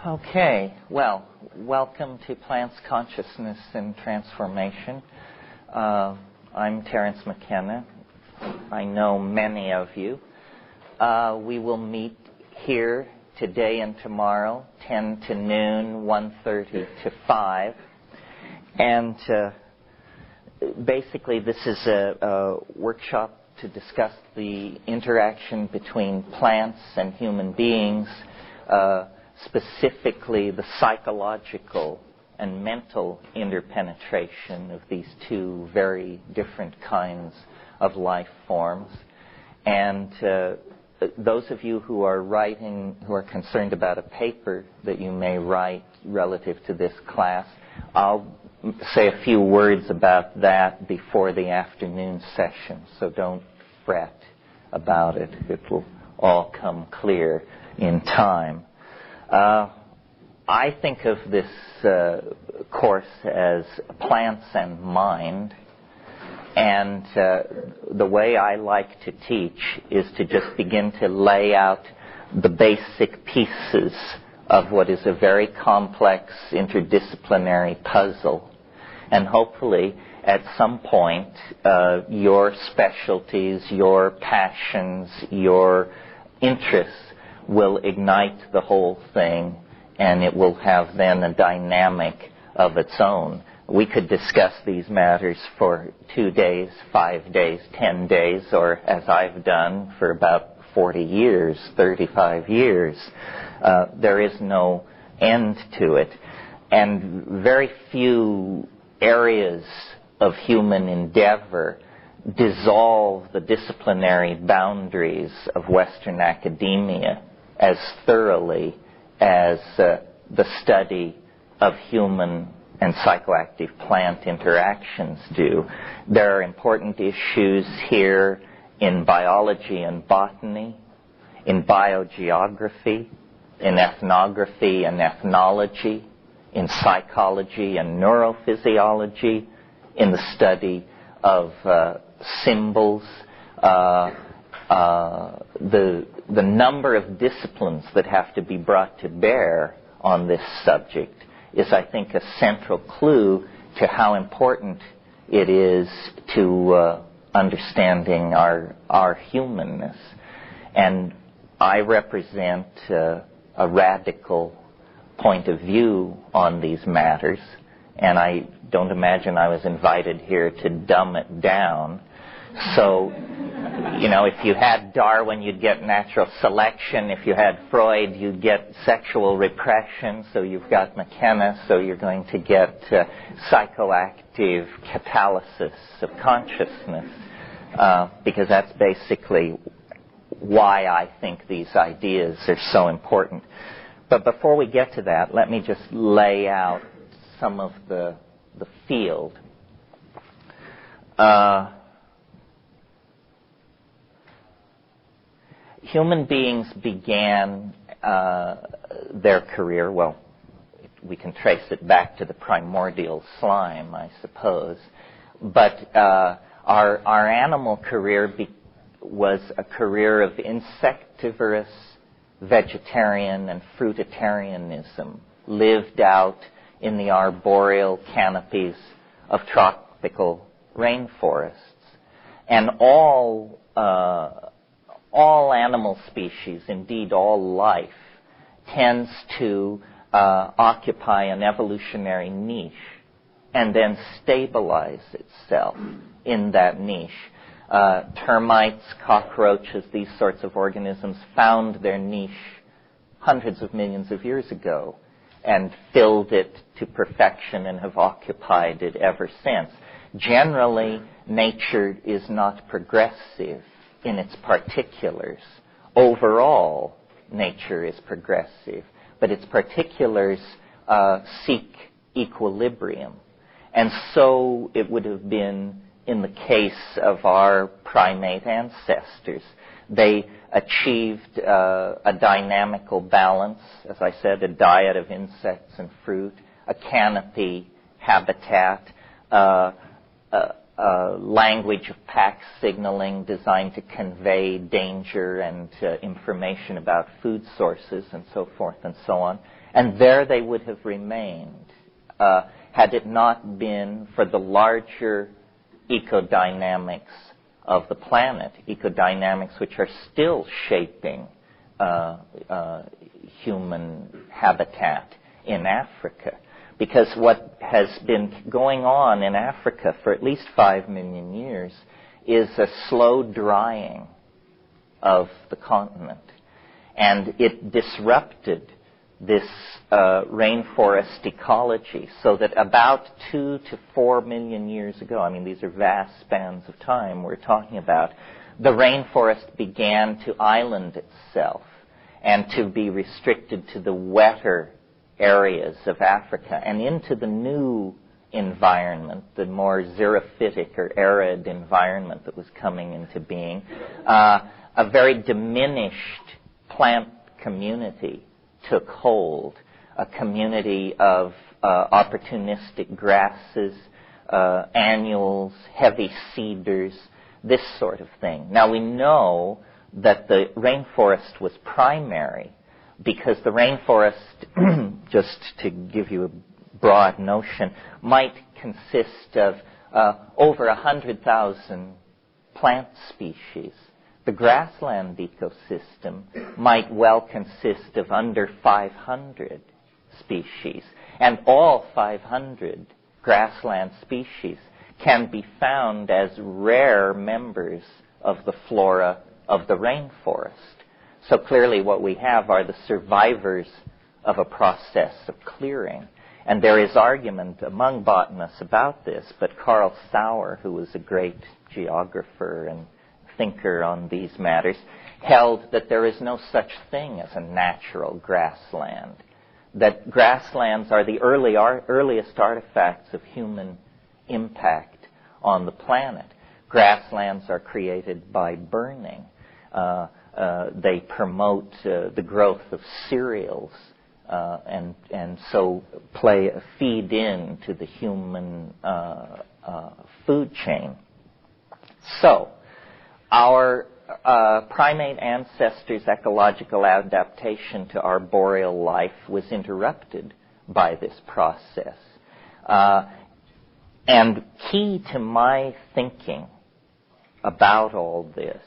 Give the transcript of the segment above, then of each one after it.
Okay, well, welcome to Plants, Consciousness, and Transformation. I'm Terence McKenna. I know many of you. We will meet here today and tomorrow, 10 to noon, 1:30 to 5. And basically this is a workshop to discuss the interaction between plants and human beings, specifically the psychological and mental interpenetration of these two very different kinds of life forms. And those of you who are concerned about a paper that you may write relative to this class, I'll say a few words about that before the afternoon session, so don't fret about it. It will all come clear in time. I think of this course as Plants and Mind, and the way I like to teach is to just begin to lay out the basic pieces of what is a very complex interdisciplinary puzzle. And hopefully, at some point, your specialties, your passions, your interests will ignite the whole thing, and it will have then a dynamic of its own. We could discuss these matters for 2 days, 5 days, 10 days, or as I've done for about 40 years, 35 years. There is no end to it. And very few areas of human endeavor dissolve the disciplinary boundaries of Western academia as thoroughly as the study of human and psychoactive plant interactions do. There are important issues here in biology and botany, in biogeography, in ethnography and ethnology, in psychology and neurophysiology, in the study of symbols. The number of disciplines that have to be brought to bear on this subject is, I think, a central clue to how important it is to understanding our humanness. And I represent a radical point of view on these matters, and I don't imagine I was invited here to dumb it down. So, if you had Darwin, you'd get natural selection. If you had Freud, you'd get sexual repression. So you've got McKenna, so you're going to get psychoactive catalysis of consciousness, because that's basically why I think these ideas are so important. But before we get to that, let me just lay out some of the field. Human beings began their career, well, we can trace it back to the primordial slime, I suppose, but our animal career was a career of insectivorous vegetarian and fruitarianism, lived out in the arboreal canopies of tropical rainforests. And all animal species, indeed all life, tends to occupy an evolutionary niche and then stabilize itself in that niche. Termites, cockroaches, these sorts of organisms found their niche hundreds of millions of years ago and filled it to perfection and have occupied it ever since. Generally, nature is not progressive in its particulars. Overall, nature is progressive, but its particulars seek equilibrium. And so it would have been in the case of our primate ancestors. They achieved a dynamical balance, as I said, a diet of insects and fruit, a canopy habitat, language of pack signaling designed to convey danger and information about food sources and so forth and so on. And there they would have remained had it not been for the larger ecodynamics of the planet, ecodynamics which are still shaping human habitat in Africa. Because what has been going on in Africa for at least 5 million years is a slow drying of the continent. And it disrupted this rainforest ecology, so that about 2 to 4 million years ago, I mean, these are vast spans of time we're talking about, the rainforest began to island itself and to be restricted to the wetter areas of Africa and into the new environment, the more xerophytic or arid environment that was coming into being. A very diminished plant community took hold, a community of opportunistic grasses, annuals, heavy cedars, this sort of thing. Now we know that the rainforest was primary because the rainforest, just to give you a broad notion, might consist of over 100,000 plant species. The grassland ecosystem might well consist of under 500 species, and all 500 grassland species can be found as rare members of the flora of the rainforest. So clearly what we have are the survivors of a process of clearing. And there is argument among botanists about this, but Carl Sauer, who was a great geographer and thinker on these matters, held that there is no such thing as a natural grassland, that grasslands are the earliest artifacts of human impact on the planet. Grasslands are created by burning. They promote the growth of cereals and so feed into the human food chain. So, our primate ancestors' ecological adaptation to arboreal life was interrupted by this process. And key to my thinking about all this,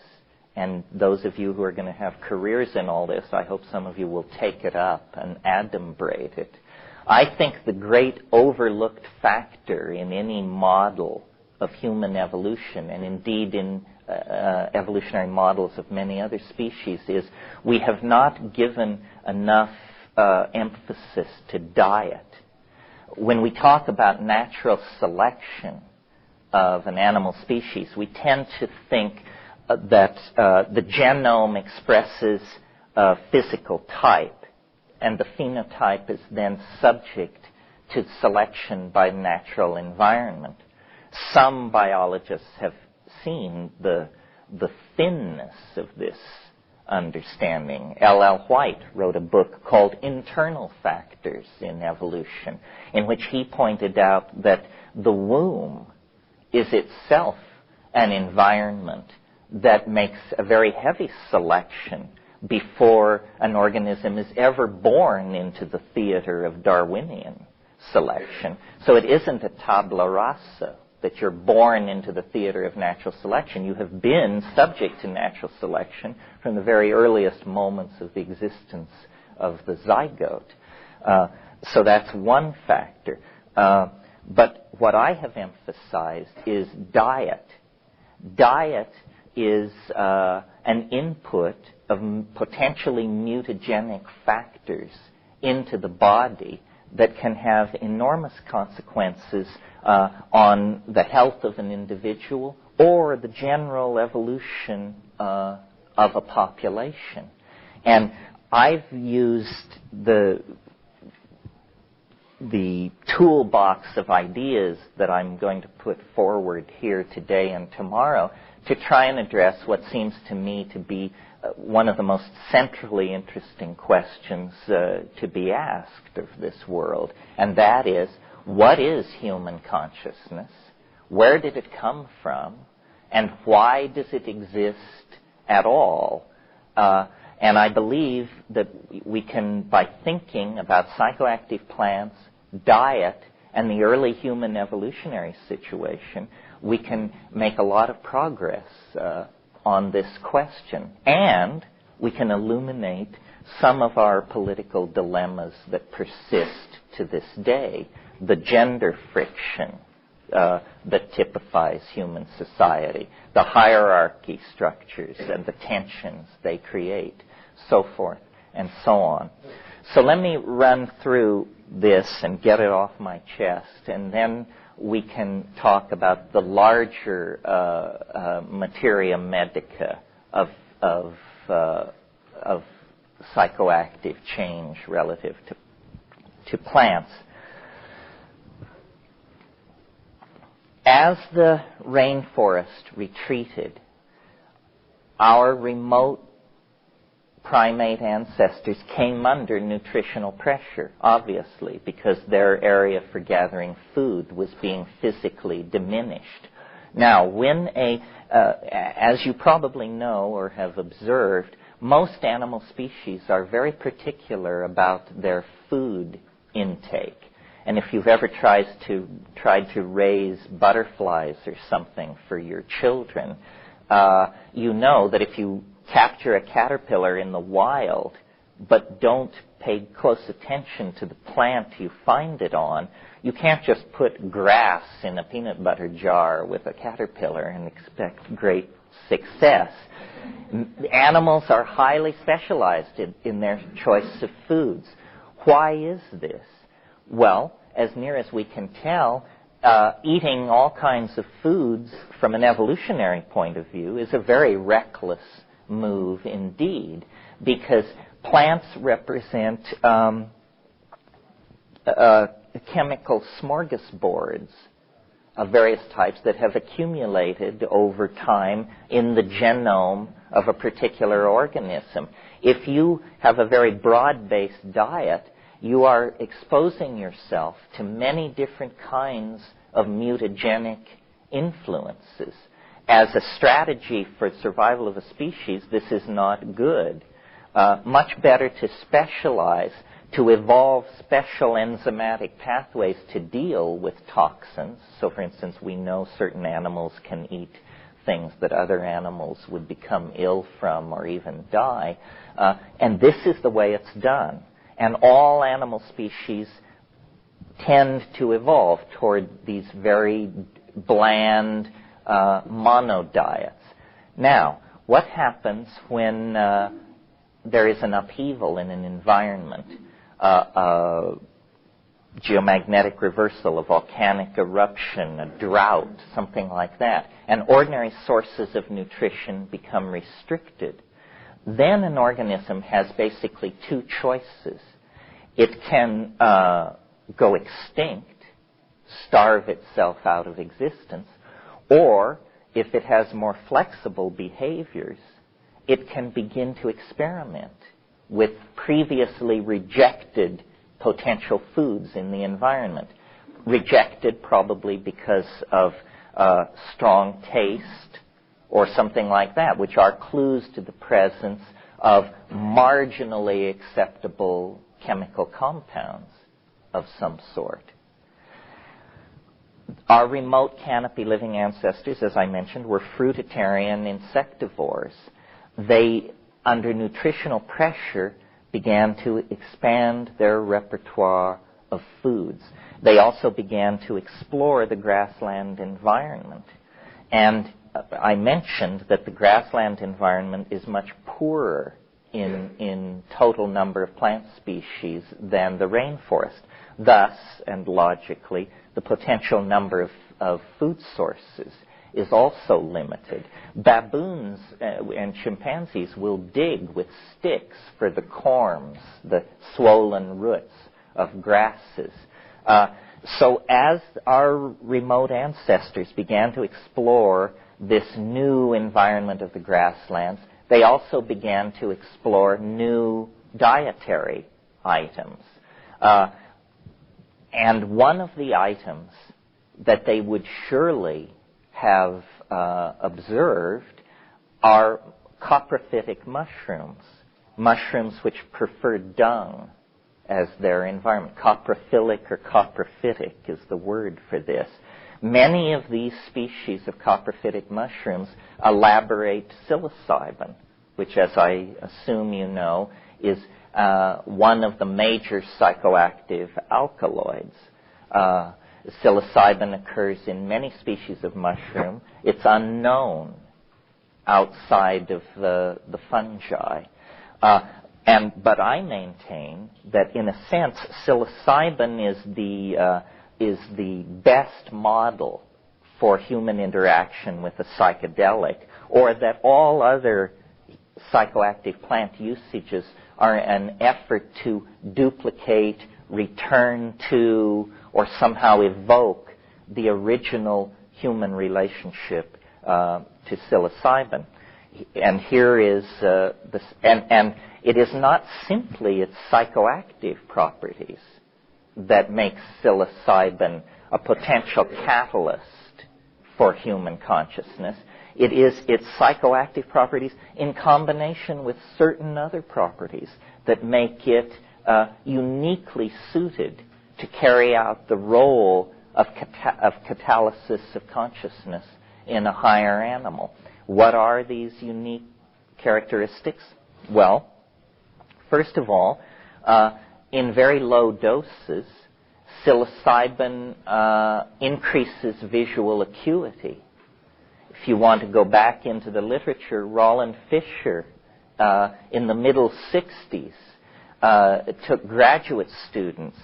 and those of you who are going to have careers in all this, I hope some of you will take it up and adumbrate it. I think the great overlooked factor in any model of human evolution, and indeed in evolutionary models of many other species, is we have not given enough emphasis to diet. When we talk about natural selection of an animal species, we tend to think that the genome expresses a physical type, and the phenotype is then subject to selection by natural environment. Some biologists have seen the thinness of this understanding. L.L. White wrote a book called Internal Factors in Evolution, in which he pointed out that the womb is itself an environment that makes a very heavy selection before an organism is ever born into the theater of Darwinian selection. So it isn't a tabula rasa that you're born into the theater of natural selection. You have been subject to natural selection from the very earliest moments of the existence of the zygote. So that's one factor. But what I have emphasized is diet. Diet is an input of potentially mutagenic factors into the body that can have enormous consequences on the health of an individual or the general evolution of a population. And I've used the toolbox of ideas that I'm going to put forward here today and tomorrow to try and address what seems to me to be one of the most centrally interesting questions to be asked of this world, and that is, what is human consciousness? Where did it come from? And why does it exist at all? And I believe that we can, by thinking about psychoactive plants, diet, and the early human evolutionary situation, we can make a lot of progress on this question. And we can illuminate some of our political dilemmas that persist to this day, the gender friction that typifies human society, the hierarchy structures and the tensions they create, so forth and so on. So let me run through this and get it off my chest, and then we can talk about the larger materia medica of psychoactive change relative to plants. As the rainforest retreated, our remote primate ancestors came under nutritional pressure, obviously, because their area for gathering food was being physically diminished. Now, when as you probably know or have observed, most animal species are very particular about their food intake. And if you've ever tried to raise butterflies or something for your children, you know that if you capture a caterpillar in the wild but don't pay close attention to the plant you find it on, you can't just put grass in a peanut butter jar with a caterpillar and expect great success. Animals are highly specialized in their choice of foods. Why is this? Well, as near as we can tell, eating all kinds of foods from an evolutionary point of view is a very reckless move indeed, because plants represent chemical smorgasbords of various types that have accumulated over time in the genome of a particular organism. If you have a very broad-based diet, you are exposing yourself to many different kinds of mutagenic influences. As a strategy for survival of a species, this is not good. Much better to specialize, to evolve special enzymatic pathways to deal with toxins. So, for instance, we know certain animals can eat things that other animals would become ill from or even die. And this is the way it's done. And all animal species tend to evolve toward these very bland monodiets. Now, what happens when there is an upheaval in an environment, geomagnetic reversal, a volcanic eruption, a drought, something like that, and ordinary sources of nutrition become restricted? Then an organism has basically two choices. It can go extinct, starve itself out of existence, or if it has more flexible behaviors, it can begin to experiment with previously rejected potential foods in the environment. Rejected probably because of strong taste or something like that, which are clues to the presence of marginally acceptable chemical compounds of some sort. Our remote canopy living ancestors, as I mentioned, were fruitarian insectivores. They, under nutritional pressure, began to expand their repertoire of foods. They also began to explore the grassland environment. And I mentioned that the grassland environment is much poorer in total number of plant species than the rainforest. Thus, and logically, the potential number of food sources is also limited. Baboons and chimpanzees will dig with sticks for the corms, the swollen roots of grasses. So as our remote ancestors began to explore this new environment of the grasslands, they also began to explore new dietary items. And one of the items that they would surely have observed are coprophytic mushrooms. mushrooms which prefer dung as their environment. Coprophilic or coprophytic is the word for this. Many of these species of coprophytic mushrooms elaborate psilocybin, which, as I assume you know, is one of the major psychoactive alkaloids. Psilocybin occurs in many species of mushroom. It's unknown outside of the fungi. But I maintain that, in a sense, psilocybin is the best model for human interaction with a psychedelic, or that all other psychoactive plant usages are an effort to duplicate, return to, or somehow evoke the original human relationship to psilocybin. And here is this, and it is not simply its psychoactive properties that make psilocybin a potential catalyst for human consciousness. It is its psychoactive properties in combination with certain other properties that make it uniquely suited to carry out the role of catalysis of consciousness in a higher animal. What are these unique characteristics? Well, first of all, in very low doses, psilocybin increases visual acuity. If you want to go back into the literature, Roland Fisher, in the middle 60s, took graduate students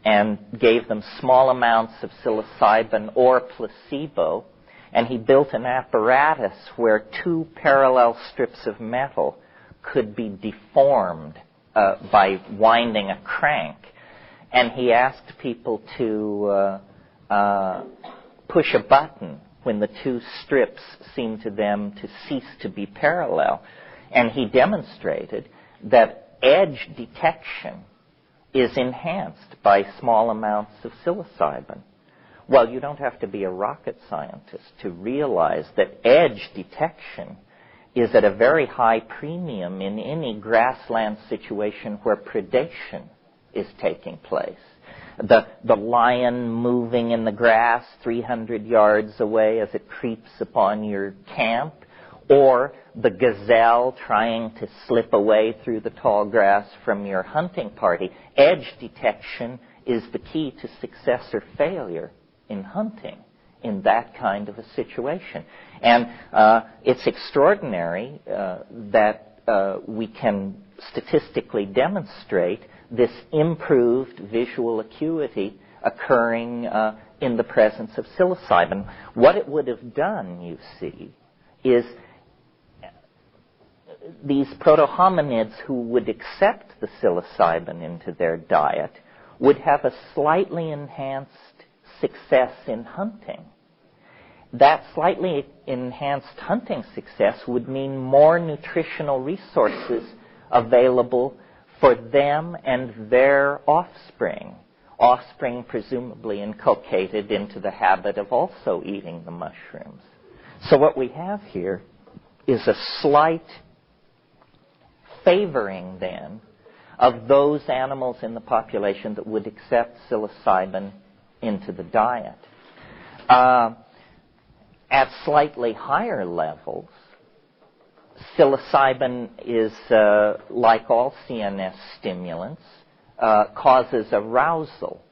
and gave them small amounts of psilocybin or placebo, and he built an apparatus where two parallel strips of metal could be deformed by winding a crank. And he asked people to push a button when the two strips seemed to them to cease to be parallel. And he demonstrated that edge detection is enhanced by small amounts of psilocybin. Well, you don't have to be a rocket scientist to realize that edge detection is at a very high premium in any grassland situation where predation is taking place. The lion moving in the grass 300 yards away as it creeps upon your camp, or the gazelle trying to slip away through the tall grass from your hunting party. Edge detection is the key to success or failure in hunting in that kind of a situation. And it's extraordinary that we can statistically demonstrate this improved visual acuity occurring in the presence of psilocybin. What it would have done, you see, is these proto-hominids who would accept the psilocybin into their diet would have a slightly enhanced success in hunting. That slightly enhanced hunting success would mean more nutritional resources available for them and their offspring presumably inculcated into the habit of also eating the mushrooms. So what we have here is a slight favoring, then, of those animals in the population that would accept psilocybin into the diet. At slightly higher levels, psilocybin is, like all CNS stimulants, causes arousal.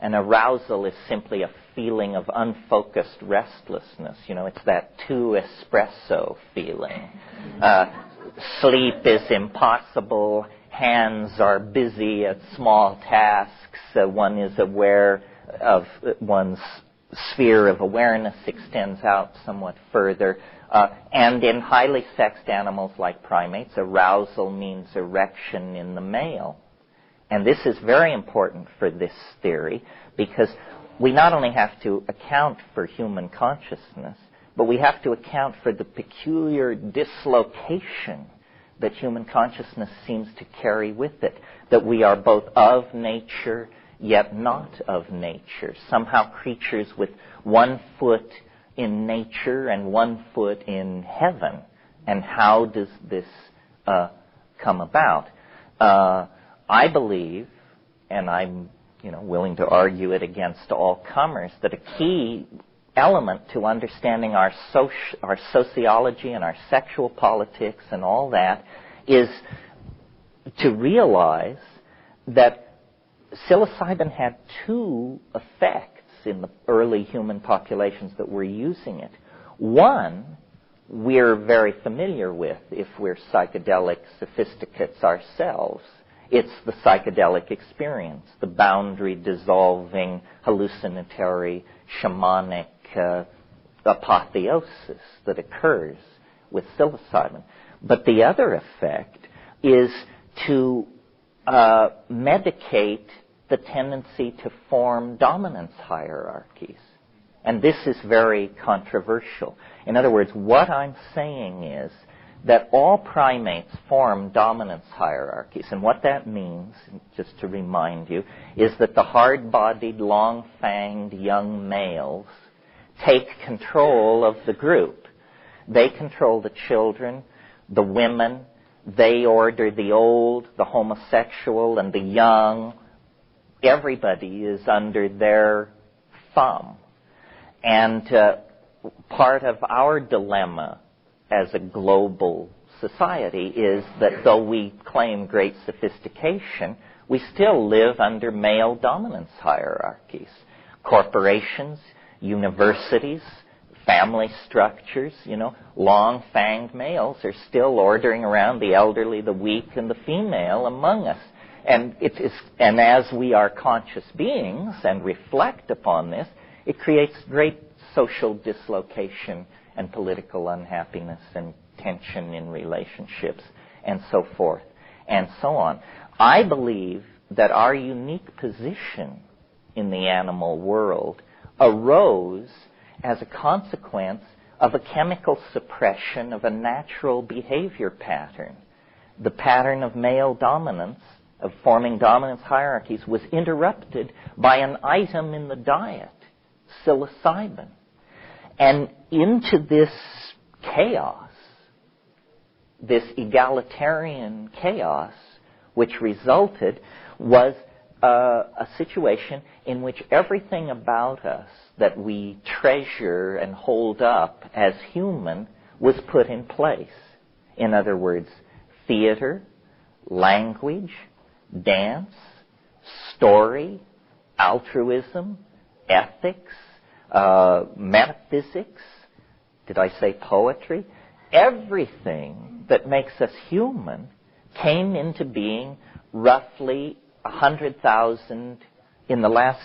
And arousal is simply a feeling of unfocused restlessness. You know, it's that 2 espresso feeling. Sleep is impossible. Hands are busy at small tasks. One is aware of one's sphere of awareness extends out somewhat further. And in highly sexed animals like primates, arousal means erection in the male. And this is very important for this theory because we not only have to account for human consciousness, but we have to account for the peculiar dislocation that human consciousness seems to carry with it, that we are both of nature yet not of nature, somehow creatures with one foot in nature and one foot in heaven. And how does this come about. I believe, and I'm willing to argue it against all comers, that a key element to understanding our sociology and our sexual politics and all that is to realize that psilocybin had two effects in the early human populations that were using it. One, we're very familiar with if we're psychedelic sophisticates ourselves. It's the psychedelic experience, the boundary-dissolving, hallucinatory, shamanic apotheosis that occurs with psilocybin. But the other effect is to medicate the tendency to form dominance hierarchies. And this is very controversial. In other words, what I'm saying is that all primates form dominance hierarchies. And what that means, just to remind you, is that the hard-bodied, long-fanged young males take control of the group. They control the children, the women. They order the old, the homosexual, and the young. Everybody is under their thumb. And part of our dilemma as a global society is that though we claim great sophistication, we still live under male dominance hierarchies. Corporations, universities, family structures, long-fanged males are still ordering around the elderly, the weak, and the female among us. And as we are conscious beings and reflect upon this, it creates great social dislocation and political unhappiness and tension in relationships and so forth and so on. I believe that our unique position in the animal world arose as a consequence of a chemical suppression of a natural behavior pattern. The pattern of male dominance, of forming dominance hierarchies, was interrupted by an item in the diet, psilocybin. And into this chaos, this egalitarian chaos, which resulted, was a situation in which everything about us that we treasure and hold up as human was put in place. In other words, theater, language, dance, story, altruism, ethics, metaphysics, did I say poetry? Everything that makes us human came into being roughly 100,000 in the last,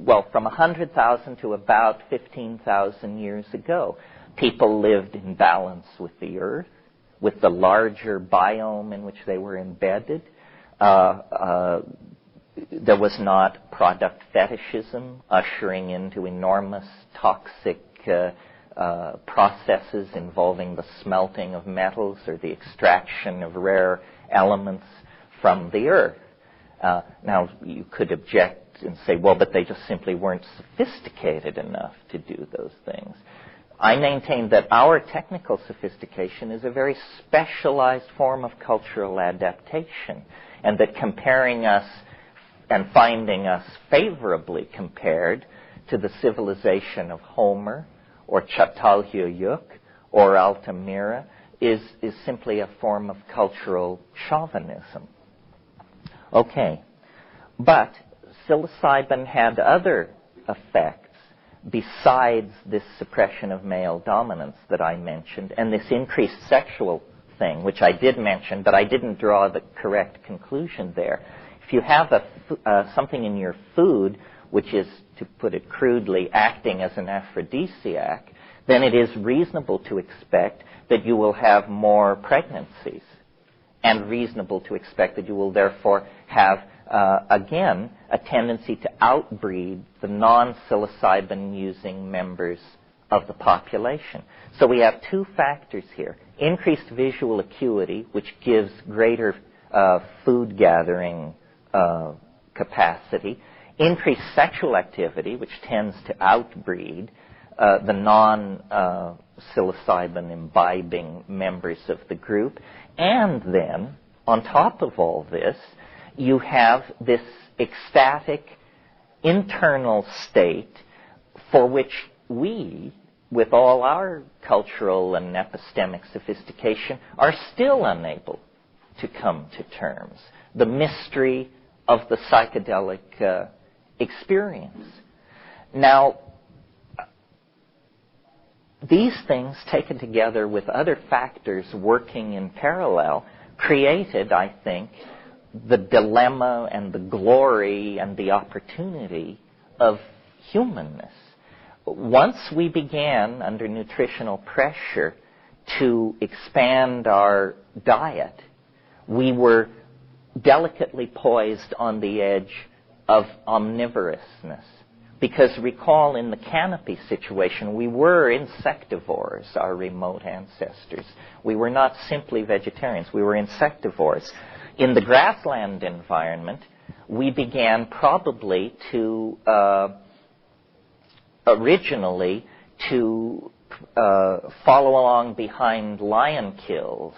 from 100,000 to about 15,000 years ago. People lived in balance with the earth, with the larger biome in which they were embedded. There was not product fetishism ushering into enormous toxic processes involving the smelting of metals or the extraction of rare elements from the earth. Now, you could object and say, well, but they just simply weren't sophisticated enough to do those things. I maintain that our technical sophistication is a very specialized form of cultural adaptation, and that comparing us and finding us favorably compared to the civilization of Homer or Çatalhöyük or Altamira is simply a form of cultural chauvinism. Okay, but psilocybin had other effects besides this suppression of male dominance that I mentioned, and this increased sexual thing, which I did mention, but I didn't draw the correct conclusion there. If you have something in your food which is, to put it crudely, acting as an aphrodisiac, then it is reasonable to expect that you will have more pregnancies, and reasonable to expect that you will therefore have, again, a tendency to outbreed the non-psilocybin-using members of the population. So we have two factors here. Increased visual acuity, which gives greater food gathering capacity. Increased sexual activity, which tends to outbreed the non-psilocybin imbibing members of the group. And then, on top of all this, you have this ecstatic internal state for which we, with all our cultural and epistemic sophistication, are still unable to come to terms. The mystery of the psychedelic experience. Now, these things taken together with other factors working in parallel created, I think, the dilemma and the glory and the opportunity of humanness. Once we began, under nutritional pressure, to expand our diet, we were delicately poised on the edge of omnivorousness. Because recall, in the canopy situation, we were insectivores, our remote ancestors. We were not simply vegetarians. We were insectivores. In the grassland environment, we began probably to, originally, to follow along behind lion kills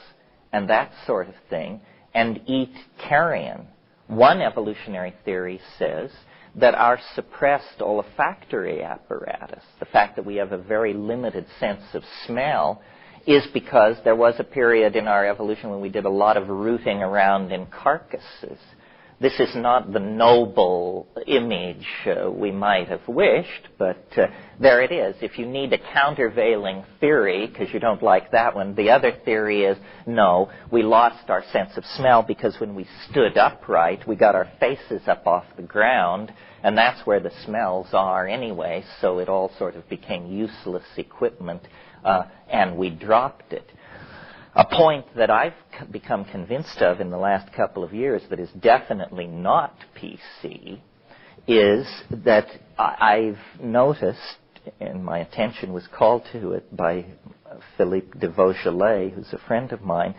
and that sort of thing, and eat carrion. One evolutionary theory says that our suppressed olfactory apparatus, the fact that we have a very limited sense of smell, is because there was a period in our evolution when we did a lot of rooting around in carcasses. This is not the noble image we might have wished, but there it is. If you need a countervailing theory, because you don't like that one, the other theory is, no, we lost our sense of smell because when we stood upright, we got our faces up off the ground, and that's where the smells are anyway, so it all sort of became useless equipment, and we dropped it. A point that I've become convinced of in the last couple of years that is definitely not PC is that I've noticed, and my attention was called to it by Philippe de Vaugelet, who's a friend of mine,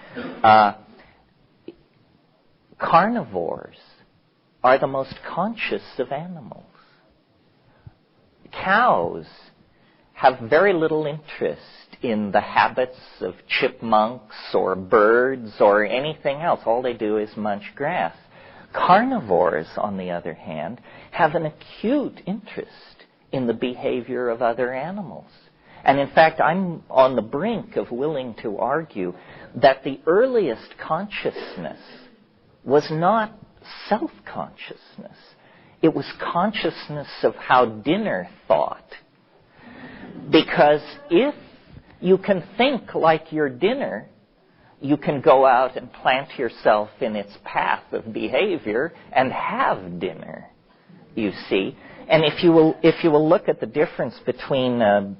carnivores are the most conscious of animals. Cows have very little interest in the habits of chipmunks or birds or anything else. All they do is munch grass. Carnivores, on the other hand, have an acute interest in the behavior of other animals. And in fact, I'm on the brink of willing to argue that the earliest consciousness was not self-consciousness. It was consciousness of how dinner thought. Because if you can think like your dinner, you can go out and plant yourself in its path of behavior and have dinner, you see. And if you will look at the difference between, a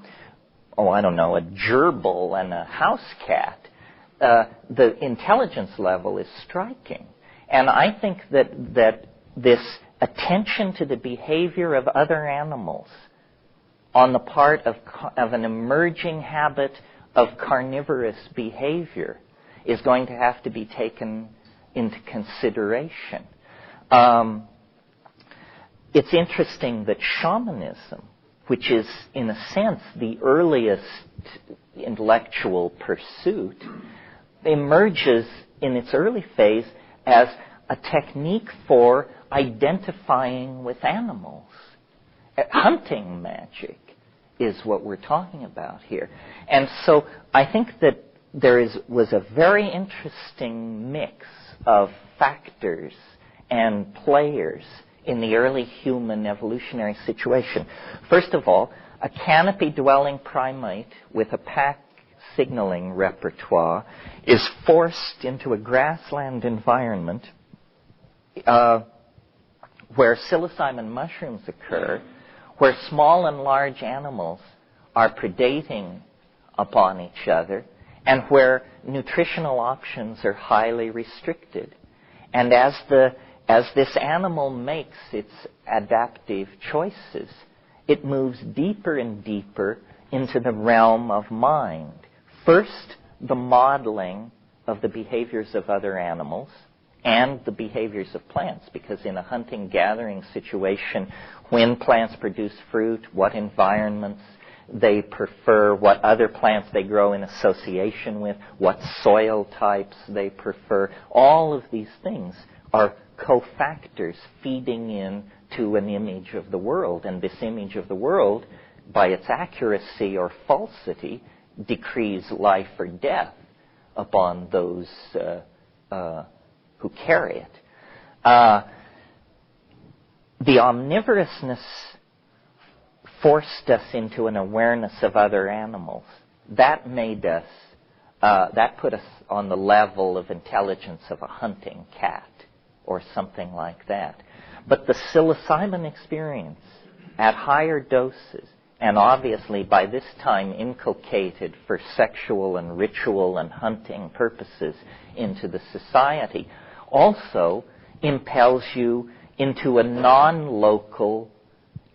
gerbil and a house cat, the intelligence level is striking. And I think that this attention to the behavior of other animals on the part of an emerging habit of carnivorous behavior is going to have to be taken into consideration. It's interesting that shamanism, which is, in a sense, the earliest intellectual pursuit, emerges in its early phase as a technique for identifying with animals. Hunting magic is what we're talking about here. And so I think that there was a very interesting mix of factors and players in the early human evolutionary situation. First of all, a canopy-dwelling primate with a pack signaling repertoire is forced into a grassland environment where psilocybin mushrooms occur, where small and large animals are predating upon each other, and where nutritional options are highly restricted. And as this animal makes its adaptive choices, it moves deeper and deeper into the realm of mind. First, the modeling of the behaviors of other animals and the behaviors of plants, because in a hunting-gathering situation, when plants produce fruit, what environments They prefer what other plants they grow in association with, what soil types they prefer. All of these things are cofactors feeding in to an image of the world. And this image of the world, by its accuracy or falsity, decrees life or death upon those who carry it. The omnivorousness forced us into an awareness of other animals. That made us, that put us on the level of intelligence of a hunting cat or something like that. But the psilocybin experience at higher doses, and obviously by this time inculcated for sexual and ritual and hunting purposes into the society, also impels you into a non-local,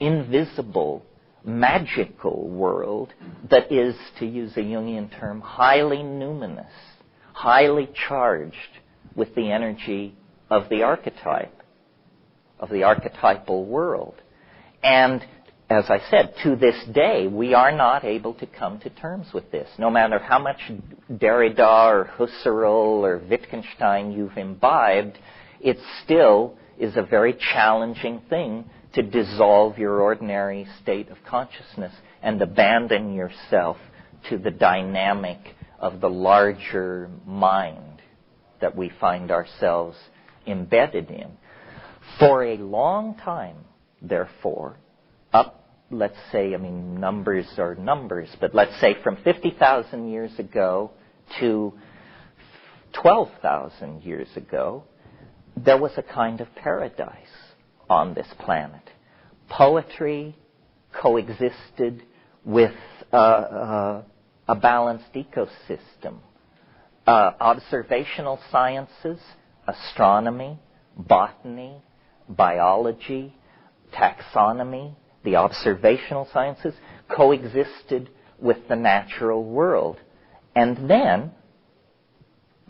invisible, magical world that is, to use a Jungian term, highly numinous, highly charged with the energy of the archetype, of the archetypal world. And as I said, to this day, we are not able to come to terms with this. No matter how much Derrida or Husserl or Wittgenstein you've imbibed, it still is a very challenging thing to dissolve your ordinary state of consciousness and abandon yourself to the dynamic of the larger mind that we find ourselves embedded in. For a long time, therefore, up, let's say, numbers are numbers, but let's say from 50,000 years ago to 12,000 years ago, there was a kind of paradise on this planet. Poetry coexisted with a balanced ecosystem. Observational sciences, astronomy, botany, biology, taxonomy, the observational sciences coexisted with the natural world. And then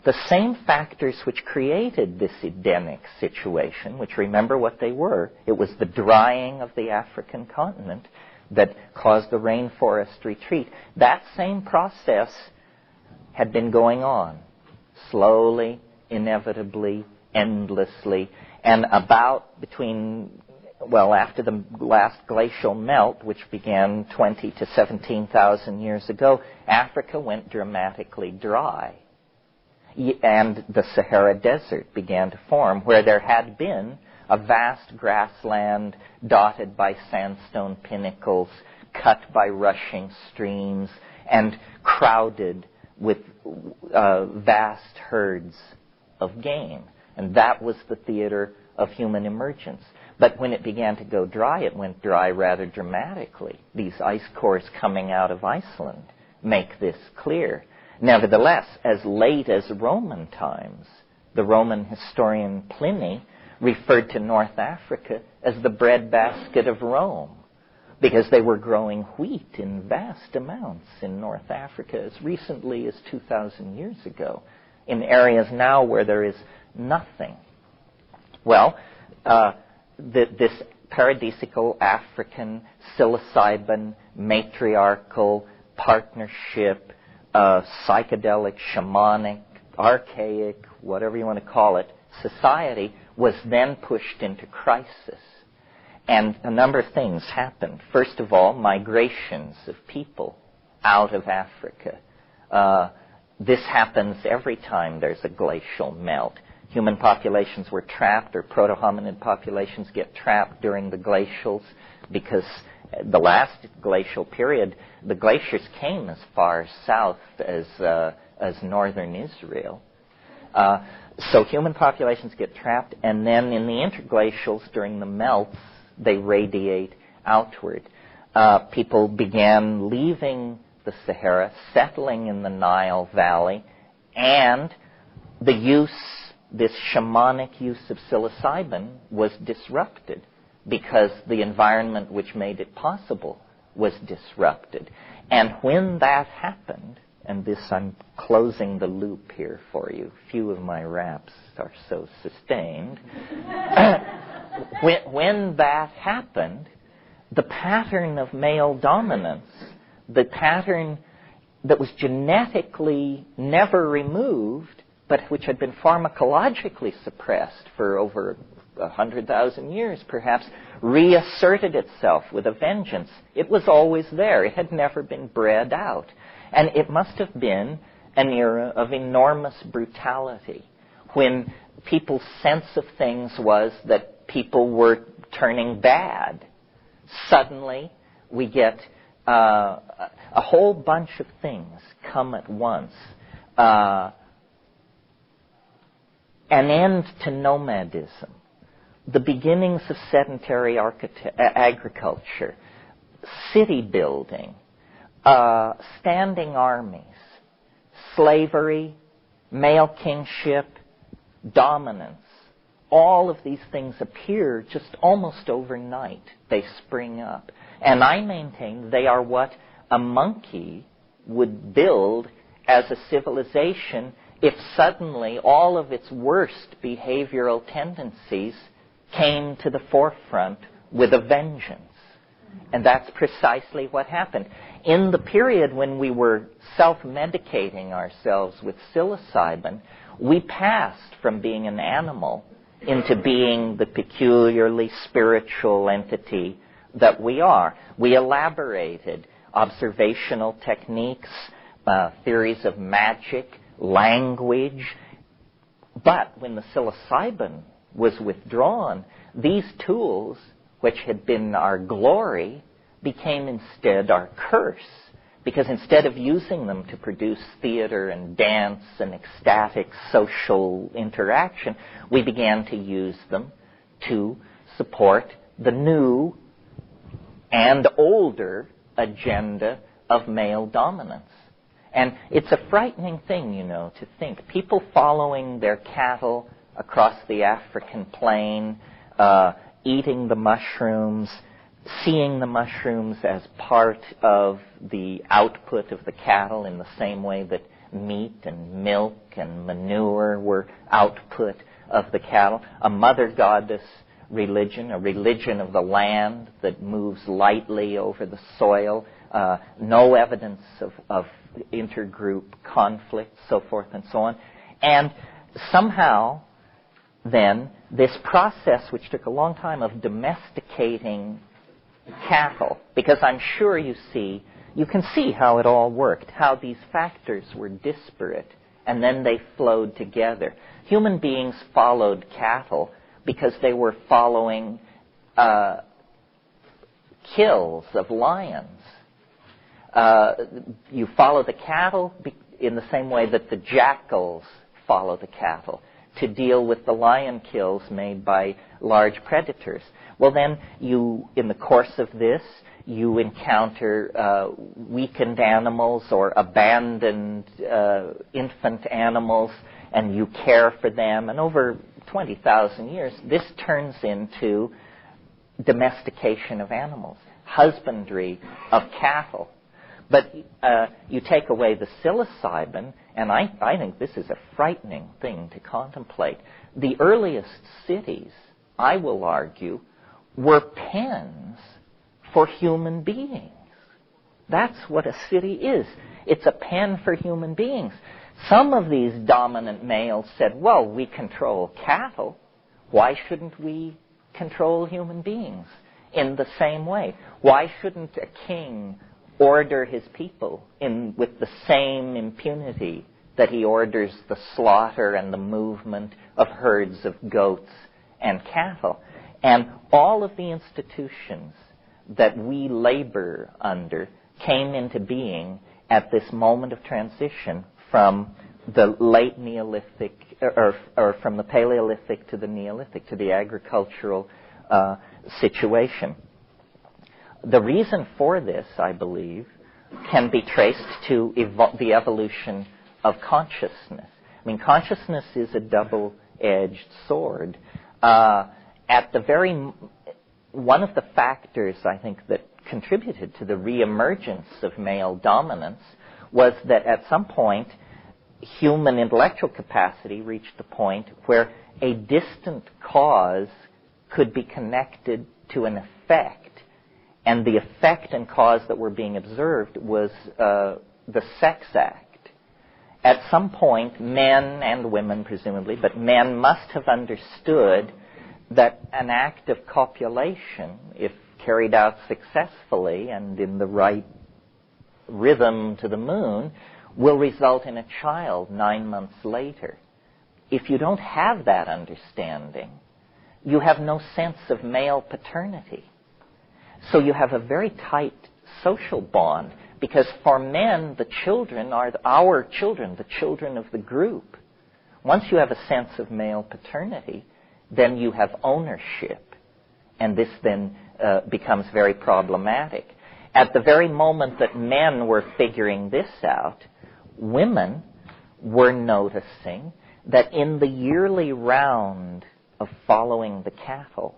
the same factors which created this Edenic situation, which remember what they were, it was the drying of the African continent that caused the rainforest retreat. That same process had been going on, slowly, inevitably, endlessly, and about after the last glacial melt, which began 20 to 17,000 years ago, Africa went dramatically dry. And the Sahara Desert began to form, where there had been a vast grassland dotted by sandstone pinnacles, cut by rushing streams, and crowded with vast herds of game. And that was the theater of human emergence. But when it began to go dry, it went dry rather dramatically. These ice cores coming out of Iceland make this clear. Nevertheless, as late as Roman times, the Roman historian Pliny referred to North Africa as the breadbasket of Rome, because they were growing wheat in vast amounts in North Africa as recently as 2,000 years ago, in areas now where there is nothing. Well, this paradisical African psilocybin matriarchal partnership, psychedelic, shamanic, archaic, whatever you want to call it, society was then pushed into crisis. And a number of things happened. First of all, migrations of people out of Africa. This happens every time there's a glacial melt. Human populations were trapped, or proto-hominid populations get trapped during the glacials, because the last glacial period, the glaciers came as far south as northern Israel. So human populations get trapped, and then in the interglacials, during the melts, they radiate outward. People began leaving the Sahara, settling in the Nile Valley, and this shamanic use of psilocybin was disrupted, because the environment which made it possible was disrupted. And when that happened, and this I'm closing the loop here for you, few of my raps are so sustained. when that happened, the pattern of male dominance the pattern that was genetically never removed, but which had been pharmacologically suppressed for over 100,000 years, perhaps, reasserted itself with a vengeance. It was always there. It had never been bred out. And it must have been an era of enormous brutality, when people's sense of things was that people were turning bad. Suddenly, we get a whole bunch of things come at once. An end to nomadism, the beginnings of sedentary agriculture, city building, standing armies, slavery, male kingship, dominance. All of these things appear just almost overnight. They spring up. And I maintain they are what a monkey would build as a civilization if suddenly all of its worst behavioral tendencies came to the forefront with a vengeance. And that's precisely what happened. In the period when we were self-medicating ourselves with psilocybin, we passed from being an animal into being the peculiarly spiritual entity that we are. We elaborated observational techniques, theories of magic, language. But when the psilocybin was withdrawn, these tools, which had been our glory, became instead our curse. Because instead of using them to produce theater and dance and ecstatic social interaction, we began to use them to support the new and older agenda of male dominance. And it's a frightening thing, to think. People following their cattle across the African plain, eating the mushrooms, seeing the mushrooms as part of the output of the cattle in the same way that meat and milk and manure were output of the cattle. A mother goddess religion, a religion of the land that moves lightly over the soil, no evidence of intergroup conflict, so forth and so on. And somehow, then, this process, which took a long time, of domesticating cattle, because I'm sure you can see how it all worked, how these factors were disparate, and then they flowed together. Human beings followed cattle because they were following kills of lions. You follow the cattle in the same way that the jackals follow the cattle to deal with the lion kills made by large predators. Well, then, in the course of this, you encounter weakened animals or abandoned infant animals, and you care for them. And over 20,000 years, this turns into domestication of animals, husbandry of cattle. But you take away the psilocybin, and I think this is a frightening thing to contemplate. The earliest cities, I will argue, were pens for human beings. That's what a city is. It's a pen for human beings. Some of these dominant males said, well, we control cattle. Why shouldn't we control human beings in the same way? Why shouldn't a king order his people with the same impunity that he orders the slaughter and the movement of herds of goats and cattle? And all of the institutions that we labor under came into being at this moment of transition from the late Neolithic, or from the Paleolithic to the Neolithic, to the agricultural situation. The reason for this, I believe, can be traced to the evolution of consciousness. I mean, consciousness is a double-edged sword. One of the factors, I think, that contributed to the reemergence of male dominance was that at some point, human intellectual capacity reached the point where a distant cause could be connected to an effect, And the effect and cause that were being observed was the sex act. At some point, men and women presumably, but men must have understood that an act of copulation, if carried out successfully and in the right rhythm to the moon, will result in a child 9 months later. If you don't have that understanding, you have no sense of male paternity. So you have a very tight social bond, because for men, the children are our children, the children of the group. Once you have a sense of male paternity, then you have ownership, and this then becomes very problematic. At the very moment that men were figuring this out, women were noticing that in the yearly round of following the cattle,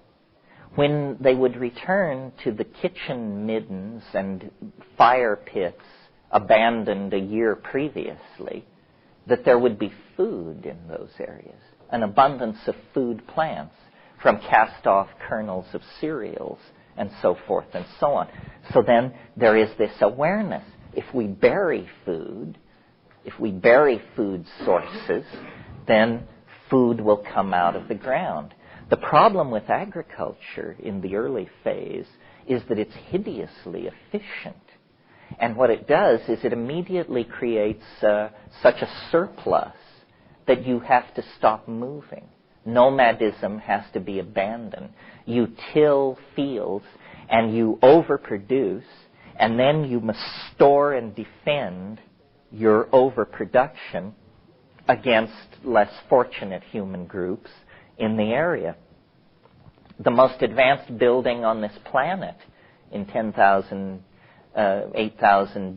when they would return to the kitchen middens and fire pits abandoned a year previously, that there would be food in those areas, an abundance of food plants from cast-off kernels of cereals and so forth and so on. So then there is this awareness. If we bury food sources, then food will come out of the ground. The problem with agriculture in the early phase is that it's hideously efficient. And what it does is it immediately creates such a surplus that you have to stop moving. Nomadism has to be abandoned. You till fields and you overproduce, and then you must store and defend your overproduction against less fortunate human groups in the area. The most advanced building on this planet in 8,000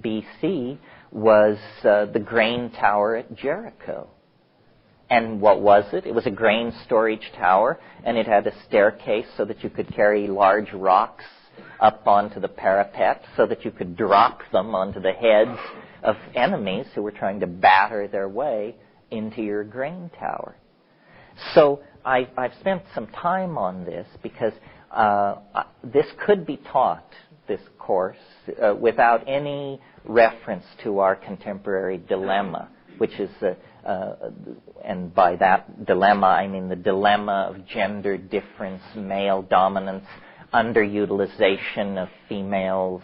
BC was the grain tower at Jericho. And what was it? It was a grain storage tower, and it had a staircase so that you could carry large rocks up onto the parapet so that you could drop them onto the heads of enemies who were trying to batter their way into your grain tower. So I've spent some time on this because this could be taught, this course, without any reference to our contemporary dilemma, which is, and by that dilemma I mean the dilemma of gender difference, male dominance, underutilization of females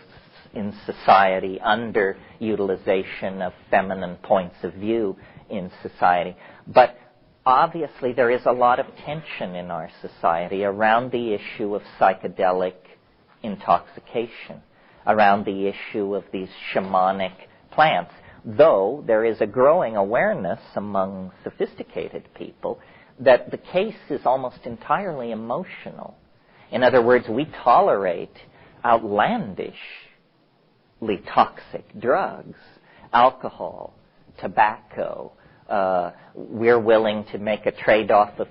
in society, underutilization of feminine points of view in society. But obviously there is a lot of tension in our society around the issue of psychedelic intoxication, around the issue of these shamanic plants, though there is a growing awareness among sophisticated people that the case is almost entirely emotional. In other words, we tolerate outlandishly toxic drugs, alcohol, tobacco. We're willing to make a trade-off of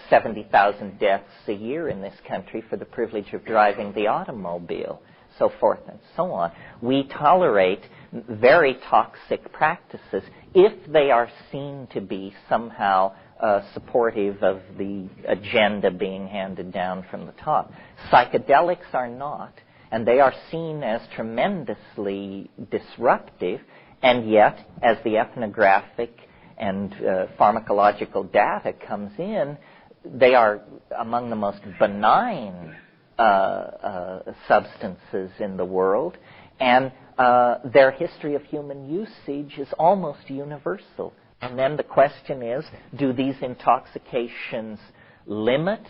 70,000 deaths a year in this country for the privilege of driving the automobile, so forth and so on. We tolerate very toxic practices if they are seen to be somehow supportive of the agenda being handed down from the top. Psychedelics are not, and they are seen as tremendously disruptive, and yet, as the ethnographic and pharmacological data comes in, they are among the most benign substances in the world, and their history of human usage is almost universal. And then the question is, do these intoxications limit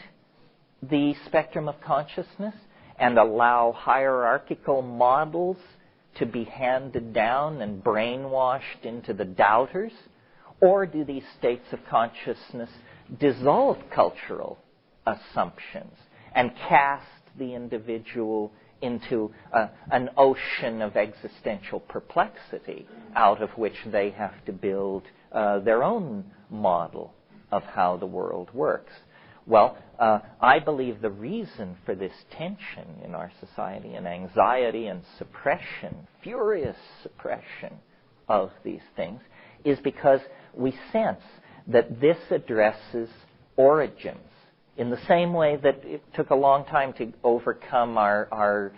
the spectrum of consciousness and allow hierarchical models to be handed down and brainwashed into the doubters? Or do these states of consciousness dissolve cultural assumptions and cast the individual into an ocean of existential perplexity out of which they have to build their own model of how the world works? Well, I believe the reason for this tension in our society and anxiety and suppression, furious suppression of these things, is because we sense that this addresses origins in the same way that it took a long time to overcome our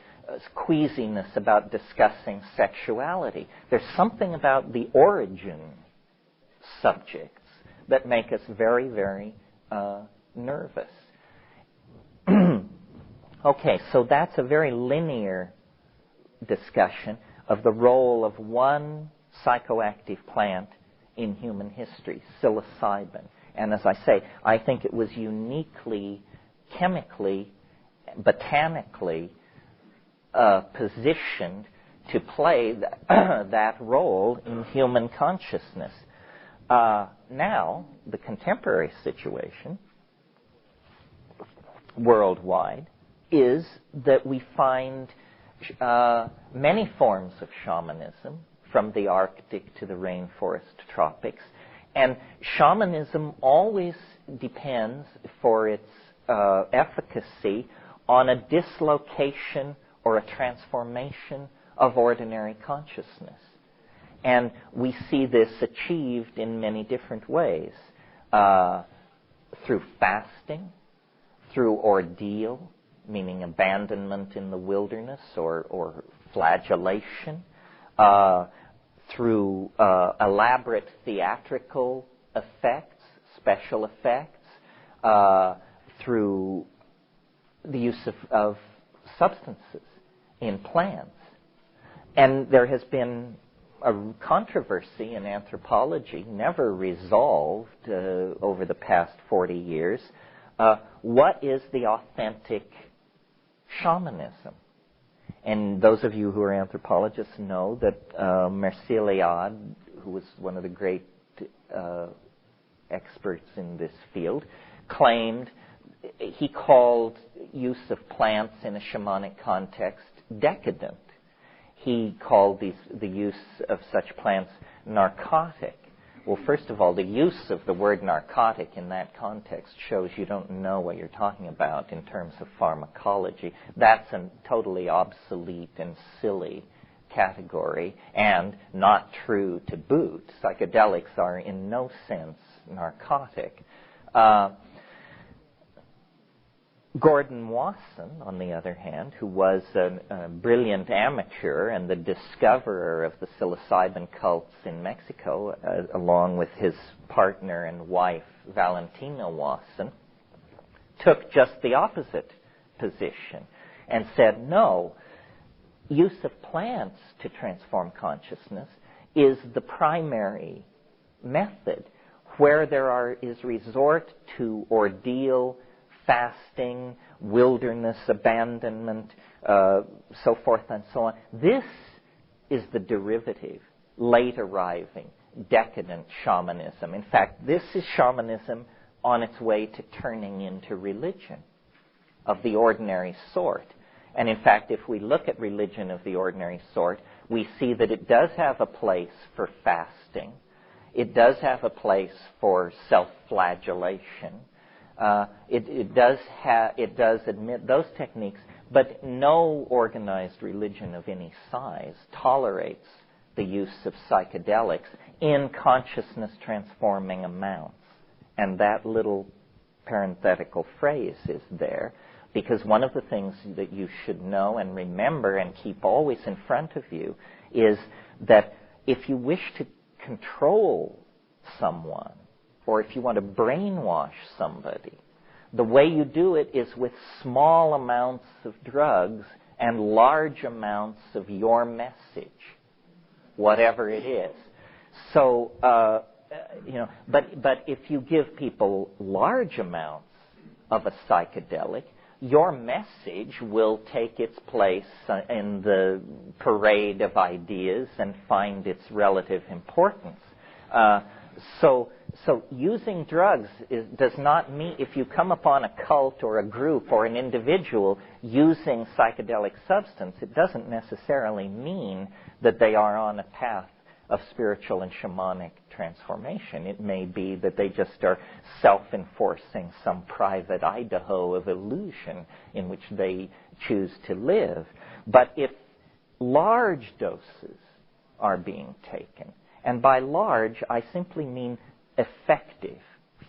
queasiness about discussing sexuality. There's something about the origin subjects that make us very, very nervous. Okay, so that's a very linear discussion of the role of one psychoactive plant in human history, psilocybin. And as I say, I think it was uniquely, chemically, botanically positioned to play that role in human consciousness. Now, the contemporary situation worldwide is that we find many forms of shamanism, from the Arctic to the rainforest tropics. And shamanism always depends for its efficacy on a dislocation or a transformation of ordinary consciousness. And we see this achieved in many different ways, through fasting, through ordeal, meaning abandonment in the wilderness or flagellation, through elaborate theatrical effects, special effects, through the use of substances in plants. And there has been a controversy in anthropology, never resolved over the past 40 years. What is the authentic shamanism? And those of you who are anthropologists know that Merciliade, who was one of the great experts in this field, he called use of plants in a shamanic context decadent. He called the use of such plants narcotic. Well, first of all, the use of the word narcotic in that context shows you don't know what you're talking about in terms of pharmacology. That's a totally obsolete and silly category, and not true to boot. Psychedelics are in no sense narcotic. Gordon Wasson, on the other hand, who was a brilliant amateur and the discoverer of the psilocybin cults in Mexico, along with his partner and wife, Valentina Wasson, took just the opposite position and said, no, use of plants to transform consciousness is the primary method, where there is resort to ordeal, fasting, wilderness abandonment, so forth and so on. This is the derivative, late arriving, decadent shamanism. In fact, this is shamanism on its way to turning into religion of the ordinary sort. And in fact, if we look at religion of the ordinary sort, we see that it does have a place for fasting. It does have a place for self-flagellation. It does admit those techniques, but no organized religion of any size tolerates the use of psychedelics in consciousness transforming amounts. And that little parenthetical phrase is there because one of the things that you should know and remember and keep always in front of you is that if you wish to control someone, or if you want to brainwash somebody, the way you do it is with small amounts of drugs and large amounts of your message, whatever it is. So, but if you give people large amounts of a psychedelic, your message will take its place in the parade of ideas and find its relative importance. So using drugs does not mean, if you come upon a cult or a group or an individual using psychedelic substance, it doesn't necessarily mean that they are on a path of spiritual and shamanic transformation. It may be that they just are self-enforcing some private Idaho of illusion in which they choose to live. But if large doses are being taken, and by large, I simply mean effective,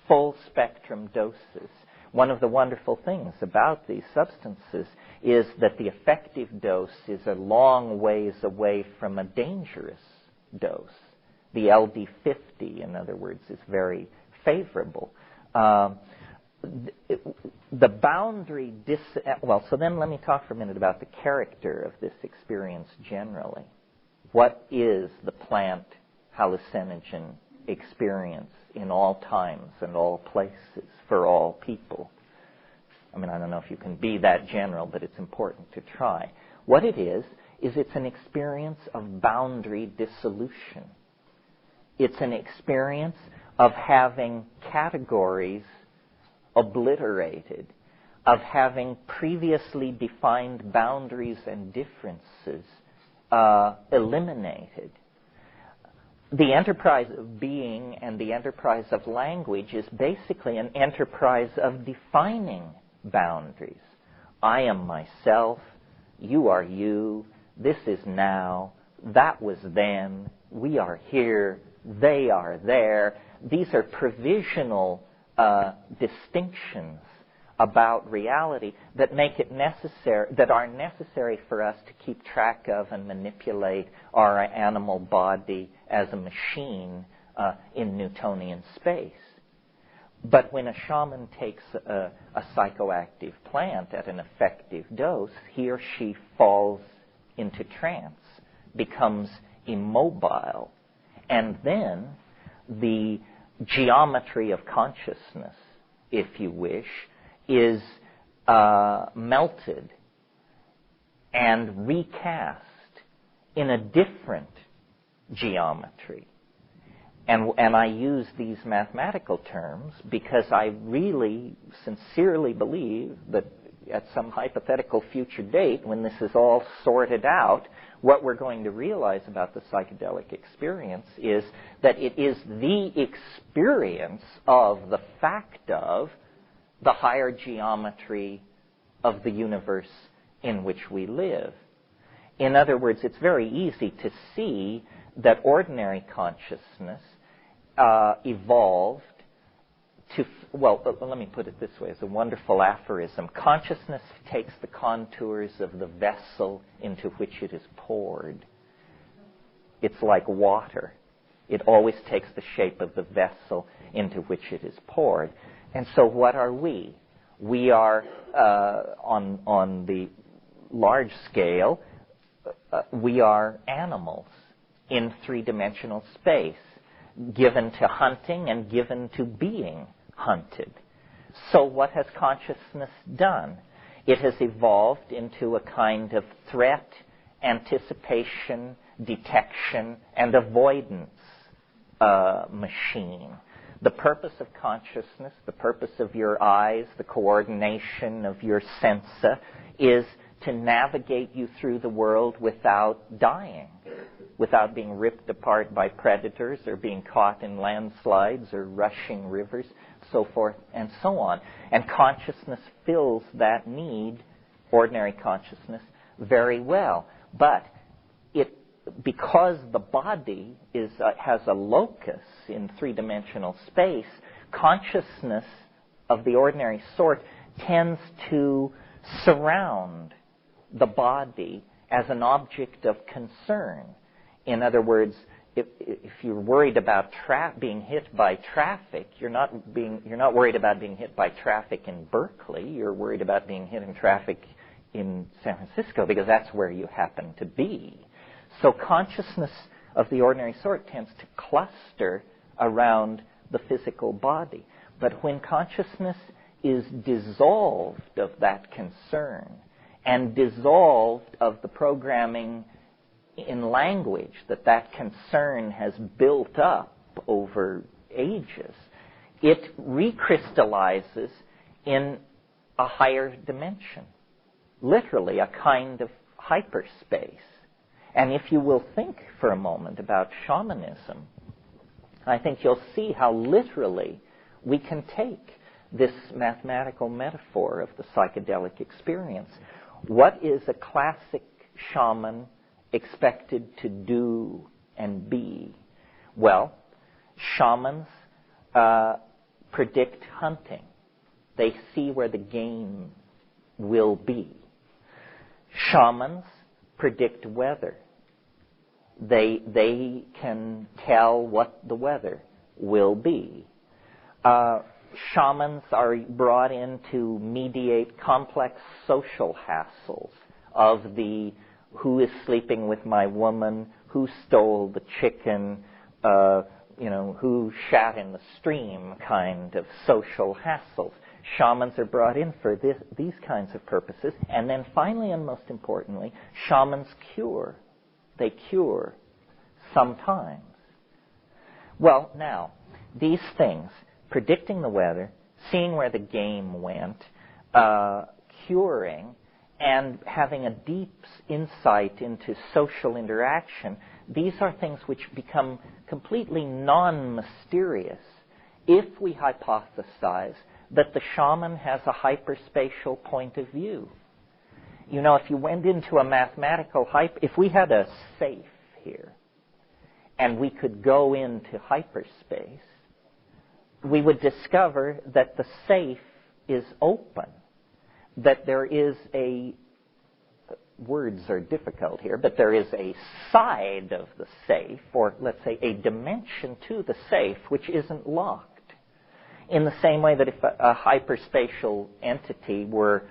full-spectrum doses, one of the wonderful things about these substances is that the effective dose is a long ways away from a dangerous dose. The LD50, in other words, is very favorable. The boundary so then let me talk for a minute about the character of this experience generally. What is the plant hallucinogen experience in all times and all places for all people? I mean, I don't know if you can be that general, but it's important to try. What it is it's an experience of boundary dissolution. It's an experience of having categories obliterated, of having previously defined boundaries and differences eliminated. The enterprise of being and the enterprise of language is basically an enterprise of defining boundaries. I am myself, you are you, this is now, that was then, we are here, they are there. These are provisional distinctions about reality that make it necessary, that are necessary for us to keep track of and manipulate our animal body as a machine in Newtonian space. But when a shaman takes a psychoactive plant at an effective dose, he or she falls into trance, becomes immobile, and then the geometry of consciousness, if you wish, is melted and recast in a different geometry. And I use these mathematical terms because I really sincerely believe that at some hypothetical future date, when this is all sorted out, what we're going to realize about the psychedelic experience is that it is the experience of the fact of the higher geometry of the universe in which we live. In other words, it's very easy to see that ordinary consciousness evolved to, let me put it this way, as a wonderful aphorism. Consciousness takes the contours of the vessel into which it is poured. It's like water. It always takes the shape of the vessel into which it is poured. And so what are we? We are, on the large scale, we are animals in three-dimensional space, given to hunting and given to being hunted. So what has consciousness done? It has evolved into a kind of threat, anticipation, detection, and avoidance machine. The purpose of consciousness, the purpose of your eyes, the coordination of your sensa is to navigate you through the world without dying, without being ripped apart by predators or being caught in landslides or rushing rivers, so forth and so on. And consciousness fills that need, ordinary consciousness, very well. But because the body has a locus in three-dimensional space, consciousness of the ordinary sort tends to surround the body as an object of concern. In other words, if you're worried about being hit by traffic, you're not worried about being hit by traffic in Berkeley. You're worried about being hit in traffic in San Francisco because that's where you happen to be. So consciousness of the ordinary sort tends to cluster around the physical body. But when consciousness is dissolved of that concern and dissolved of the programming in language that concern has built up over ages, it recrystallizes in a higher dimension, literally a kind of hyperspace. And if you will think for a moment about shamanism, I think you'll see how literally we can take this mathematical metaphor of the psychedelic experience. What is a classic shaman expected to do and be? Well, shamans predict hunting. They see where the game will be. Shamans predict weather. They can tell what the weather will be. Shamans are brought in to mediate complex social hassles of the who is sleeping with my woman, who stole the chicken, who shat in the stream kind of social hassles. Shamans are brought in for these kinds of purposes. And then finally and most importantly, shamans cure. They cure sometimes. Well, now, these things, predicting the weather, seeing where the game went, curing, and having a deep insight into social interaction, these are things which become completely non-mysterious if we hypothesize that the shaman has a hyperspatial point of view. If you went into a mathematical if we had a safe here, and we could go into hyperspace, we would discover that the safe is open, that there is words are difficult here, but there is a side of the safe, or let's say a dimension to the safe, which isn't locked. In the same way that if a hyperspatial entity were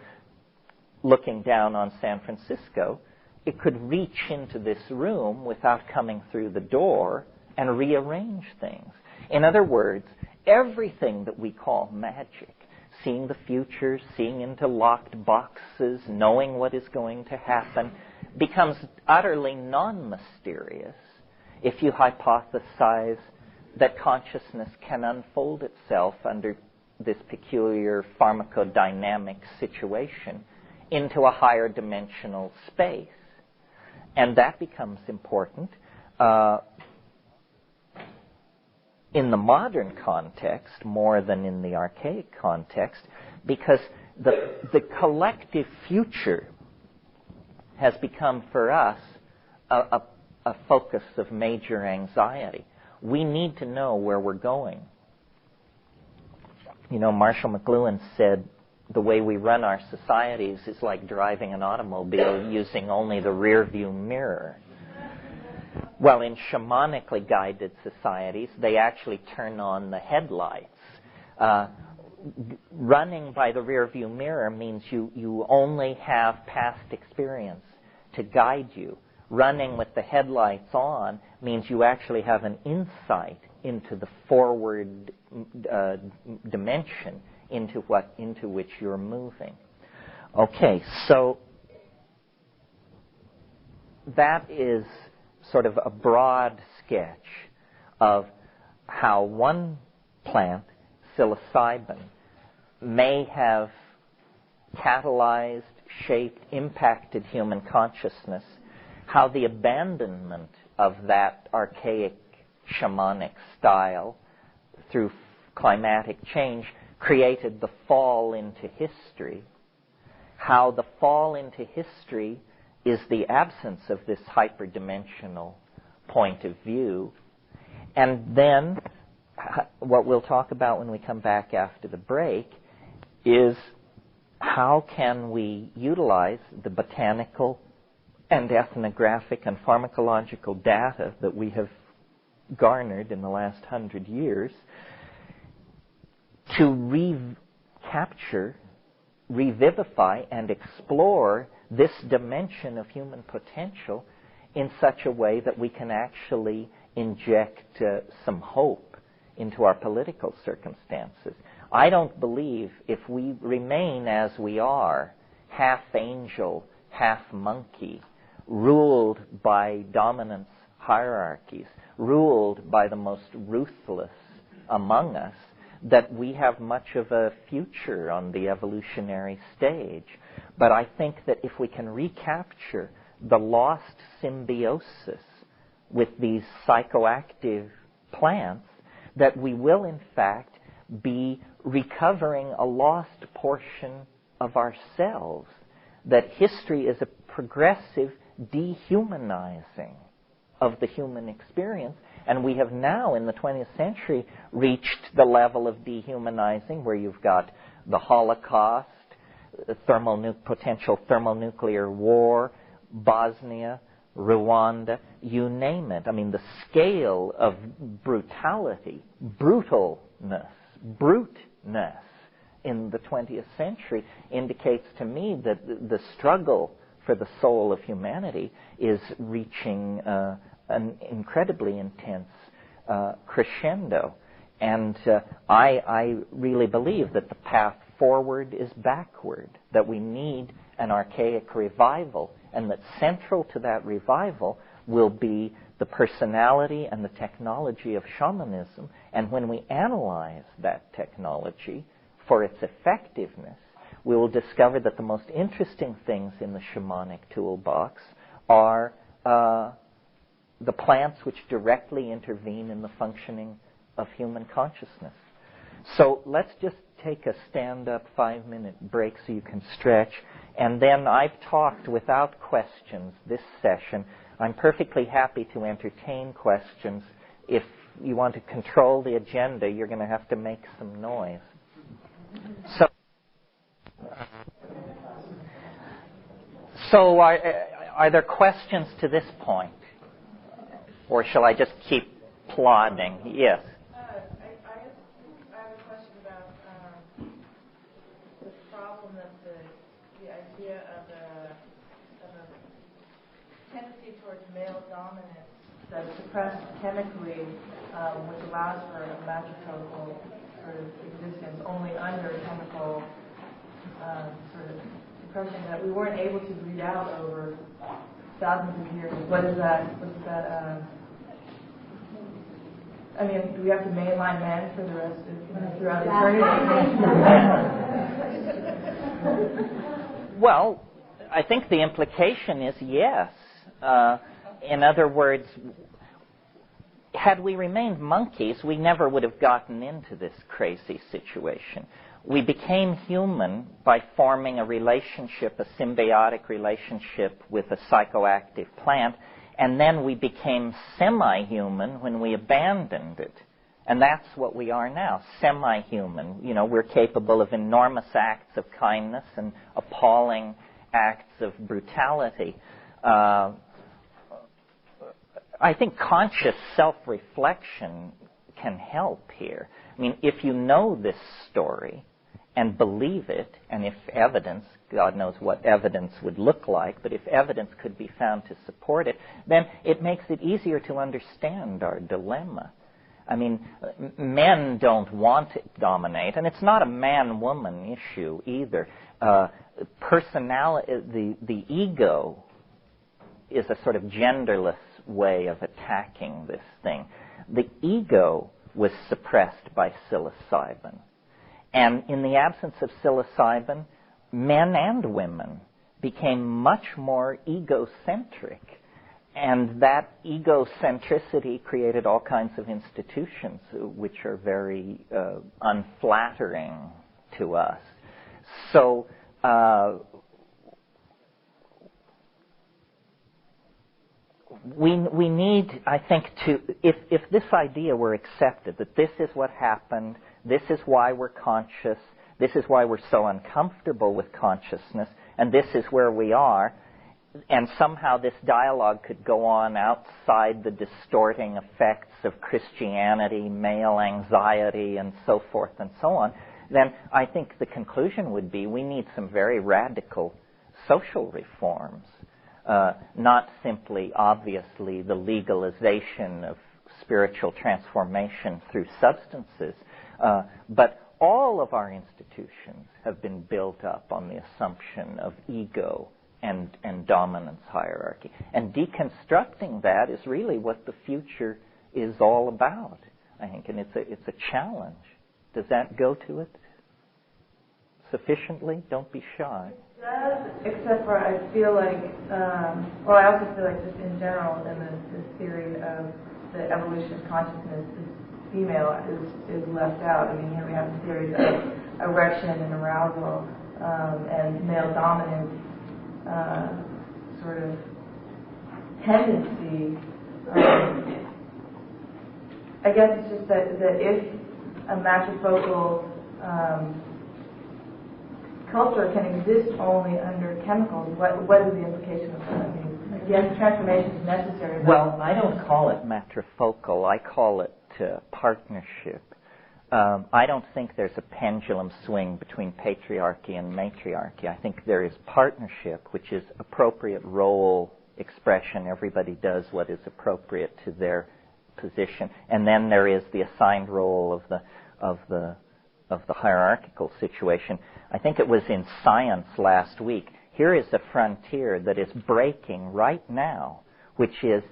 looking down on San Francisco, it could reach into this room without coming through the door and rearrange things. In other words, everything that we call magic, seeing the future, seeing into locked boxes, knowing what is going to happen, becomes utterly non-mysterious if you hypothesize that consciousness can unfold itself under this peculiar pharmacodynamic situation into a higher dimensional space. And that becomes important in the modern context more than in the archaic context, because the collective future has become for us a focus of major anxiety. We need to know where we're going. Marshall McLuhan said, the way we run our societies is like driving an automobile using only the rear view mirror. Well, in shamanically guided societies, they actually turn on the headlights. Running by the rear view mirror means you only have past experience to guide you. Running with the headlights on means you actually have an insight into the forward dimension into which you're moving. Okay, so that is sort of a broad sketch of how one plant, psilocybin, may have catalyzed, shaped, impacted human consciousness, how the abandonment of that archaic shamanic style through climatic change created the fall into history, how the fall into history is the absence of this hyperdimensional point of view, and then what we'll talk about when we come back after the break is how can we utilize the botanical and ethnographic and pharmacological data that we have garnered in the last 100 years to recapture, revivify, and explore this dimension of human potential in such a way that we can actually inject some hope into our political circumstances. I don't believe if we remain as we are, half angel, half monkey, ruled by dominance hierarchies, ruled by the most ruthless among us, that we have much of a future on the evolutionary stage. But I think that if we can recapture the lost symbiosis with these psychoactive plants, that we will in fact be recovering a lost portion of ourselves, that history is a progressive dehumanizing of the human experience, and we have now in the 20th century reached the level of dehumanizing where you've got the Holocaust, potential thermonuclear war, Bosnia, Rwanda, you name it. I mean, the scale of brutality, bruteness in the 20th century indicates to me that the struggle for the soul of humanity is reaching an incredibly intense crescendo. And I really believe that the path forward is backward, that we need an archaic revival, and that central to that revival will be the personality and the technology of shamanism. And when we analyze that technology for its effectiveness, we will discover that the most interesting things in the shamanic toolbox are the plants which directly intervene in the functioning of human consciousness. So let's just take a stand-up 5-minute break so you can stretch. And then I've talked without questions this session. I'm perfectly happy to entertain questions. If you want to control the agenda, you're going to have to make some noise. So are there questions to this point? Or shall I just keep plodding? Yes. I have a question about the problem that the idea of a tendency towards male dominance that is suppressed chemically, which allows for a matrifocal sort of existence only under chemical sort of suppression that we weren't able to read out over thousands of years. What is that? I mean, do we have to mainline men for the rest of throughout eternity? Well, I think the implication is yes. In other words, had we remained monkeys, we never would have gotten into this crazy situation. We became human by forming a relationship, a symbiotic relationship with a psychoactive plant, and then we became semi-human when we abandoned it. And that's what we are now, semi-human. You know, we're capable of enormous acts of kindness and appalling acts of brutality. I think conscious self-reflection can help here. I mean, if you know this story and believe it, and if evidence, God knows what evidence would look like, but if evidence could be found to support it, then it makes it easier to understand our dilemma. I mean, men don't want to dominate, and it's not a man-woman issue either. Personality, the ego is a sort of genderless way of attacking this thing. The ego was suppressed by psilocybin. And in the absence of psilocybin, men and women became much more egocentric. And that egocentricity created all kinds of institutions which are very unflattering to us. So we need, I think, to, if this idea were accepted, that this is what happened, this is why we're conscious, this is why we're so uncomfortable with consciousness, and this is where we are, and somehow this dialogue could go on outside the distorting effects of Christianity, male anxiety, and so forth and so on, then I think the conclusion would be we need some very radical social reforms. Not simply, obviously, the legalization of spiritual transformation through substances, but all of our institutions have been built up on the assumption of ego and dominance hierarchy. And deconstructing that is really what the future is all about, I think, and it's a challenge. Does that go to it sufficiently? Don't be shy. It does, except for I feel like, I also feel like just in general, in this theory of the evolution of consciousness, the female is left out. I mean, here we have the theories of erection and arousal and male dominant sort of tendency. I guess it's just that if a matrifocal culture can exist only under chemicals, what is the implication of that? I mean, yes, transformation is necessary. Well, I don't call it matrifocal. I call it partnership. I don't think there's a pendulum swing between patriarchy and matriarchy. I think there is partnership, which is appropriate role expression. Everybody does what is appropriate to their position, and then there is the assigned role of the hierarchical situation. I think it was in Science last week. Here is a frontier that is breaking right now, which is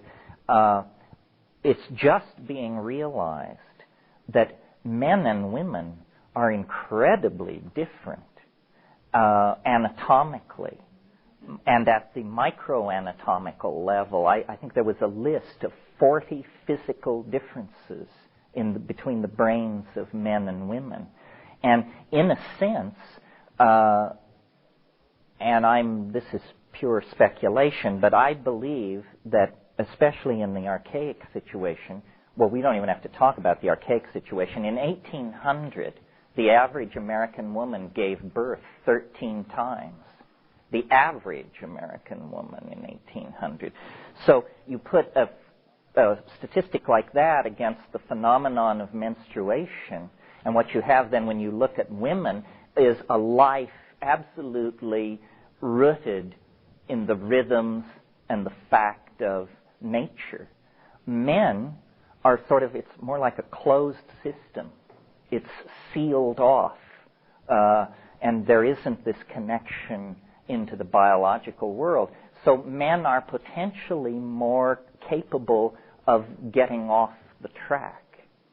it's just being realized that men and women are incredibly different anatomically. And at the microanatomical level, I think there was a list of 40 physical differences between the brains of men and women. And in a sense, this is pure speculation, but I believe that, especially in the archaic situation, well, we don't even have to talk about the archaic situation. In 1800, the average American woman gave birth 13 times. The average American woman in 1800. So you put a statistic like that against the phenomenon of menstruation, and what you have then when you look at women is a life absolutely rooted in the rhythms and the fact of nature. Men are it's more like a closed system. It's sealed off, and there isn't this connection into the biological world. So men are potentially more capable of getting off the track,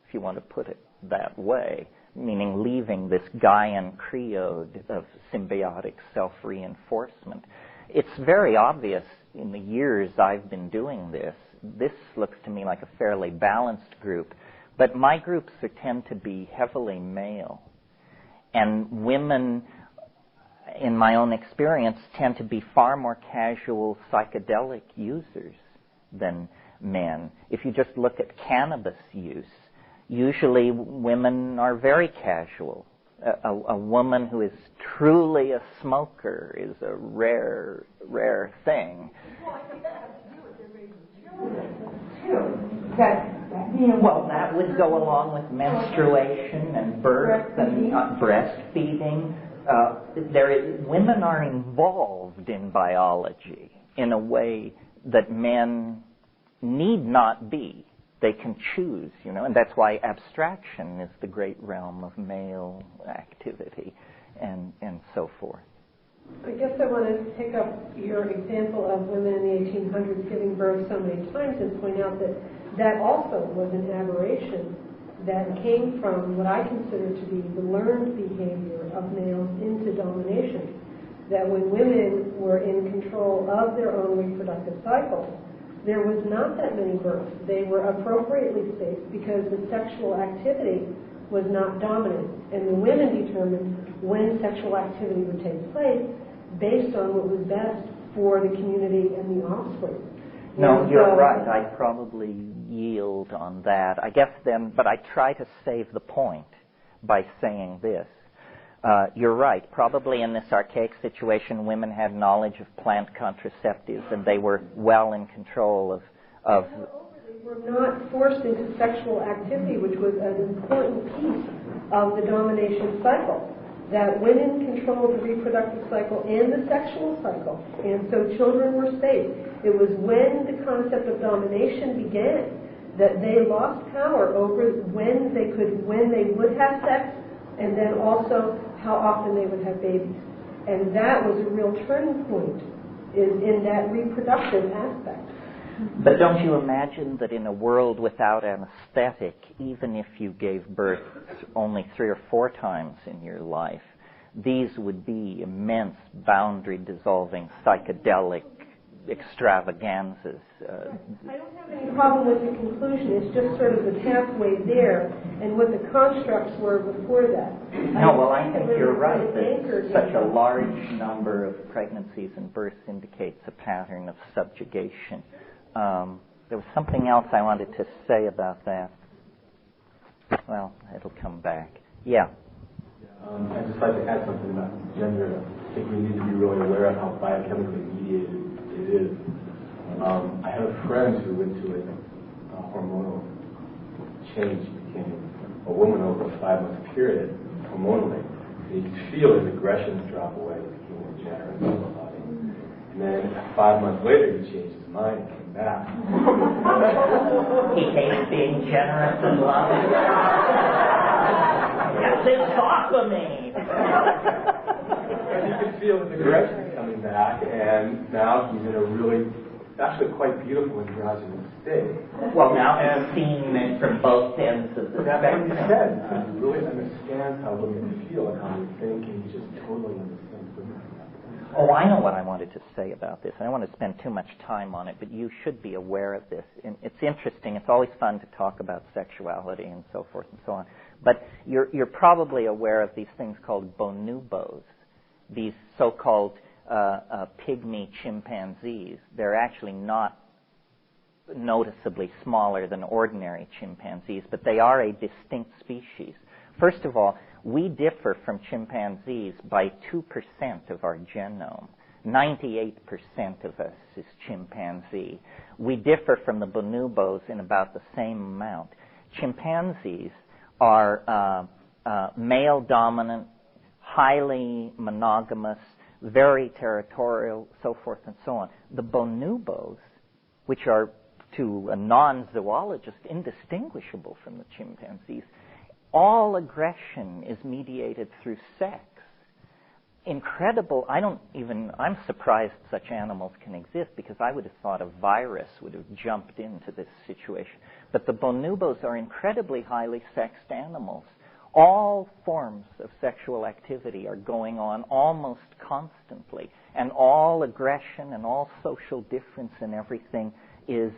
if you want to put it that way, meaning leaving this Gaian creed of symbiotic self-reinforcement. It's very obvious in the years I've been doing this. This looks to me like a fairly balanced group, but my groups tend to be heavily male. And women, in my own experience, tend to be far more casual psychedelic users than men. If you just look at cannabis use, usually women are very casual. A woman who is truly a smoker is a rare thing. Well, that would go along with menstruation and birth and breastfeeding. Women are involved in biology in a way that men need not be. They can choose, and that's why abstraction is the great realm of male activity and so forth. I guess I want to pick up your example of women in the 1800s giving birth so many times and point out that also was an aberration that came from what I consider to be the learned behavior of males into domination. That when women were in control of their own reproductive cycles, there was not that many births. They were appropriately spaced because the sexual activity was not dominant. And the women determined when sexual activity would take place based on what was best for the community and the offspring. No, you're right. I'd probably yield on that. I guess then, but I try to save the point by saying this. You're right. Probably in this archaic situation, women had knowledge of plant contraceptives, and they were well in control of. They were not forced into sexual activity, which was an important piece of the domination cycle. That women controlled the reproductive cycle and the sexual cycle, and so children were safe. It was when the concept of domination began that they lost power over when they would have sex, and then also how often they would have babies. And that was a real turning point in that reproductive aspect. But don't you imagine that in a world without anesthetic, even if you gave birth only 3 or 4 times in your life, these would be immense boundary-dissolving psychedelic extravaganzas. I don't have any problem with the conclusion. It's just sort of the pathway there and what the constructs were before that. No, well, I think you're right that such a large number of pregnancies and births indicates a pattern of subjugation. There was something else I wanted to say about that. Well, it'll come back. Yeah. I'd just like to add something about gender. I think we need to be really aware of how biochemically mediated it is. I had a friend who went to a hormonal change, became a woman over a 5-month period hormonally. You could feel his aggressions drop away, he became more generous and loving. And then 5 months later, he changed his mind and came back. He hated being generous and loving. Get this off of me! And you could feel his aggression coming back, and now he's in a really, actually quite beautiful androgynous state. Well, now he's seen it from both ends of the That's what he spectrum. said. He really understands how women feel and how they think, and he just totally understands women. Oh, I know what I wanted to say about this. I don't want to spend too much time on it, but you should be aware of this. And it's interesting. It's always fun to talk about sexuality and so forth and so on. But you're probably aware of these things called bonobos, these so-called pygmy chimpanzees. They're actually not noticeably smaller than ordinary chimpanzees, but they are a distinct species. First of all, we differ from chimpanzees by 2% of our genome. 98% of us is chimpanzee. We differ from the bonobos in about the same amount. Chimpanzees are male-dominant, highly monogamous, very territorial, so forth and so on. The bonobos, which are to a non-zoologist indistinguishable from the chimpanzees, all aggression is mediated through sex. Incredible. I'm surprised such animals can exist, because I would have thought a virus would have jumped into this situation. But the bonobos are incredibly highly sexed animals. All forms of sexual activity are going on almost constantly, and all aggression and all social difference and everything is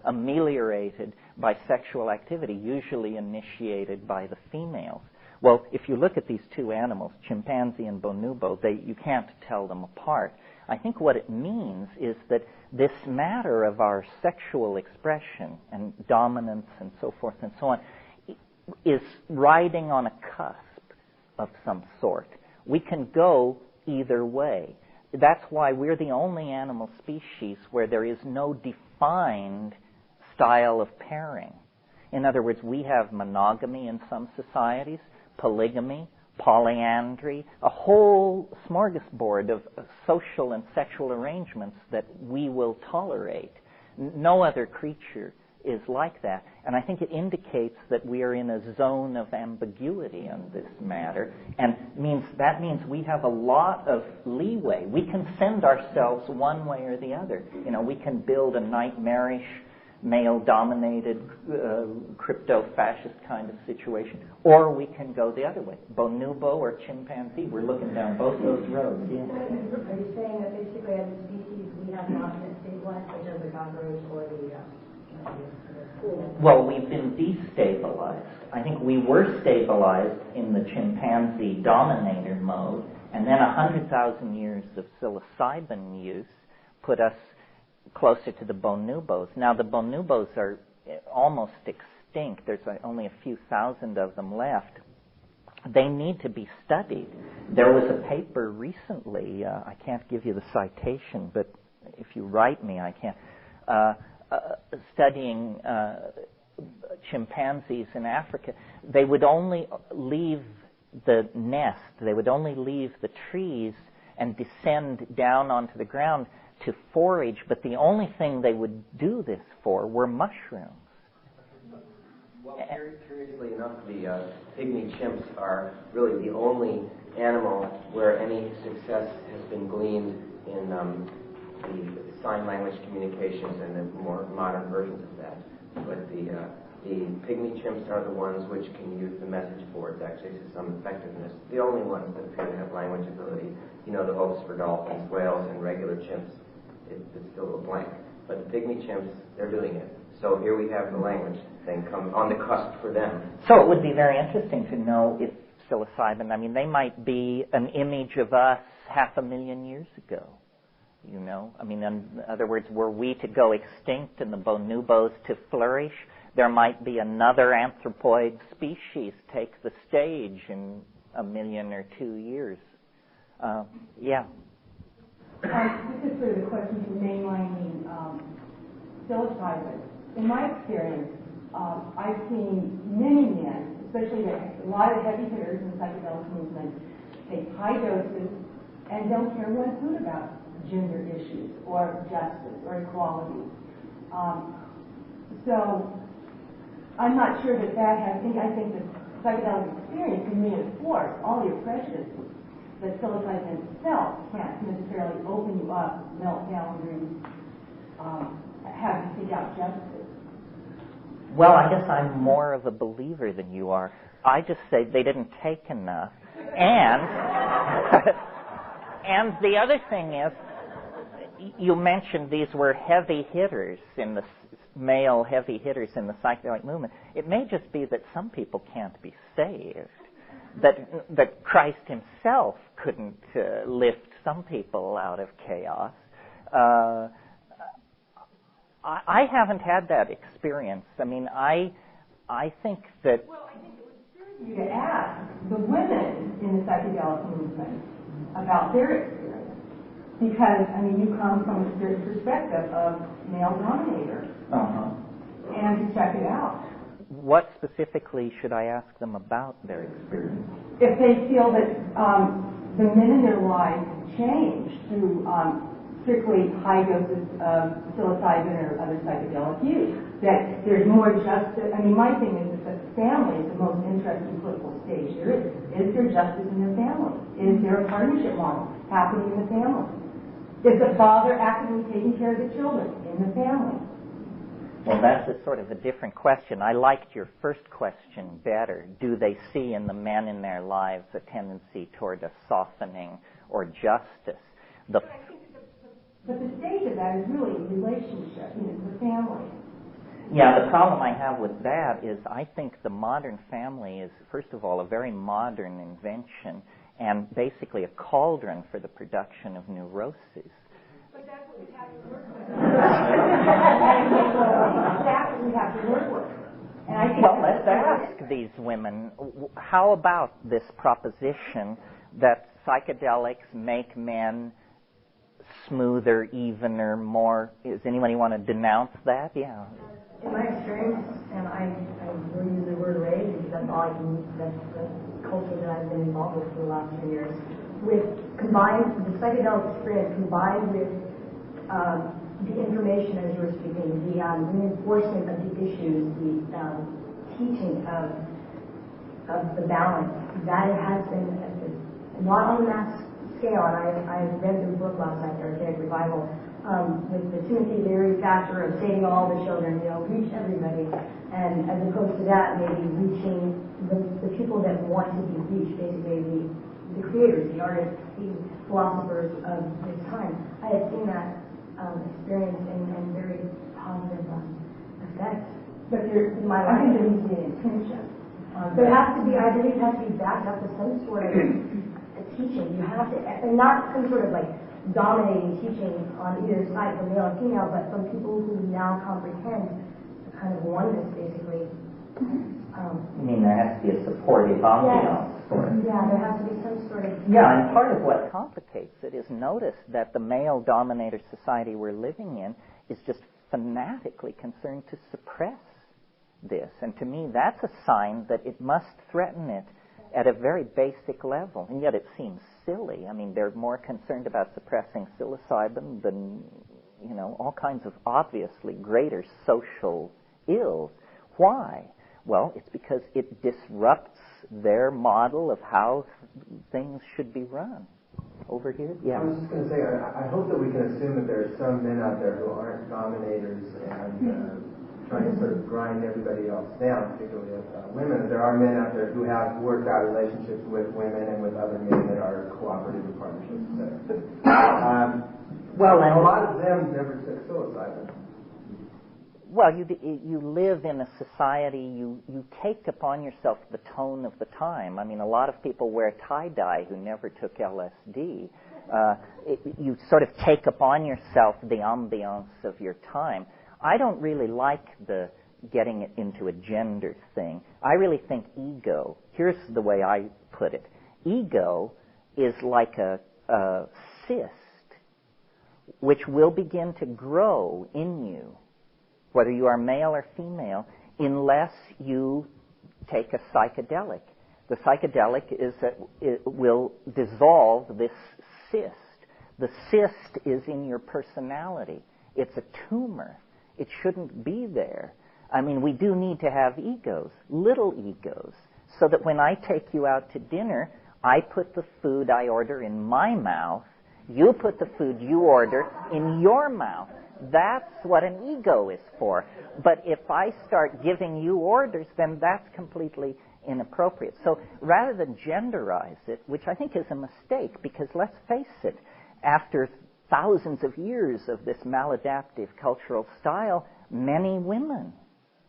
ameliorated by sexual activity, usually initiated by the females. Well, if you look at these two animals, chimpanzee and bonobo, you can't tell them apart. I think what it means is that this matter of our sexual expression and dominance and so forth and so on is riding on a cusp of some sort. We can go either way. That's why we're the only animal species where there is no defined style of pairing. In other words, we have monogamy in some societies, polygamy, polyandry, a whole smorgasbord of social and sexual arrangements that we will tolerate. No other creature is like that. And I think it indicates that we are in a zone of ambiguity on this matter, and that means we have a lot of leeway. We can send ourselves one way or the other. We can build a nightmarish, male-dominated, crypto-fascist kind of situation, or we can go the other way. Bonobo or chimpanzee, we're looking down both those roads. Yeah. Are you saying that basically as a species we have not been stabilized, such as the cockroach or the Well, we've been destabilized. I think we were stabilized in the chimpanzee dominator mode, and then 100,000 years of psilocybin use put us closer to the bonobos. Now, the bonobos are almost extinct. There's only a few thousand of them left. They need to be studied. There was a paper recently, I can't give you the citation, but if you write me, I can, studying chimpanzees in Africa. They would only leave the nest, they would only leave the trees and descend down onto the ground to forage, but the only thing they would do this for were mushrooms. Well, curiously enough, the pygmy chimps are really the only animal where any success has been gleaned in the sign language communications and the more modern versions of that. But the pygmy chimps are the ones which can use the message boards actually to some effectiveness. The only ones that appear to have language ability. The oaks for dolphins, whales, and regular chimps. It's still a blank. But the pygmy chimps, they're doing it. So here we have the language thing come on the cusp for them. So it would be very interesting to know if psilocybin, they might be an image of us 500,000 years ago. In other words, were we to go extinct and the bonobos to flourish, there might be another anthropoid species take the stage in 1 million or 2 years. Yeah. This is sort of a question for mainlining psilocybin. In my experience, I've seen many men, especially a lot of heavy hitters in the psychedelic movement, take high doses and don't care one hoot about gender issues or justice or equality. So I'm not sure that has any. I think the psychedelic experience can reinforce all your prejudices, that psilocybin itself can't necessarily open you up, melt boundaries, have you seek out justice. Well, I guess I'm more of a believer than you are. I just say they didn't take enough. And and the other thing is, you mentioned these were heavy hitters in the male heavy hitters in the psychedelic movement. It may just be that some people can't be saved. That Christ himself couldn't lift some people out of chaos. I haven't had that experience. I mean, I think that... Well, I think it was serious of you to ask the women in the psychedelic movement about their experience. Because, I mean, you come from a certain perspective of male dominator. And to check it out. What specifically should I ask them about their experience? If they feel that the men in their lives change through strictly high doses of psilocybin or other psychedelic use, that there's more justice. I mean, my thing is that family is the most interesting political stage there is. Is there justice in the family? Is there a partnership model happening in the family? Is the father actively taking care of the children in the family? Well, that's a sort of a different question. I liked your first question better. Do they see in the men in their lives a tendency toward a softening or justice? But the stage of that is really a relationship, the family. Yeah, the problem I have with that is I think the modern family is, first of all, a very modern invention and basically a cauldron for the production of neuroses. But that's what we have to work with. That's what we have to work with. And I think well, let's ask these women, how about this proposition that psychedelics make men smoother, evener, more... Does anybody want to denounce that? Yeah. In my experience, and I will use the word rage because that's all I can use, that's the culture that I've been involved with for the last 3 years. The psychedelic experience combined with the information as you were speaking, the reinforcement of the issues, the teaching of the balance, that it has been not on a mass scale. And I read the book last night, Archaic Revival, with the Timothy Leary factor of saving all the children, reach everybody. And as opposed to that, maybe reaching the people that want to be reached, basically the creators, the artists, the philosophers of this time. I had seen that experience and very positive effect. But my life, there needs to be an intention. There has to be, I believe, it has to be backed up with some sort of a teaching. You have to, and not some sort of like dominating teaching on either side, from male or female, but from people who now comprehend the kind of oneness, basically. You mean there has to be a supportive ambiance? Yeah, there has to be some sort of... Yeah, and part of what complicates it is notice that the male-dominated society we're living in is just fanatically concerned to suppress this. And to me, that's a sign that it must threaten it at a very basic level. And yet it seems silly. I mean, they're more concerned about suppressing psilocybin than, all kinds of obviously greater social ills. Why? Well, it's because it disrupts their model of how things should be run. Over here? Yeah. I was just going to say, I hope that we can assume that there are some men out there who aren't dominators and trying to sort of grind everybody else down, particularly women. There are men out there who have worked out relationships with women and with other men that are cooperative partnerships. Well, and a lot of them never took psilocybin. Well, you live in a society, you take upon yourself the tone of the time. I mean, a lot of people wear tie-dye who never took LSD. You sort of take upon yourself the ambiance of your time. I don't really like the getting it into a gender thing. I really think ego, here's the way I put it, ego is like a cyst which will begin to grow in you, whether you are male or female, unless you take a psychedelic. The psychedelic is that it will dissolve this cyst. The cyst is in your personality. It's a tumor. It shouldn't be there. I mean, we do need to have egos, little egos, so that when I take you out to dinner, I put the food I order in my mouth, you put the food you order in your mouth. That's what an ego is for. But if I start giving you orders, then that's completely inappropriate. So rather than genderize it, which I think is a mistake, because let's face it, after thousands of years of this maladaptive cultural style, many women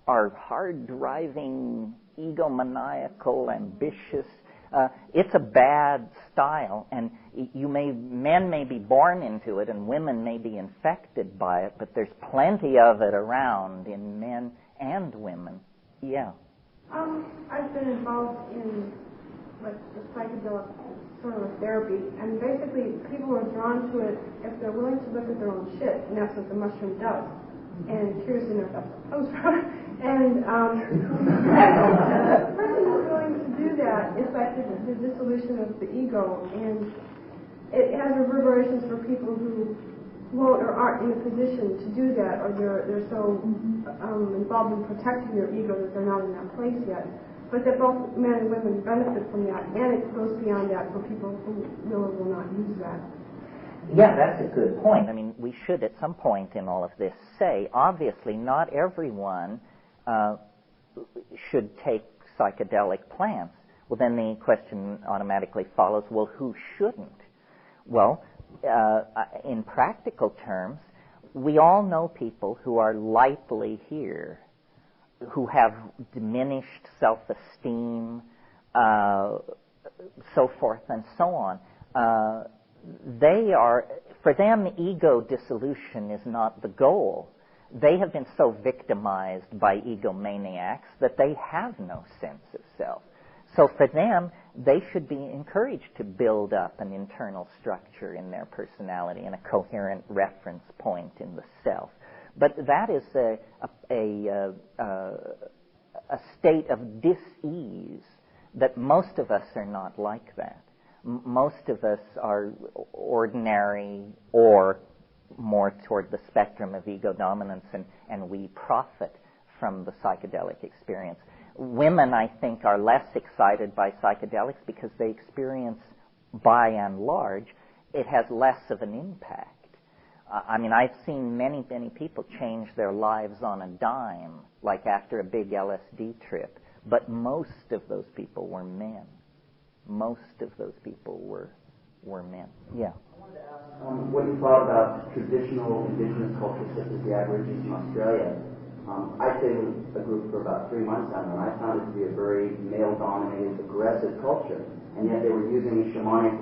are hard-driving, egomaniacal, ambitious. It's a bad style, and men may be born into it, and women may be infected by it, but there's plenty of it around in men and women. Yeah. I've been involved in like the psychedelic sort of therapy, and basically people are drawn to it if they're willing to look at their own shit, and that's what the mushroom does. And curious enough, that's what comes from. And the person who's willing to do that is like the dissolution of the ego, and it has reverberations for people who won't or aren't in a position to do that, or they're so involved in protecting their ego that they're not in that place yet. But that both men and women benefit from that, and it goes beyond that for people who will or will not use that. Yeah, that's a good point. I mean, we should at some point in all of this say, obviously, not everyone should take psychedelic plants. Well, then the question automatically follows, well, who shouldn't? Well, in practical terms, we all know people who are lightly here, who have diminished self-esteem, so forth and so on. For them, ego dissolution is not the goal. They have been so victimized by egomaniacs that they have no sense of self. So for them, they should be encouraged to build up an internal structure in their personality and a coherent reference point in the self. But that is a state of dis-ease that most of us are not like that. Most of us are ordinary or more toward the spectrum of ego dominance, and we profit from the psychedelic experience. Women, I think, are less excited by psychedelics because they experience, by and large, it has less of an impact. I mean, I've seen many, many people change their lives on a dime, like after a big LSD trip, but most of those people were men. Most of those people were men. Yeah. I wanted to ask what you thought about traditional indigenous cultures such as the Aborigines in Australia. I stayed with a group for about 3 months down there, and I found it to be a very male-dominated, aggressive culture, and yet they were using shamanic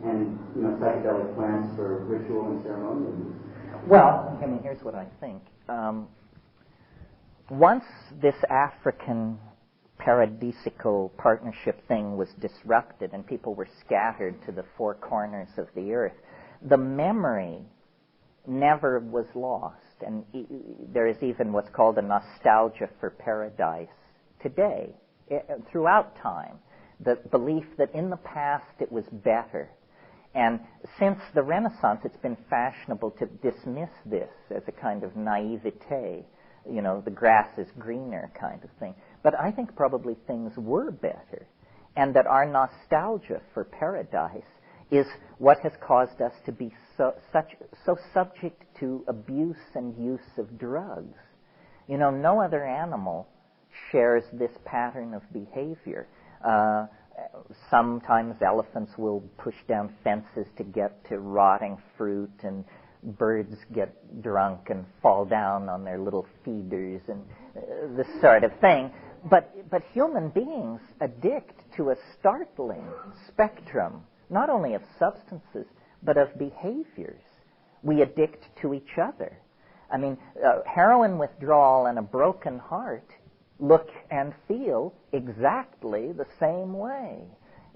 and psychedelic plants for ritual and ceremonial use. Well, I mean, here's what I think. Once this African paradisical partnership thing was disrupted and people were scattered to the four corners of the earth, the memory never was lost. And there is even what's called a nostalgia for paradise today, throughout time, the belief that in the past it was better. And since the Renaissance, it's been fashionable to dismiss this as a kind of naivete, the grass is greener kind of thing. But I think probably things were better, and that our nostalgia for paradise is what has caused us to be so subject to abuse and use of drugs. No other animal shares this pattern of behavior. Sometimes elephants will push down fences to get to rotting fruit, and birds get drunk and fall down on their little feeders and this sort of thing. But human beings addict to a startling spectrum, not only of substances, but of behaviors. We addict to each other. I mean, heroin withdrawal and a broken heart look and feel exactly the same way.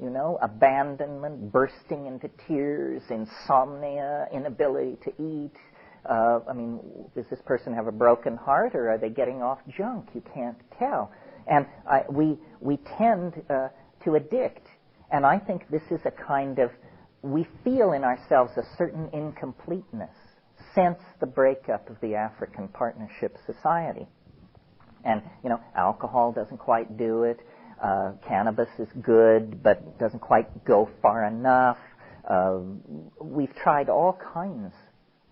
abandonment, bursting into tears, insomnia, inability to eat. Does this person have a broken heart, or are they getting off junk? You can't tell. And we tend to addict. And I think this is a kind of, we feel in ourselves a certain incompleteness since the breakup of the African Partnership Society. And, alcohol doesn't quite do it. Cannabis is good, but doesn't quite go far enough. We've tried all kinds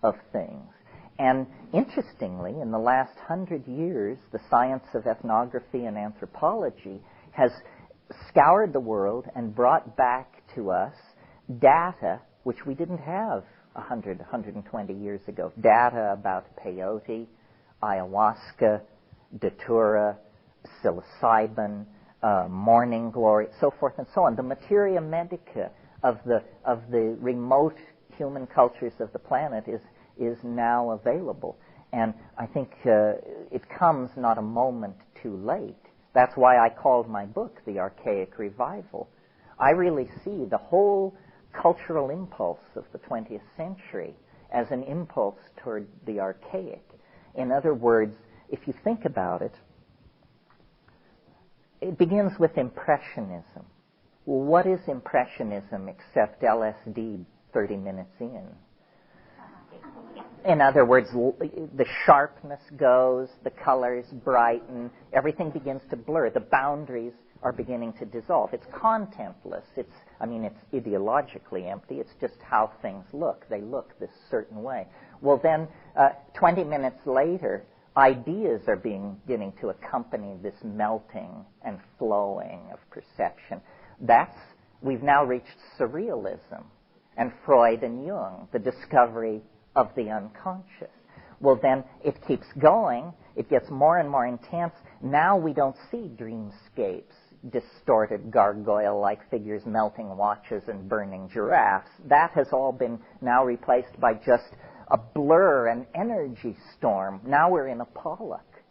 of things. And interestingly, in the last 100 years, the science of ethnography and anthropology has scoured the world and brought back to us data which we didn't have 120 years ago. Data about peyote, ayahuasca, datura, psilocybin, morning glory, so forth and so on. The materia medica of the remote human cultures of the planet is now available. And I think it comes not a moment too late. That's why I called my book The Archaic Revival. I really see the whole cultural impulse of the 20th century as an impulse toward the archaic. In other words, if you think about it, it begins with Impressionism. Well, what is Impressionism except LSD 30 minutes in? In other words, the sharpness goes, the colors brighten, everything begins to blur, the boundaries are beginning to dissolve. It's contentless. It's ideologically empty. It's just how things look. They look this certain way. Well, then, 20 minutes later, ideas are beginning to accompany this melting and flowing of perception. We've now reached surrealism, and Freud and Jung, the discovery of the unconscious. Well, then it keeps going. It gets more and more intense. Now we don't see dreamscapes, distorted gargoyle-like figures melting watches and burning giraffes. That has all been now replaced by just a blur, an energy storm. Now we're in a Pollock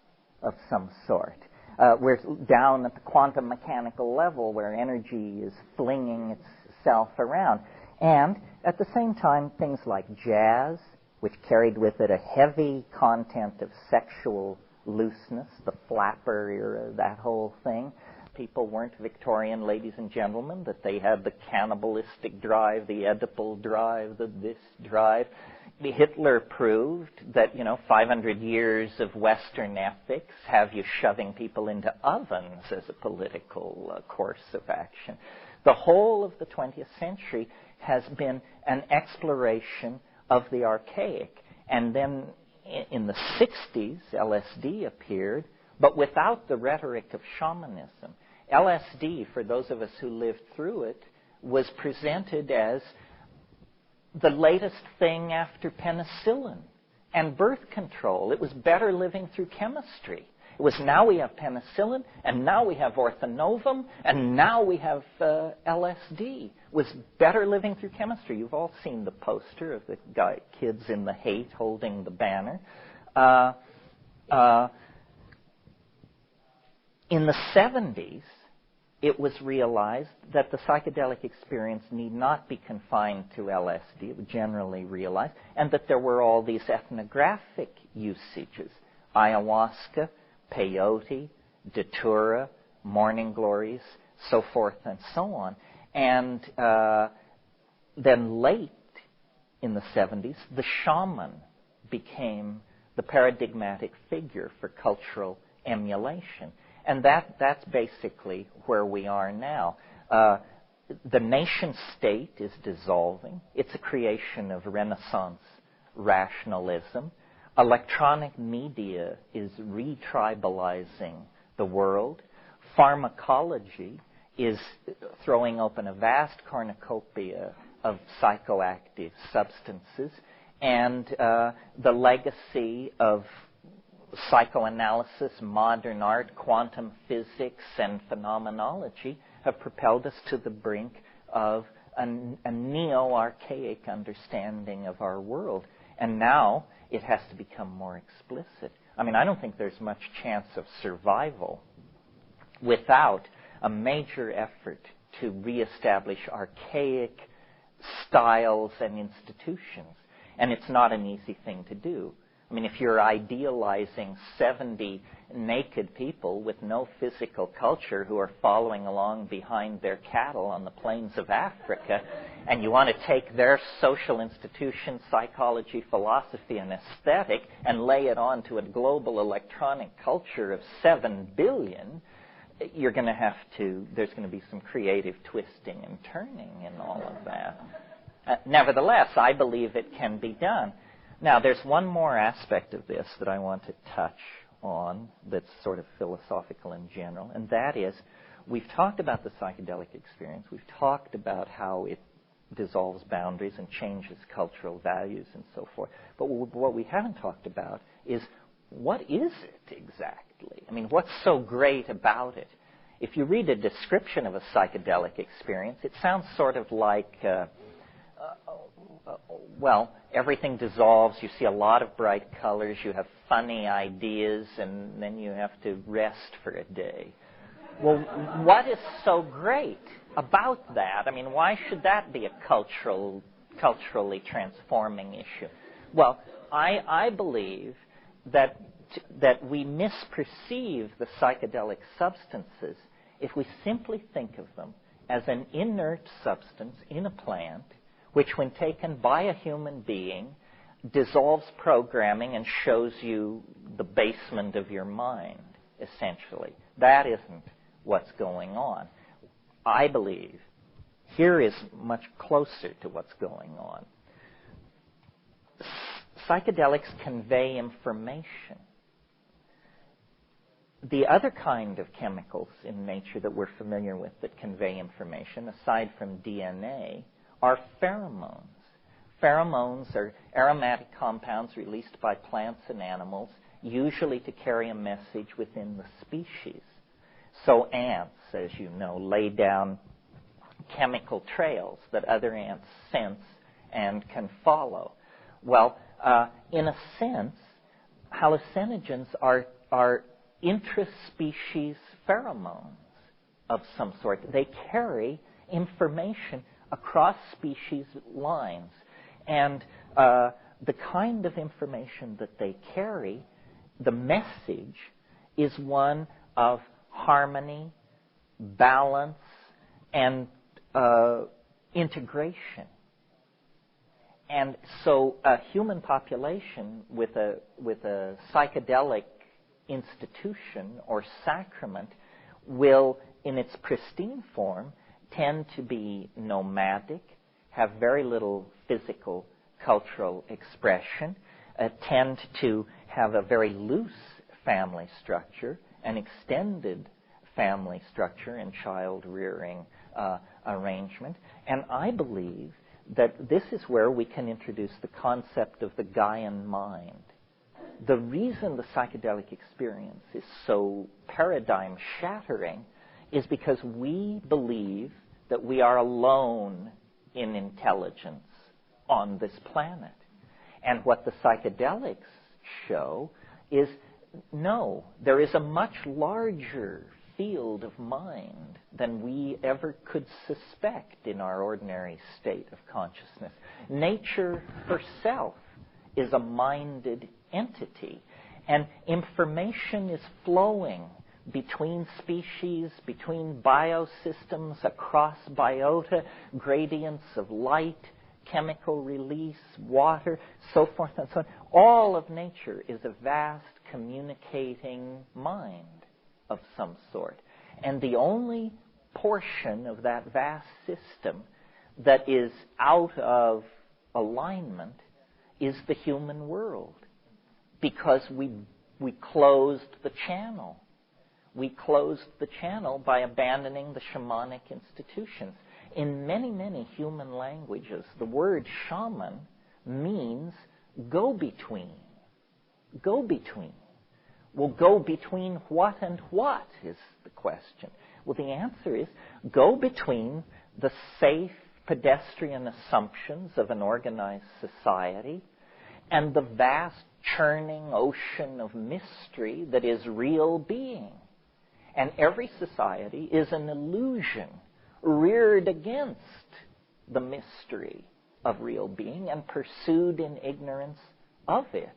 of some sort. We're down at the quantum mechanical level where energy is flinging itself around. And at the same time, things like jazz, which carried with it a heavy content of sexual looseness, the flapper era, that whole thing. People weren't Victorian ladies and gentlemen, that they had the cannibalistic drive, the Oedipal drive, the this drive. Hitler proved that, 500 years of Western ethics have you shoving people into ovens as a political course of action. The whole of the 20th century has been an exploration of the archaic. And then in the 60s, LSD appeared, but without the rhetoric of shamanism. LSD, for those of us who lived through it, was presented as the latest thing after penicillin and birth control. It was better living through chemistry. It was now we have penicillin, and now we have orthonovum, and now we have LSD. It was better living through chemistry. You've all seen the poster of the kids in the hate holding the banner. In the 70s, it was realized that the psychedelic experience need not be confined to LSD. It was generally realized, and that there were all these ethnographic usages: ayahuasca, peyote, datura, morning glories, so forth and so on. And then late in the 70s, the shaman became the paradigmatic figure for cultural emulation. And that's basically where we are now. The nation-state is dissolving. It's a creation of Renaissance rationalism. Electronic media is retribalizing the world. Pharmacology is throwing open a vast cornucopia of psychoactive substances. And the legacy of psychoanalysis, modern art, quantum physics, and phenomenology have propelled us to the brink of a neo-archaic understanding of our world. And now it has to become more explicit. I don't think there's much chance of survival without a major effort to reestablish archaic styles and institutions. And it's not an easy thing to do. I mean, if you're idealizing 70 naked people with no physical culture who are following along behind their cattle on the plains of Africa, and you want to take their social institutions, psychology, philosophy, and aesthetic and lay it on to a global electronic culture of 7 billion, there's going to be some creative twisting and turning in all of that. Nevertheless, I believe it can be done. Now, there's one more aspect of this that I want to touch on that's sort of philosophical in general, and that is, we've talked about the psychedelic experience. We've talked about how it dissolves boundaries and changes cultural values and so forth. But what we haven't talked about is, what is it exactly? I mean, what's so great about it? If you read a description of a psychedelic experience, it sounds sort of like, everything dissolves, you see a lot of bright colors, you have funny ideas, and then you have to rest for a day. Well, what is so great about that? I mean, why should that be a culturally transforming issue? Well, I believe that we misperceive the psychedelic substances if we simply think of them as an inert substance in a plant, which, when taken by a human being, dissolves programming and shows you the basement of your mind, essentially. That isn't what's going on. I believe here is much closer to what's going on. Psychedelics convey information. The other kind of chemicals in nature that we're familiar with that convey information, aside from DNA, are pheromones. Pheromones are aromatic compounds released by plants and animals, usually to carry a message within the species. So ants, as you know, lay down chemical trails that other ants sense and can follow. Well, in a sense, hallucinogens are intraspecies pheromones of some sort. They carry information across species lines. And the kind of information that they carry, the message, is one of harmony, balance, and integration. And so a human population with a psychedelic institution or sacrament will, in its pristine form, tend to be nomadic, have very little physical cultural expression, tend to have a very loose family structure, an extended family structure and child-rearing arrangement. And I believe that this is where we can introduce the concept of the Gaian mind. The reason the psychedelic experience is so paradigm-shattering is because we believe that we are alone in intelligence on this planet. And what the psychedelics show is, no, there is a much larger field of mind than we ever could suspect in our ordinary state of consciousness. Nature herself is a minded entity, and information is flowing between species, between biosystems, across biota, gradients of light, chemical release, water, so forth and so on. All of nature is a vast communicating mind of some sort. And the only portion of that vast system that is out of alignment is the human world, because we closed the channel. We closed the channel by abandoning the shamanic institutions. In many, many human languages, the word shaman means go-between. Go-between. Well, go between what and what is the question. Well, the answer is go between the safe pedestrian assumptions of an organized society and the vast churning ocean of mystery that is real being. And every society is an illusion reared against the mystery of real being and pursued in ignorance of it.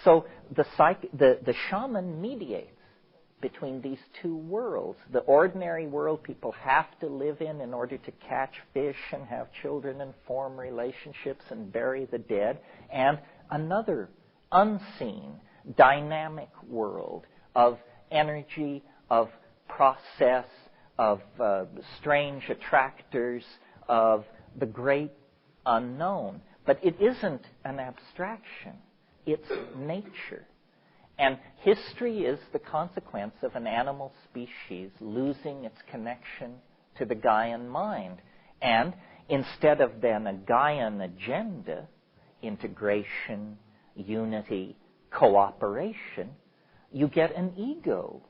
So the shaman mediates between these two worlds. The ordinary world people have to live in order to catch fish and have children and form relationships and bury the dead, and another unseen, dynamic world of energy, of process, of strange attractors, of the great unknown. But it isn't an abstraction. It's nature. And history is the consequence of an animal species losing its connection to the Gaian mind. And instead of then a Gaian agenda, integration, unity, cooperation, you get an ego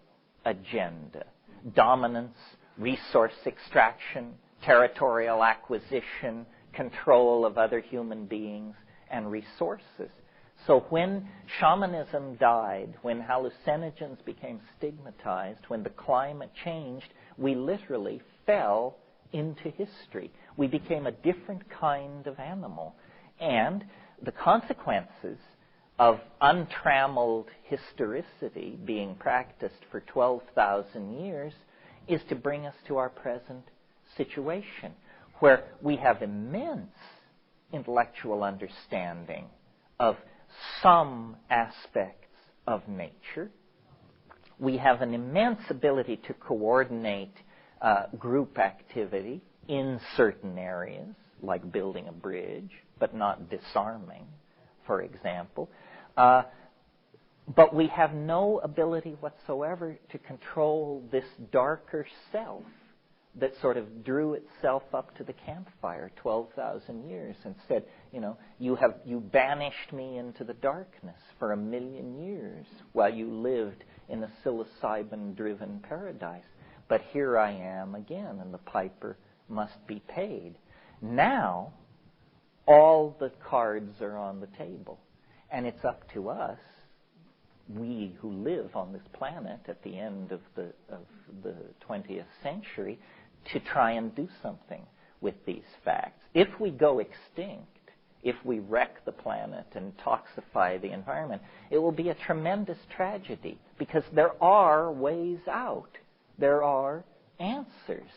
agenda. Dominance, resource extraction, territorial acquisition, control of other human beings and resources. So when shamanism died, when hallucinogens became stigmatized, when the climate changed, we literally fell into history. We became a different kind of animal. And the consequences of untrammeled historicity being practiced for 12,000 years is to bring us to our present situation, where we have immense intellectual understanding of some aspects of nature. We have an immense ability to coordinate group activity in certain areas, like building a bridge, but not disarming, for example. But we have no ability whatsoever to control this darker self that sort of drew itself up to the campfire 12,000 years and said, you banished me into the darkness for 1,000,000 years while you lived in a psilocybin-driven paradise. But here I am again, and the piper must be paid. Now, all the cards are on the table, and it's up to us, we who live on this planet at the end of the 20th century, to try and do something with these facts. If we go extinct, if we wreck the planet and toxify the environment, it will be a tremendous tragedy, because there are ways out. There are answers.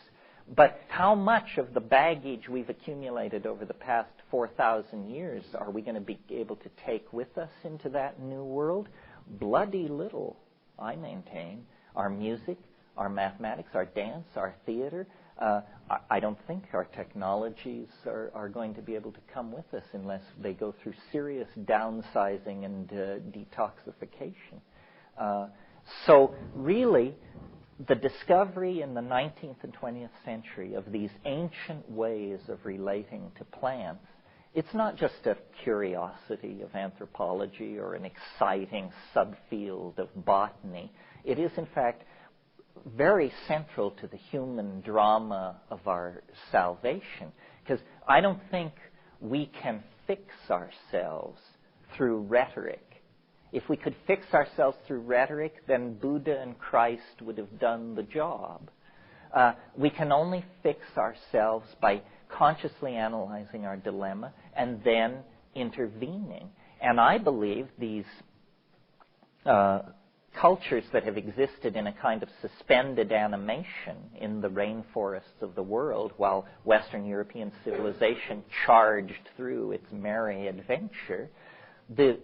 But how much of the baggage we've accumulated over the past 4,000 years are we going to be able to take with us into that new world? Bloody little, I maintain. Our music, our mathematics, our dance, our theater. I don't think our technologies are going to be able to come with us unless they go through serious downsizing and detoxification. So really, the discovery in the 19th and 20th century of these ancient ways of relating to plants, it's not just a curiosity of anthropology or an exciting subfield of botany. It is, in fact, very central to the human drama of our salvation. Because I don't think we can fix ourselves through rhetoric. If we could fix ourselves through rhetoric, then Buddha and Christ would have done the job. We can only fix ourselves by consciously analyzing our dilemma and then intervening. And I believe these cultures that have existed in a kind of suspended animation in the rainforests of the world while Western European civilization charged through its merry adventure, the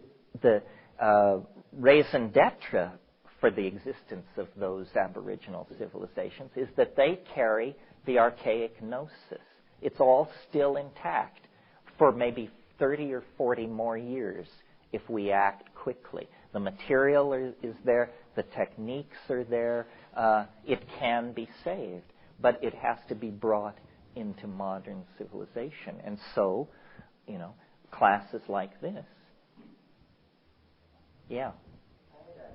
raison d'etre for the existence of those aboriginal civilizations is that they carry the archaic gnosis. It's all still intact for maybe 30 or 40 more years if we act quickly. The material is there, the techniques are there, it can be saved, but it has to be brought into modern civilization. And so, classes like this. Yeah. I had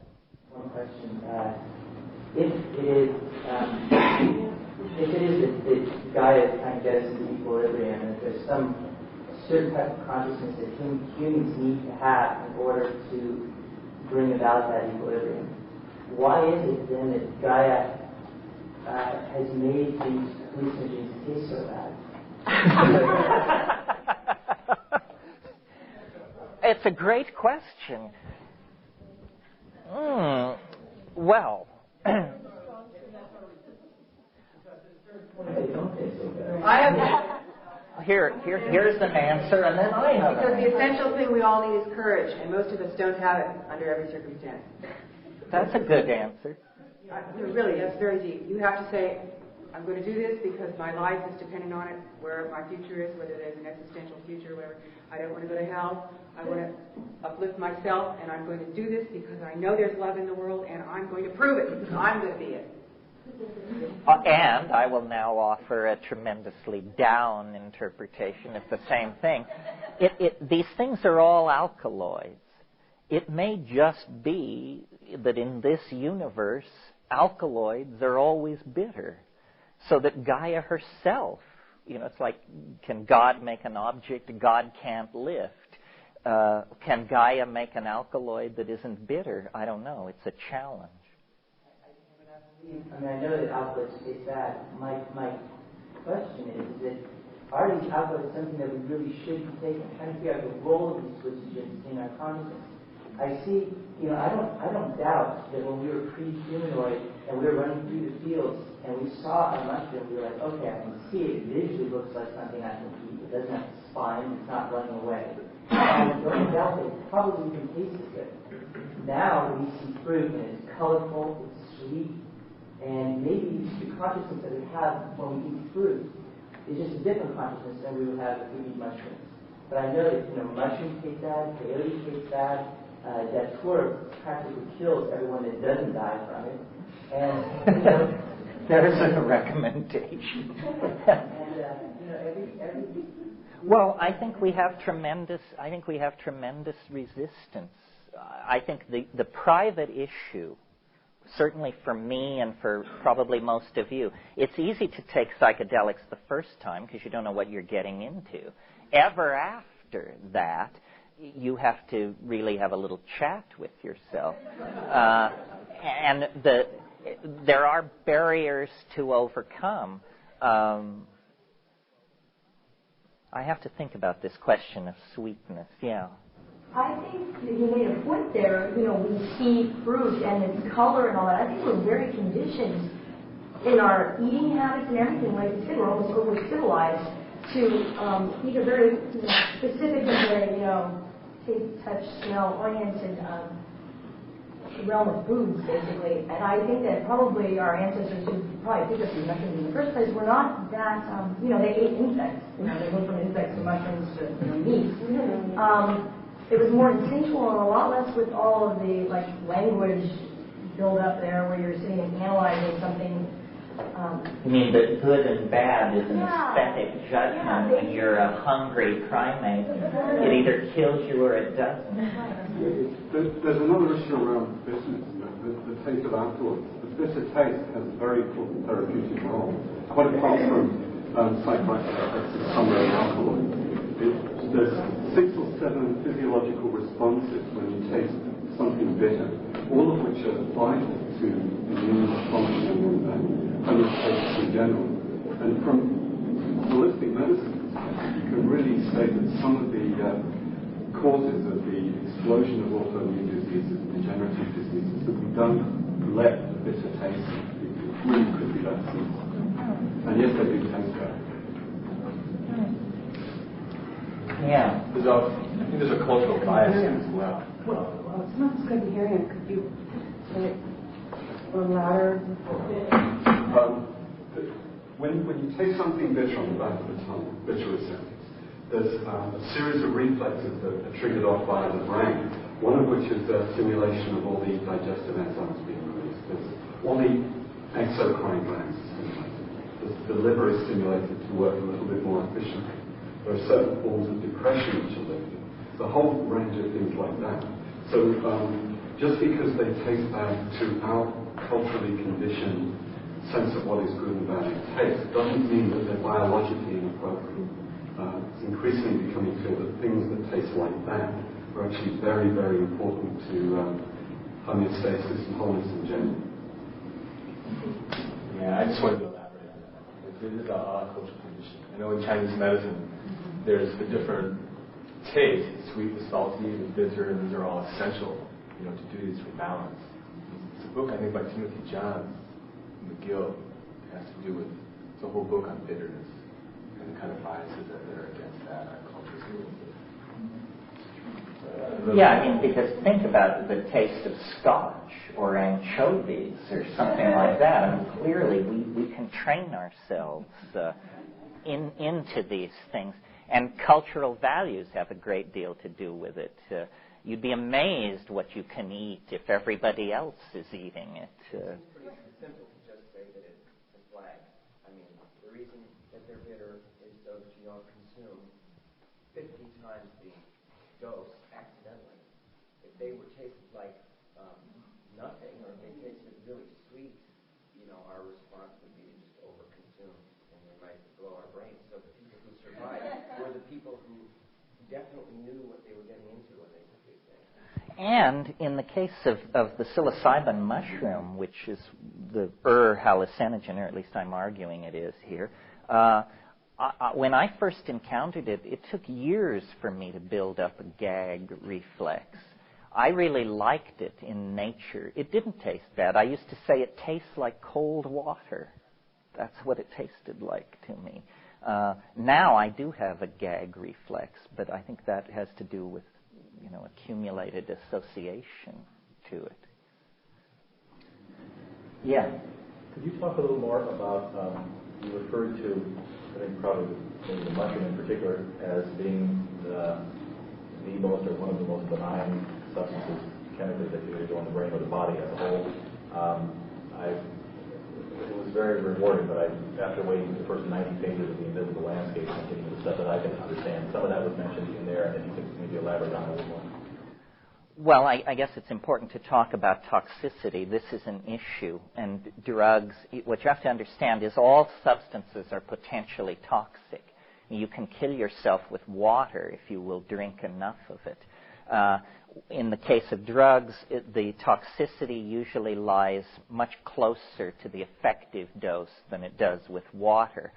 one question. If it is that Gaia kind of gets into equilibrium, and if there's some certain type of consciousness that humans need to have in order to bring about that equilibrium, why is it then that Gaia has made these hallucinogens taste so bad? It's a great question. Well, here's an answer, and then I have Because an the essential thing we all need is courage, and most of us don't have it under every circumstance. That's a good answer. Really, that's very deep. You have to say, I'm going to do this because my life is dependent on it, where my future is, whether there's an existential future, whatever. I don't want to go to hell. I want to uplift myself, and I'm going to do this because I know there's love in the world, and I'm going to prove it because I'm going to be it. And I will now offer a tremendously down interpretation of the same thing. These things are all alkaloids. It may just be that in this universe, alkaloids are always bitter. So that Gaia herself, it's like, can God make an object God can't lift? Can Gaia make an alkaloid that isn't bitter? I don't know. It's a challenge. I know that alkaloids taste bad. My question is that are these alkaloids something that we really should be taking? Trying to figure out the role of these hallucinogens in our consciousness. I see, I don't doubt that when we were pre-humanoid and we were running through the fields and we saw a mushroom, we were like, okay, I can see it. It visually looks like something I can eat. It doesn't have a spine. It's not running away. And don't doubt that it probably even tastes good. Now we see fruit and it's colorful, it's sweet, and maybe the consciousness that we have when we eat fruit is just a different consciousness than we would have if we eat mushrooms. But I know that mushrooms taste bad, peyote tastes bad. That tour practically kills everyone that doesn't die from it. And there's a recommendation. Well, I think we have tremendous resistance. I think the private issue, certainly for me and for probably most of you, it's easy to take psychedelics the first time because you don't know what you're getting into. Ever after that, you have to really have a little chat with yourself. And there are barriers to overcome. I have to think about this question of sweetness. Yeah. I think that you made a point there. We see fruit and its color and all that. I think we're very conditioned in our eating habits and everything. Like you said, we're almost over-civilized to eat a very specific and very, taste, touch, smell-oriented realm of foods, basically. And I think that probably our ancestors who probably picked up these mushrooms in the first place were not that, they ate insects. They went from insects to mushrooms to meat. It was more instinctual and a lot less with all of the language build up there where you're sitting and analyzing something. You mean that good and bad is an aesthetic judgment when you're a hungry primate. It either kills you or it doesn't. There's another issue around bitterness, the taste of alcohol. The bitter taste has a very important therapeutic role. Quite apart from psychiatric effects of summary alcohol, there's 6 or 7 physiological responses when you taste something bitter, all of which are vital to immune function and homeostasis in general. And from holistic medicine perspective, you can really say that some of the causes of the explosion of autoimmune diseases and degenerative diseases that we don't let the bitter taste. It really could be that simple. And yes, they do taste better. Yeah. I think there's a cultural bias as well. Well, it's not as good to hear him. Could you say it a little louder? When you taste something bitter on the back of the tongue, bitter receptors, there's a series of reflexes that are triggered off by the brain, one of which is the stimulation of all the digestive enzymes being released. There's all the exocrine glands stimulated. The liver is stimulated to work a little bit more efficiently. There are certain forms of depression which are lifted. The whole range of things like that. So just because they taste bad to our culturally conditioned sense of what is good and bad in taste doesn't mean that they're biologically inappropriate. It's increasingly becoming clear that things that taste like that are actually very, very important to homeostasis and wholeness in general. Yeah, I just wanted to elaborate on that. It is a cultural tradition. I know in Chinese medicine, there's the different tastes, the sweet, the salty, the bitter, and these are all essential, to do this for balance. It's a book, I think, by Timothy John McGill. It has to do with, it's a whole book on bitterness and the kind of biases that are against that. Our culture's because think about the taste of scotch or anchovies or something like that. I mean, clearly, we can train ourselves into these things. And cultural values have a great deal to do with it. You'd be amazed what you can eat if everybody else is eating it. It's pretty simple to just say that it's a flag. I mean, the reason that they're bitter is so that you don't consume 50 times the dose accidentally. If they were tasted like nothing, or if they tasted really sweet, our response would be to just overconsume, and they might blow our brains. So the people who survived were the people who definitely knew what they were getting into when they took these things. And in the case of the psilocybin mushroom, which is the hallucinogen, or at least I'm arguing it is here, when I first encountered it, it took years for me to build up a gag reflex. I really liked it in nature. It didn't taste bad. I used to say it tastes like cold water. That's what it tasted like to me. Now I do have a gag reflex, but I think that has to do with, accumulated association to it. Yeah. Could you talk a little more about, you referred to, I think probably maybe the mushroom in particular, as being the most or one of the most benign substances chemically that either go in the brain or the body as a whole. It was very rewarding, but after waiting the first 90 pages of the Invisible Landscape and getting the stuff that I can understand, some of that was mentioned in there, and if you could maybe elaborate on it a little more. Well, I guess it's important to talk about toxicity. This is an issue, and drugs, what you have to understand is all substances are potentially toxic. You can kill yourself with water if you will drink enough of it. In the case of drugs, the toxicity usually lies much closer to the effective dose than it does with water.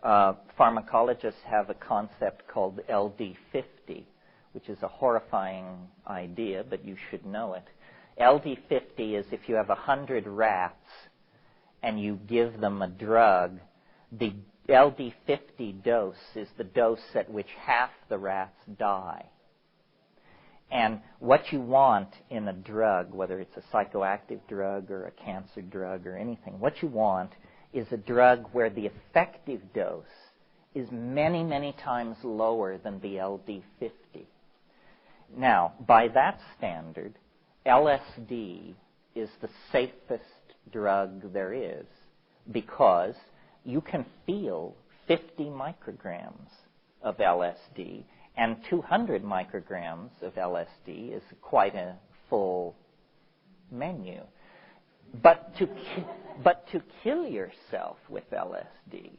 Pharmacologists have a concept called LD50, which is a horrifying idea, but you should know it. LD50 is if you have 100 rats and you give them a drug, the LD50 dose is the dose at which half the rats die. And what you want in a drug, whether it's a psychoactive drug or a cancer drug or anything, what you want is a drug where the effective dose is many, many times lower than the LD50. Now, by that standard, LSD is the safest drug there is because you can feel 50 micrograms of LSD, and 200 micrograms of LSD is quite a full menu. But to kill yourself with LSD,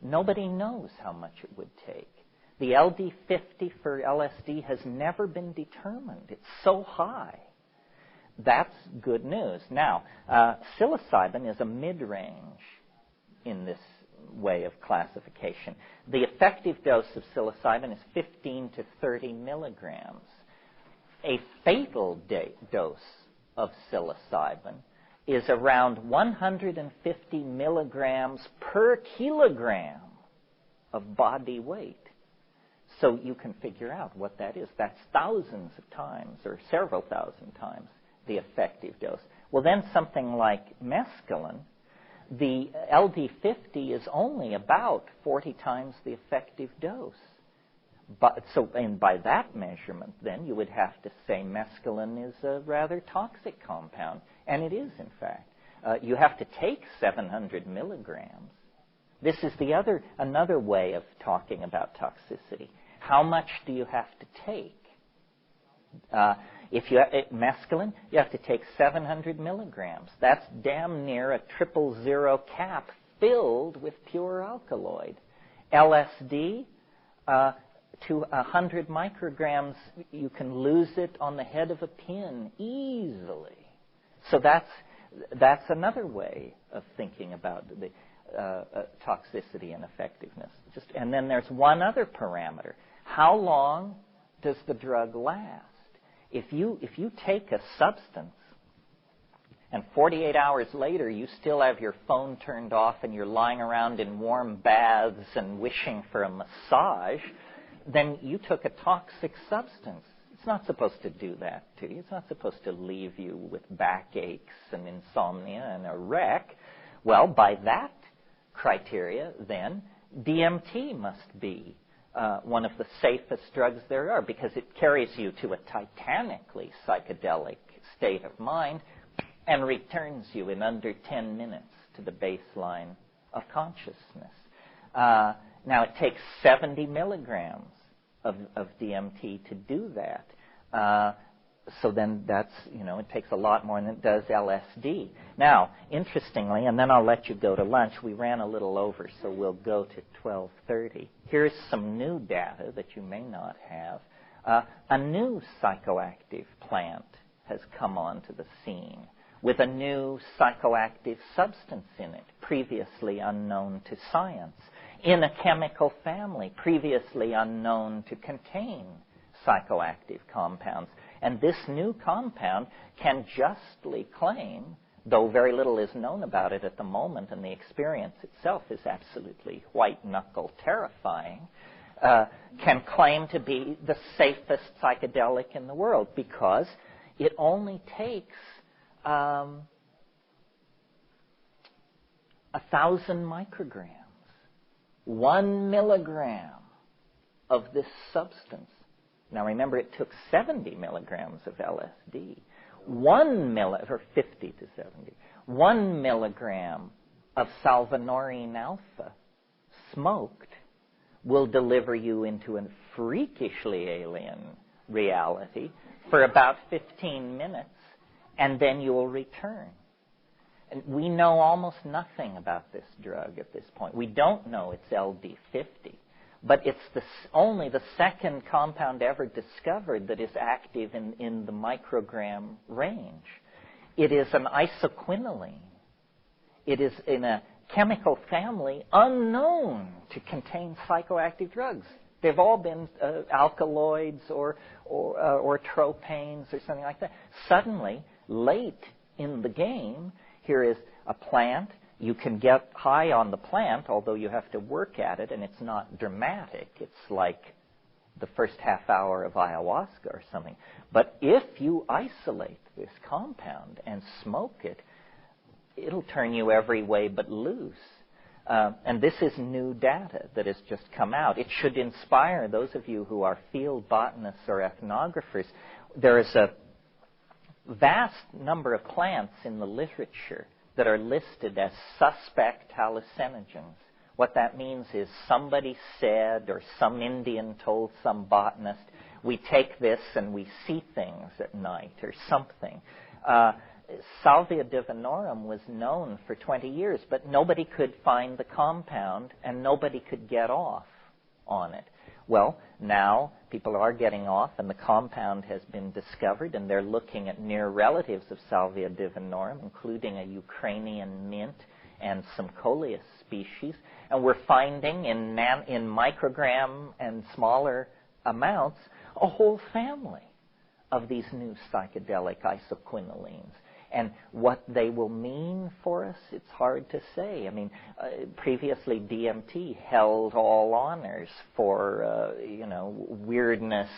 nobody knows how much it would take. The LD50 for LSD has never been determined. It's so high. That's good news. Now, psilocybin is a mid-range in this way of classification. The effective dose of psilocybin is 15 to 30 milligrams. A fatal dose of psilocybin is around 150 milligrams per kilogram of body weight. So you can figure out what that is. That's thousands of times or several thousand times the effective dose. Well, then something like mescaline, the LD50 is only about 40 times the effective dose. And by that measurement, then, you would have to say mescaline is a rather toxic compound. And it is, in fact. You have to take 700 milligrams. This is another way of talking about toxicity. How much do you have to take? If you mescaline, you have to take 700 milligrams. That's damn near a 000 cap filled with pure alkaloid. LSD, to 100 micrograms, you can lose it on the head of a pin easily. So that's another way of thinking about it. toxicity and effectiveness. And then there's one other parameter. How long does the drug last? If you take a substance and 48 hours later you still have your phone turned off and you're lying around in warm baths and wishing for a massage, then you took a toxic substance. It's not supposed to do that to you. It's not supposed to leave you with backaches and insomnia and a wreck. Well, by that criteria, then, DMT must be one of the safest drugs there are because it carries you to a titanically psychedelic state of mind and returns you in under 10 minutes to the baseline of consciousness. Now, it takes 70 milligrams of DMT to do that. So then that's, it takes a lot more than it does LSD. Now, interestingly, and then I'll let you go to lunch, we ran a little over, so we'll go to 12:30. Here's some new data that you may not have. A new psychoactive plant has come onto the scene with a new psychoactive substance in it, previously unknown to science, in a chemical family previously unknown to contain psychoactive compounds. And this new compound can justly claim, though very little is known about it at the moment, and the experience itself is absolutely white-knuckle terrifying, can claim to be the safest psychedelic in the world because it only takes 1,000 micrograms, 1 milligram of this substance. Now remember, it took 70 milligrams of LSD. 50 to 70. 1 milligram of salvanorine alpha smoked will deliver you into a freakishly alien reality for about 15 minutes, and then you will return. And we know almost nothing about this drug at this point. We don't know it's LD50. But it's only the second compound ever discovered that is active in the microgram range. It is an isoquinoline. It is in a chemical family unknown to contain psychoactive drugs. They've all been alkaloids or tropanes or something like that. Suddenly, late in the game, here is a plant. You can get high on the plant, although you have to work at it, and it's not dramatic. It's like the first half hour of ayahuasca or something. But if you isolate this compound and smoke it, it'll turn you every way but loose. And this is new data that has just come out. It should inspire those of you who are field botanists or ethnographers. There is a vast number of plants in the literature that are listed as suspect hallucinogens. What that means is somebody said, or some Indian told some botanist, we take this and we see things at night, or something. Salvia divinorum was known for 20 years, but nobody could find the compound and nobody could get off on it. Well, now people are getting off and the compound has been discovered, and they're looking at near relatives of Salvia divinorum, including a Ukrainian mint and some coleus species. And we're finding in microgram and smaller amounts a whole family of these new psychedelic isoquinolines. And what they will mean for us, it's hard to say. I mean, previously DMT held all honors for, weirdness,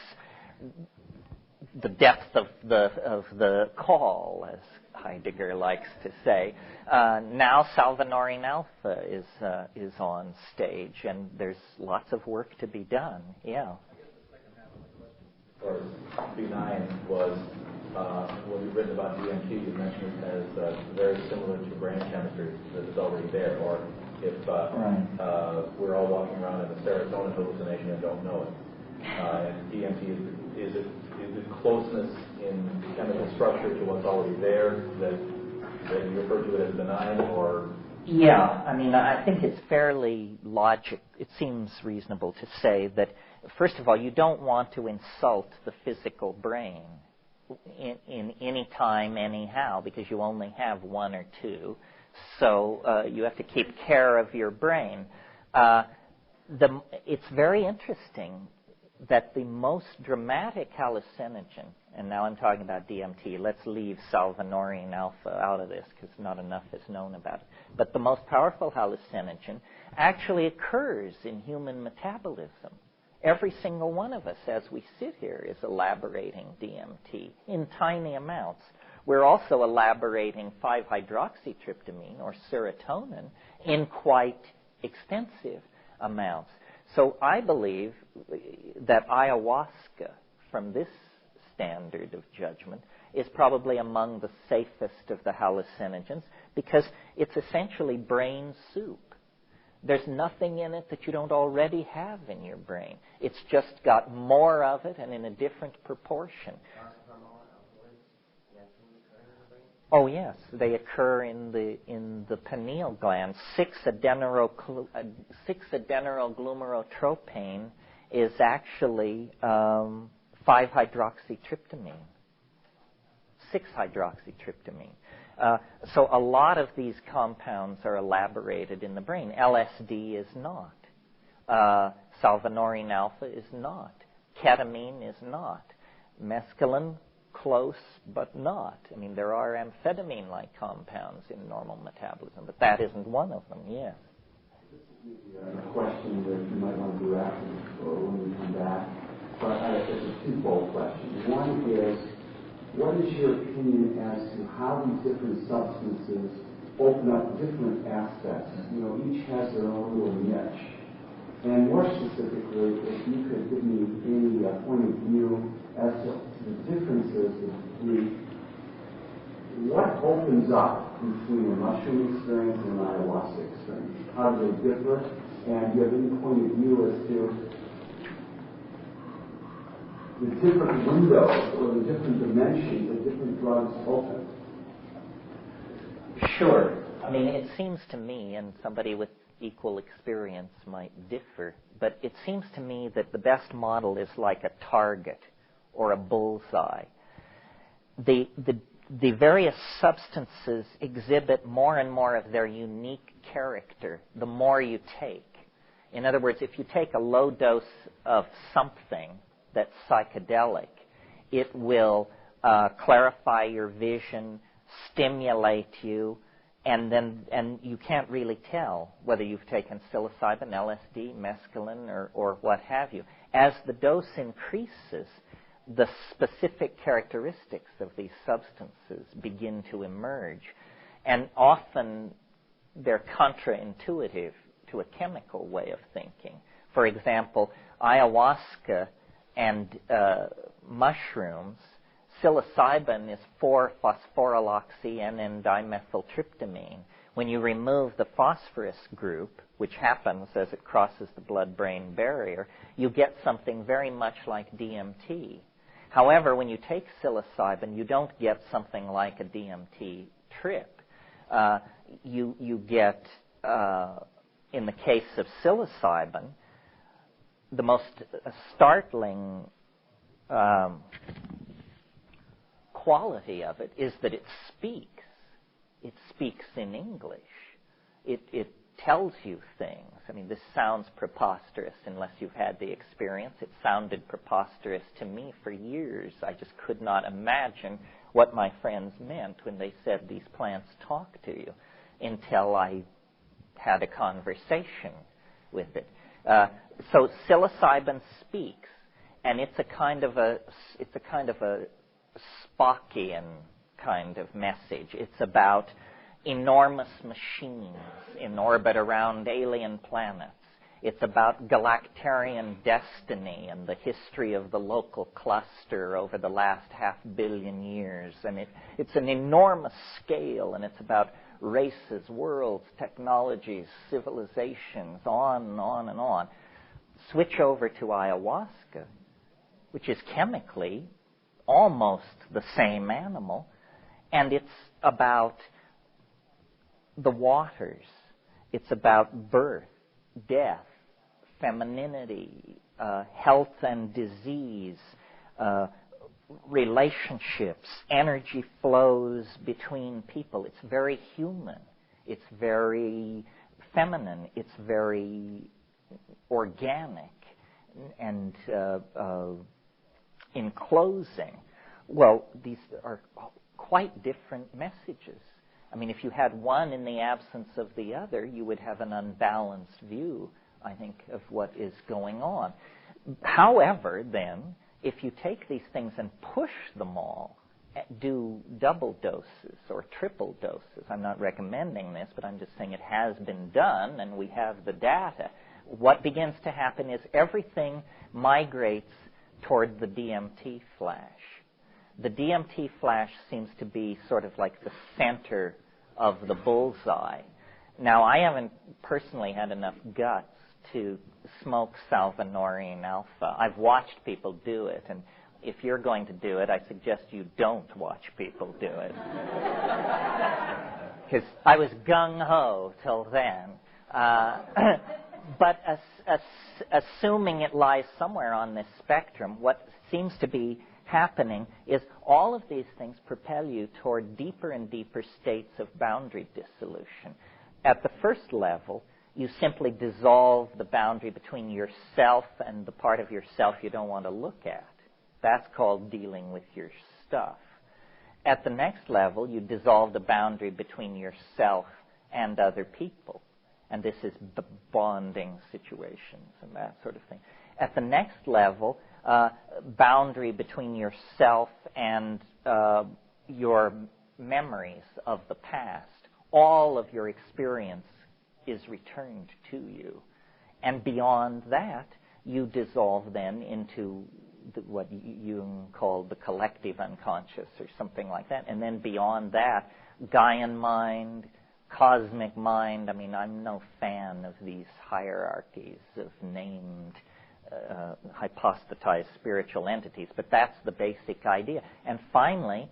the depth of the call, as Heidegger likes to say. Now salvanorine alpha is on stage, and there's lots of work to be done. Yeah. Or B9 was, when you've written about DMT, you mentioned it as very similar to brain chemistry that is already there. Or if we're all walking around in a serotonin hallucination and don't know it. And DMT, is it closeness in chemical structure to what's already there that you refer to it as benign, or? Yeah, I mean, I think it's fairly logic. It seems reasonable to say that, first of all, you don't want to insult the physical brain in any time, anyhow, because you only have one or two. So you have to keep care of your brain. It's very interesting that the most dramatic hallucinogen, and now I'm talking about DMT, let's leave salvinorin alpha out of this because not enough is known about it, but the most powerful hallucinogen actually occurs in human metabolism. Every single one of us, as we sit here, is elaborating DMT in tiny amounts. We're also elaborating 5-hydroxytryptamine, or serotonin, in quite extensive amounts. So I believe that ayahuasca, from this standard of judgment, is probably among the safest of the hallucinogens because it's essentially brain soup. There's nothing in it that you don't already have in your brain. It's just got more of it and in a different proportion. Oh yes, they occur in the pineal gland. 6-adenyl-glumerotropane is actually 5-hydroxytryptamine. 6-hydroxytryptamine. So a lot of these compounds are elaborated in the brain. LSD is not. Salvinorin alpha is not. Ketamine is not. Mescaline, close, but not. I mean, there are amphetamine-like compounds in normal metabolism, but that isn't one of them, yes. This is a question that you might want to do after or when we come back, but it's a twofold question. One is, what is your opinion as to how these different substances open up different aspects? You know, each has their own little niche. And more specifically, if you could give me any point of view as to the differences between what opens up between a mushroom experience and an ayahuasca experience. How do they differ? And do you have any point of view as to the different windows or the different dimensions that different drugs open? Sure. I mean, it seems to me, and somebody with equal experience might differ, but it seems to me that the best model is like a target or a bullseye. The various substances exhibit more and more of their unique character the more you take. In other words, if you take a low dose of something that's psychedelic, it will clarify your vision, stimulate you, and you can't really tell whether you've taken psilocybin, LSD, mescaline, or what have you. As the dose increases, the specific characteristics of these substances begin to emerge, and often they're contraintuitive to a chemical way of thinking. For example, ayahuasca and mushrooms, psilocybin is 4-phosphoryloxy-N-dimethyltryptamine. When you remove the phosphorus group, which happens as it crosses the blood-brain barrier, you get something very much like DMT. However, when you take psilocybin, you don't get something like a DMT trip. You get, in the case of psilocybin, the most startling quality of it is that it speaks. It speaks in English. It tells you things. I mean, this sounds preposterous unless you've had the experience. It sounded preposterous to me for years. I just could not imagine what my friends meant when they said these plants talk to you until I had a conversation with it. So psilocybin speaks, and it's a kind of a Spockian kind of message. It's about enormous machines in orbit around alien planets. It's about galactarian destiny and the history of the local cluster over the last 500 million years. And it's an enormous scale, and it's about races, worlds, technologies, civilizations, on and on and on. Switch over to ayahuasca, which is chemically almost the same animal, and it's about the waters. It's about birth, death, femininity, health and disease, relationships, energy flows between people. It's very human. It's very feminine. It's very organic. And in closing, well, these are quite different messages. I mean, if you had one in the absence of the other, you would have an unbalanced view, I think, of what is going on. However, then, if you take these things and push them all, do double doses or triple doses, I'm not recommending this, but I'm just saying it has been done and we have the data, what begins to happen is everything migrates toward the DMT flash. The DMT flash seems to be sort of like the center of the bullseye. Now, I haven't personally had enough guts to smoke salvinorin alpha. I've watched people do it, and if you're going to do it, I suggest you don't watch people do it. Because I was gung-ho till then. But assuming it lies somewhere on this spectrum, what seems to be happening is all of these things propel you toward deeper and deeper states of boundary dissolution. At the first level, you simply dissolve the boundary between yourself and the part of yourself you don't want to look at. That's called dealing with your stuff. At the next level, you dissolve the boundary between yourself and other people. And this is bonding situations and that sort of thing. At the next level, boundary between yourself and your memories of the past. All of your experience is returned to you. And beyond that, you dissolve then into what Jung called the collective unconscious or something like that. And then beyond that, Gaian mind, cosmic mind. I mean, I'm no fan of these hierarchies of named, hypostatized spiritual entities, but that's the basic idea. And finally,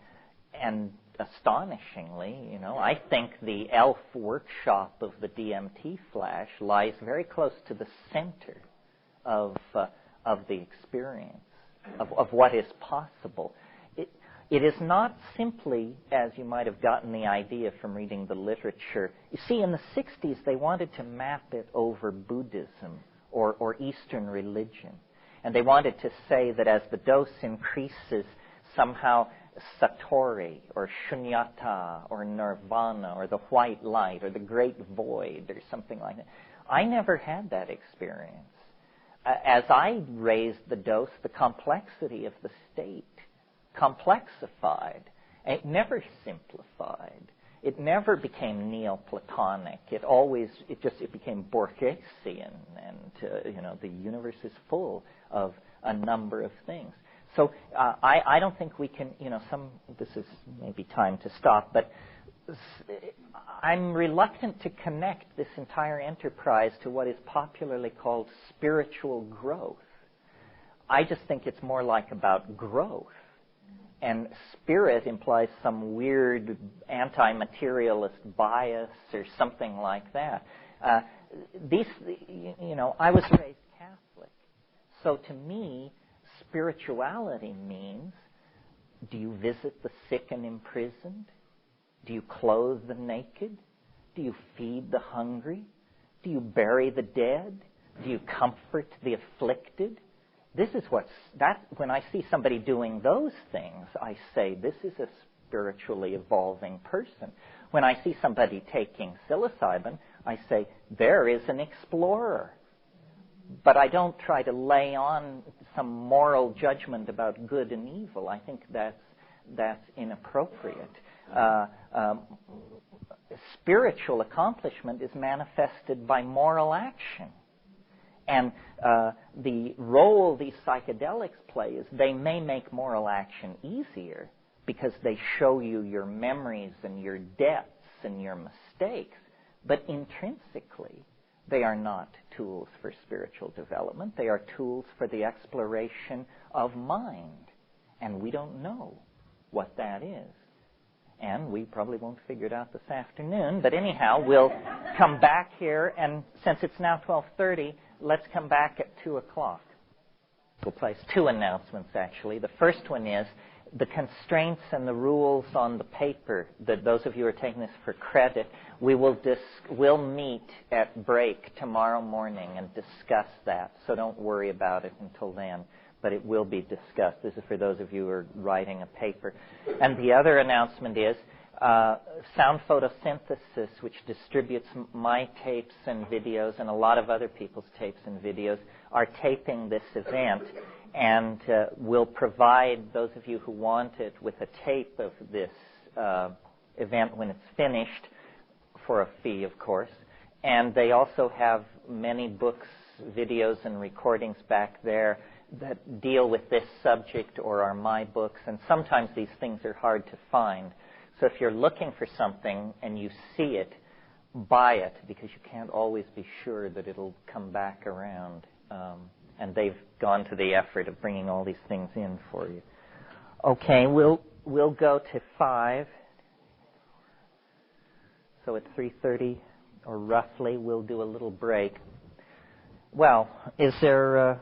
and astonishingly, I think the elf workshop of the DMT flash lies very close to the center of the experience, of what is possible. It is not simply, as you might have gotten the idea from reading the literature. You see, in the 60s, they wanted to map it over Buddhism or Eastern religion. And they wanted to say that as the dose increases, somehow Satori or Shunyata or Nirvana or the white light or the great void or something like that. I never had that experience. As I raised the dose, the complexity of the state complexified. It never simplified. It never became Neoplatonic. It became Borgesian, and the universe is full of a number of things. So I don't think we can, this is maybe time to stop, but I'm reluctant to connect this entire enterprise to what is popularly called spiritual growth. I just think it's more like about growth. And spirit implies some weird anti-materialist bias or something like that. I was raised Catholic. So to me, spirituality means, do you visit the sick and imprisoned? Do you clothe the naked? Do you feed the hungry? Do you bury the dead? Do you comfort the afflicted? This is when I see somebody doing those things, I say, this is a spiritually evolving person. When I see somebody taking psilocybin, I say, there is an explorer. But I don't try to lay on some moral judgment about good and evil. I think that's inappropriate. Spiritual accomplishment is manifested by moral action. And the role these psychedelics play is they may make moral action easier because they show you your memories and your debts and your mistakes. But intrinsically, they are not tools for spiritual development. They are tools for the exploration of mind. And we don't know what that is. And we probably won't figure it out this afternoon. But anyhow, we'll come back here. And since it's now 12:30, let's come back at 2 o'clock. We'll place 2 announcements, actually. The first one is the constraints and the rules on the paper, that those of you who are taking this for credit, we'll meet at break tomorrow morning and discuss that. So don't worry about it until then, but it will be discussed. This is for those of you who are writing a paper. And the other announcement is Sound Photosynthesis, which distributes my tapes and videos and a lot of other people's tapes and videos, are taping this event. And we'll provide those of you who want it with a tape of this event when it's finished, for a fee, of course. And they also have many books, videos, and recordings back there that deal with this subject or are my books. And sometimes these things are hard to find. So if you're looking for something and you see it, buy it, because you can't always be sure that it'll come back around. And they've gone to the effort of bringing all these things in for you. Okay, we'll go to 5. So at 3:30, or roughly, we'll do a little break. Well, is there...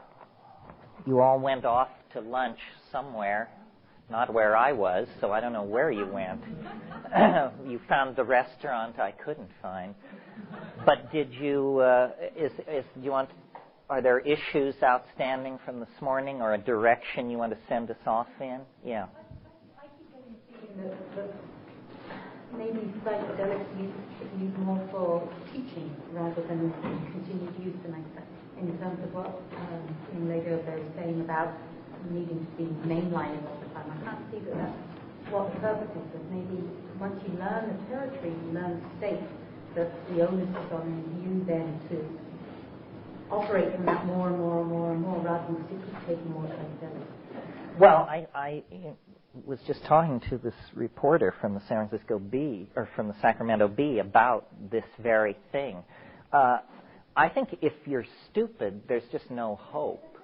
you all went off to lunch somewhere, not where I was, so I don't know where you went. You found the restaurant I couldn't find. But did you... do you want... Are there issues outstanding from this morning or a direction you want to send us off in? Yeah. I keep getting the feeling that maybe psychedelics used more for teaching rather than continued use in terms of what later they were saying about needing to be mainlining all the time. I can't see that that's what the purpose is. That maybe once you learn the territory, you learn the state, that the onus is on you then to operate from that more and more and more and more, rather than keep taking more psychedelics. Well, I was just talking to this reporter from the San Francisco Bee, or from the Sacramento Bee, about this very thing. I think if you're stupid, there's just no hope.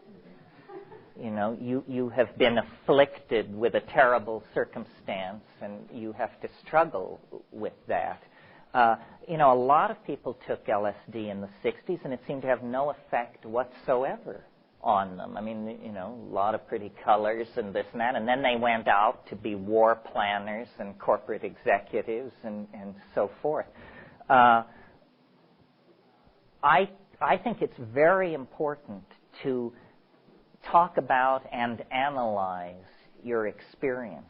You know, you have been afflicted with a terrible circumstance, and you have to struggle with that. A lot of people took LSD in the 60s, and it seemed to have no effect whatsoever on them. I mean, a lot of pretty colors and this and that, and then they went out to be war planners and corporate executives and so forth. I think it's very important to talk about and analyze your experience.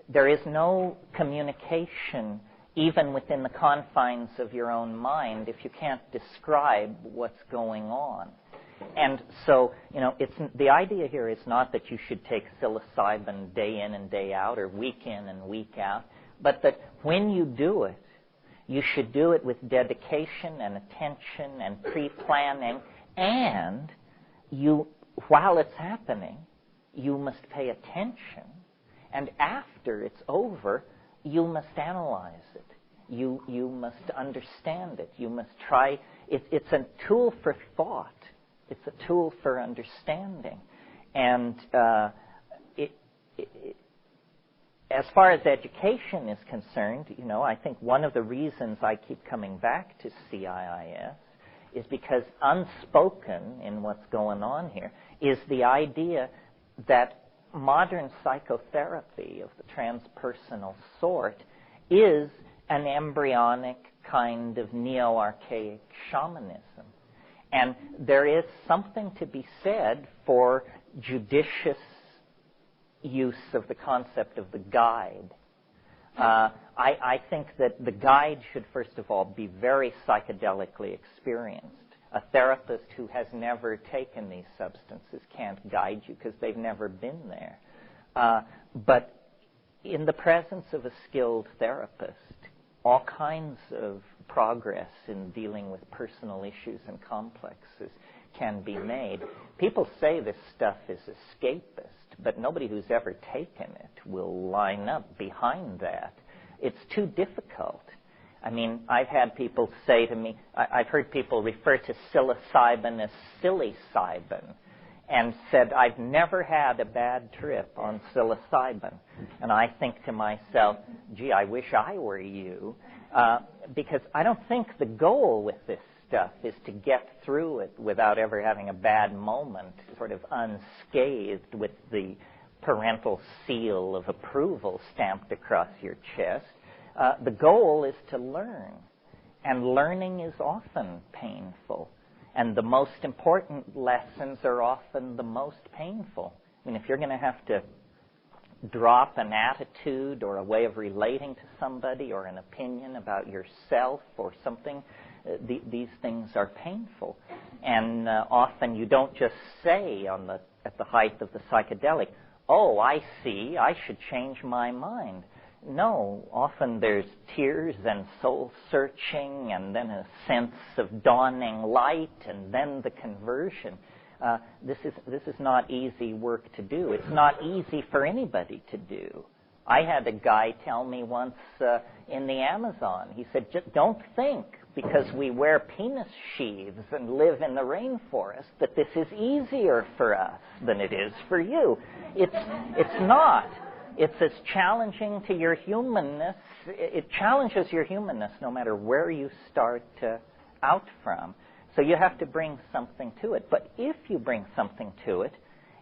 There is no communication even within the confines of your own mind if you can't describe what's going on. And so, the idea here is not that you should take psilocybin day in and day out or week in and week out, but that when you do it, you should do it with dedication and attention and pre-planning, and while it's happening, you must pay attention, and after it's over, you must analyze it. You must understand it. You must try. It's a tool for thought. It's a tool for understanding. And as far as education is concerned, I think one of the reasons I keep coming back to CIIS is because unspoken in what's going on here is the idea that modern psychotherapy of the transpersonal sort is an embryonic kind of neo-archaic shamanism. And there is something to be said for judicious use of the concept of the guide. I think that the guide should, first of all, be very psychedelically experienced. A therapist who has never taken these substances can't guide you because they've never been there. But in the presence of a skilled therapist, all kinds of progress in dealing with personal issues and complexes can be made. People say this stuff is escapist, but nobody who's ever taken it will line up behind that. It's too difficult. I mean, I've had people say to me, I've heard people refer to psilocybin as silly-cybin, and said, I've never had a bad trip on psilocybin. And I think to myself, gee, I wish I were you, because I don't think the goal with this stuff is to get through it without ever having a bad moment, sort of unscathed with the parental seal of approval stamped across your chest. The goal is to learn, and learning is often painful. And the most important lessons are often the most painful. I mean, if you're going to have to drop an attitude or a way of relating to somebody or an opinion about yourself or something, these things are painful. And often you don't just say at the height of the psychedelic, oh, I see, I should change my mind. No, often there's tears and soul-searching and then a sense of dawning light and then the conversion. This is not easy work to do. It's not easy for anybody to do. I had a guy tell me once in the Amazon, he said, just don't think because we wear penis sheaths and live in the rainforest that this is easier for us than it is for you. It's not. It's as challenging to your humanness. It challenges your humanness no matter where you start out from. So you have to bring something to it. But if you bring something to it,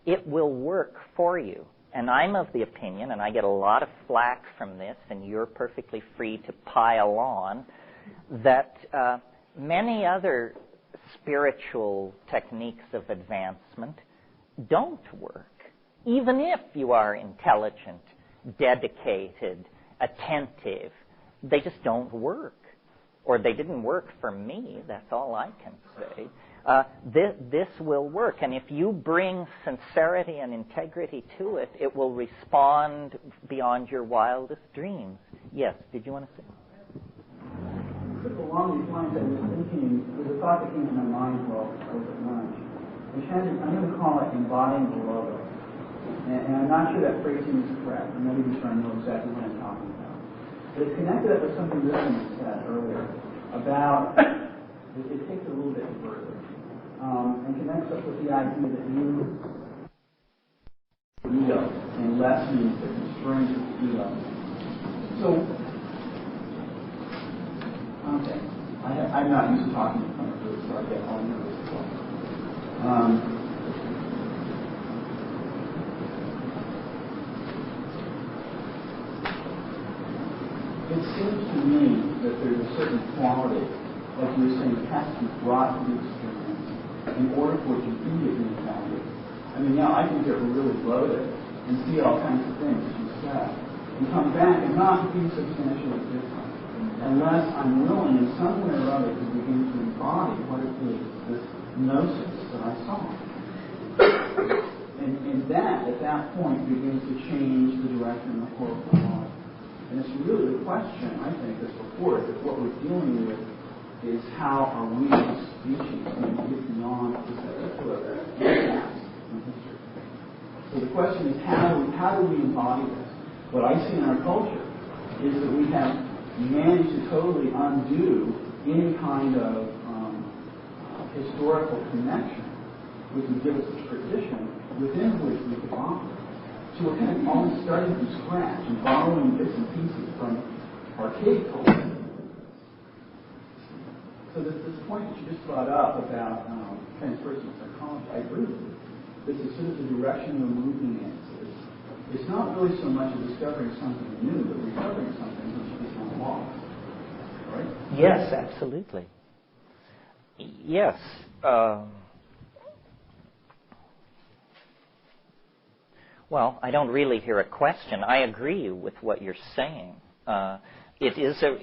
it will work for you. And I'm of the opinion, and I get a lot of flack from this, and you're perfectly free to pile on, that many other spiritual techniques of advancement don't work. Even if you are intelligent, dedicated, attentive, they just don't work. Or they didn't work for me, that's all I can say. This will work, and if you bring sincerity and integrity to it, it will respond beyond your wildest dreams. Yes, did you want to say? Along these lines, I was thinking, there's a thought that came to my mind while I was at lunch, which had, I'm going to call it embodying the logo. And I'm not sure that phrasing is correct. I'm not even sure I know exactly what I'm talking about. But it's connected up with something Richard said earlier about, it takes it a little bit further, and connects up with the idea that you ego and less means the constraints of the ego. So, okay, I'm not used to talking in front of groups, so I get all nervous as well. It seems to me that there's a certain quality, like you were saying, that has to be brought to the experience in order for it to be a good value. I mean, now I can get really loaded and see all kinds of things, as you said, and come back and not be substantially different, unless I'm willing in some way or other to begin to embody what it is, this gnosis that I saw. And that, at that point, begins to change the direction of the course of my life. And it's really the question, I think, that's before us, that what we're dealing with is how are we as a species going to get beyond this particular impact in history. So the question is, how do we embody this? What I see in our culture is that we have managed to totally undo any kind of historical connection which would give us a tradition within which we could operate. So we're kind of always starting from scratch and borrowing bits and pieces from archaic culture. So this point that you just brought up about transpersonal psychology, I agree with you. This is sort of the direction we're moving in. It's not really so much discovering something new, but recovering something which is not lost. Right? Yes, absolutely. Yes. Well, I don't really hear a question. I agree with what you're saying. It is a...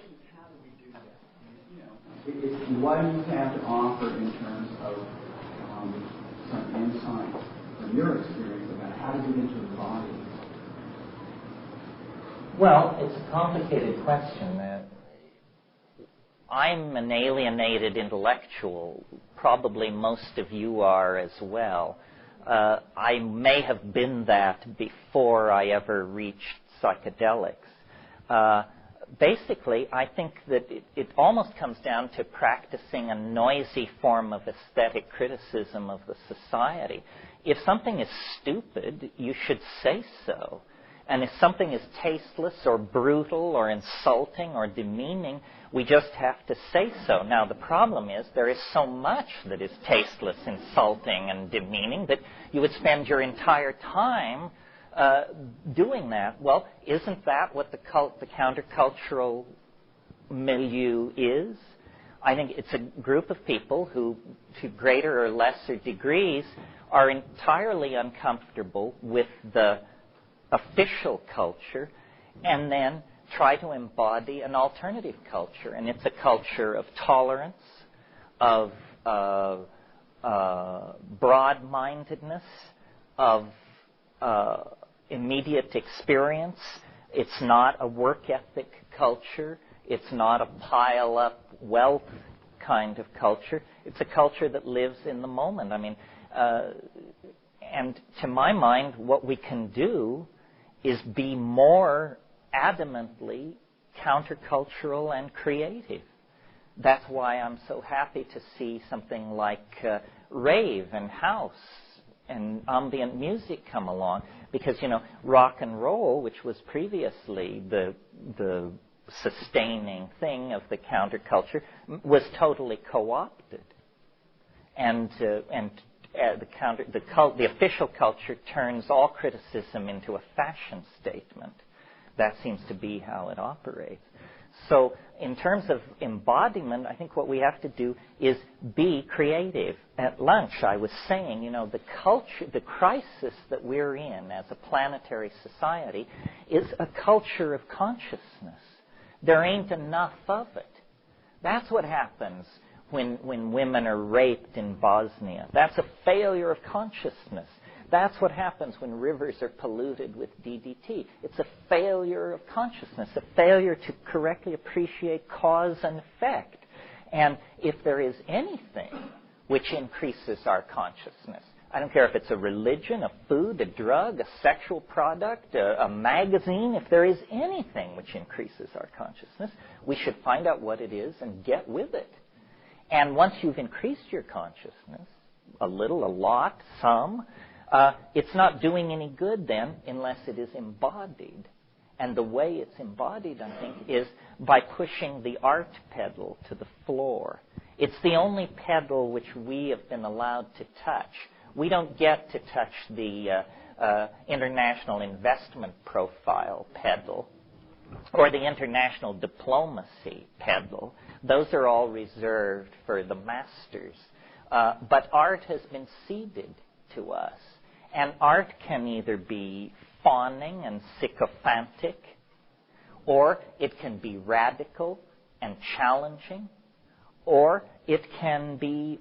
What do you have to offer in terms of some insight from your experience about how to get into the body? Well, it's a complicated question. I'm an alienated intellectual. Probably most of you are as well. I may have been that before I ever reached psychedelics. Basically, I think that it almost comes down to practicing a noisy form of aesthetic criticism of the society. If something is stupid, you should say so. And if something is tasteless or brutal or insulting or demeaning, we just have to say so. Now, the problem is there is so much that is tasteless, insulting, and demeaning that you would spend your entire time doing that. Well, isn't that what the countercultural milieu is? I think it's a group of people who, to greater or lesser degrees, are entirely uncomfortable with the official culture and then try to embody an alternative culture. And it's a culture of tolerance, of broad-mindedness, of immediate experience. It's not a work ethic culture. It's not a pile-up wealth kind of culture. It's a culture that lives in the moment. I mean, and to my mind, what we can do is be more adamantly countercultural and creative. That's why I'm so happy to see something like rave and house and ambient music come along, because, you know, rock and roll, which was previously the sustaining thing of the counterculture, was totally co-opted, and the official culture turns all criticism into a fashion statement. That seems to be how it operates. So in terms of embodiment, I think what we have to do is be creative. At lunch, I was saying, you know, the crisis that we're in as a planetary society is a culture of consciousness. There ain't enough of it. That's what happens when women are raped in Bosnia. That's a failure of consciousness. That's what happens when rivers are polluted with DDT. It's a failure of consciousness, a failure to correctly appreciate cause and effect. And if there is anything which increases our consciousness, I don't care if it's a religion, a food, a drug, a sexual product, a magazine, if there is anything which increases our consciousness, we should find out what it is and get with it. And once you've increased your consciousness, a little, a lot, some, it's not doing any good then unless it is embodied. And the way it's embodied, I think, is by pushing the art pedal to the floor. It's the only pedal which we have been allowed to touch. We don't get to touch the international investment profile pedal or the international diplomacy pedal. Those are all reserved for the masters. But art has been ceded to us. And art can either be fawning and sycophantic, or it can be radical and challenging, or it can be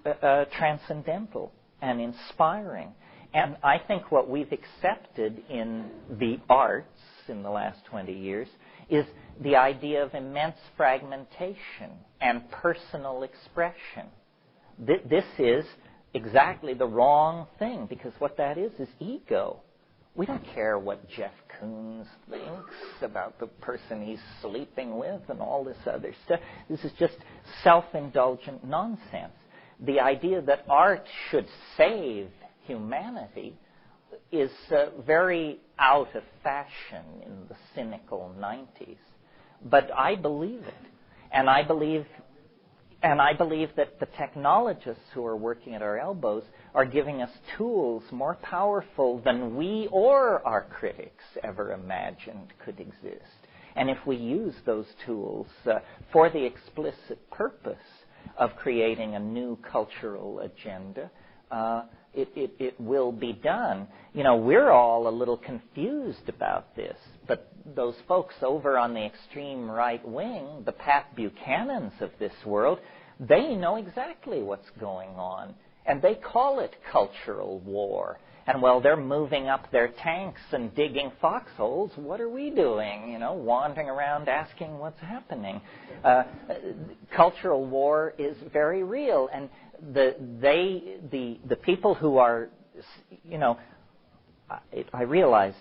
transcendental and inspiring. And I think what we've accepted in the arts in the last 20 years is the idea of immense fragmentation and personal expression. This is exactly the wrong thing, because what that is ego. We don't care what Jeff Koons thinks about the person he's sleeping with and all this other stuff. This is just self-indulgent nonsense. The idea that art should save humanity is very out of fashion in the cynical 90s. But I believe it. And I believe that the technologists who are working at our elbows are giving us tools more powerful than we or our critics ever imagined could exist. And if we use those tools for the explicit purpose of creating a new cultural agenda, it will be done. You know, we're all a little confused about this, but those folks over on the extreme right wing, the Pat Buchanans of this world, they know exactly what's going on, and they call it cultural war. And while they're moving up their tanks and digging foxholes, what are we doing? You know, wandering around asking what's happening. Cultural war is very real, and the people who are, you know, I realized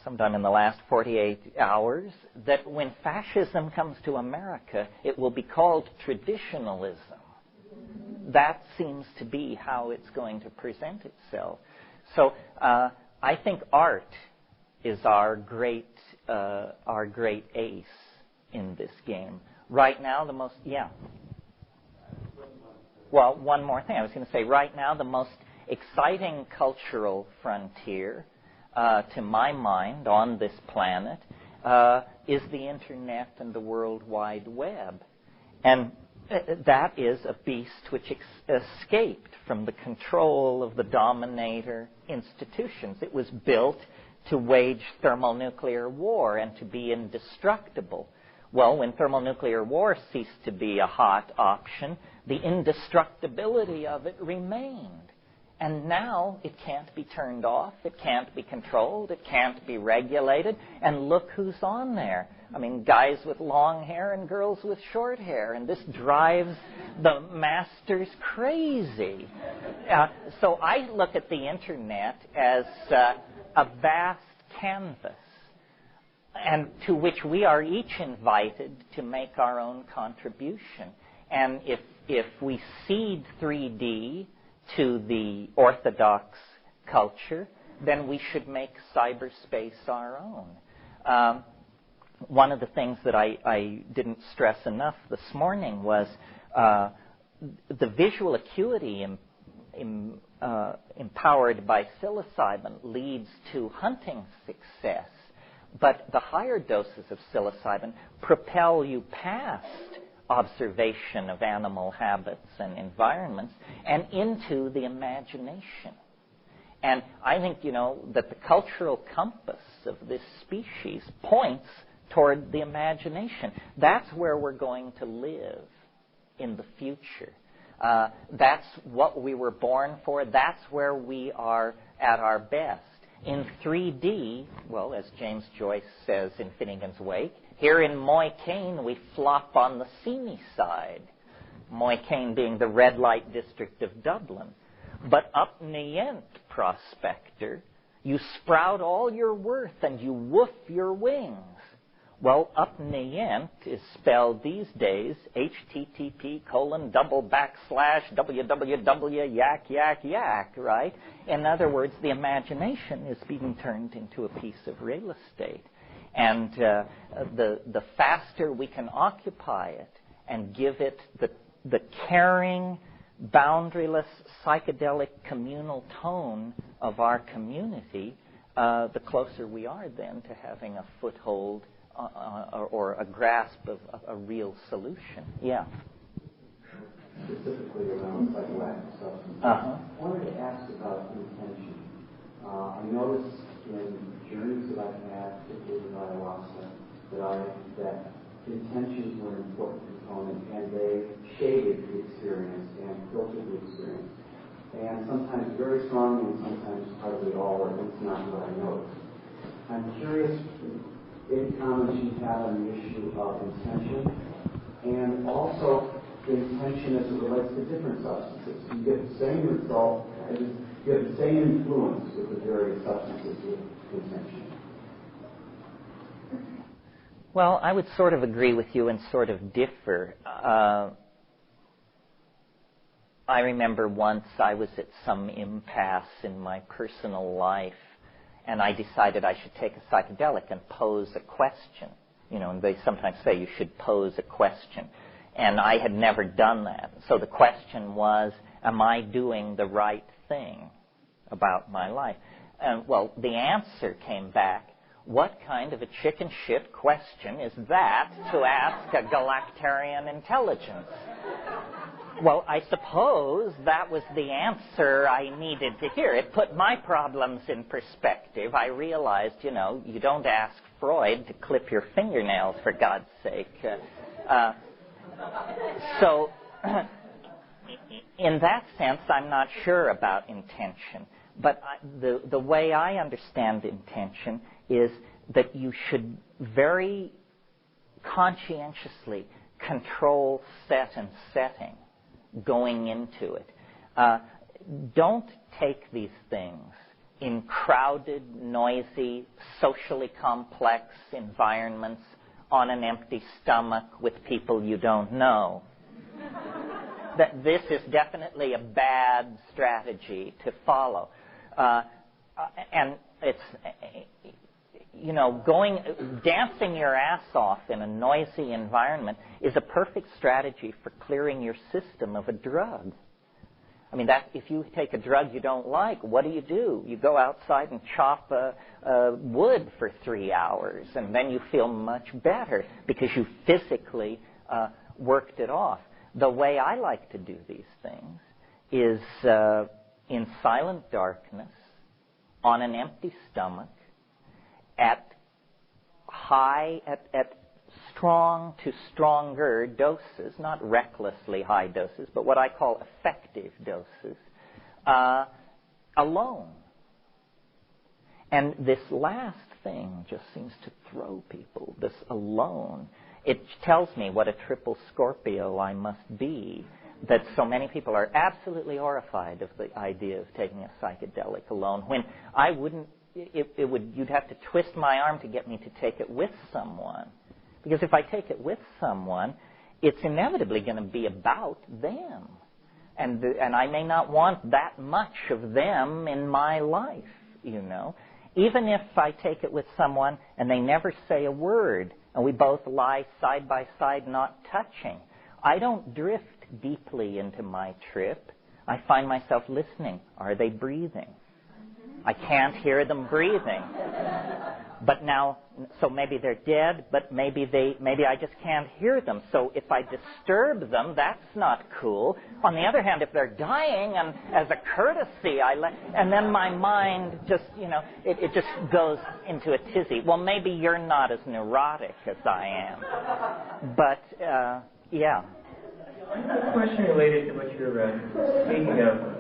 sometime in the last 48 hours that when fascism comes to America, it will be called traditionalism. That seems to be how it's going to present itself. So I think art is our great ace in this game. Right now, Well, one more thing. I was going to say, right now, the most exciting cultural frontier to my mind, on this planet, is the Internet and the World Wide Web. And that is a beast which escaped from the control of the dominator institutions. It was built to wage thermonuclear war and to be indestructible. Well, when thermonuclear war ceased to be a hot option, the indestructibility of it remained. And now it can't be turned off, it can't be controlled, it can't be regulated. And look who's on there. I mean, guys with long hair and girls with short hair. And this drives the masters crazy. So I look at the Internet as a vast canvas, and to which we are each invited to make our own contribution. And if we cede 3D to the orthodox culture, then we should make cyberspace our own. One of the things that I didn't stress enough this morning was the visual acuity empowered by psilocybin leads to hunting success. But the higher doses of psilocybin propel you past observation of animal habits and environments and into the imagination. And I think, that the cultural compass of this species points toward the imagination. That's where we're going to live in the future. That's what we were born for. That's where we are at our best. In 3D, well, as James Joyce says in Finnegan's Wake, here in Moycane we flop on the seamy side, Moycane being the red light district of Dublin. But up Nient, prospector, you sprout all your worth and you woof your wings. Well, up Nient is spelled these days http://www yak yak yak, right? In other words, the imagination is being turned into a piece of real estate. And the faster we can occupy it and give it the caring, boundaryless, psychedelic, communal tone of our community, the closer we are then to having a foothold or a grasp of a real solution. Yeah. Specifically around psychoactive substances. I wanted to ask about intention. I noticed in journeys that I've had, particularly with ayahuasca, that intentions were an important component, and they shaded the experience and filtered the experience. And sometimes very strongly, and sometimes hardly at all, or at least not what I noticed. I'm curious any comments you have on the issue of intention, and also the intention as it relates to different substances. You get the same result, you get the same influence with the various substances with intention. Well, I would sort of agree with you and sort of differ. I remember once I was at some impasse in my personal life, and I decided I should take a psychedelic and pose a question. And they sometimes say you should pose a question. And I had never done that. So the question was, am I doing the right thing about my life? And, well, the answer came back, what kind of a chicken shit question is that to ask a galactarian intelligence? Well, I suppose that was the answer I needed to hear. It put my problems in perspective. I realized, you don't ask Freud to clip your fingernails, for God's sake. So, in that sense, I'm not sure about intention. But the way I understand intention is that you should very conscientiously control set and setting going into it. Don't take these things in crowded, noisy, socially complex environments on an empty stomach with people you don't know. That this is definitely a bad strategy to follow. And it's, dancing your ass off in a noisy environment is a perfect strategy for clearing your system of a drug. I mean, that if you take a drug you don't like, what do? You go outside and chop wood for 3 hours, and then you feel much better because you physically worked it off. The way I like to do these things is in silent darkness, on an empty stomach, at strong to stronger doses, not recklessly high doses, but what I call effective doses, alone. And this last thing just seems to throw people, this alone. It tells me what a triple Scorpio I must be, that so many people are absolutely horrified of the idea of taking a psychedelic alone, when I wouldn't, you'd have to twist my arm to get me to take it with someone. Because if I take it with someone, it's inevitably going to be about them. And I may not want that much of them in my life, you know. Even if I take it with someone and they never say a word, and we both lie side by side not touching, I don't drift deeply into my trip. I find myself listening. Are they breathing? I can't hear them breathing. But now, so maybe they're dead, but maybe I just can't hear them. So if I disturb them, that's not cool. On the other hand, if they're dying, and as a courtesy, and then my mind just, you know, it just goes into a tizzy. Well, maybe you're not as neurotic as I am. But, yeah. A question related to what you're speaking of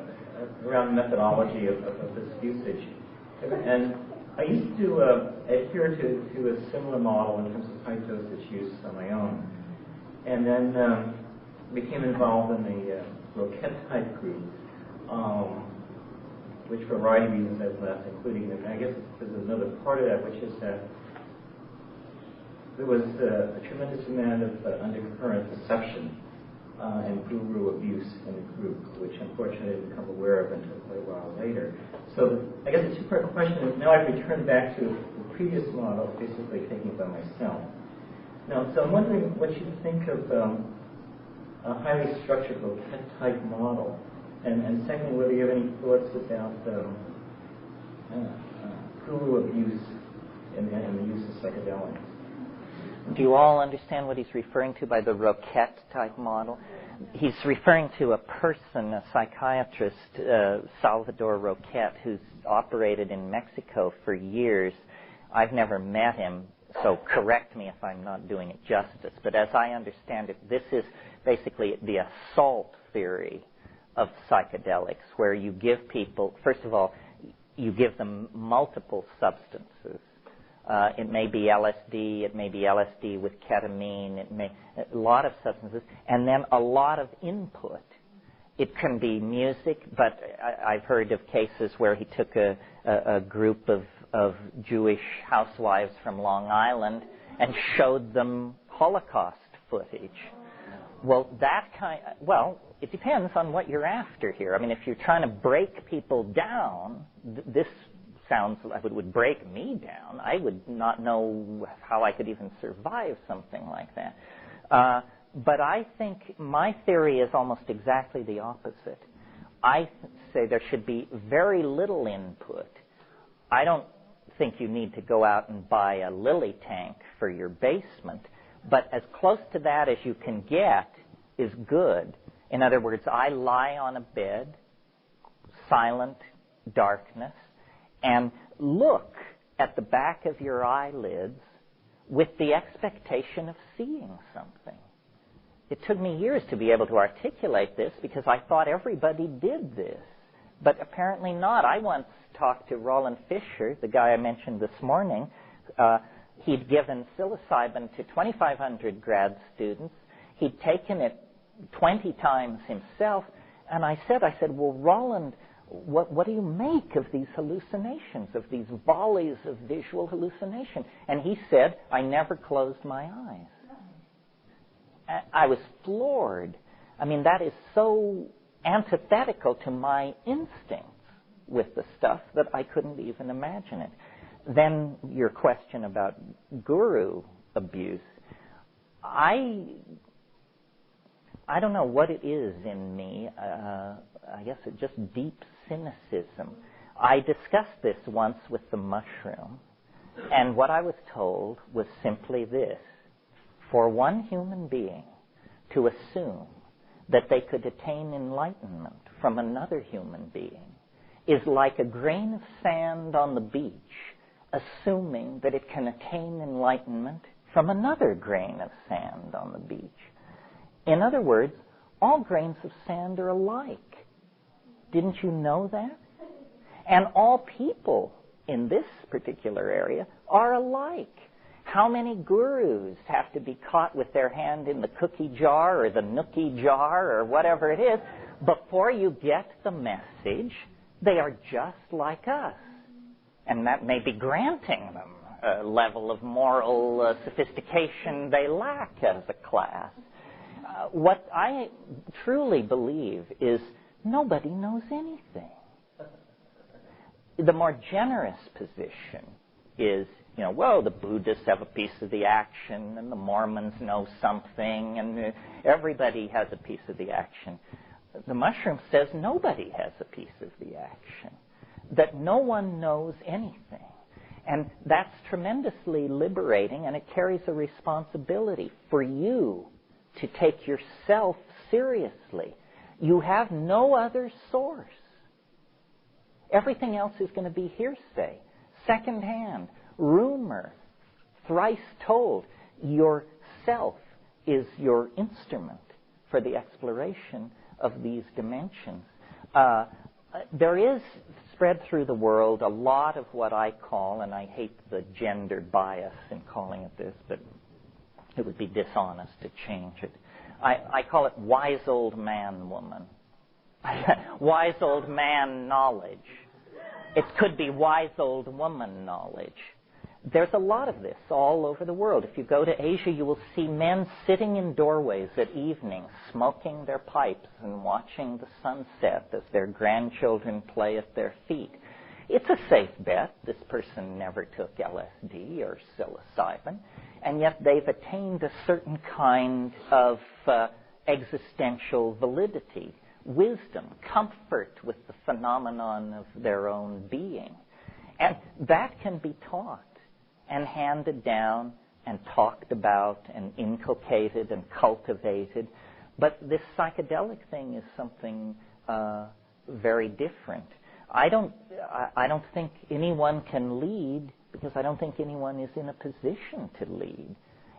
around the methodology of this usage. And I used to adhere to a similar model in terms of high dosage use on my own, and then became involved in the Roquette type group, which for a variety of reasons I've left, including, I guess there's another part of that, which is that there was a tremendous amount of undercurrent deception and guru abuse in the group, which unfortunately I didn't become aware of until quite a while later. So I guess the two-part question is, now I've returned back to the previous model, basically taking it by myself. Now, so I'm wondering what you think of a highly structured Roquette-type model, and secondly, whether you have any thoughts about guru abuse in the use of psychedelics. Do you all understand what he's referring to by the Roquette-type model? He's referring to a person, a psychiatrist, Salvador Roquette, who's operated in Mexico for years. I've never met him, so correct me if I'm not doing it justice. But as I understand it, this is basically the assault theory of psychedelics, where you give people, first of all, you give them multiple substances. It may be LSD, it may be LSD with ketamine, a lot of substances, and then a lot of input. It can be music, but I've heard of cases where he took a group of Jewish housewives from Long Island and showed them Holocaust footage. Well, it depends on what you're after here. I mean, if you're trying to break people down, this sounds like it would break me down. I would not know how I could even survive something like that. But I think my theory is almost exactly the opposite. I say there should be very little input. I don't think you need to go out and buy a lily tank for your basement, but as close to that as you can get is good. In other words, I lie on a bed, silent darkness, and look at the back of your eyelids with the expectation of seeing something. It took me years to be able to articulate this because I thought everybody did this, but apparently not. I once talked to Roland Fisher, the guy I mentioned this morning. He'd given psilocybin to 2,500 grad students. He'd taken it 20 times himself, and I said, well, Roland, what do you make of these hallucinations, of these volleys of visual hallucination? And he said, I never closed my eyes. I was floored. I mean, that is so antithetical to my instincts with the stuff that I couldn't even imagine it. Then your question about guru abuse. I I don't know what it is in me. I guess it's just deep cynicism. I discussed this once with the mushroom, and what I was told was simply this. For one human being to assume that they could attain enlightenment from another human being is like a grain of sand on the beach assuming that it can attain enlightenment from another grain of sand on the beach. In other words, all grains of sand are alike. Didn't you know that? And all people in this particular area are alike. How many gurus have to be caught with their hand in the cookie jar or the nookie jar or whatever it is before you get the message? They are just like us. And that may be granting them a level of moral sophistication they lack as a class. What I truly believe is nobody knows anything. The more generous position is, well, the Buddhists have a piece of the action, and the Mormons know something, and everybody has a piece of the action. The mushroom says nobody has a piece of the action, that no one knows anything. And that's tremendously liberating, and it carries a responsibility for you to take yourself seriously. You have no other source. Everything else is going to be hearsay, secondhand, rumor, thrice told. Yourself is your instrument for the exploration of these dimensions. There is spread through the world a lot of what I call, and I hate the gender bias in calling it this, but it would be dishonest to change it. I call it wise old man woman. Wise old man knowledge. It could be wise old woman knowledge. There's a lot of this all over the world. If you go to Asia, you will see men sitting in doorways at evening, smoking their pipes and watching the sunset as their grandchildren play at their feet. It's a safe bet. This person never took LSD or psilocybin, and yet they've attained a certain kind of existential validity, wisdom, comfort with the phenomenon of their own being. And that can be taught and handed down and talked about and inculcated and cultivated. But this psychedelic thing is something very different. I don't think anyone can lead, because I don't think anyone is in a position to lead.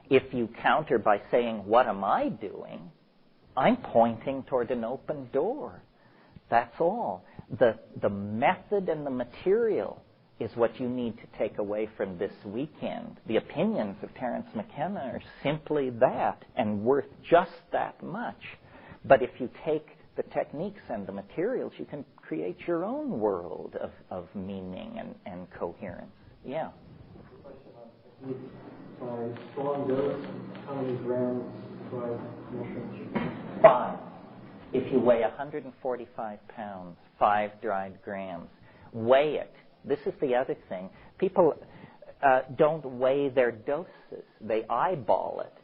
If you counter by saying, what am I doing? I'm pointing toward an open door. That's all. The method and the material is what you need to take away from this weekend. The opinions of Terence McKenna are simply that, and worth just that much. But if you take the techniques and the materials, you can create your own world of meaning and coherence. Yeah. By strong dose, how many grams dried mushrooms? 5. If you weigh 145 pounds, 5 dried grams. Weigh it. This is the other thing. People don't weigh their doses. They eyeball it.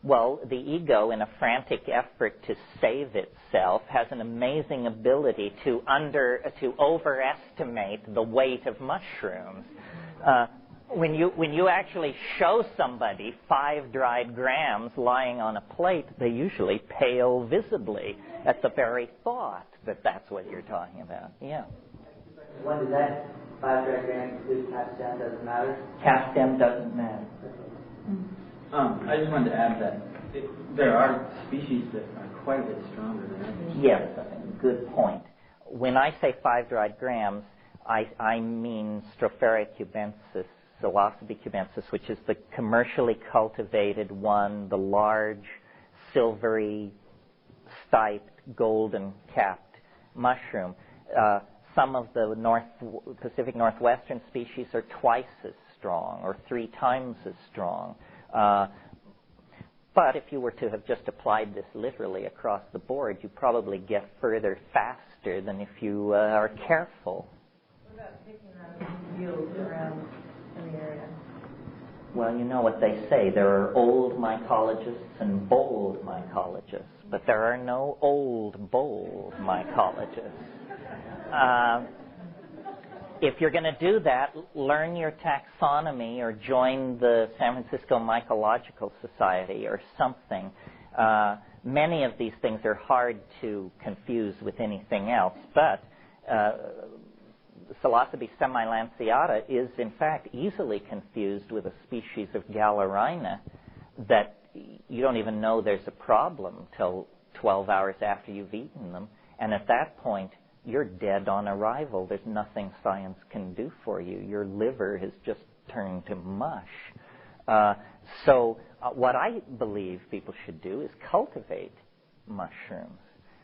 Well, the ego, in a frantic effort to save itself, has an amazing ability to overestimate the weight of mushrooms. When you actually show somebody 5 dried grams lying on a plate, they usually pale visibly at the very thought that that's what you're talking about. Yeah. When did that 5 dried grams include capstan? Doesn't matter? Capstan doesn't matter. I just wanted to add that there are species that are quite a bit stronger than others. Yes, good point. When I say 5 dried grams, I mean Stropharia cubensis, Psilocybe cubensis, which is the commercially cultivated one, the large, silvery, stiped, golden-capped mushroom. Some of the Pacific Northwestern species are twice as strong or 3 times as strong. But if you were to have just applied this literally across the board, you probably get further faster than if you are careful. What about taking that field around in the area? Well, you know what they say. There are old mycologists and bold mycologists, but there are no old, bold mycologists. If you're going to do that, learn your taxonomy or join the San Francisco Mycological Society or something. Many of these things are hard to confuse with anything else, but Psilocybe semilanceata is in fact easily confused with a species of Galerina that you don't even know there's a problem till 12 hours after you've eaten them, and at that point you're dead on arrival. There's nothing science can do for you. Your liver has just turned to mush. So what I believe people should do is cultivate mushrooms.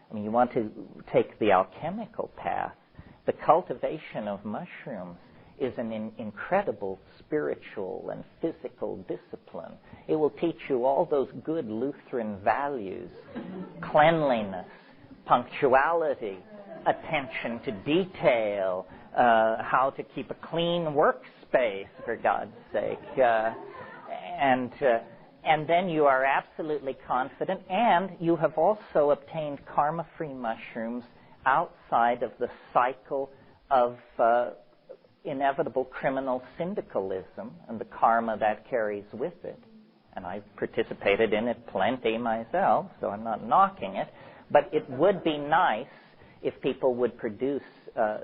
I mean, you want to take the alchemical path. The cultivation of mushrooms is an incredible spiritual and physical discipline. It will teach you all those good Lutheran values: cleanliness, punctuality, attention to detail, how to keep a clean workspace, for God's sake. And then you are absolutely confident, and you have also obtained karma-free mushrooms outside of the cycle of inevitable criminal syndicalism and the karma that carries with it. And I've participated in it plenty myself, so I'm not knocking it. But it would be nice if people would produce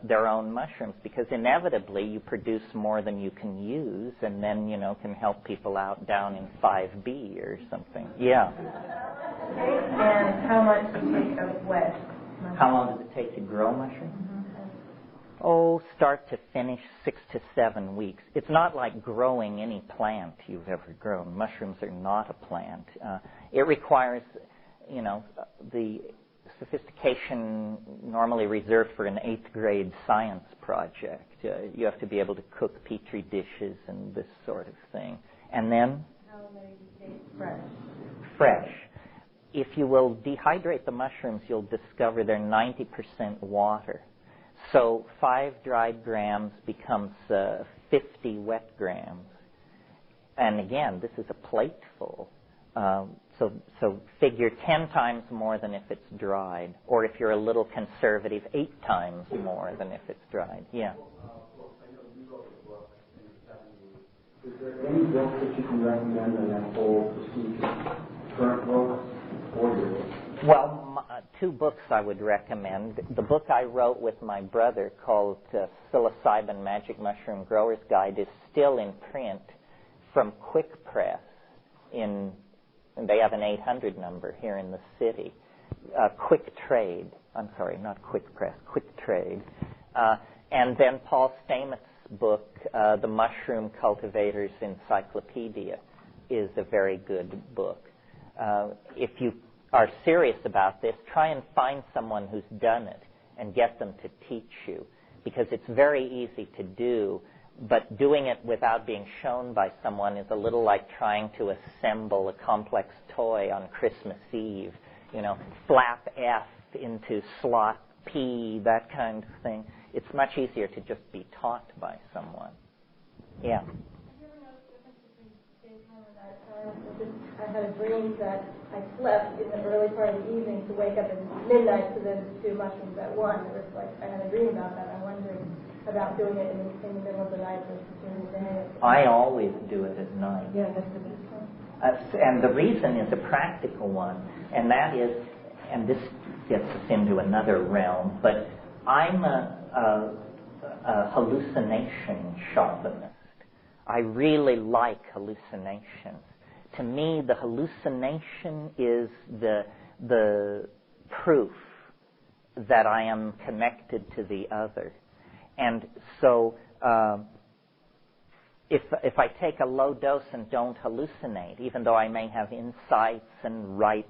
their own mushrooms, because inevitably you produce more than you can use, and then, can help people out down in 5B or something. Yeah. Okay, and how much does it take of wet? How long does it take to grow mushrooms? Oh, start to finish, 6 to 7 weeks. It's not like growing any plant you've ever grown. Mushrooms are not a plant. It requires, the sophistication normally reserved for an 8th grade science project. You have to be able to cook petri dishes and this sort of thing. And then? How many days fresh? Fresh. If you will dehydrate the mushrooms, you'll discover they're 90% water. So 5 dried grams becomes 50 wet grams. And again, this is a plateful. So figure 10 times more than if it's dried, or if you're a little conservative, 8 times more than if it's dried. Yeah. Is there any book that you can recommend in that whole procedure? Current books or your books? Well, 2 books I would recommend. The book I wrote with my brother called Psilocybin Magic Mushroom Grower's Guide is still in print from Quick Press and they have an 800 number here in the city. Quick Trade. I'm sorry, not Quick Press, Quick Trade. And then Paul Stamets' book, The Mushroom Cultivator's Encyclopedia, is a very good book. If you are serious about this, try and find someone who's done it and get them to teach you, because it's very easy to do, but doing it without being shown by someone is a little like trying to assemble a complex toy on Christmas Eve. Flap F into slot P, that kind of thing. It's much easier to just be taught by someone. Yeah. I had a dream that I slept in the early part of the evening to wake up at midnight to then do mushrooms at 1. It was like I had a dream about that. I'm wondering about doing it in the middle of the night or during the day. I always do it at night. Yeah, that's the best one. And the reason is a practical one, and that is, and this gets us into another realm, but I'm a hallucination chauvinist. I really like hallucinations. To me, the hallucination is the proof that I am connected to the other. And so if I take a low dose and don't hallucinate, even though I may have insights and write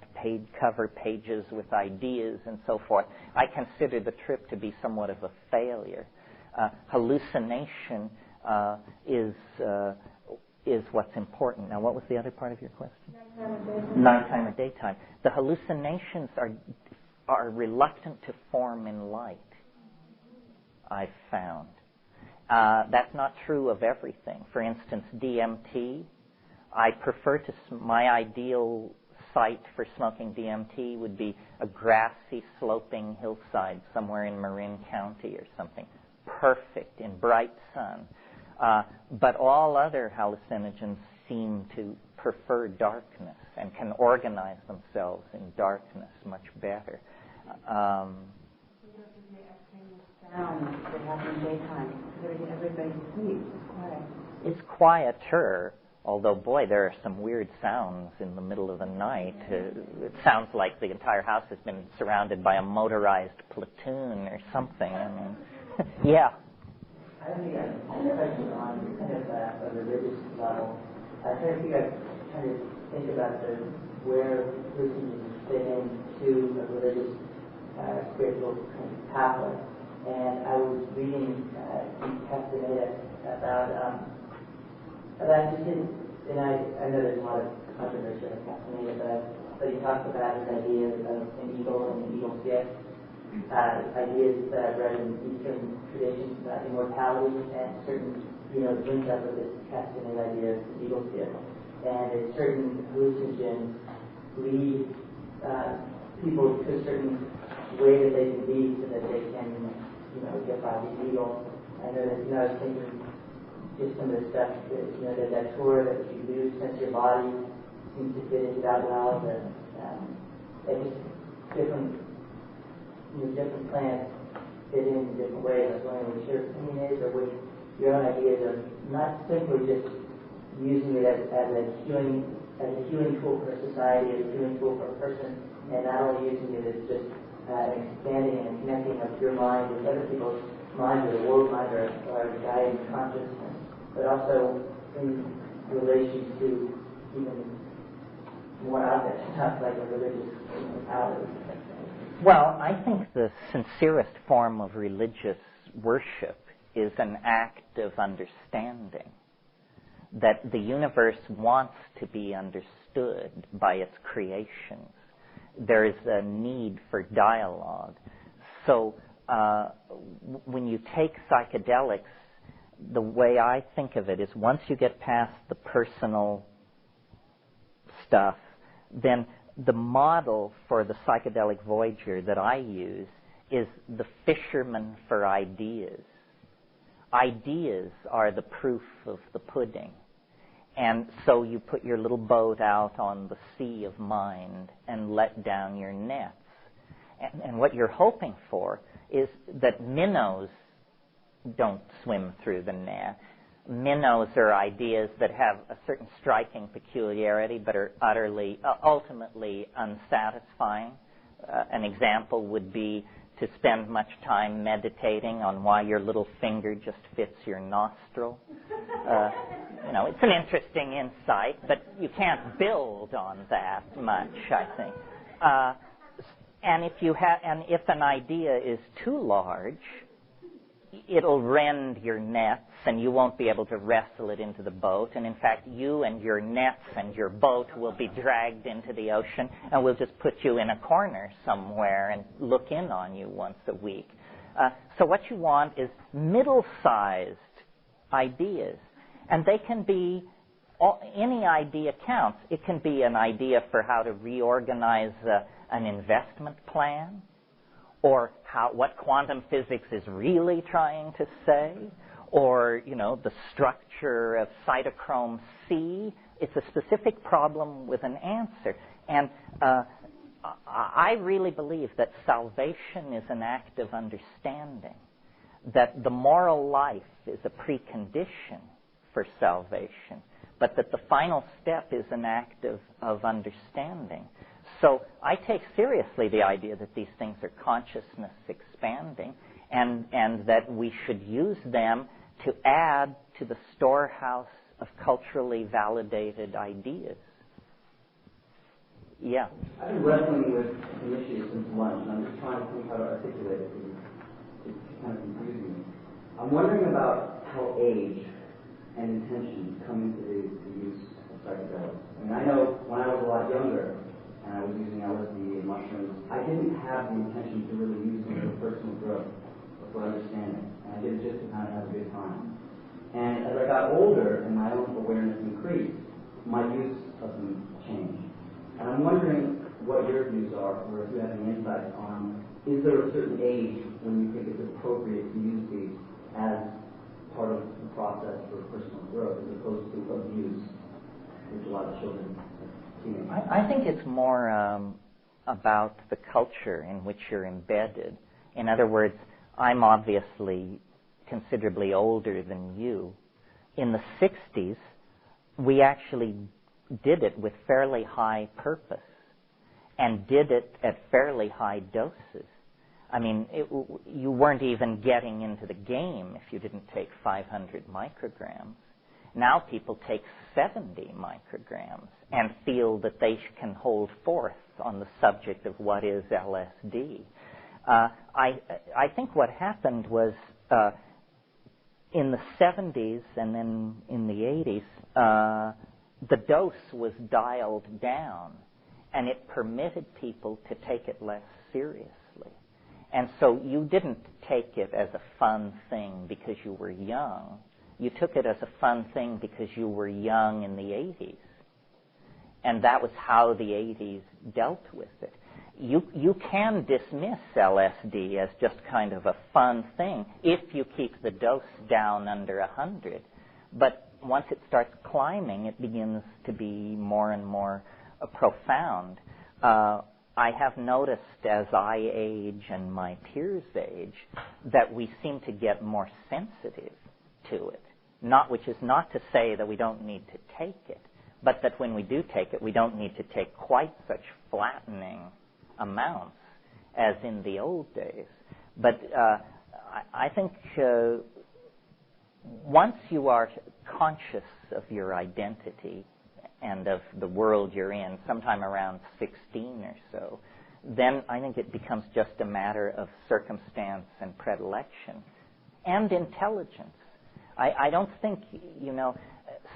cover pages with ideas and so forth, I consider the trip to be somewhat of a failure. Hallucination is what's important. Now, what was the other part of your question? Nighttime or daytime. The hallucinations are reluctant to form in light, I've found. That's not true of everything. For instance, DMT I prefer to, my ideal site for smoking DMT would be a grassy, sloping hillside somewhere in Marin County or something. Perfect, in bright sun. But all other hallucinogens seem to prefer darkness and can organize themselves in darkness much better. Sounds that happen in daytime. Everybody sleeps. It's quiet. It's quieter, although, boy, there are some weird sounds in the middle of the night. It sounds like the entire house has been surrounded by a motorized platoon or something. I mean, yeah. I don't think I have a question on kind of a religious level. I'm trying to think about where hallucinogens fit into a religious, spiritual kind of pathway. And I was reading Castaneda about just and I know there's a lot of controversy with Castaneda, but he talks about his idea of an eagle and an eagle's gift. Ideas that I've read in Eastern traditions about immortality and certain, linked up with this Castaneda idea of the eagle's gift. And that certain hallucinogens lead people to a certain way that they can be so that they can, get by the eagle. I know that, I was thinking just some of the stuff that, that tour that you do, sense your body seems to fit into that well. That just different plants fit in different ways. I was wondering what your opinion is, or what your own ideas of not simply just using it as a healing tool for society, as a healing tool for a person, and not only using it as just expanding and connecting up your mind with other people's minds, or the world mind, or guiding consciousness, but also in relation to even more obvious stuff like a religious immortality. Well, I think the sincerest form of religious worship is an act of understanding, that the universe wants to be understood by its creations. There is a need for dialogue. So when you take psychedelics, the way I think of it is once you get past the personal stuff, then the model for the psychedelic voyager that I use is the fisherman for ideas. Ideas are the proof of the pudding. And so you put your little boat out on the sea of mind and let down your nets. And what you're hoping for is that minnows don't swim through the net. Minnows are ideas that have a certain striking peculiarity but are utterly, ultimately unsatisfying. An example would be to spend much time meditating on why your little finger just fits your nostril. It's an interesting insight, but you can't build on that much, I think. And if an idea is too large, it'll rend your nets, and you won't be able to wrestle it into the boat. And in fact, you and your nets and your boat will be dragged into the ocean, and we'll just put you in a corner somewhere and look in on you once a week. So what you want is middle-sized ideas. And they can be, any idea counts. It can be an idea for how to reorganize an investment plan, or what quantum physics is really trying to say, or, the structure of cytochrome C. It's a specific problem with an answer. And I really believe that salvation is an act of understanding, that the moral life is a precondition for salvation, but that the final step is an act of understanding. So I take seriously the idea that these things are consciousness expanding, and that we should use them to add to the storehouse of culturally validated ideas. Yeah. I've been wrestling with some issues since lunch, and I'm just trying to think how to articulate it because it's kind of confusing me. I'm wondering about how age and intention come into the use of psychedelics. I mean, I know when I was a lot younger and I was using LSD and mushrooms, I didn't have the intention to really use them for personal growth or for understanding. And I did it just to kind of have a good time. And as I got older and my own awareness increased, my use of them change. And I'm wondering what your views are, or if you have any insight on, is there a certain age when you think it's appropriate to use these as part of the process for personal growth as opposed to abuse, which a lot of children teenagers. I think it's more about the culture in which you're embedded. In other words, I'm obviously considerably older than you. In the 60s, we actually did it with fairly high purpose and did it at fairly high doses. I mean, you weren't even getting into the game if you didn't take 500 micrograms. Now people take 70 micrograms and feel that they can hold forth on the subject of what is LSD. I think what happened was in the 70s and then in the 80s, the dose was dialed down, and it permitted people to take it less seriously. And so you didn't take it as a fun thing because you were young. You took it as a fun thing because you were young in the 80s. And that was how the 80s dealt with it. You can dismiss LSD as just kind of a fun thing if you keep the dose down under 100. But once it starts climbing, it begins to be more and more profound. I have noticed as I age and my peers age that we seem to get more sensitive to it. Which is not to say that we don't need to take it, but that when we do take it, we don't need to take quite such flattening amounts as in the old days. But I think once you are conscious of your identity and of the world you're in, sometime around 16 or so, then I think it becomes just a matter of circumstance and predilection and intelligence. I don't think,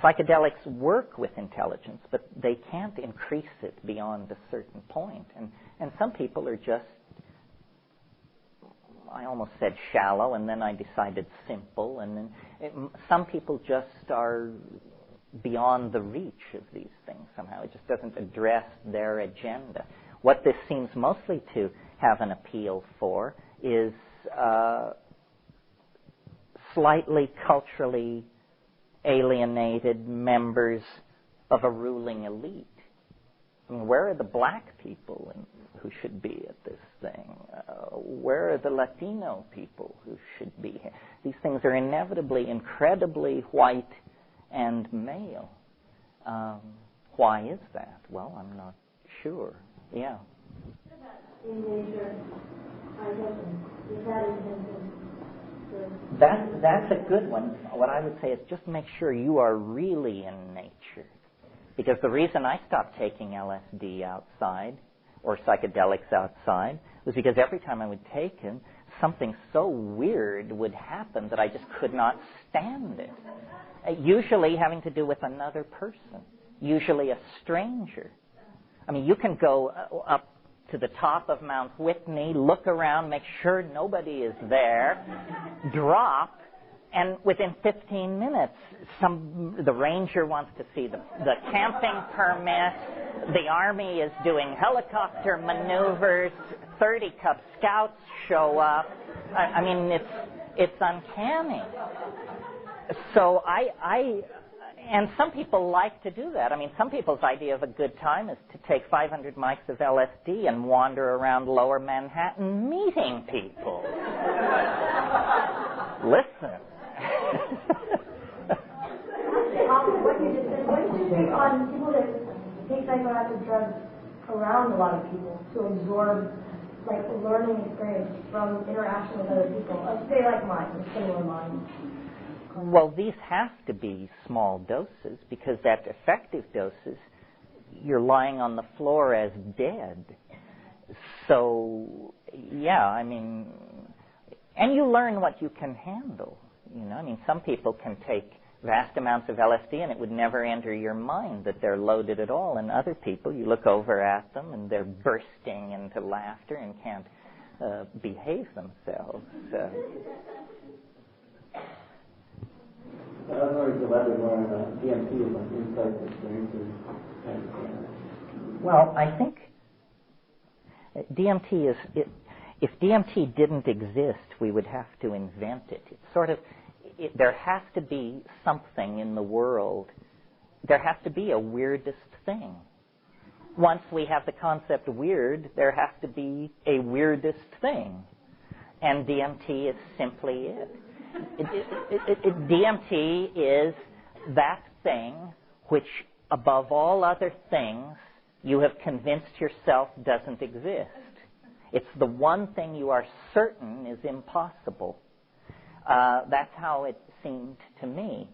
psychedelics work with intelligence, but they can't increase it beyond a certain point. And some people are just, I almost said shallow, and then I decided simple, and then some people just are beyond the reach of these things somehow. It just doesn't address their agenda. What this seems mostly to have an appeal for is slightly culturally alienated members of a ruling elite. I mean, where are the black people who should be at this thing? Where are the Latino people who should be here? These things are inevitably incredibly white and male. Why is that? Well, I'm not sure. Yeah. In nature, I guess, is that intention? That's a good one. What I would say is just make sure you are really in nature. Because the reason I stopped taking LSD outside, or psychedelics outside, was because every time I would take them, something so weird would happen that I just could not stand it. Usually having to do with another person, usually a stranger. I mean, you can go up to the top of Mount Whitney, look around, make sure nobody is there, drop, and within 15 minutes, the ranger wants to see the camping permit, the army is doing helicopter maneuvers, 30 Cub Scouts show up. I mean, it's uncanny. So and some people like to do that. I mean, some people's idea of a good time is to take 500 mics of LSD and wander around Lower Manhattan meeting people. Listen. What you just said, what do you think on people that take psychoactive drugs around a lot of people to absorb, like, a learning experience from interaction with other people? Say, like mine, a similar mind. Well, these have to be small doses because at effective doses, you're lying on the floor as dead. So, yeah, I mean, and you learn what you can handle. I mean, some people can take vast amounts of LSD and it would never enter your mind that they're loaded at all. And other people, you look over at them and they're bursting into laughter and can't behave themselves. I was wondering if you elaborate more on DMT and like insights, experiences, kind of thing. Well, I think DMT is, if DMT didn't exist, we would have to invent it. It's sort of, there has to be something in the world. There has to be a weirdest thing. Once we have the concept weird, there has to be a weirdest thing. And DMT is simply it. DMT is that thing which, above all other things, you have convinced yourself doesn't exist. It's the one thing you are certain is impossible. That's how it seemed to me.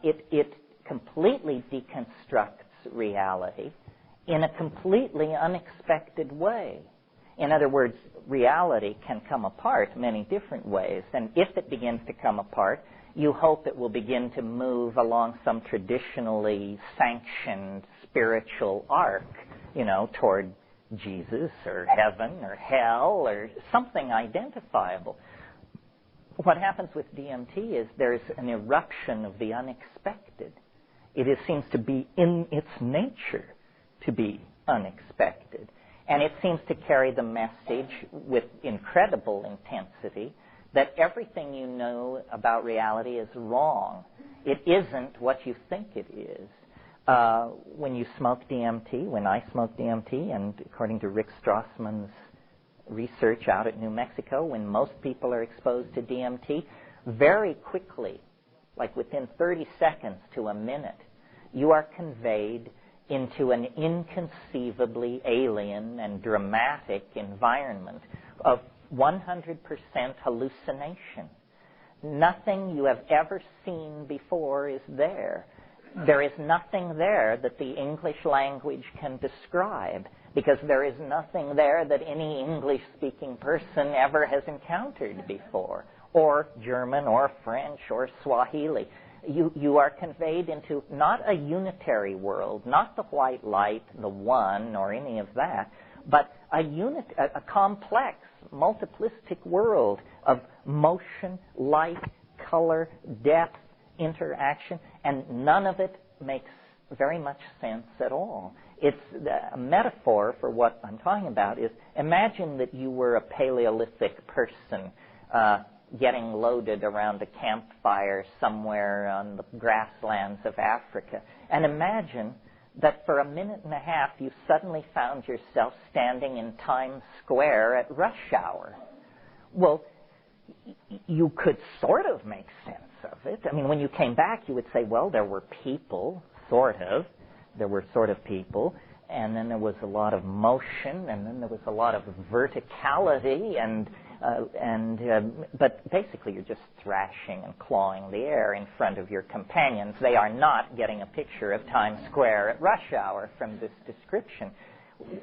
It completely deconstructs reality in a completely unexpected way. In other words, reality can come apart many different ways, and if it begins to come apart, you hope it will begin to move along some traditionally sanctioned spiritual arc, toward Jesus or heaven or hell or something identifiable. What happens with DMT is there's an eruption of the unexpected. It seems to be in its nature to be unexpected. And it seems to carry the message with incredible intensity that everything you know about reality is wrong. It isn't what you think it is. When you smoke DMT, when I smoke DMT, and according to Rick Strassman's research out at New Mexico, when most people are exposed to DMT, very quickly, like within 30 seconds to a minute, you are conveyed into an inconceivably alien and dramatic environment of 100% hallucination. Nothing you have ever seen before is there. There is nothing there that the English language can describe, because there is nothing there that any English-speaking person ever has encountered before, or German, or French, or Swahili. You are conveyed into not a unitary world, not the white light, the one, or any of that, but a complex, multiplistic world of motion, light, color, depth, interaction, and none of it makes very much sense at all. It's a metaphor for what I'm talking about is, imagine that you were a Paleolithic person getting loaded around a campfire somewhere on the grasslands of Africa. And imagine that for a minute and a half you suddenly found yourself standing in Times Square at rush hour. Well, you could sort of make sense of it. I mean, when you came back, you would say, well, there were people, sort of. There were sort of people, and then there was a lot of motion, and then there was a lot of verticality, but basically you're just thrashing and clawing the air in front of your companions. They are not getting a picture of Times Square at rush hour from this description.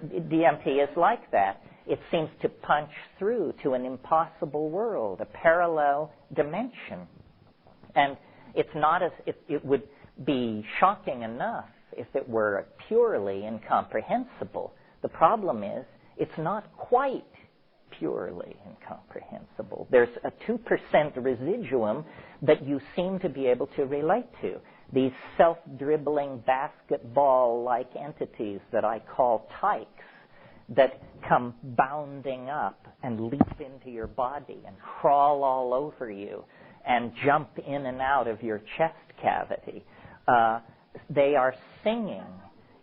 DMT is like that. It seems to punch through to an impossible world, a parallel dimension. And it's not as if it would be shocking enough if it were purely incomprehensible. The problem is, it's not quite purely incomprehensible. There's a 2% residuum that you seem to be able to relate to. These self-dribbling basketball-like entities that I call tykes that come bounding up and leap into your body and crawl all over you and jump in and out of your chest cavity. They are singing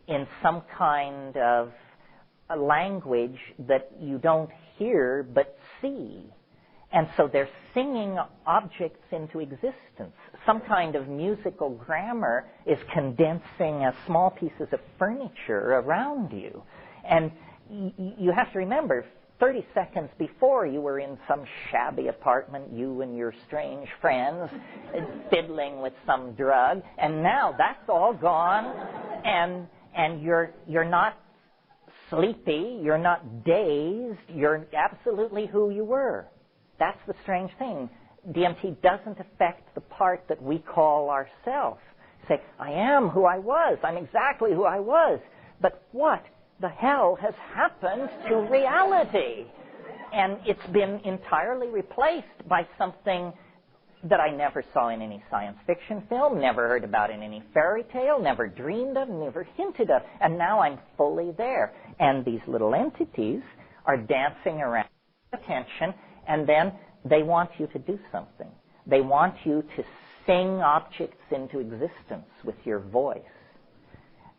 in some kind of a language that you don't hear but see. And so they're singing objects into existence. Some kind of musical grammar is condensing small pieces of furniture around you. And you have to remember, 30 seconds before you were in some shabby apartment, you and your strange friends, fiddling with some drug, and now that's all gone, and you're not sleepy, you're not dazed, you're absolutely who you were. That's the strange thing. DMT doesn't affect the part that we call ourself. Say, I am who I was, I'm exactly who I was, but what the hell has happened to reality? And it's been entirely replaced by something that I never saw in any science fiction film, never heard about in any fairy tale, never dreamed of, never hinted of, and now I'm fully there. And these little entities are dancing around attention, and then they want you to do something. They want you to sing objects into existence with your voice.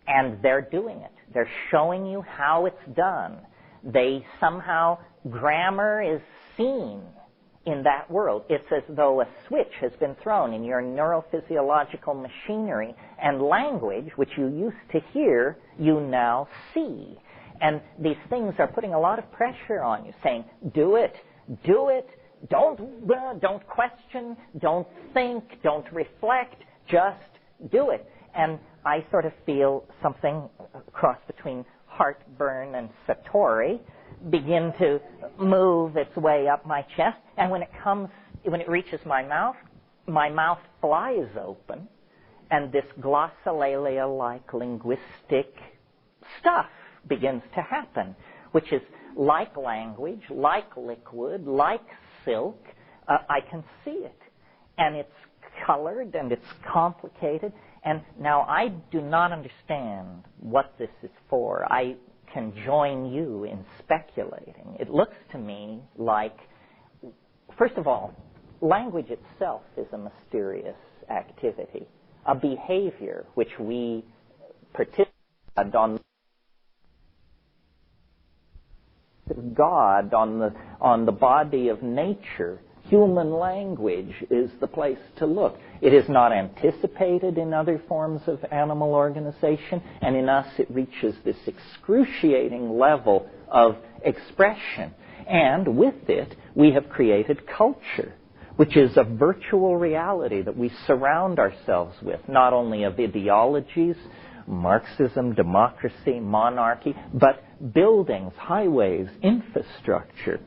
And they're doing it. They're showing you how it's done. They somehow, grammar is seen in that world. It's as though a switch has been thrown in your neurophysiological machinery, and language, which you used to hear, you now see. And these things are putting a lot of pressure on you, saying, do it, don't question, don't think, don't reflect, just do it. And I sort of feel something cross between heartburn and satori begin to move its way up my chest, and when it reaches my mouth flies open, and this glossolalia-like linguistic stuff begins to happen, which is like language, like liquid, like silk. I can see it, and it's colored, and it's complicated, and now I do not understand what this is for. I can join you in speculating. It looks to me like, first of all, language itself is a mysterious activity, a behavior which we participate on God, on the body of nature. Human language is the place to look. It is not anticipated in other forms of animal organization, and in us it reaches this excruciating level of expression. And with it, we have created culture, which is a virtual reality that we surround ourselves with, not only of ideologies, Marxism, democracy, monarchy, but buildings, highways, infrastructure.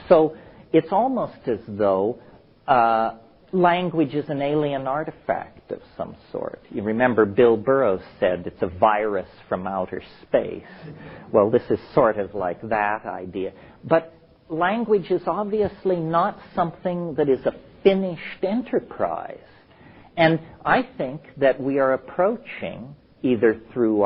So it's almost as though language is an alien artifact of some sort. You remember Bill Burroughs said it's a virus from outer space. Well, this is sort of like that idea. But language is obviously not something that is a finished enterprise. And I think that we are approaching, either through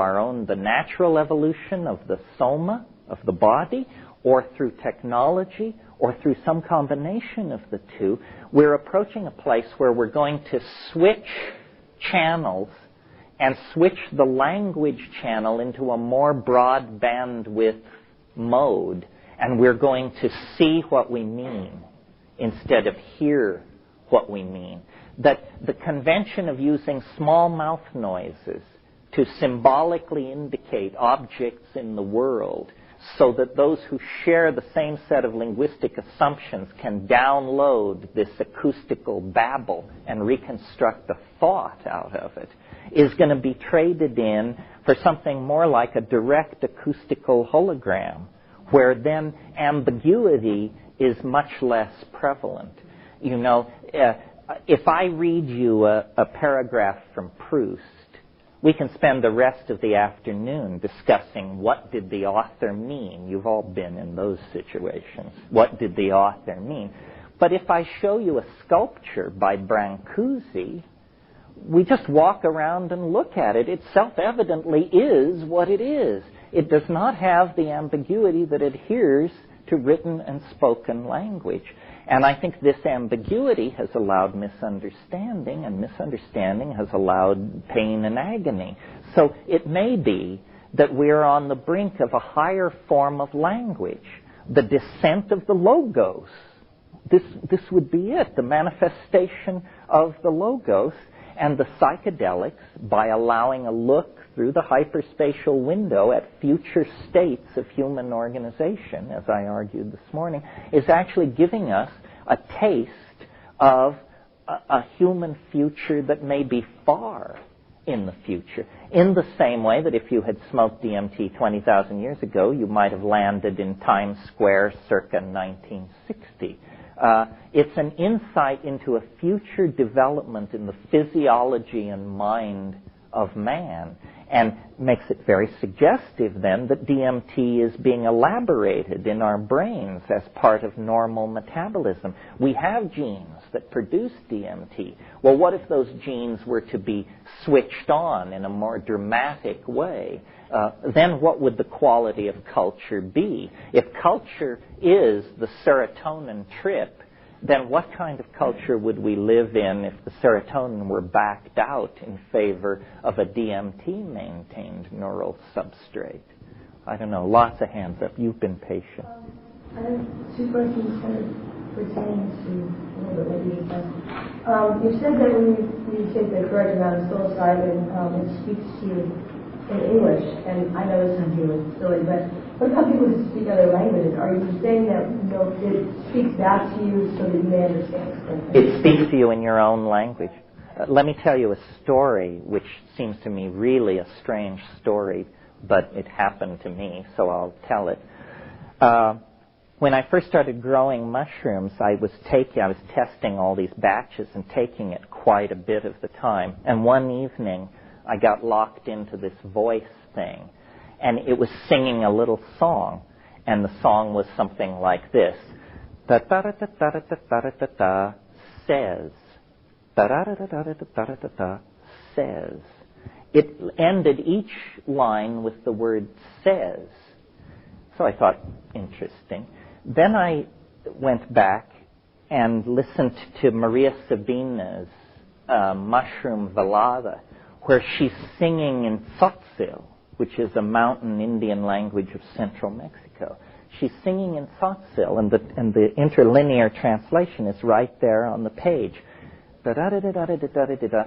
the natural evolution of the soma, of the body, or through technology, or through some combination of the two, we're approaching a place where we're going to switch channels and switch the language channel into a more broad bandwidth mode, and we're going to see what we mean instead of hear what we mean. That the convention of using small mouth noises to symbolically indicate objects in the world, so that those who share the same set of linguistic assumptions can download this acoustical babble and reconstruct a thought out of it, is going to be traded in for something more like a direct acoustical hologram, where then ambiguity is much less prevalent. You know, if I read you a paragraph from Proust, we can spend the rest of the afternoon discussing what did the author mean. You've all been in those situations. What did the author mean? But if I show you a sculpture by Brancusi, we just walk around and look at it. It self-evidently is what it is. It does not have the ambiguity that adheres to written and spoken language. And I think this ambiguity has allowed misunderstanding, and misunderstanding has allowed pain and agony. So it may be that we're on the brink of a higher form of language, the descent of the logos. This would be it, the manifestation of the logos. And the psychedelics, by allowing a look through the hyperspatial window at future states of human organization, as I argued this morning, is actually giving us a taste of a human future that may be far in the future. In the same way that if you had smoked DMT 20,000 years ago, you might have landed in Times Square circa 1960. It's an insight into a future development in the physiology and mind of man. And makes it very suggestive then that DMT is being elaborated in our brains as part of normal metabolism. We have genes that produce DMT. Well, what if those genes were to be switched on in a more dramatic way? Then what would the quality of culture be? If culture is the serotonin trip, then what kind of culture would we live in if the serotonin were backed out in favor of a DMT-maintained neural substrate? I don't know. Lots of hands up. You've been patient. I have two questions kind of pertaining to a little bit what you just said. You said that when you take the correct amount of psilocybin, it speaks to you in English, and I know this sounds really silly, but what about people who speak other languages? Are you saying that it speaks back to you so that you may understand? It speaks to you in your own language. Let me tell you a story which seems to me really a strange story, but it happened to me, so I'll tell it. When I first started growing mushrooms, I was testing all these batches and taking it quite a bit of the time. And one evening, I got locked into this voice thing, and it was singing a little song, and the song was something like this: da da da da da da da da da says, da da da da da da da da says. It ended each line with the word says. So I thought, interesting. Then I went back and listened to Maria Sabina's Mushroom Velada, where she's singing in Tzotzil, which is a mountain Indian language of central Mexico. She's singing in Tzotzil, and the interlinear translation is right there on the page. Da-da-da-da-da-da-da-da-da,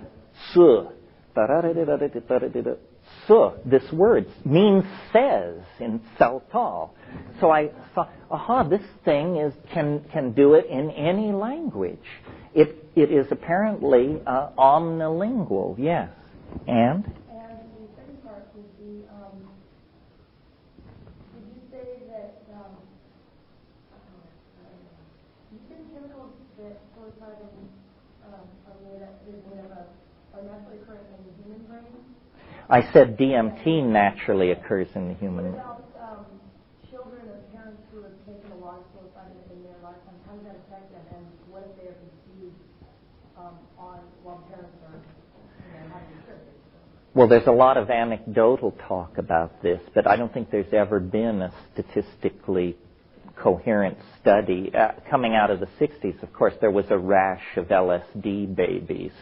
su, da-da-da-da-da-da-da-da-da, su. This word means says in Tzeltal. So I thought, this thing can do it in any language. It is apparently omnilingual, yes. And the second part would be, did you say that you said chemicals that psilocybin are naturally occurring in the human brain? I said DMT naturally occurs in the human brain. What about children of parents who have taken a lot of psilocybin in their lifetime? How does that affect them, and what if they are conceived while parents are having children? Well, there's a lot of anecdotal talk about this, but I don't think there's ever been a statistically coherent study. Coming out of the 60s, of course, there was a rash of LSD babies.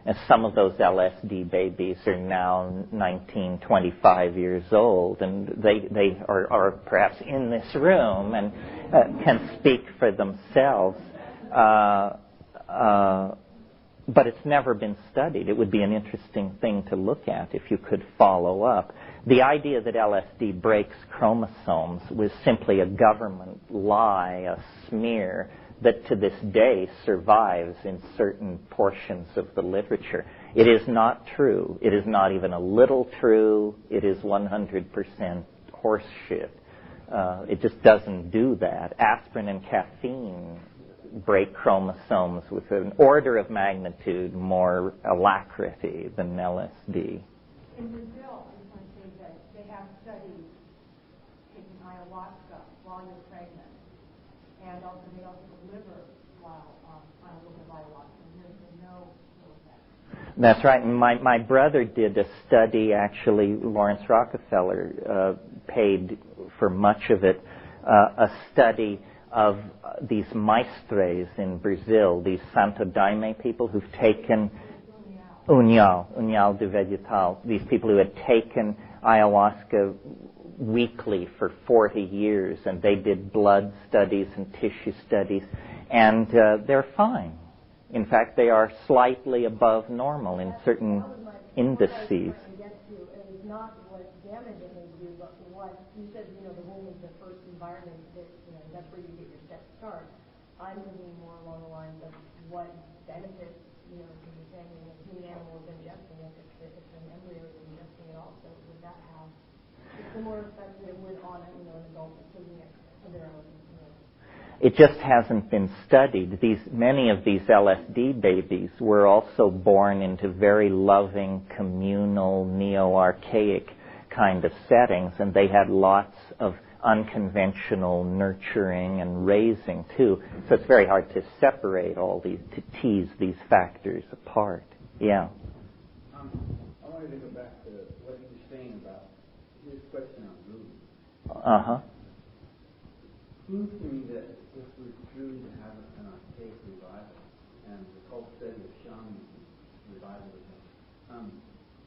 And some of those LSD babies are now 19, 25 years old, and they are perhaps in this room and can speak for themselves. But it's never been studied. It would be an interesting thing to look at if you could follow up. The idea that LSD breaks chromosomes was simply a government lie, a smear, that to this day survives in certain portions of the literature. It is not true. It is not even a little true. It is 100% horseshit. It just doesn't do that. Aspirin and caffeine break chromosomes with an order of magnitude more alacrity than LSD. In Brazil, I just want to say that they have studies taking ayahuasca while you're pregnant, and also they also deliver while on a little bit of ayahuasca, and there's been no effect. That's right. And my brother did a study, actually, Lawrence Rockefeller paid for much of it, a study of these maestres in Brazil, these Santo Daime people who've taken Uñal de Vegetal, these people who had taken ayahuasca weekly for 40 years, and they did blood studies and tissue studies, and they're fine. In fact, they are slightly above normal in certain indices. It is not what damage it may do, but what you said, the womb is the first environment that, that's where you get your step start. I'm thinking more along the lines of what benefits, can you say, a human animal is ingesting it, if an embryo is ingesting it also, would that have a similar effect that it would on, an adult that's taking it for their own, It just hasn't been studied. Many of these LSD babies were also born into very loving, communal, neo-archaic kind of settings, and they had lots of unconventional nurturing and raising too. So it's very hard to separate all these, to tease these factors apart. Yeah. I wanted to go back to what you were saying about this question on rules. Uh-huh. It seems to me that if we're truly to have an archaic revival and the whole study of shamanism, revivalism,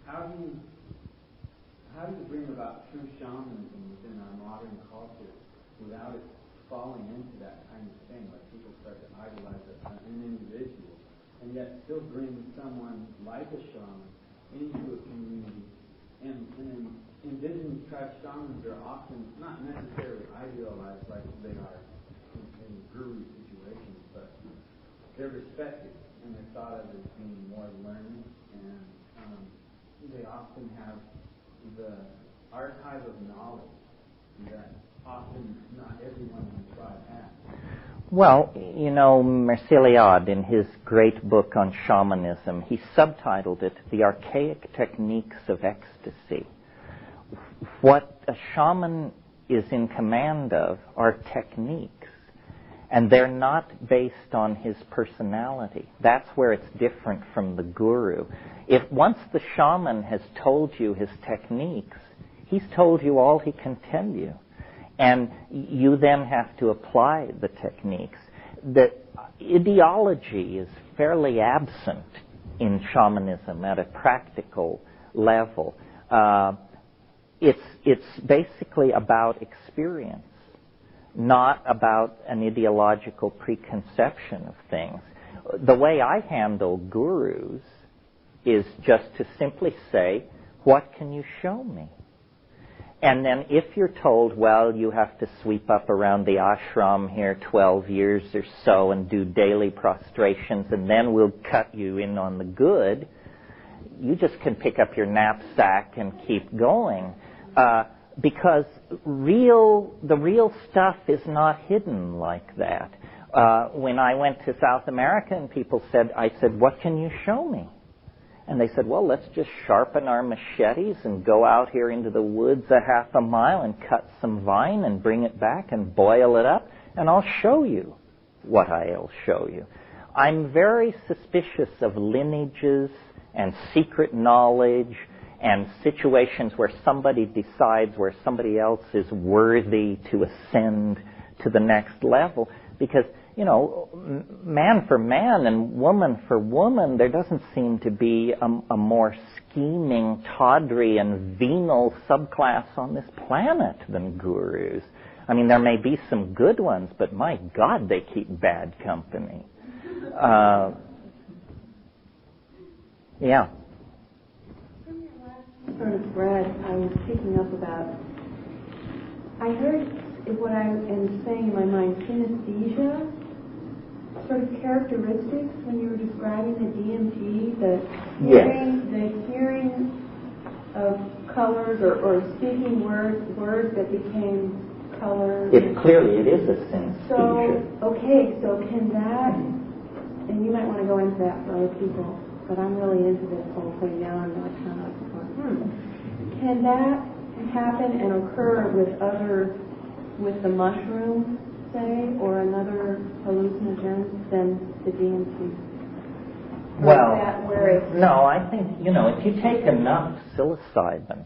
how do you bring about true shamanism within our modern culture without it falling into that kind of thing, like people start to idolize an individual, and yet still bring someone like a shaman into a community? And indigenous tribe shamans are often not necessarily idealized like they are in brewery situations, but they're respected and they're thought of as being more learned, and they often have the archive of knowledge that often not everyone in the tribe has. Well, you know, Merciliade, in his great book on shamanism, he subtitled it The Archaic Techniques of Ecstasy. What a shaman is in command of are techniques, and they're not based on his personality. That's where it's different from the guru. If once the shaman has told you his techniques, he's told you all he can tell you. And you then have to apply the techniques. The ideology is fairly absent in shamanism at a practical level. It's basically about experience, not about an ideological preconception of things. The way I handle gurus is just to simply say, what can you show me? And then if you're told, well, you have to sweep up around the ashram here 12 years or so and do daily prostrations, and then we'll cut you in on the good, you just can pick up your knapsack and keep going. Because the real stuff is not hidden like that. When I went to South America and people said, I said, what can you show me? And they said, well, let's just sharpen our machetes and go out here into the woods a half a mile and cut some vine and bring it back and boil it up, and I'll show you what I'll show you. I'm very suspicious of lineages and secret knowledge and situations where somebody decides where somebody else is worthy to ascend to the next level, because you know, man for man and woman for woman, there doesn't seem to be a more scheming, tawdry, and venal subclass on this planet than gurus. I mean, there may be some good ones, but my God, they keep bad company. Yeah. From your last sort of thread I was picking up about, I heard what I am saying in my mind, synesthesia, sort of characteristics when you were describing the DMT, the hearing of colors or speaking words that became colors. Clearly it is a synesthesia. So can that, and you might want to go into that for other people, but I'm really into this whole thing now. I'm not kind of going, can that happen and occur with the mushroom, say, or another hallucinogen than the DMT? No, I think, if you take enough psilocybin,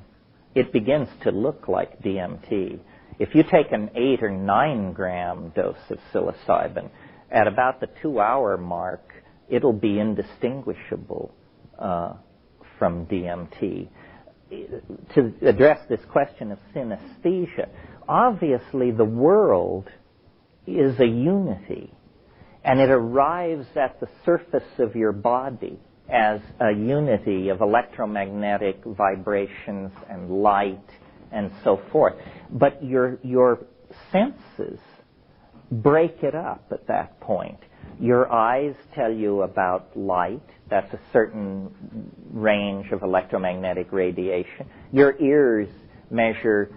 it begins to look like DMT. If you take an 8 or 9 gram dose of psilocybin, at about the 2-hour mark, it'll be indistinguishable from DMT. To address this question of synesthesia, obviously the world is a unity, and it arrives at the surface of your body as a unity of electromagnetic vibrations and light and so forth. But your senses break it up at that point. Your eyes tell you about light. That's a certain range of electromagnetic radiation. Your ears measure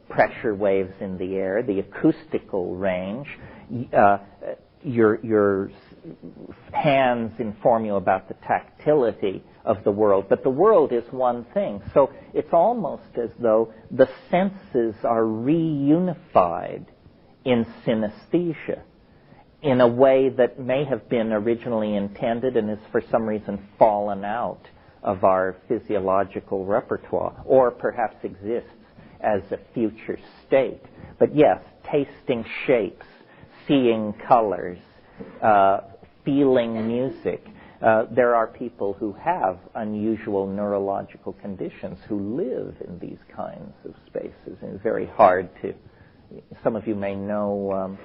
pressure waves in the air, the acoustical range. Your hands inform you about the tactility of the world, but the world is one thing. So it's almost as though the senses are reunified in synesthesia in a way that may have been originally intended and is for some reason fallen out of our physiological repertoire, or perhaps exists as a future state. But yes, tasting shapes, seeing colors, feeling music. There are people who have unusual neurological conditions who live in these kinds of spaces, and it's very hard to... Some of you may know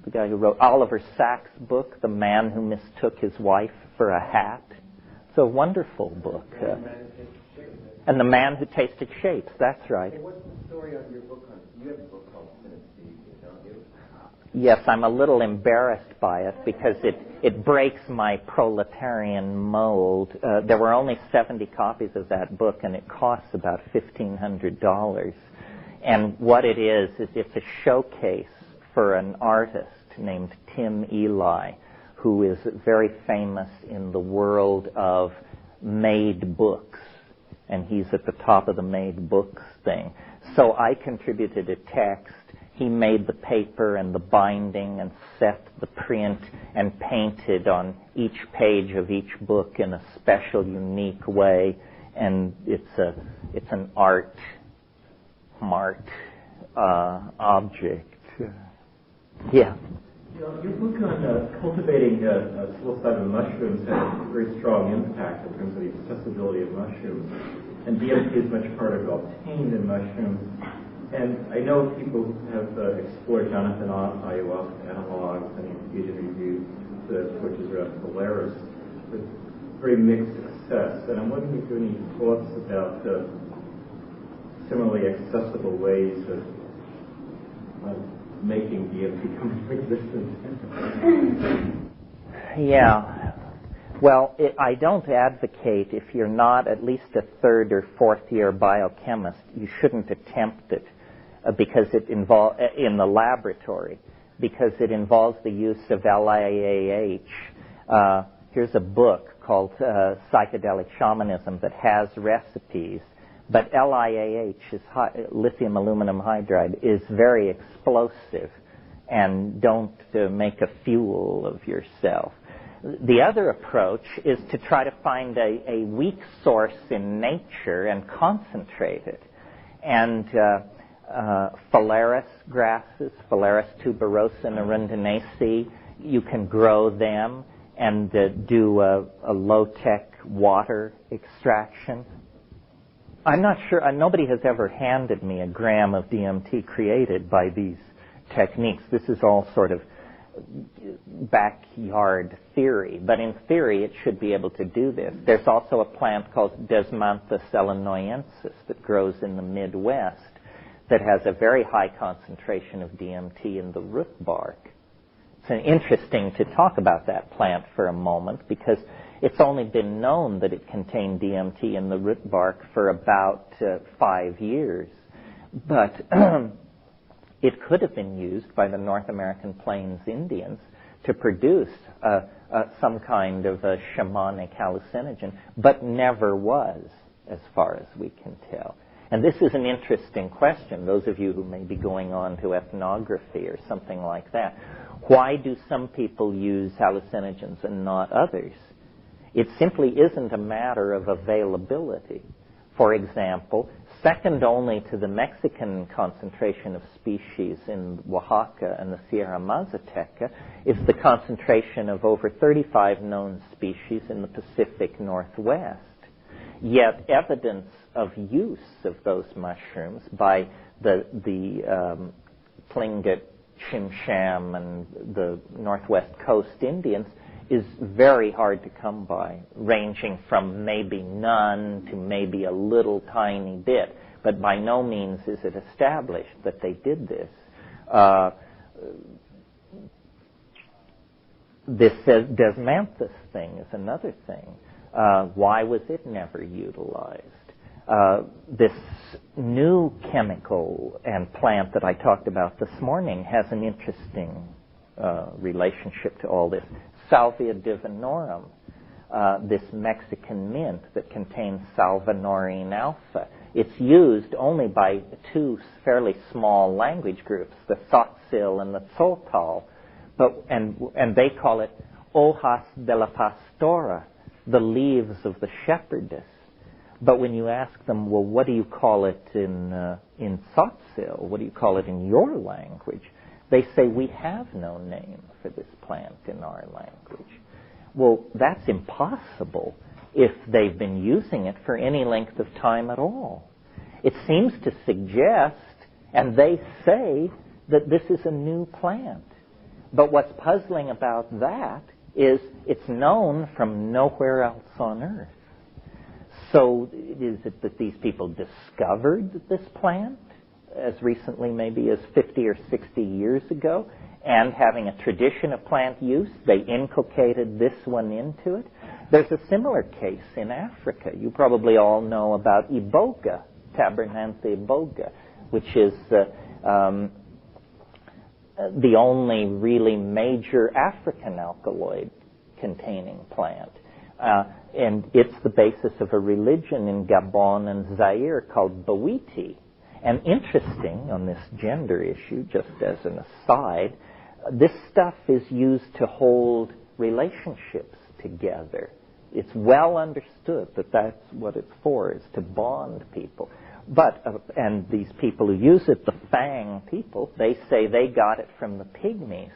the guy who wrote Oliver Sacks' book, The Man Who Mistook His Wife for a Hat. It's a wonderful book. And The Man Who Tasted Shapes, that's right. Hey, what's the story on your book on... You have a book called Synesthesia, don't you? Yes, I'm a little embarrassed by it because it breaks my proletarian mold. There were only 70 copies of that book, and it costs about $1,500. And what it is it's a showcase for an artist named Tim Eli, who is very famous in the world of made books. And he's at the top of the made books thing. So I contributed a text. He made the paper and the binding and set the print and painted on each page of each book in a special, unique way. And it's an art object. Yeah. Your book on cultivating psilocybin mushrooms had a very strong impact in terms of the accessibility of mushrooms. And DMT is much harder to obtain than mushrooms. And I know people have explored Jonathan ayahuasca analogs and he's reviewed the torches around Polaris with very mixed success. And I'm wondering if you have any thoughts about similarly accessible ways of making DMT come into existence. Yeah. Well, I don't advocate, if you're not at least a third or fourth year biochemist, you shouldn't attempt it because it involves in the laboratory, because it involves the use of LIAH. Here's a book called Psychedelic Shamanism that has recipes, but LIAH, lithium aluminum hydride, is very explosive, and don't make a fuel of yourself. The other approach is to try to find a weak source in nature and concentrate it. And Phalaris grasses, Phalaris tuberosa and arundinaceae, you can grow them and do a low-tech water extraction. I'm not sure, nobody has ever handed me a gram of DMT created by these techniques. This is all sort of backyard theory, but in theory it should be able to do this. There's also a plant called Desmanthus illinoiensis that grows in the Midwest that has a very high concentration of DMT in the root bark. It's interesting to talk about that plant for a moment because it's only been known that it contained DMT in the root bark for about 5 years. But it could have been used by the North American Plains Indians to produce some kind of a shamanic hallucinogen, but never was, as far as we can tell. And this is an interesting question, those of you who may be going on to ethnography or something like that. Why do some people use hallucinogens and not others? It simply isn't a matter of availability. For example, second only to the Mexican concentration of species in Oaxaca and the Sierra Mazateca is the concentration of over 35 known species in the Pacific Northwest. Yet evidence of use of those mushrooms by the Tlingit, Tsimshian, and the Northwest Coast Indians is very hard to come by, ranging from maybe none to maybe a little tiny bit. But by no means is it established that they did this. This Desmanthus thing is another thing. Why was it never utilized? this new chemical and plant that I talked about this morning has an interesting relationship to all this. Salvia divinorum, this Mexican mint that contains salvinorine alpha. It's used only by two fairly small language groups, the Tzotzil and the Tzoltal, and they call it hojas de la pastora, the leaves of the shepherdess. But when you ask them, well, what do you call it in Tzotzil? What do you call it in your language? They say, we have no name for this plant in our language. Well, that's impossible if they've been using it for any length of time at all. It seems to suggest, and they say, that this is a new plant. But what's puzzling about that is it's known from nowhere else on Earth. So is it that these people discovered this plant as recently maybe as 50 or 60 years ago, and having a tradition of plant use, they inculcated this one into it? There's a similar case in Africa. You probably all know about iboga, Tabernanthe iboga, which is the only really major African alkaloid-containing plant. And it's the basis of a religion in Gabon and Zaire called Bawiti. And interesting on this gender issue, just as an aside, this stuff is used to hold relationships together. It's well understood that that's what it's for, is to bond people. But, and these people who use it, the Fang people, they say they got it from the Pygmies.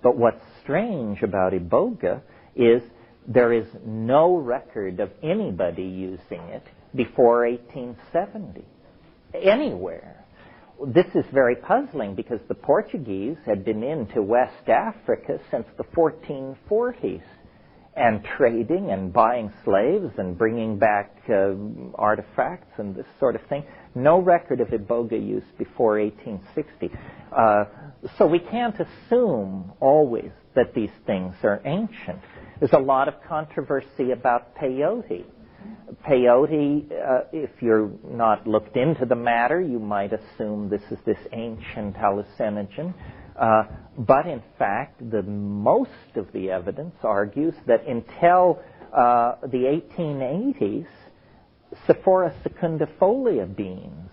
But what's strange about iboga is there is no record of anybody using it before 1870, anywhere. This is very puzzling because the Portuguese had been into West Africa since the 1440s and trading and buying slaves and bringing back artifacts and this sort of thing. No record of iboga use before 1860. So we can't assume always that these things are ancient. There's a lot of controversy about peyote. Peyote, if you're not looked into the matter, you might assume this is this ancient hallucinogen. But in fact, most of the evidence argues that until the 1880s, Sephora secundifolia beans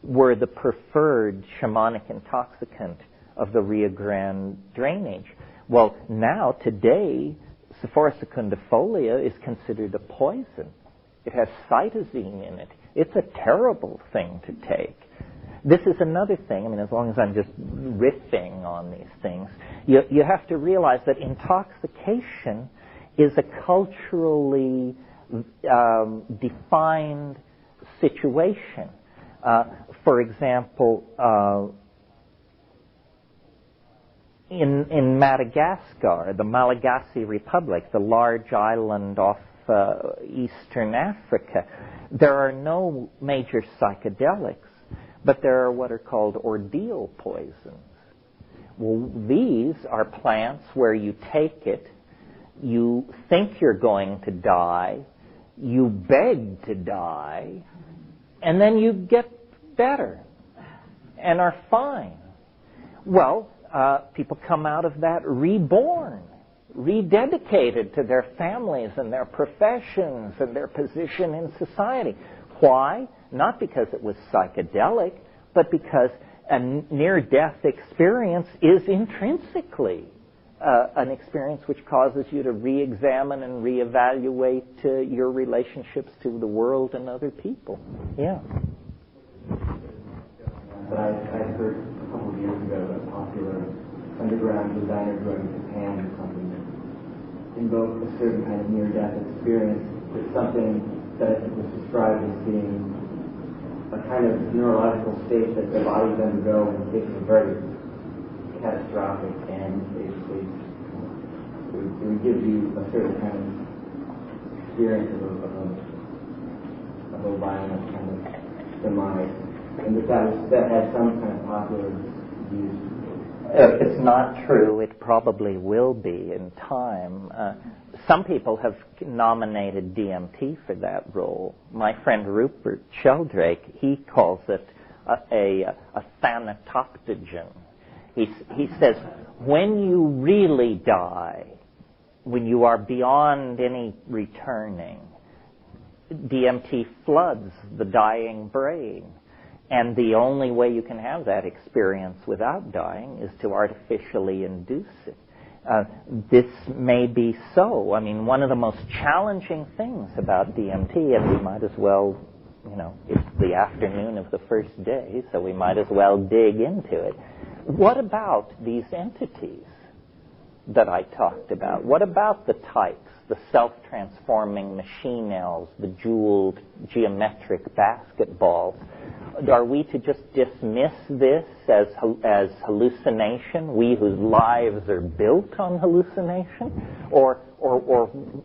were the preferred shamanic intoxicant of the Rio Grande drainage. Well, now, today, Sephora secundifolia is considered a poison. It has cytosine in it. It's a terrible thing to take. This is another thing, I mean, as long as I'm just riffing on these things, you have to realize that intoxication is a culturally defined situation. For example, in Madagascar, the Malagasy Republic, the large island off eastern Africa, there are no major psychedelics, but there are what are called ordeal poisons. Well, these are plants where you take it, you think you're going to die, you beg to die, and then you get better and are fine. Well, people come out of that reborn, rededicated to their families and their professions and their position in society. Why? Not because it was psychedelic, but because a near-death experience is intrinsically an experience which causes you to re-examine and re-evaluate your relationships to the world and other people. Yeah. But I heard a couple of years ago a popular underground designer drug in Japan or something that invoked a certain kind of near-death experience with something that I think was described as being a kind of neurological state that the body would undergo in case of very catastrophic, and basically it would give you a certain kind of experience of a violent kind of demise. And that had some kind of popular use. It's not true. It probably will be in time. Some people have nominated DMT for that role. My friend Rupert Sheldrake, he calls it a thanatoptogen. He says, when you really die, when you are beyond any returning, DMT floods the dying brain. And the only way you can have that experience without dying is to artificially induce it. This may be so. I mean, one of the most challenging things about DMT, and we might as well, it's the afternoon of the first day, so we might as well dig into it. What about these entities that I talked about? What about the types, the self-transforming machine elves, the jeweled geometric basketballs? Are we to just dismiss this as hallucination, we whose lives are built on hallucination? Or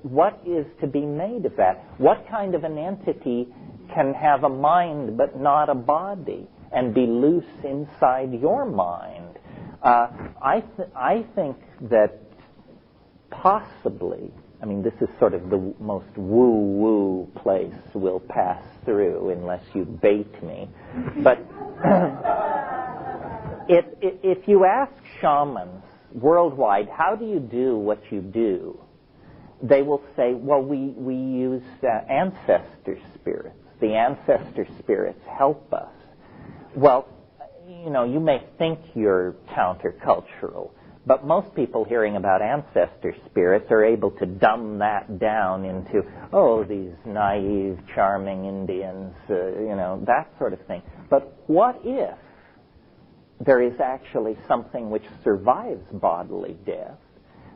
what is to be made of that? What kind of an entity can have a mind but not a body and be loose inside your mind? I think that possibly, I mean, this is sort of the most woo-woo place we'll pass through unless you bait me. But if you ask shamans worldwide, how do you do what you do? They will say, well, we use ancestor spirits. The ancestor spirits help us. Well, you may think you're countercultural, but most people hearing about ancestor spirits are able to dumb that down into, these naive, charming Indians, that sort of thing. But what if there is actually something which survives bodily death,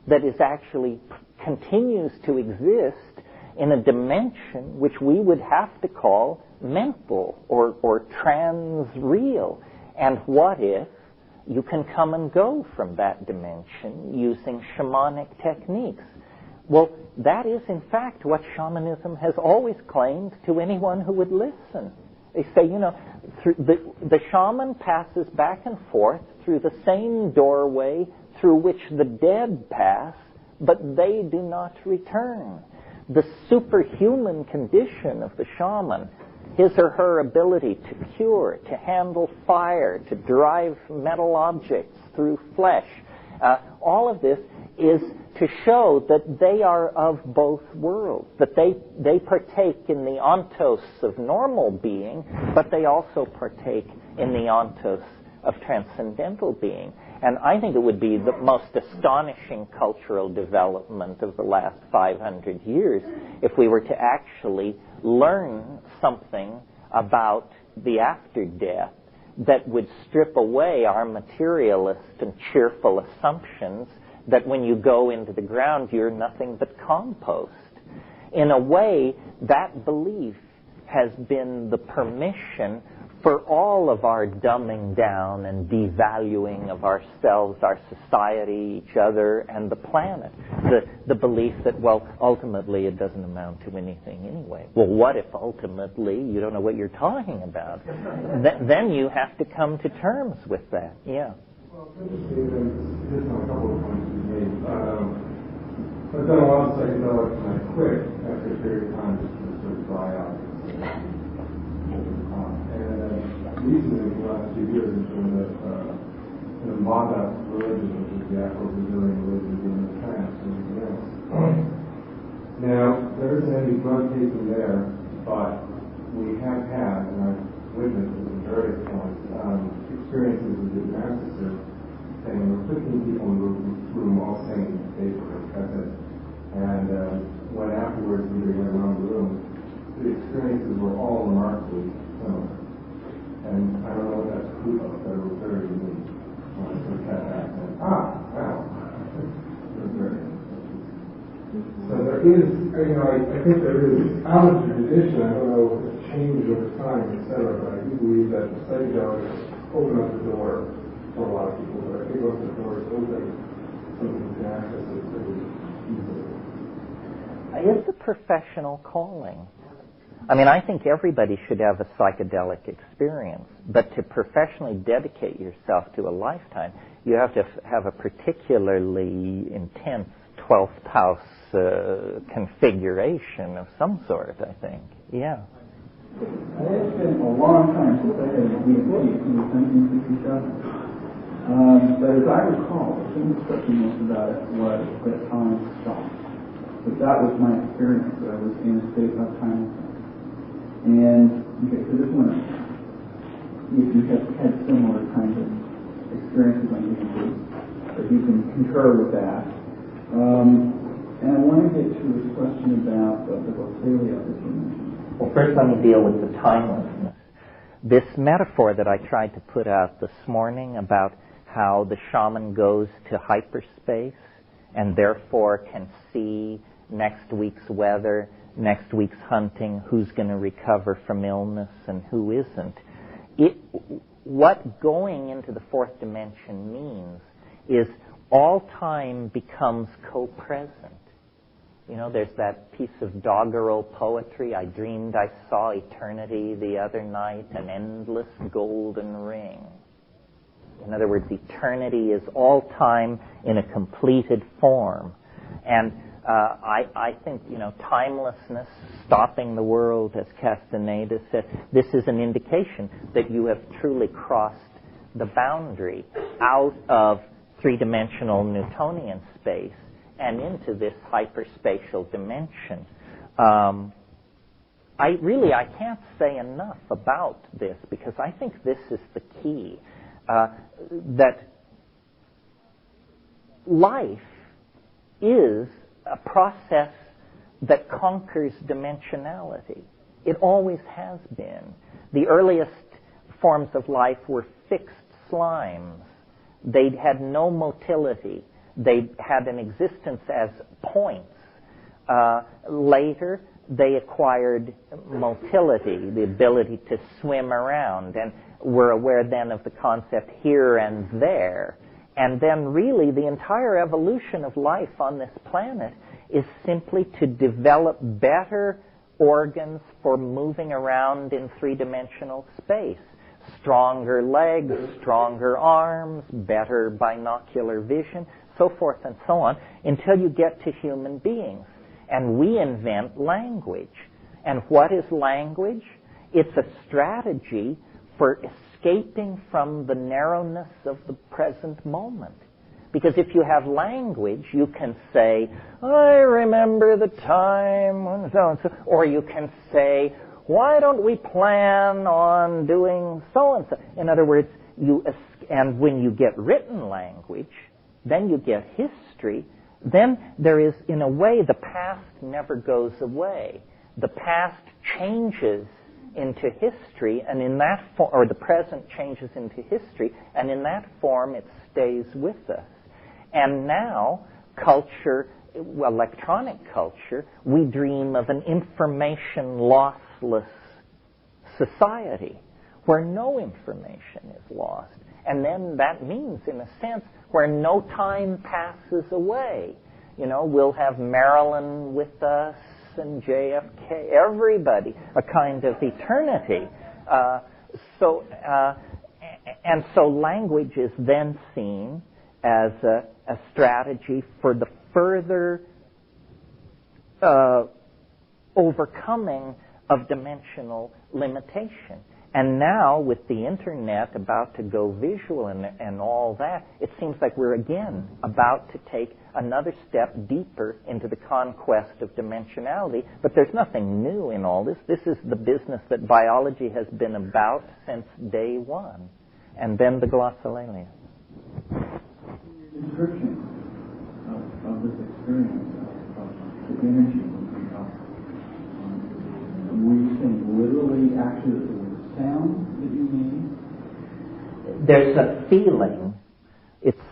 that is actually continues to exist in a dimension which we would have to call mental or trans-real? And what if you can come and go from that dimension using shamanic techniques? Well, that is in fact what shamanism has always claimed to anyone who would listen. They say, the shaman passes back and forth through the same doorway through which the dead pass, but they do not return. The superhuman condition of the shaman, his or her ability to cure, to handle fire, to drive metal objects through flesh, all of this is to show that they are of both worlds, that they partake in the ontos of normal being, but they also partake in the ontos of transcendental being. And I think it would be the most astonishing cultural development of the last 500 years if we were to actually learn something about the after death that would strip away our materialist and cheerful assumptions that when you go into the ground you're nothing but compost. In a way, that belief has been the permission for all of our dumbing down and devaluing of ourselves, our society, each other, and the planet. The belief that, well, ultimately it doesn't amount to anything anyway. Well, what if ultimately you don't know what you're talking about? Then you have to come to terms with that. Yeah. Well, it's interesting, there's a couple of points you made. I've done a lot of psychedelics and I quit after a period of time just to sort of dry out. Recently, in the last few years, in terms of Mada religion, which is the Afro-Brazilian religion, being the trance and everything else. Now, there isn't any drug taking there, but we have had, and I've witnessed at various points, experiences with the narcissist saying there were 15 people in the room all saying paper, that's it. And when afterwards we went around the room, the experiences were all remarkably similar. And I don't know what that's proof of, but it was very unique. When I sort of had that accent. Wow. It was very interesting. So there is, I think there is, out of tradition, I don't know if it's changed over time, etc., but I do believe that the psychedelics open up the door for a lot of people. But I think once the door is open, somebody can access it pretty easily. It's a professional calling. I mean, I think everybody should have a psychedelic experience, but to professionally dedicate yourself to a lifetime, you have to have a particularly intense 12th house configuration of some sort, I think. Yeah. It's been a long time since I had a PhD, since 1967. But as I recall, the thing that struck me most about it was that time stopped. But that was my experience, that I was in a state of timelessness. And, okay, so this one, if you have had similar kinds of experiences on YouTube, if you can concur with that. And I want to get to this question about the vocabulary that you mentioned. Well, first let me deal with the timelessness. This metaphor that I tried to put out this morning about how the shaman goes to hyperspace and therefore can see next week's weather, next week's hunting, who's going to recover from illness and who isn't. What going into the fourth dimension means is all time becomes co-present. You know, there's that piece of doggerel poetry, I dreamed I saw eternity the other night, an endless golden ring. In other words, eternity is all time in a completed form. And I think, you know, timelessness, stopping the world, as Castaneda said, this is an indication that you have truly crossed the boundary out of three-dimensional Newtonian space and into this hyperspatial dimension. I can't say enough about this because I think this is the key. That life is a process that conquers dimensionality. It always has been. The earliest forms of life were fixed slimes. They had no motility. They had an existence as points. Later, they acquired motility, the ability to swim around, and we're aware then of the concept here and there. And then really the entire evolution of life on this planet is simply to develop better organs for moving around in three-dimensional space. Stronger legs, stronger arms, better binocular vision, so forth and so on, until you get to human beings. And we invent language. And what is language? It's a strategy for escaping from the narrowness of the present moment. Because if you have language, you can say, I remember the time when so-and-so, or you can say, why don't we plan on doing so-and-so? In other words, and when you get written language, then you get history, then there is, in a way, the past never goes away. The past changes into history, and in that form, or the present changes into history, and in that form it stays with us. And now, culture, electronic culture, we dream of an information lossless society where no information is lost. And then that means, in a sense, where no time passes away. You know, we'll have Marilyn with us and JFK, everybody, a kind of eternity. So language is then seen as a strategy for the further overcoming of dimensional limitation. And now, with the Internet about to go visual and all that, it seems like we're again about to take another step deeper into the conquest of dimensionality. But there's nothing new in all this. This is the business that biology has been about since day one. And then the glossolalia. Description of this experience of the energy moving up. Were you saying literally, actually, that there was a sound that you made? There's a feeling. It's,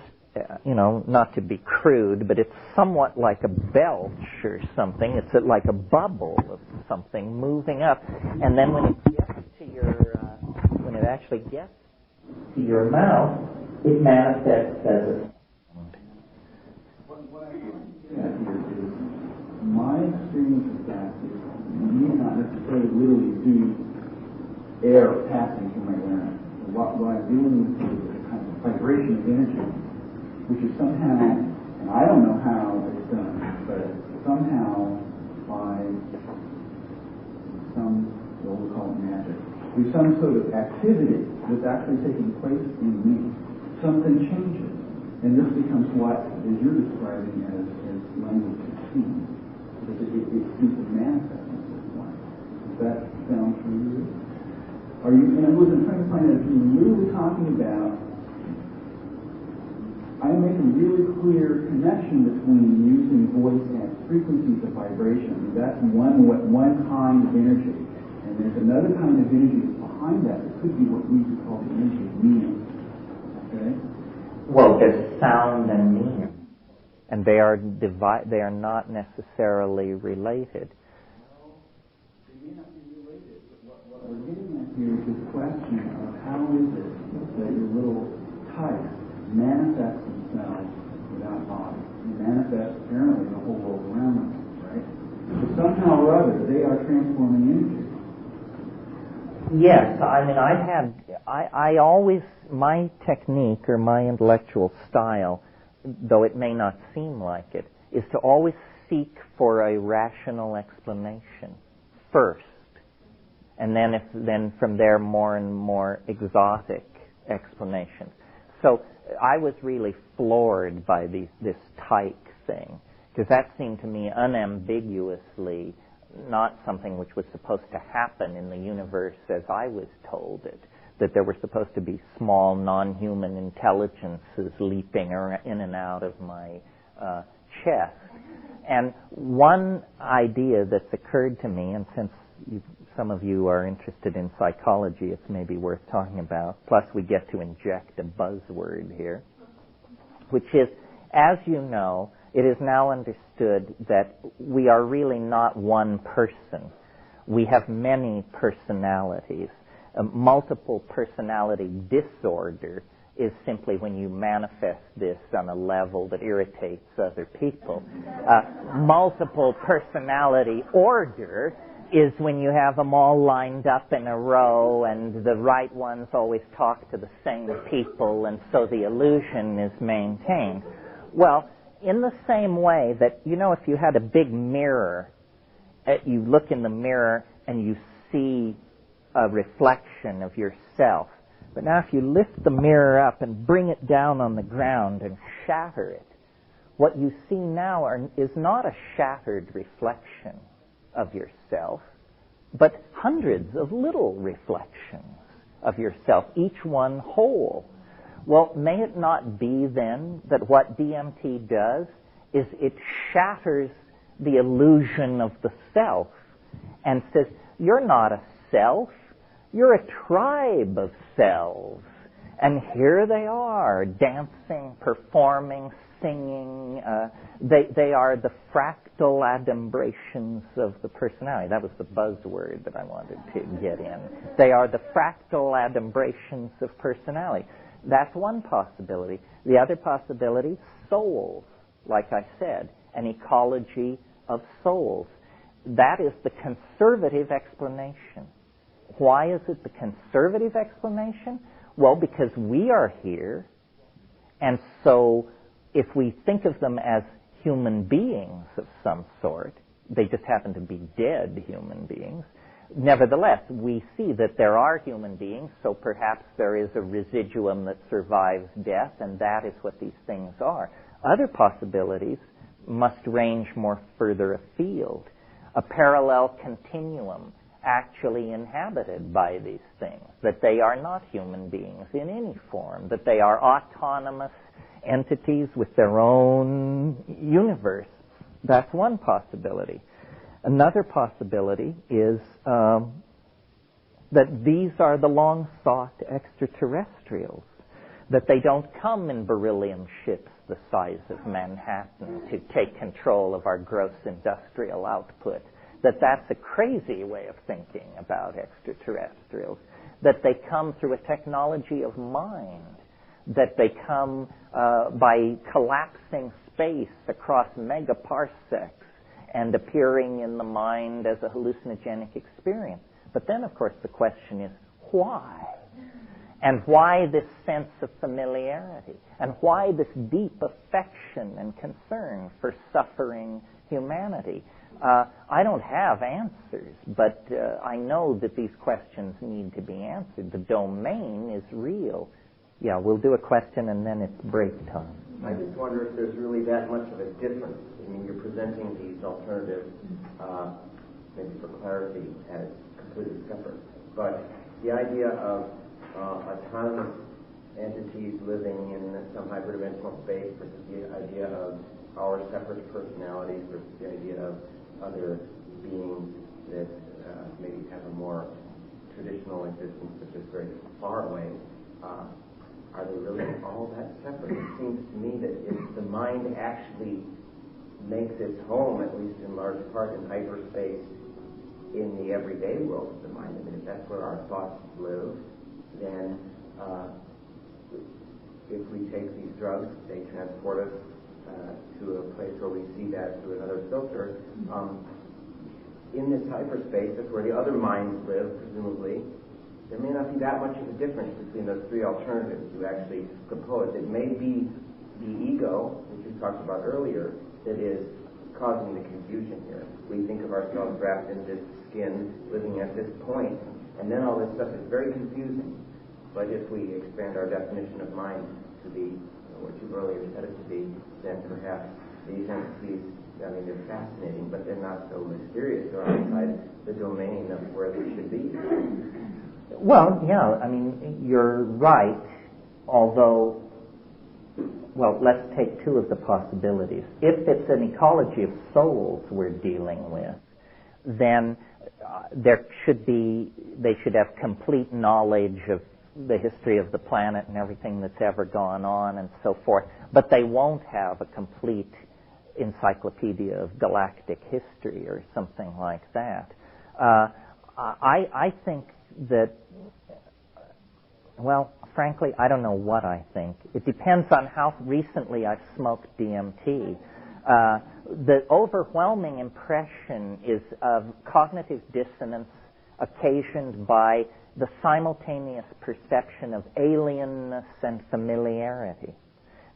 not to be crude, but it's somewhat like a belch or something. It's like a bubble of something moving up, and then when it gets to when it actually gets to your mouth, it manifests as a sound. What I want to get at here is my experience of that is need not necessarily literally be air passing through my larynx. What I'm dealing with is a kind of vibration of energy, which is somehow, and I don't know how it's done, but somehow by some, what we call it magic, there's some sort of activity that's actually taking place in me. Something changes, and this becomes what, as you're describing, as language and speech, because it seems to manifest in this way. Does that sound true? Are you, and I'm trying to find out if you're really talking about, I'm making a really clear connection between using voice and frequencies of vibration. That's one kind of energy. And there's another kind of energy behind that. It could be what we could call the energy of meaning. Okay? Well, there's sound and meaning. And they are not necessarily related. They may not be related, but what we're getting at here is this question of how is it that your little types manifest themselves without body. They manifest apparently the whole world around them, right? But somehow or other, they are transforming energy. Yes, I mean, I always, my technique or my intellectual style, though it may not seem like it, is to always seek for a rational explanation first, and then from there more and more exotic explanations. So I was really floored by this tyke thing, because that seemed to me unambiguously not something which was supposed to happen in the universe as I was told it, that there were supposed to be small non-human intelligences leaping in and out of my chest. And one idea that's occurred to me, and since some of you are interested in psychology, it's maybe worth talking about, plus we get to inject a buzzword here, which is, as you know, it is now understood that we are really not one person. We have many personalities. A multiple personality disorder is simply when you manifest this on a level that irritates other people. Multiple personality order is when you have them all lined up in a row and the right ones always talk to the same people, and so the illusion is maintained. Well, in the same way that, you know, if you had a big mirror, you look in the mirror and you see a reflection of yourself. But now if you lift the mirror up and bring it down on the ground and shatter it, what you see now is not a shattered reflection of yourself, but hundreds of little reflections of yourself, each one whole. Well, may it not be then that what DMT does is it shatters the illusion of the self and says, you're not a self, you're a tribe of selves. And here they are, dancing, performing, singing. They are the fractal adumbrations of the personality. That was the buzzword that I wanted to get in. They are the fractal adumbrations of personality. That's one possibility. The other possibility, souls, like I said, an ecology of souls. That is the conservative explanation. Why is it the conservative explanation? Well, because we are here, and so if we think of them as human beings of some sort, they just happen to be dead human beings. Nevertheless, we see that there are human beings, so perhaps there is a residuum that survives death, and that is what these things are. Other possibilities must range more further afield. A parallel continuum actually inhabited by these things, that they are not human beings in any form, that they are autonomous entities with their own universe. That's one possibility. Another possibility is that these are the long-sought extraterrestrials, that they don't come in beryllium ships the size of Manhattan to take control of our gross industrial output, that that's a crazy way of thinking about extraterrestrials, that they come through a technology of mind, that they come by collapsing space across megaparsecs, and appearing in the mind as a hallucinogenic experience. But then, of course, the question is, why? And why this sense of familiarity? And why this deep affection and concern for suffering humanity? I don't have answers, but I know that these questions need to be answered. The domain is real. Yeah, we'll do a question and then it's break time. I just wonder if there's really that much of a difference. I mean, you're presenting these alternatives, maybe for clarity, as completely separate. But the idea of autonomous entities living in some hyperdimensional space versus the idea of our separate personalities versus the idea of other beings that maybe have a more traditional existence, which is very far away, are they really all that separate? It seems to me that if the mind actually makes its home, at least in large part, in hyperspace, in the everyday world of the mind, I mean, if that's where our thoughts live, then if we take these drugs, they transport us to a place where we see that through another filter. In this hyperspace, that's where the other minds live, presumably. There may not be that much of a difference between those three alternatives you actually proposed. It may be the ego, which you talked about earlier, that is causing the confusion here. We think of ourselves wrapped in this skin, living at this point, and then all this stuff is very confusing. But if we expand our definition of mind to be what you earlier said it to be, then perhaps these entities, I mean, they're fascinating, but they're not so mysterious. They're outside the domain of where they should be. Well, yeah, I mean, you're right, although, well, let's take two of the possibilities. If it's an ecology of souls we're dealing with, then they should have complete knowledge of the history of the planet and everything that's ever gone on and so forth, but they won't have a complete encyclopedia of galactic history or something like that. I think that, well, frankly, I don't know what I think. It depends on how recently I've smoked DMT. The overwhelming impression is of cognitive dissonance occasioned by the simultaneous perception of alienness and familiarity.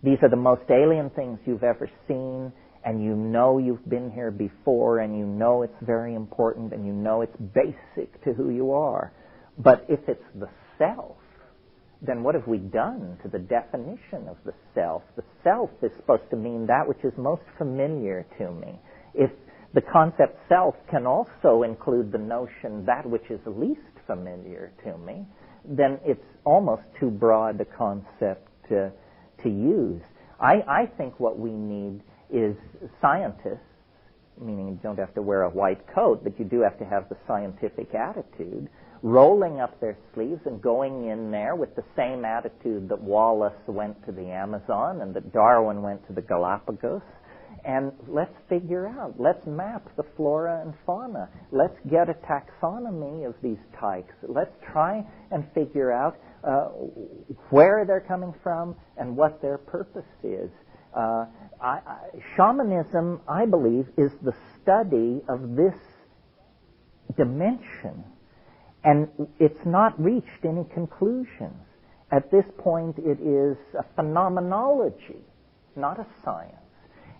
These are the most alien things you've ever seen, and you know you've been here before, and you know it's very important, and you know it's basic to who you are. But if it's the self, then what have we done to the definition of the self? The self is supposed to mean that which is most familiar to me. If the concept self can also include the notion that which is least familiar to me, then it's almost too broad a concept to use. I think what we need is scientists, meaning you don't have to wear a white coat, but you do have to have the scientific attitude, rolling up their sleeves and going in there with the same attitude that Wallace went to the Amazon and that Darwin went to the Galapagos. And let's figure out, let's map the flora and fauna. Let's get a taxonomy of these types. Let's try and figure out where they're coming from and what their purpose is. Shamanism, I believe, is the study of this dimension. And it's not reached any conclusions. At this point, it is a phenomenology, not a science.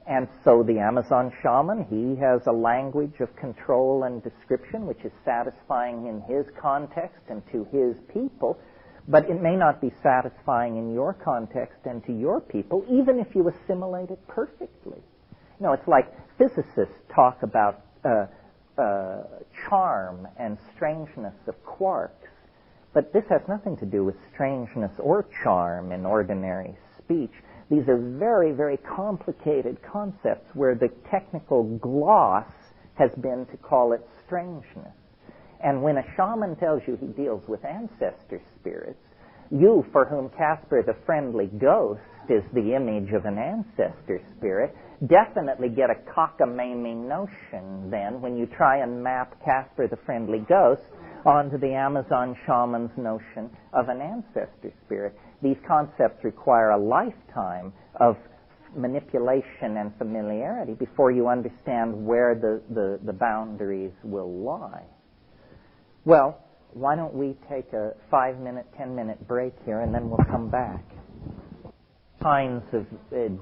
And so the Amazon shaman, he has a language of control and description which is satisfying in his context and to his people, but it may not be satisfying in your context and to your people, even if you assimilate it perfectly. You know, it's like physicists talk about charm and strangeness of quarks, but this has nothing to do with strangeness or charm in ordinary speech. These are very, very complicated concepts where the technical gloss has been to call it strangeness. And when a shaman tells you he deals with ancestor spirits, you, for whom Casper the Friendly Ghost is the image of an ancestor spirit, definitely get a cockamamie notion then when you try and map Casper the Friendly Ghost onto the Amazon shaman's notion of an ancestor spirit. These concepts require a lifetime of manipulation and familiarity before you understand where the boundaries will lie. Well, why don't we take a 5-minute, 10-minute break here, and then we'll come back. Kinds of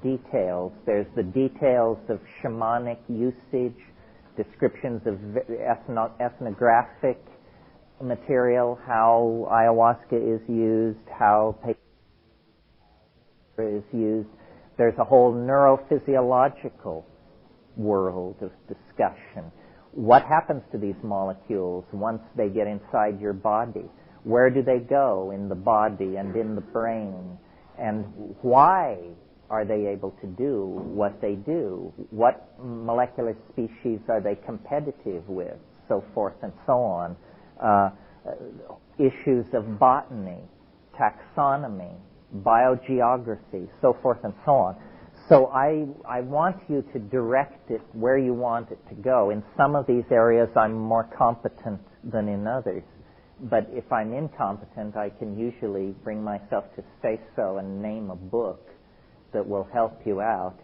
details. There's the details of shamanic usage, descriptions of ethnographic material, how ayahuasca is used, how is used. There's a whole neurophysiological world of discussion. What happens to these molecules once they get inside your body? Where do they go in the body and in the brain? And why are they able to do what they do? What molecular species are they competitive with? So forth and so on. Issues of botany, taxonomy, biogeography, so forth and so on. So I want you to direct it where you want it to go. In some of these areas, I'm more competent than in others. But if I'm incompetent, I can usually bring myself to say so and name a book that will help you out.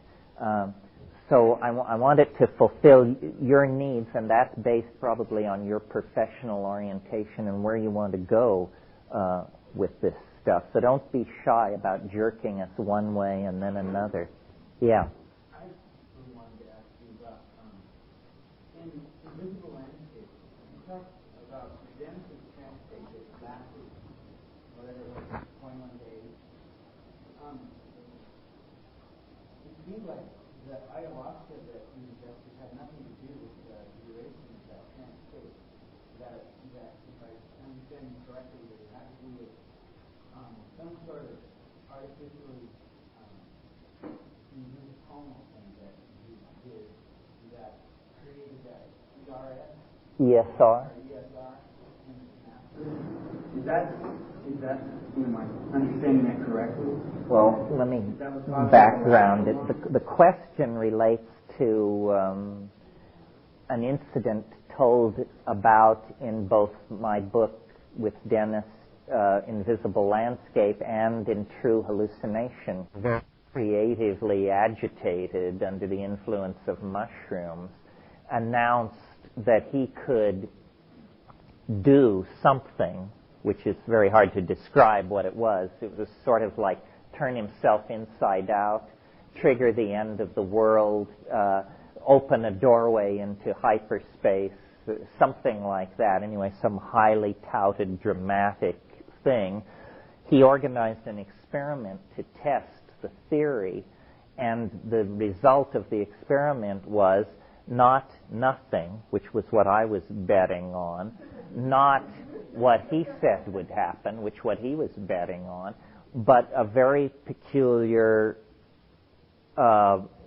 So I want it to fulfill your needs, and that's based probably on your professional orientation and where you want to go with this stuff. So don't be shy about jerking us one way and then another. Yeah. I wanted to ask you about, in invisible landscape, you talked about Genesis translate that lasted, whatever it was, 21 days. It seems like the ayahuasca that you suggested had nothing to do with the duration of that translate. That if I understand correctly, that it had to do with some sort of artificially tonal thing that you did that created that ERS? ESR. Is that am I understanding that correctly? Well, let me background it. The question relates to an incident told about in both my book with Dennis, Invisible Landscape, and in True Hallucination. Creatively agitated under the influence of mushrooms, announced that he could do something, which is very hard to describe what it was. It was sort of like turn himself inside out, trigger the end of the world, open a doorway into hyperspace, something like that. Anyway, some highly touted, dramatic thing. He organized an experiment to test the theory, and the result of the experiment was not nothing, which was what I was betting on, not what he said would happen, which what he was betting on, but a very peculiar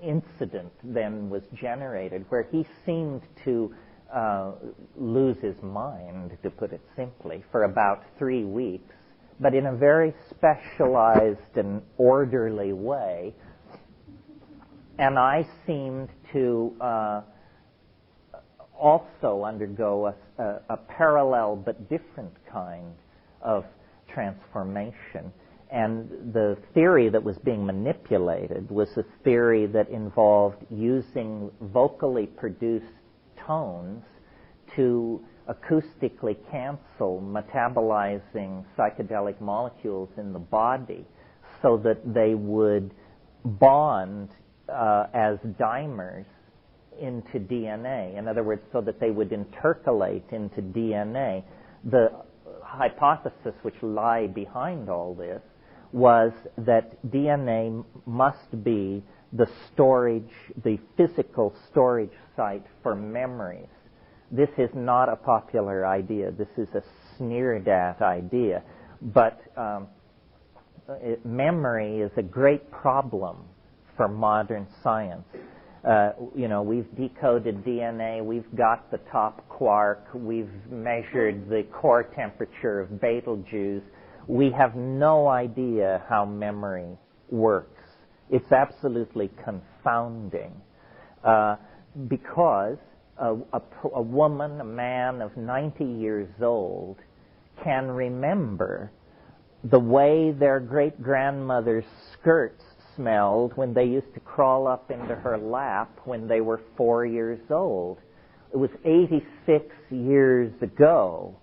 incident then was generated where he seemed to lose his mind, to put it simply, for about 3 weeks, but in a very specialized and orderly way. And I seemed to also undergo a parallel but different kind of transformation. And the theory that was being manipulated was a theory that involved using vocally produced tones to acoustically cancel metabolizing psychedelic molecules in the body so that they would bond as dimers into DNA. In other words, so that they would intercalate into DNA. The hypothesis which lie behind all this was that DNA must be the storage, the physical storage site for memories. This is not a popular idea. This is a sneered at idea. But memory is a great problem for modern science. We've decoded DNA, we've got the top quark, we've measured the core temperature of Betelgeuse. We have no idea how memory works. It's absolutely confounding because a woman, a man of 90 years old can remember the way their great-grandmother's skirts smelled when they used to crawl up into her lap when they were 4 years old. It was 86 years ago.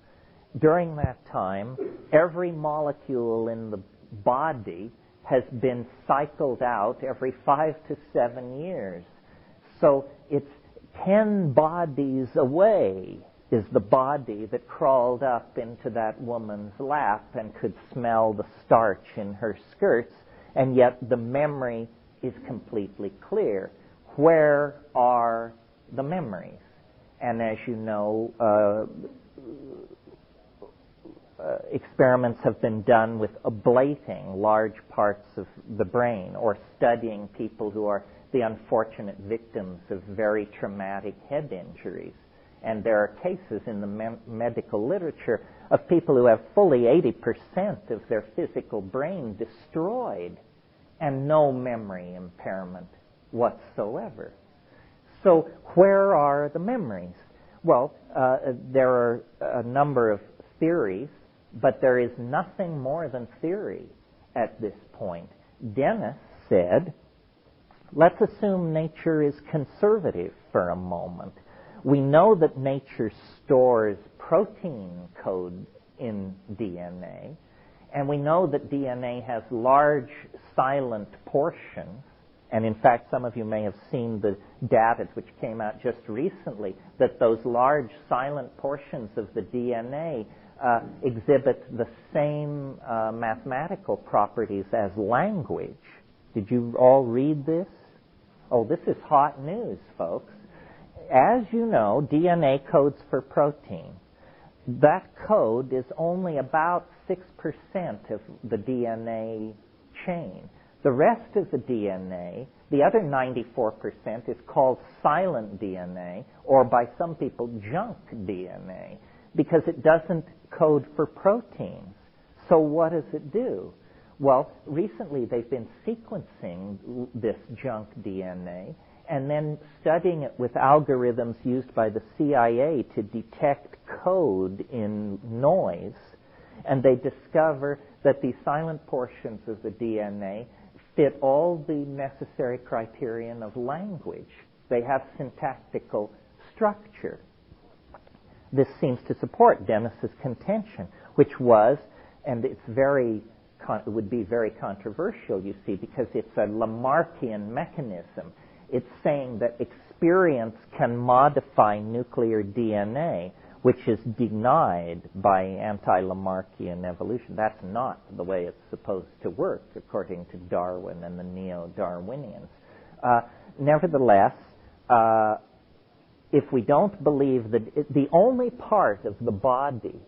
During that time, every molecule in the body has been cycled out every 5 to 7 years. So it's 10 bodies away is the body that crawled up into that woman's lap and could smell the starch in her skirts, and yet the memory is completely clear. Where are the memories? And as you know, experiments have been done with ablating large parts of the brain or studying people who are the unfortunate victims of very traumatic head injuries. And there are cases in the medical literature of people who have fully 80% of their physical brain destroyed and no memory impairment whatsoever. So where are the memories? Well, there are a number of theories, but there is nothing more than theory at this point. Dennis said, let's assume nature is conservative for a moment. We know that nature stores protein code in DNA, and we know that DNA has large silent portions. And in fact, some of you may have seen the data which came out just recently, that those large silent portions of the DNA exhibit the same mathematical properties as language. Did you all read this? Oh, this is hot news, folks. As you know, DNA codes for protein. That code is only about 6% of the DNA chain. The rest of the DNA, the other 94%, is called silent DNA, or by some people, junk DNA, because it doesn't code for proteins. So what does it do? Well, recently they've been sequencing this junk DNA and then studying it with algorithms used by the CIA to detect code in noise, and they discover that these silent portions of the DNA fit all the necessary criterion of language. They have syntactical structure. This seems to support Dennis's contention, which was, and it's it would be very controversial, you see, because it's a Lamarckian mechanism. It's saying that experience can modify nuclear DNA, which is denied by anti-Lamarckian evolution. That's not the way it's supposed to work, according to Darwin and the neo-Darwinians. Nevertheless, if we don't believe that the only part of the body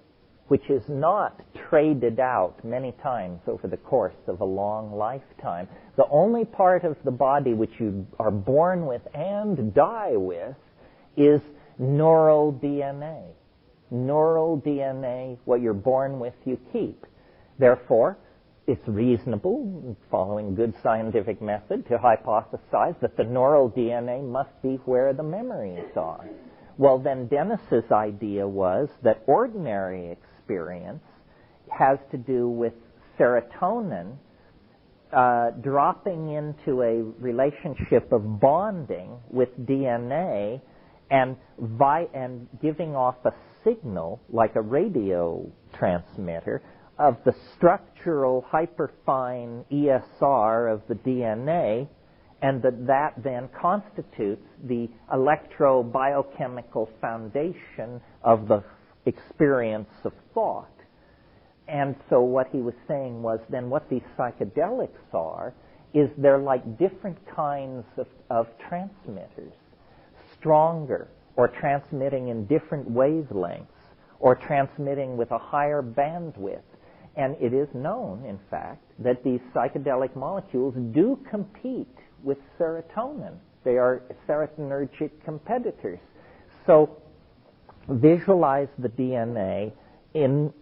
which is not traded out many times over the course of a long lifetime, the only part of the body which you are born with and die with is neural DNA. Neural DNA, what you're born with, you keep. Therefore, it's reasonable, following good scientific method, to hypothesize that the neural DNA must be where the memories are. Well, then Dennis's idea was that ordinary experience has to do with serotonin dropping into a relationship of bonding with DNA and giving off a signal, like a radio transmitter, of the structural hyperfine ESR of the DNA, and that then constitutes the electrobiochemical foundation of the experience of thought. And so what he was saying was then what these psychedelics are is they're like different kinds of transmitters, stronger, or transmitting in different wavelengths, or transmitting with a higher bandwidth. And it is known, in fact, that these psychedelic molecules do compete with serotonin. They are serotonergic competitors. So visualize the DNA in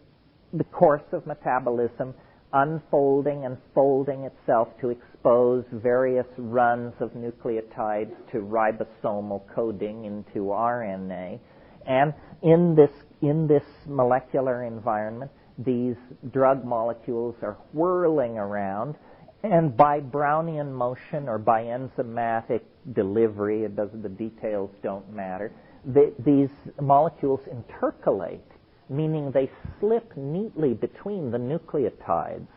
the course of metabolism unfolding and folding itself to expose various runs of nucleotides to ribosomal coding into RNA. And in this molecular environment, these drug molecules are whirling around, And by Brownian motion or by enzymatic delivery, the details don't matter, these molecules intercalate, meaning they slip neatly between the nucleotides.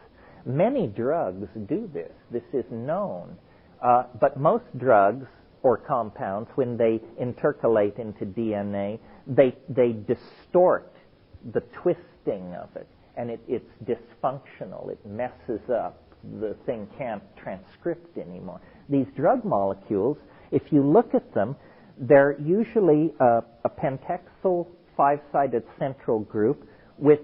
Many drugs do this. This is known. But most drugs or compounds, when they intercalate into DNA, they distort the twisting of it, and it's dysfunctional. It messes up. The thing can't transcript anymore. These drug molecules, if you look at them, they're usually a pentexyl five-sided central group with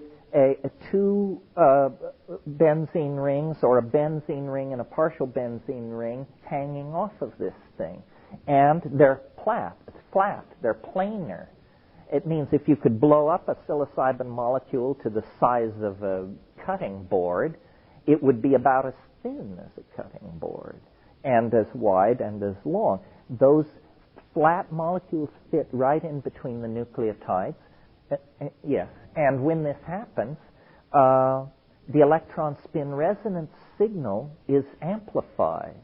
two benzene rings, or a benzene ring and a partial benzene ring hanging off of this thing. And they're flat, they're planar. It means if you could blow up a psilocybin molecule to the size of a cutting board, it would be about as thin as a cutting board, and as wide and as long. Those flat molecules fit right in between the nucleotides. Yes, and when this happens, the electron spin resonance signal is amplified,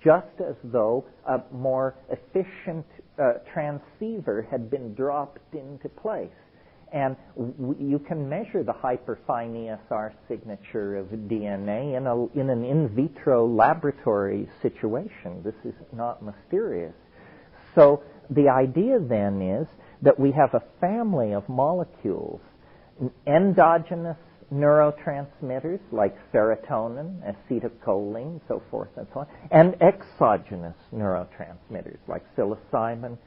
just as though a more efficient transceiver had been dropped into place. And you can measure the hyperfine ESR signature of DNA in an in vitro laboratory situation. This is not mysterious. So the idea then is that we have a family of molecules, endogenous neurotransmitters like serotonin, acetylcholine, so forth and so on, and exogenous neurotransmitters like psilocybin,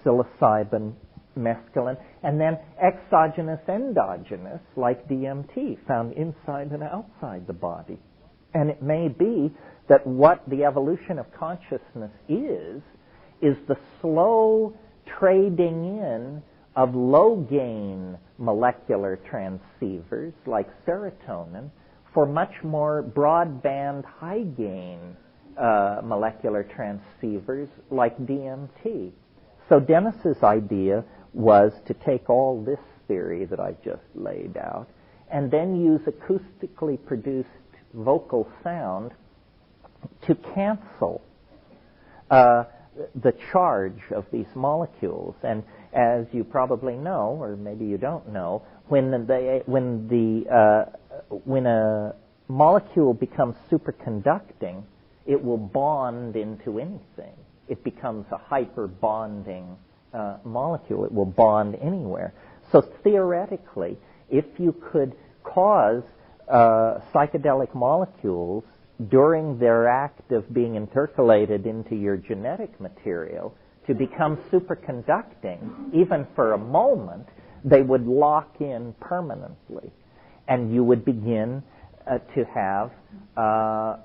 psilocybin, mescaline, and then exogenous, endogenous like DMT, found inside and outside the body. And it may be that what the evolution of consciousness is the slow trading in of low-gain molecular transceivers like serotonin for much more broadband, high-gain molecular transceivers like DMT. So Dennis's idea was to take all this theory that I just laid out and then use acoustically produced vocal sound to cancel the charge of these molecules. And as you probably know, or maybe you don't know, when a molecule becomes superconducting, it will bond into anything. It becomes a hyper-bonding molecule. It will bond anywhere. So theoretically, if you could cause psychedelic molecules during their act of being intercalated into your genetic material to become superconducting, even for a moment, they would lock in permanently. And you would begin to have a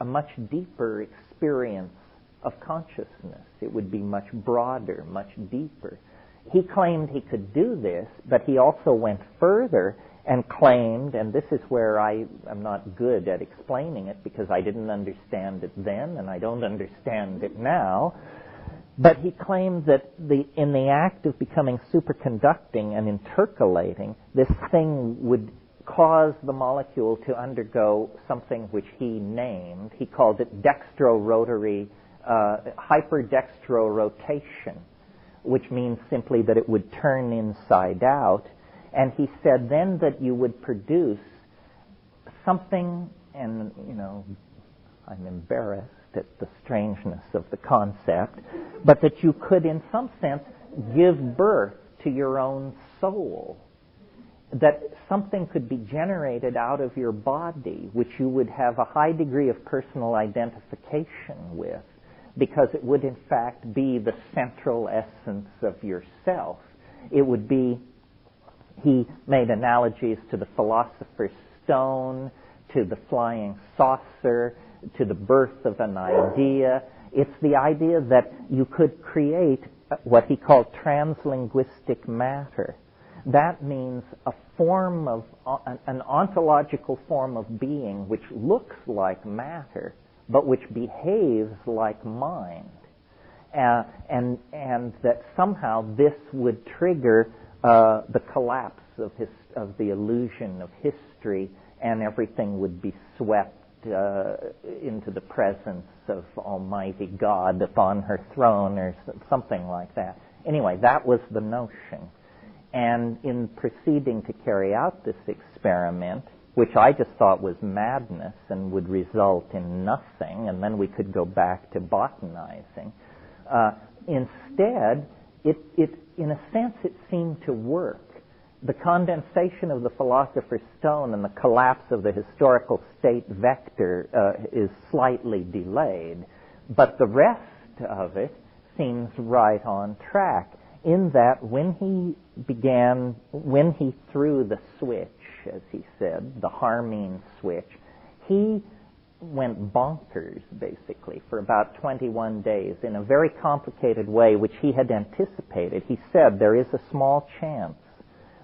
much deeper experience of consciousness. It would be much broader, much deeper. He claimed he could do this, but he also went further and claimed, and this is where I am not good at explaining it because I didn't understand it then and I don't understand it now, but he claimed that in the act of becoming superconducting and intercalating, this thing would cause the molecule to undergo something which he named. He called it hyperdextrorotation, which means simply that it would turn inside out. And he said then that you would produce something, and, I'm embarrassed at the strangeness of the concept, but that you could, in some sense, give birth to your own soul. That something could be generated out of your body, which you would have a high degree of personal identification with, because it would, in fact, be the central essence of yourself. It would be, he made analogies to the philosopher's stone, to the flying saucer, to the birth of an idea. It's the idea that you could create what he called translinguistic matter. That means a form of, an ontological form of being which looks like matter, but which behaves like mind. And that somehow this would trigger the collapse of the illusion of history, and everything would be swept into the presence of Almighty God upon her throne, or something like that. Anyway, that was the notion. And in proceeding to carry out this experiment, which I just thought was madness and would result in nothing, and then we could go back to botanizing, instead, in a sense, it seemed to work. The condensation of the Philosopher's Stone and the collapse of the historical state vector is slightly delayed, but the rest of it seems right on track, in that when he threw the switch, as he said, the harmine switch, he went bonkers, basically, for about 21 days in a very complicated way, which he had anticipated. He said, there is a small chance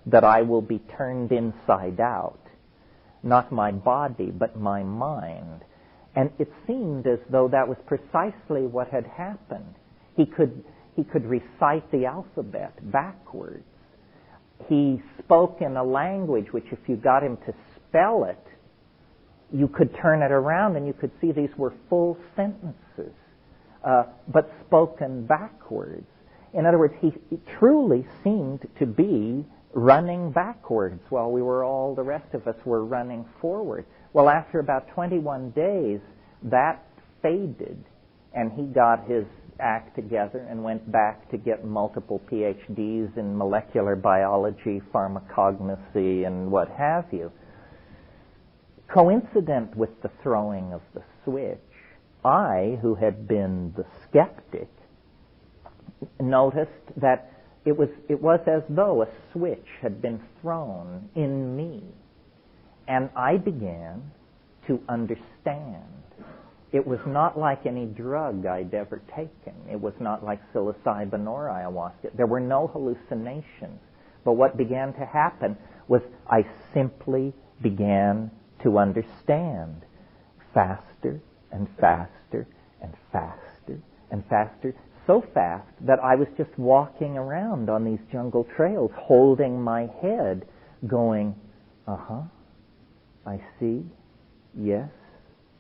that I will be turned inside out, not my body, but my mind. And it seemed as though that was precisely what had happened. He could recite the alphabet backwards. He spoke in a language which, if you got him to spell it, you could turn it around and you could see these were full sentences, but spoken backwards. In other words, he truly seemed to be running backwards while the rest of us were running forward. Well, after about 21 days, that faded, and he got his act together and went back to get multiple PhDs in molecular biology, pharmacognosy, and what have you. Coincident with the throwing of the switch, I, who had been the skeptic, noticed that it was as though a switch had been thrown in me, and I began to understand. It was not like any drug I'd ever taken. It was not like psilocybin or ayahuasca. There were no hallucinations. But what began to happen was I simply began to understand faster and faster and faster and faster, so fast that I was just walking around on these jungle trails holding my head going, uh-huh, I see, yes,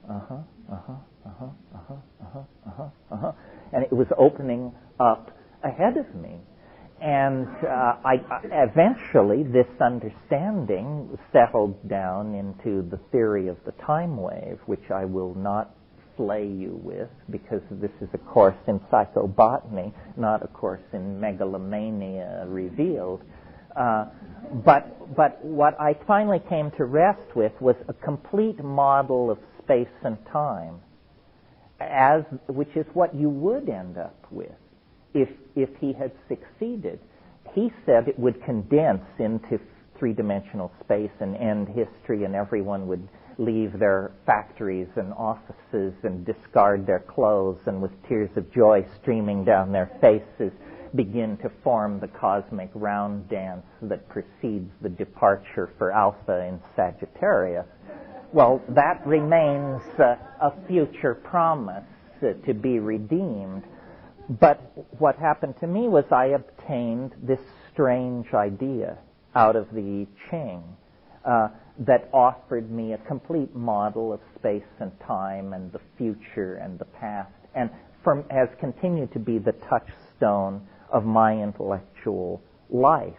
uh-huh, uh-huh, uh-huh, uh-huh, uh-huh, uh-huh, uh-huh. And it was opening up ahead of me. And eventually this understanding settled down into the theory of the time wave, which I will not flay you with, because this is a course in psychobotany, not a course in megalomania revealed. But what I finally came to rest with was a complete model of space and time, which is what you would end up with if he had succeeded. He said it would condense into three-dimensional space and end history, and everyone would leave their factories and offices and discard their clothes, and with tears of joy streaming down their faces, begin to form the cosmic round dance that precedes the departure for Alpha in Sagittarius. Well, that remains a future promise to be redeemed. But what happened to me was I obtained this strange idea out of the I Ching that offered me a complete model of space and time and the future and the past, and has continued to be the touchstone of my intellectual life.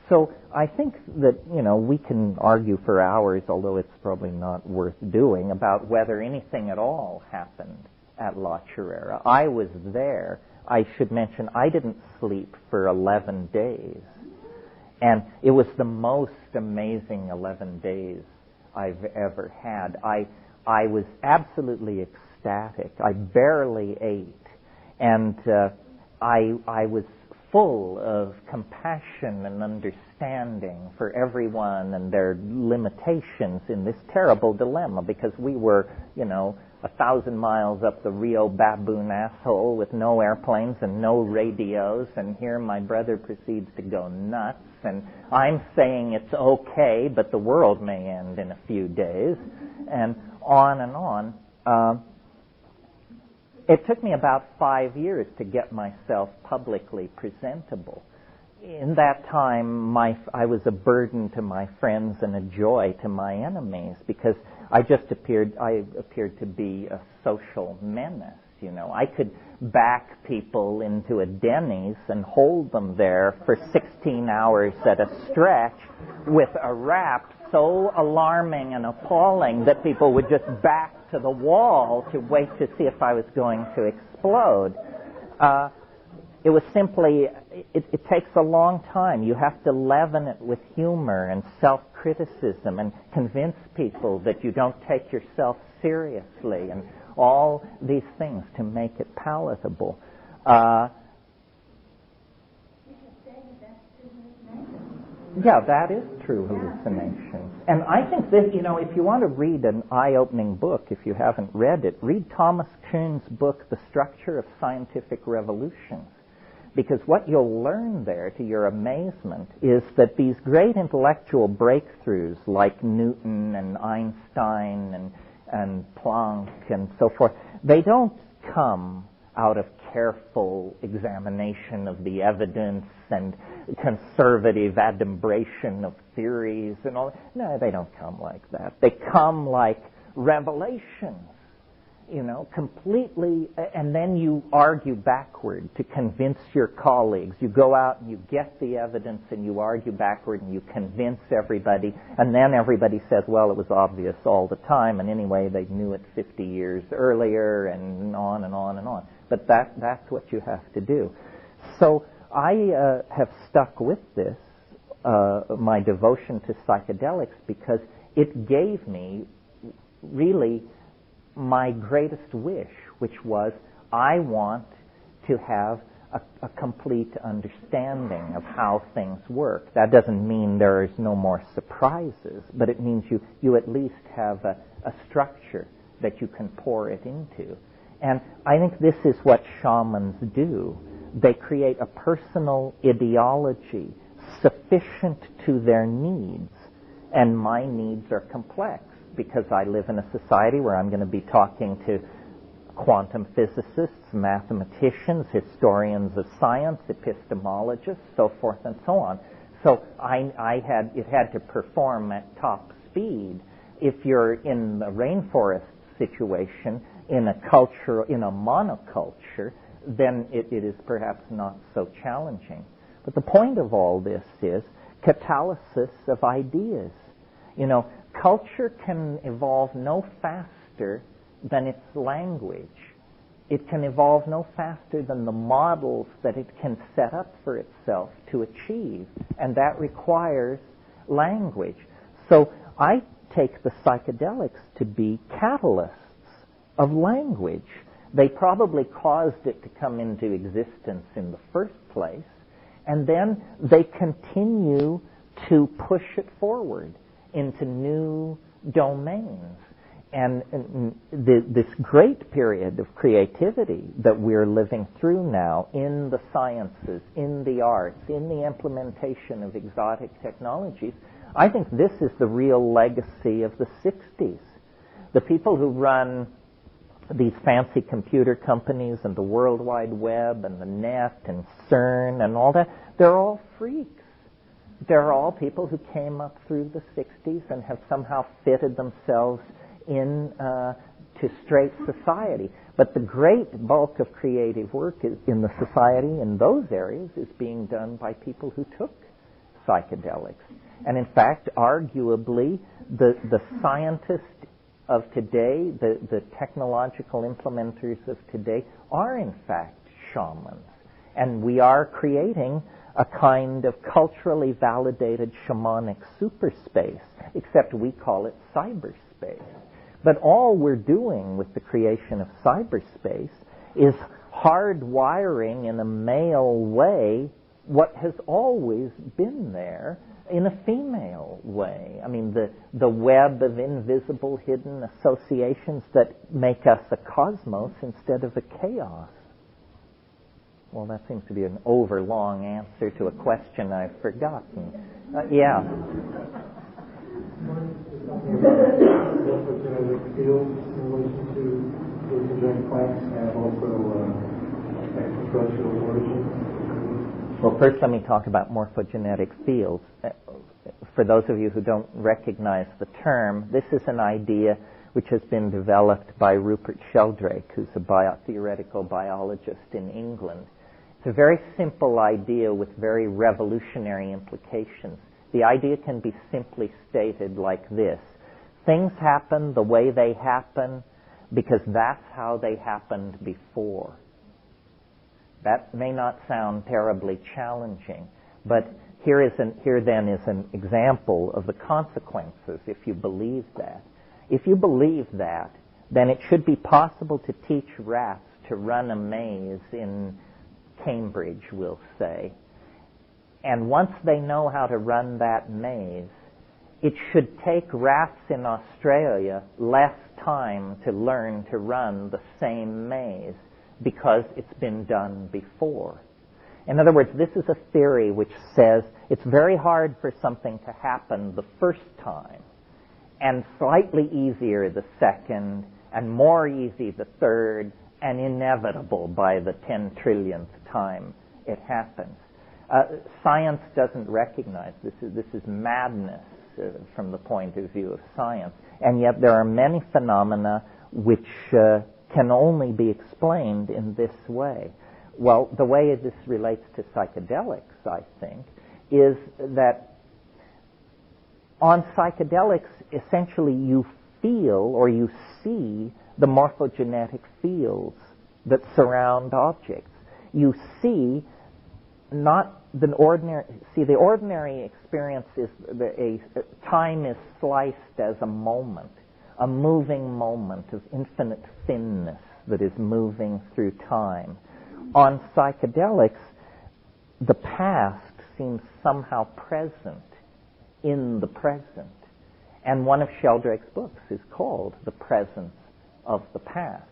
So I think that, we can argue for hours, although it's probably not worth doing, about whether anything at all happened at La Chorrera. I was there. I should mention I didn't sleep for 11 days. And it was the most amazing 11 days I've ever had. I was absolutely ecstatic. I barely ate. And I was full of compassion and understanding for everyone and their limitations in this terrible dilemma, because we were, 1,000 miles up the Rio Baboon asshole with no airplanes and no radios, and here my brother proceeds to go nuts, and I'm saying it's okay, but the world may end in a few days, and on and on. It took me about 5 years to get myself publicly presentable. in that time, I was a burden to my friends and a joy to my enemies because I appeared to be a social menace. I could back people into a Denny's and hold them there for 16 hours at a stretch with a rap so alarming and appalling that people would just back to the wall to wait to see if I was going to explode. It was simply, it takes a long time. You have to leaven it with humor and self-criticism and convince people that you don't take yourself seriously and all these things to make it palatable. Yeah, that is true hallucination. And I think that, if you want to read an eye-opening book, if you haven't read it, read Thomas Kuhn's book, The Structure of Scientific Revolutions. Because what you'll learn there, to your amazement, is that these great intellectual breakthroughs like Newton and Einstein and Planck and so forth, they don't come out of careful examination of the evidence and conservative adumbration of theories and all. No, they don't come like that. They come like revelations, completely, and then you argue backward to convince your colleagues. You go out and you get the evidence and you argue backward and you convince everybody, and then everybody says, well, it was obvious all the time, and anyway, they knew it 50 years earlier, and on and on and on. But that's what you have to do. So I have stuck with this, my devotion to psychedelics, because it gave me really my greatest wish, which was I want to have a complete understanding of how things work. That doesn't mean there is no more surprises, but it means you at least have a structure that you can pour it into. And I think this is what shamans do. They create a personal ideology sufficient to their needs, and my needs are complex because I live in a society where I'm going to be talking to quantum physicists, mathematicians, historians of science, epistemologists, so forth and so on. So it had to perform at top speed. If you're in the rainforest situation, in a culture, in a monoculture, then it is perhaps not so challenging. But the point of all this is catalysis of ideas. Culture can evolve no faster than its language. It can evolve no faster than the models that it can set up for itself to achieve, and that requires language. So I take the psychedelics to be catalysts of language. They probably caused it to come into existence in the first place, and then they continue to push it forward into new domains. And this great period of creativity that we're living through now in the sciences, in the arts, in the implementation of exotic technologies, I think this is the real legacy of the 60s. The people who run these fancy computer companies and the World Wide Web and the net and CERN and all that, they're all freaks. They're all people who came up through the 60s and have somehow fitted themselves in to straight society. But the great bulk of creative work in the society in those areas is being done by people who took psychedelics. And in fact, arguably, the scientists of today, the technological implementers of today, are in fact shamans. And we are creating a kind of culturally validated shamanic superspace, except we call it cyberspace. But all we're doing with the creation of cyberspace is hardwiring in a male way what has always been there in a female way. I mean, the web of invisible hidden associations that make us a cosmos instead of a chaos. Well, that seems to be an overlong answer to a question I've forgotten. Yeah. Field in relation to hallucinogenic plants and also extraterrestrial origins. Well, first let me talk about morphogenetic fields. For those of you who don't recognize the term, this is an idea which has been developed by Rupert Sheldrake, who's a theoretical biologist in England. It's a very simple idea with very revolutionary implications. The idea can be simply stated like this. Things happen the way they happen because that's how they happened before. That may not sound terribly challenging, but here then is an example of the consequences if you believe that. If you believe that, then it should be possible to teach rats to run a maze in Cambridge, we'll say. And once they know how to run that maze, it should take rats in Australia less time to learn to run the same maze because it's been done before. In other words, this is a theory which says it's very hard for something to happen the first time, and slightly easier the second, and more easy the third, and inevitable by the 10 trillionth time it happens. Science doesn't recognize this. This is madness from the point of view of science, and yet there are many phenomena which can only be explained in this way. Well, the way this relates to psychedelics, I think, is that on psychedelics, essentially you feel or you see the morphogenetic fields that surround objects. You see not the ordinary. See, the ordinary experience is time is sliced as a moment, a moving moment of infinite thinness that is moving through time. On psychedelics, the past seems somehow present in the present. And one of Sheldrake's books is called The Presence of the Past.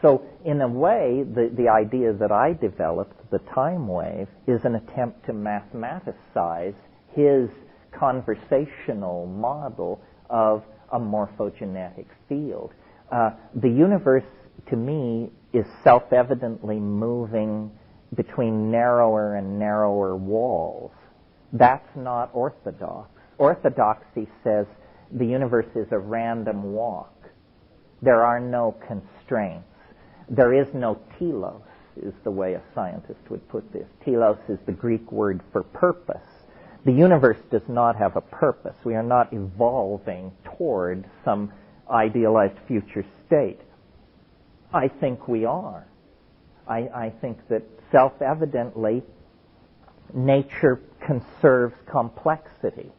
So in a way, the idea that I developed, the time wave, is an attempt to mathematicize his conversational model of a morphogenetic field. The universe, to me, is self-evidently moving between narrower and narrower walls. That's not orthodox. Orthodoxy says the universe is a random walk. There are no constraints. There is no telos, is the way a scientist would put this. Telos is the Greek word for purpose. The universe does not have a purpose. We are not evolving toward some idealized future state. I think we are. I think that self-evidently nature conserves complexity.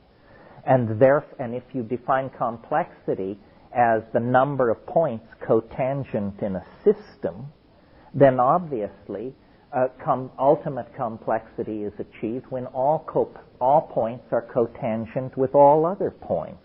And if you define complexity as the number of points cotangent in a system, then obviously ultimate complexity is achieved when all points are cotangent with all other points.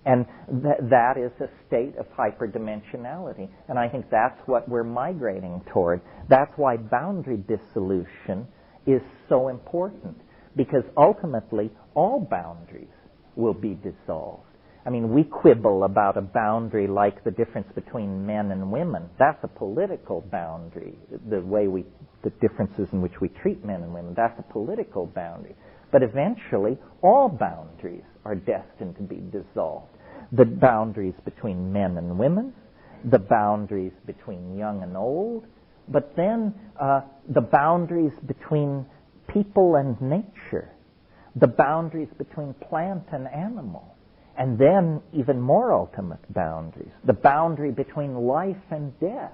And that is a state of hyperdimensionality. And I think that's what we're migrating toward. That's why boundary dissolution is so important, because ultimately all boundaries will be dissolved. I mean, we quibble about a boundary like the difference between men and women. That's a political boundary, the differences in which we treat men and women. That's a political boundary. But eventually, all boundaries are destined to be dissolved. The boundaries between men and women, the boundaries between young and old, but then the boundaries between people and nature, the boundaries between plant and animal, and then even more ultimate boundaries, the boundary between life and death,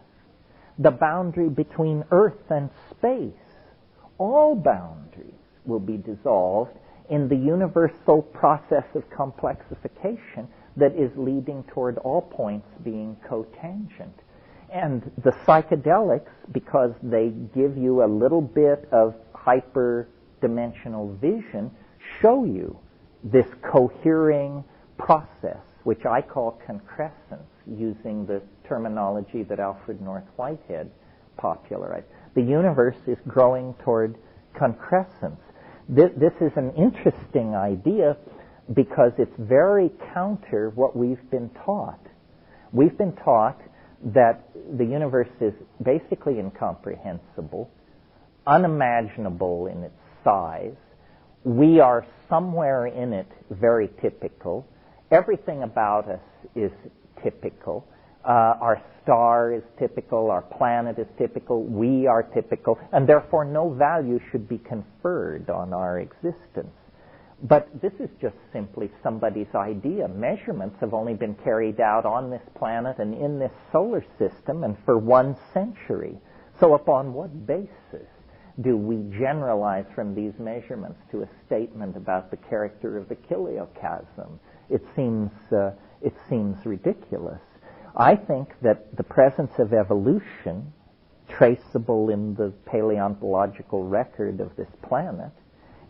the boundary between earth and space. All boundaries will be dissolved in the universal process of complexification that is leading toward all points being cotangent. And the psychedelics, because they give you a little bit of hyperdimensional vision, show you this cohering process, which I call concrescence, using the terminology that Alfred North Whitehead popularized. The universe is growing toward concrescence. This is an interesting idea because it's very counter what we've been taught. We've been taught that the universe is basically incomprehensible, unimaginable in its size. We are somewhere in it very typical. Everything about us is typical. Our star is typical, our planet is typical, we are typical, and therefore no value should be conferred on our existence. But this is just simply somebody's idea. Measurements have only been carried out on this planet and in this solar system and for 1 century. So upon what basis do we generalize from these measurements to a statement about the character of the chiliocosm? It seems ridiculous. I think that the presence of evolution, traceable in the paleontological record of this planet,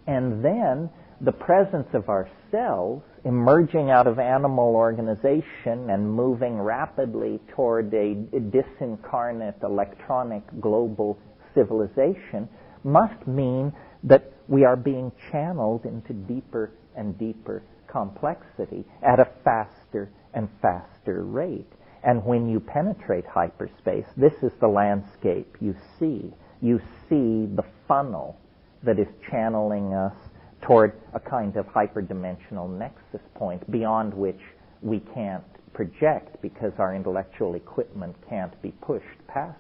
and then the presence of ourselves emerging out of animal organization and moving rapidly toward a disincarnate electronic global civilization must mean that we are being channeled into deeper and deeper complexity at a faster and faster rate. And when you penetrate hyperspace, this is the landscape you see. You see the funnel that is channeling us toward a kind of hyperdimensional nexus point beyond which we can't project because our intellectual equipment can't be pushed past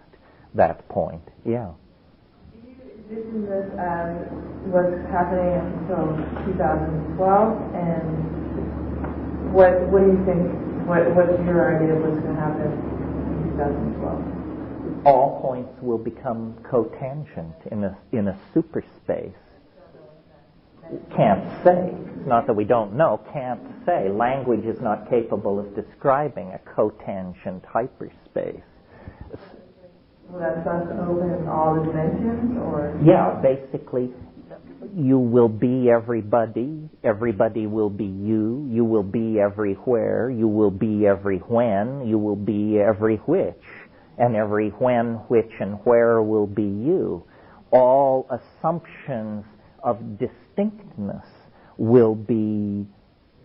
that point. Yeah. Do you envision this as what's happening until 2012? And what do you think? What's your idea of what's going to happen in 2012? All points will become cotangent in a superspace. Can't say. It's not that we don't know. Can't say. Language is not capable of describing a cotangent hyperspace. Will that thus open all the dimensions, or? Yeah, basically, you will be everybody. Everybody will be you. You will be everywhere. You will be every when. You will be every which. And every when, which, and where will be you. All assumptions of distinctness will be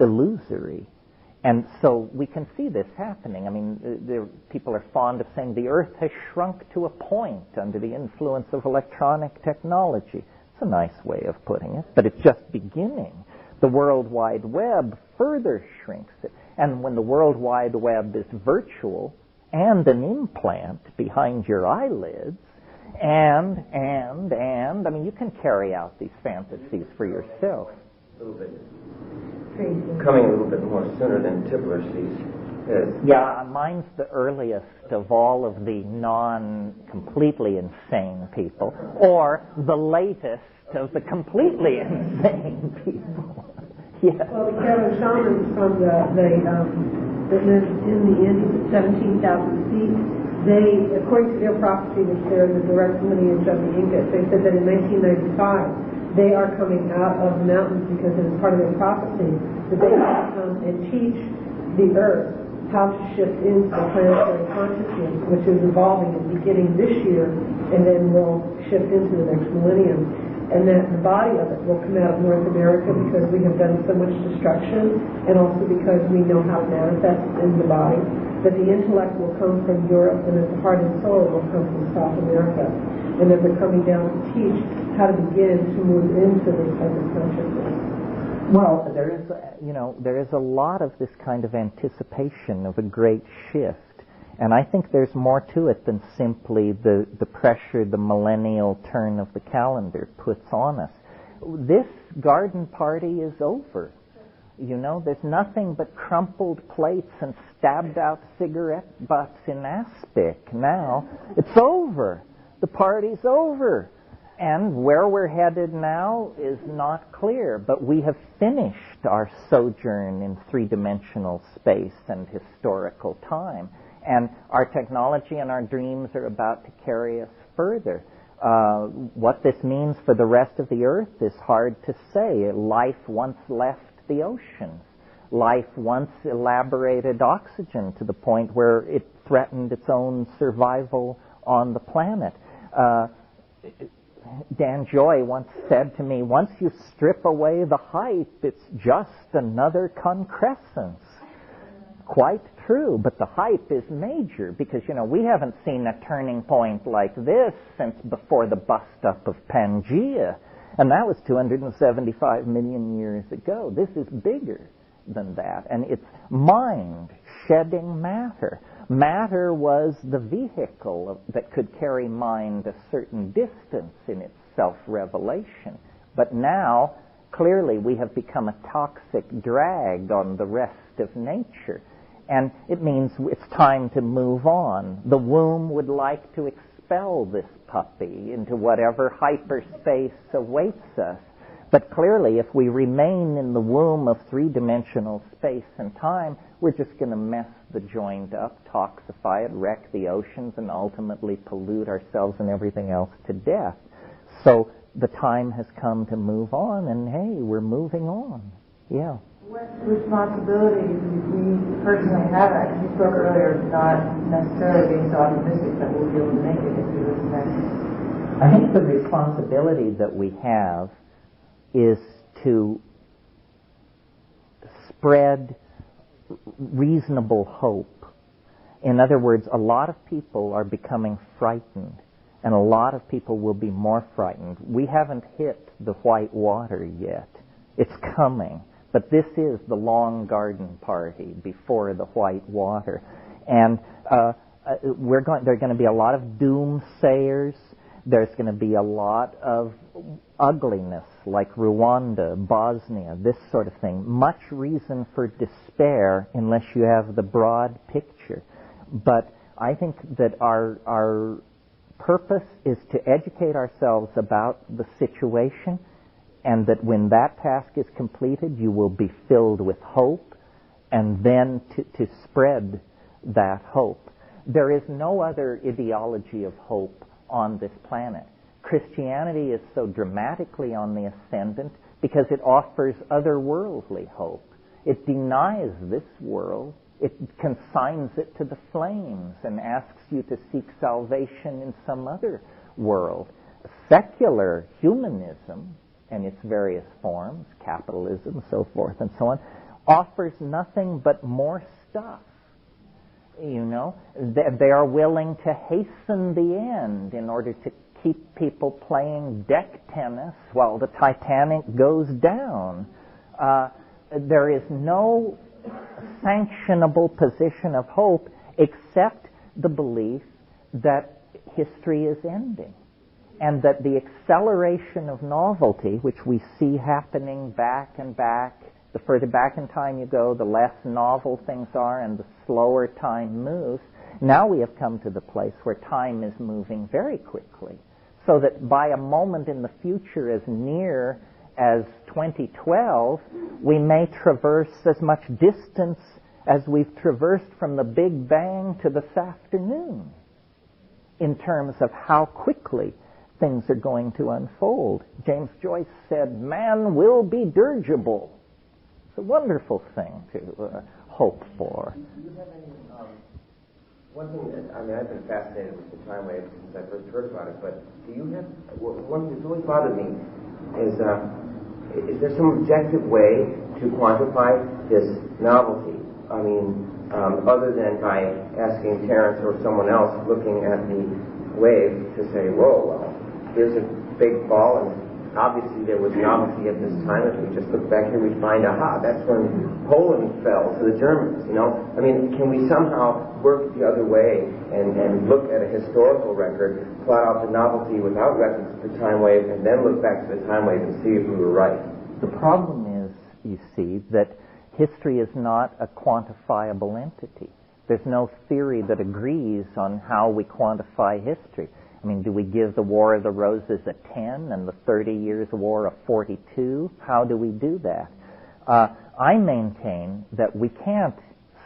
illusory. And so we can see this happening. I mean, people are fond of saying the Earth has shrunk to a point under the influence of electronic technology. It's a nice way of putting it, but it's just beginning. The World Wide Web further shrinks it. And when the World Wide Web is virtual and an implant behind your eyelids, and, I mean, you can carry out these fantasies for yourself. A little bit. Coming a little bit more sooner than Tipler's thesis. Yeah, mine's the earliest of all of the non-completely insane people, or the latest of the completely insane people. Yes. Well, the Kevin shamans from that live in the Indies at 17,000 feet, they, according to their prophecy, which they're the direct lineage of the Incas, they said that in 1995 they are coming out of the mountains because it is part of their prophecy that they will come and teach the earth how to shift into the planetary consciousness, which is evolving and beginning this year, and then will shift into the next millennium. And that the body of it will come out of North America because we have done so much destruction, and also because we know how to manifest in the body. That the intellect will come from Europe, and that the heart and soul will come from South America. And that they're coming down to teach how to begin to move into this type of consciousness. Well, there is a lot of this kind of anticipation of a great shift. And I think there's more to it than simply the pressure the millennial turn of the calendar puts on us. This garden party is over. You know, there's nothing but crumpled plates and stabbed out cigarette butts in aspic now. It's over. The party's over. And where we're headed now is not clear, but we have finished our sojourn in three-dimensional space and historical time. And our technology and our dreams are about to carry us further. What this means for the rest of the Earth is hard to say. Life once left the oceans. Life once elaborated oxygen to the point where it threatened its own survival on the planet. Dan Joy once said to me, once you strip away the height, it's just another concrescence. Quite true. true, but the hype is major because, we haven't seen a turning point like this since before the bust-up of Pangaea, and that was 275 million years ago. This is bigger than that, and it's mind shedding matter. Matter was the vehicle that could carry mind a certain distance in its self-revelation, but now clearly we have become a toxic drag on the rest of nature. And it means it's time to move on. The womb would like to expel this puppy into whatever hyperspace awaits us. But clearly, if we remain in the womb of three-dimensional space and time, we're just going to mess the joint up, toxify it, wreck the oceans, and ultimately pollute ourselves and everything else to death. So the time has come to move on, and hey, we're moving on. Yeah. What responsibility do we personally have? You spoke earlier of not necessarily being so optimistic that we'll be able to make it into this next. I think the responsibility that we have is to spread reasonable hope. In other words, a lot of people are becoming frightened, and a lot of people will be more frightened. We haven't hit the white water yet. It's coming. But this is the long garden party before the white water. And there are going to be a lot of doomsayers. There's going to be a lot of ugliness, like Rwanda, Bosnia, this sort of thing. Much reason for despair unless you have the broad picture. But I think that our purpose is to educate ourselves about the situation, and that when that task is completed, you will be filled with hope, and then to spread that hope. There is no other ideology of hope on this planet. Christianity is so dramatically on the ascendant because it offers otherworldly hope. It denies this world. It consigns it to the flames and asks you to seek salvation in some other world. Secular humanism and its various forms, capitalism, so forth and so on, offers nothing but more stuff. They are willing to hasten the end in order to keep people playing deck tennis while the Titanic goes down. There is no sanctionable position of hope except the belief that history is ending, and that the acceleration of novelty, which we see happening back and back, the further back in time you go, the less novel things are and the slower time moves. Now we have come to the place where time is moving very quickly, so that by a moment in the future as near as 2012, we may traverse as much distance as we've traversed from the Big Bang to this afternoon in terms of how quickly things are going to unfold. James Joyce said, man will be dirigible. It's a wonderful thing to hope for. Do you have any, one thing that, I've been fascinated with the time wave since I first heard about it, but do you have, one thing that's really bothered me is there some objective way to quantify this novelty? Other than by asking Terence or someone else looking at the wave to say, whoa, well, here's a big ball, and obviously there was novelty at this time. If we just look back here, we find, that's when Poland fell to the Germans, Can we somehow work the other way and look at a historical record, plot out the novelty without reference to the time wave, and then look back to the time wave and see if we were right? The problem is, you see, that history is not a quantifiable entity. There's no theory that agrees on how we quantify history. Do we give the War of the Roses a 10 and the 30 Years' War a 42? How do we do that? I maintain that we can't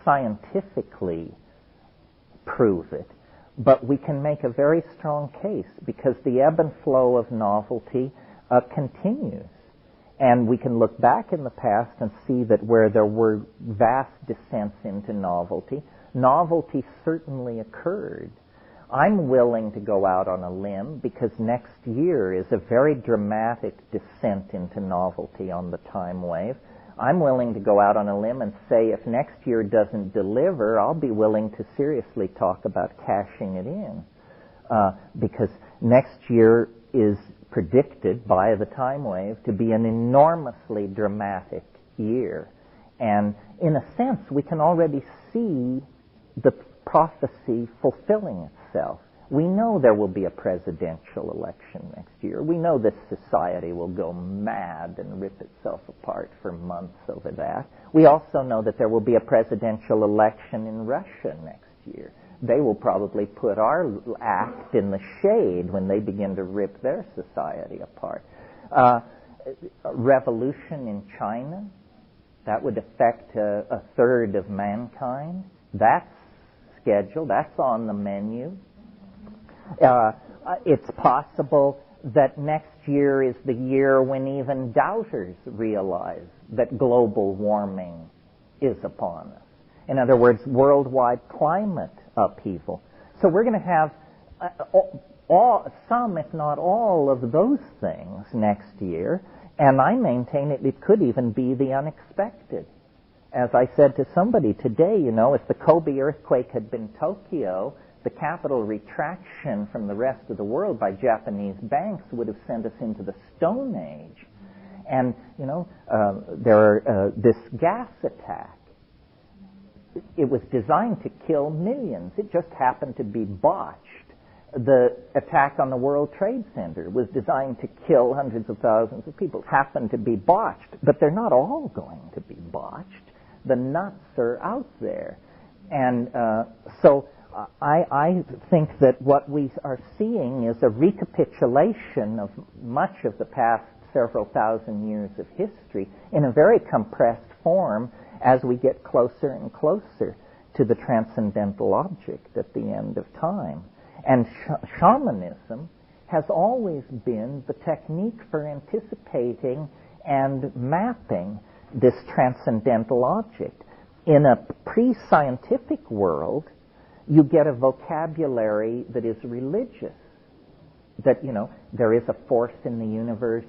scientifically prove it, but we can make a very strong case because the ebb and flow of novelty continues. And we can look back in the past and see that where there were vast descents into novelty, novelty certainly occurred. I'm willing to go out on a limb because next year is a very dramatic descent into novelty on the time wave. I'm willing to go out on a limb and say if next year doesn't deliver, I'll be willing to seriously talk about cashing it in. Because next year is predicted by the time wave to be an enormously dramatic year. And in a sense, we can already see the prophecy fulfilling itself. We know there will be a presidential election next year. We know this society will go mad and rip itself apart for months over that. We also know that there will be a presidential election in Russia next year. They will probably put our act in the shade when they begin to rip their society apart. Revolution in China, that would affect a third of mankind. That's scheduled. That's on the menu. It's possible that next year is the year when even doubters realize that global warming is upon us. In other words, worldwide climate upheaval. So we're going to have some, if not all, of those things next year, and I maintain it could even be the unexpected. As I said to somebody today, if the Kobe earthquake had been Tokyo, the capital retraction from the rest of the world by Japanese banks would have sent us into the Stone Age. And, this gas attack, it was designed to kill millions. It just happened to be botched. The attack on the World Trade Center was designed to kill hundreds of thousands of people. It happened to be botched, but they're not all going to be botched. The nuts are out there. And so I think that what we are seeing is a recapitulation of much of the past several thousand years of history in a very compressed form as we get closer and closer to the transcendental object at the end of time. And shamanism has always been the technique for anticipating and mapping this transcendental object. In a pre-scientific world, you get a vocabulary that is religious. That, there is a force in the universe,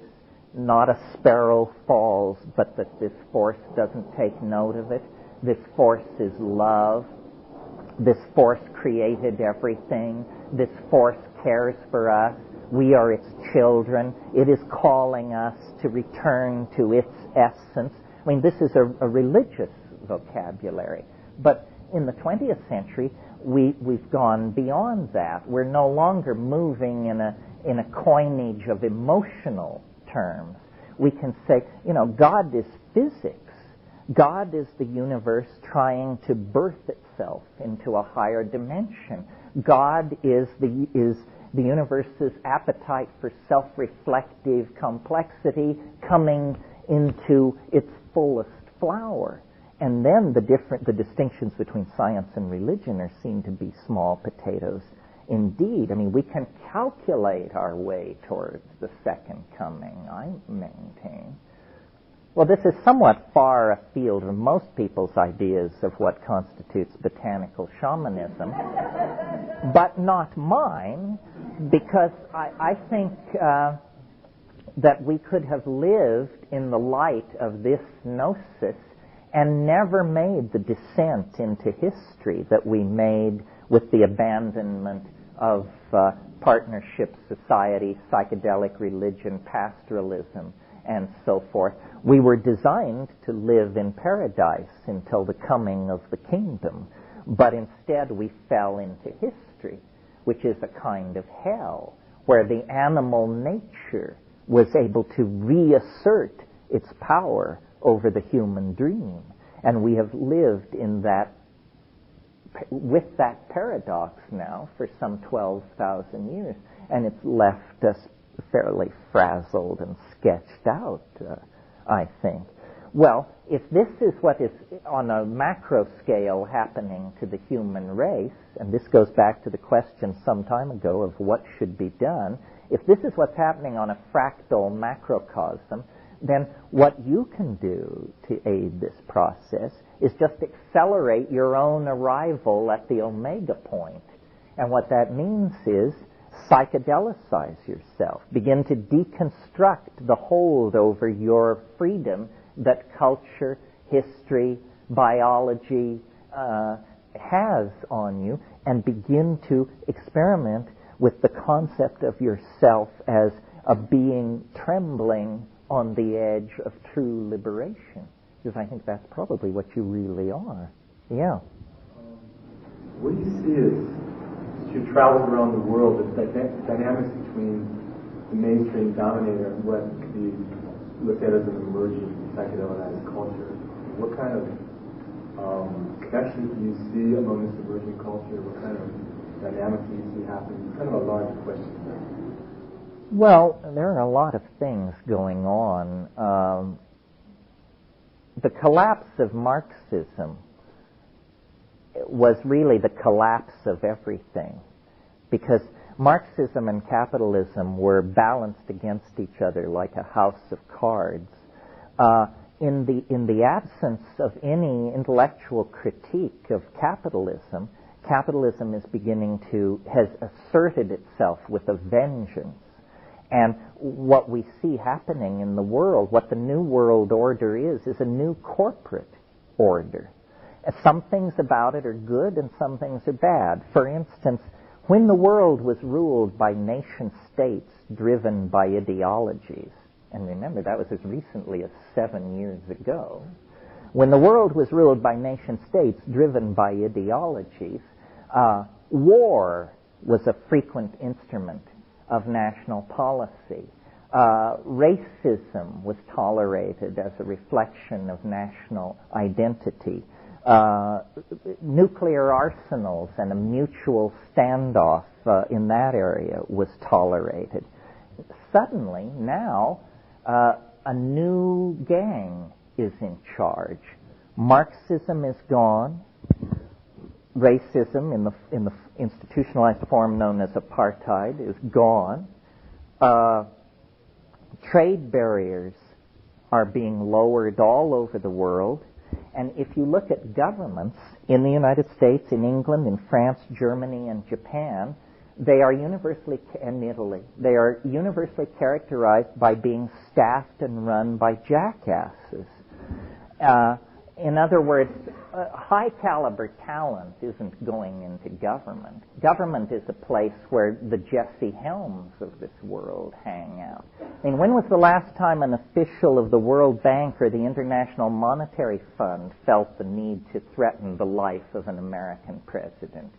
not a sparrow falls, but that this force doesn't take note of it. This force is love. This force created everything. This force cares for us. We are its children. It is calling us to return to its essence. I mean, this is a religious vocabulary. But in the 20th century, we've gone beyond that. We're no longer moving in a coinage of emotional terms. We can say, God is physics. God is the universe trying to birth itself into a higher dimension. God is the universe's appetite for self-reflective complexity coming into its fullest flower. And then the distinctions between science and religion are seen to be small potatoes indeed. I mean, we can calculate our way towards the second coming, I maintain. Well, this is somewhat far afield from most people's ideas of what constitutes botanical shamanism, but not mine, because I think that we could have lived in the light of this gnosis and never made the descent into history that we made with the abandonment of partnership society, psychedelic religion, pastoralism, and so forth. We were designed to live in paradise until the coming of the kingdom, but instead we fell into history, which is a kind of hell, where the animal nature was able to reassert its power over the human dream. And we have lived in that, with that paradox now for some 12,000 years, and it's left us fairly frazzled and sketched out, I think. Well, if this is what is on a macro scale happening to the human race, and this goes back to the question some time ago of what should be done, if this is what's happening on a fractal macrocosm, then what you can do to aid this process is just accelerate your own arrival at the omega point. And what that means is psychedelicize yourself. Begin to deconstruct the hold over your freedom that culture, history, biology has on you, and begin to experiment with the concept of yourself as a being trembling on the edge of true liberation. Because I think that's probably what you really are. Yeah. What do you see as you traveled around the world, the dynamics between the mainstream dominator and what could be looked at as an emerging psychedelicized culture? What kind of connections do you see among this emerging culture? What kind of dynamics do you see happening? Kind of a large question there. Well, there are a lot of things going on. The collapse of Marxism was really the collapse of everything, because Marxism and capitalism were balanced against each other like a house of cards. In the absence of any intellectual critique of capitalism, capitalism has asserted itself with a vengeance. And what we see happening in the world, what the New World Order is a new corporate order. Some things about it are good and some things are bad. For instance, when the world was ruled by nation states driven by ideologies, and remember that was as recently as 7 years ago, when the world was ruled by nation states driven by ideologies, war was a frequent instrument of national policy. Racism was tolerated as a reflection of national identity. Nuclear arsenals and a mutual standoff in that area was tolerated. Suddenly, now, a new gang is in charge. Marxism is gone. Racism, in the institutionalized form known as apartheid, is gone. Trade barriers are being lowered all over the world. And if you look at governments in the United States, in England, in France, Germany, and Japan, they are universally, and Italy, they are universally characterized by being staffed and run by jackasses. In other words, high-caliber talent isn't going into government. Government is a place where the Jesse Helms of this world hang out. I mean, when was the last time an official of the World Bank or the International Monetary Fund felt the need to threaten the life of an American president?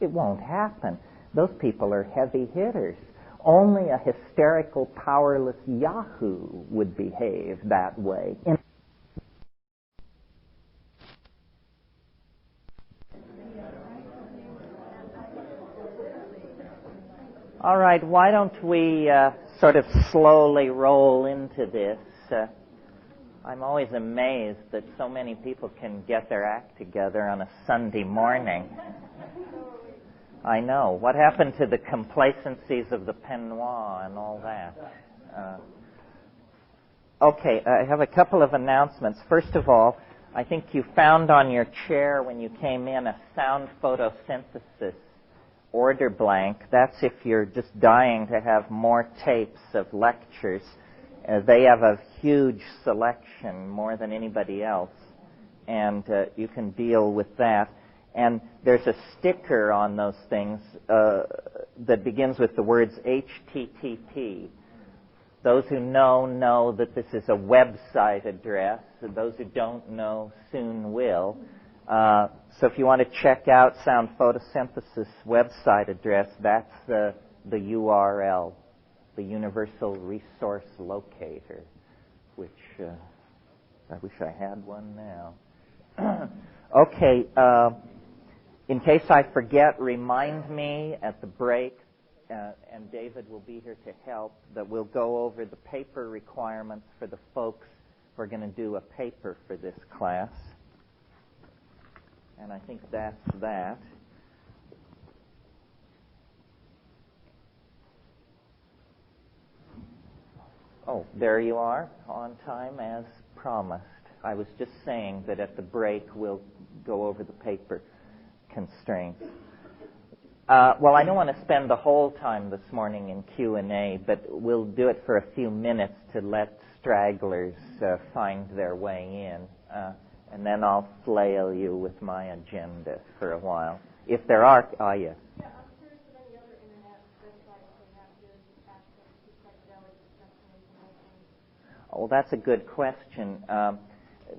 It won't happen. Those people are heavy hitters. Only a hysterical, powerless Yahoo would behave that way. All right, why don't we sort of slowly roll into this? I'm always amazed that so many people can get their act together on a Sunday morning. I know. What happened to the complacencies of the peignoir and all that? Okay, I have a couple of announcements. First of all, I think you found on your chair when you came in a sound photosynthesis order blank. That's if you're just dying to have more tapes of lectures. They have a huge selection, more than anybody else, and you can deal with that. And there's a sticker on those things that begins with the words HTTP. Those who know that this is a website address. Those who don't know soon will. So if you want to check out Sound Photosynthesis website address, that's the URL, the Universal Resource Locator, which I wish I had one now. Okay, in case I forget, remind me at the break, and David will be here to help, that we'll go over the paper requirements for the folks who are going to do a paper for this class. And I think that's that. Oh, there you are, on time as promised. I was just saying that at the break we'll go over the paper constraints. Well, I don't want to spend the whole time this morning in Q&A, but we'll do it for a few minutes to let stragglers find their way in, and then I'll flail you with my agenda for a while. If there are, yes. Yeah, I'm curious if any other internet websites that have good access to psychedelic information. Oh, that's a good question.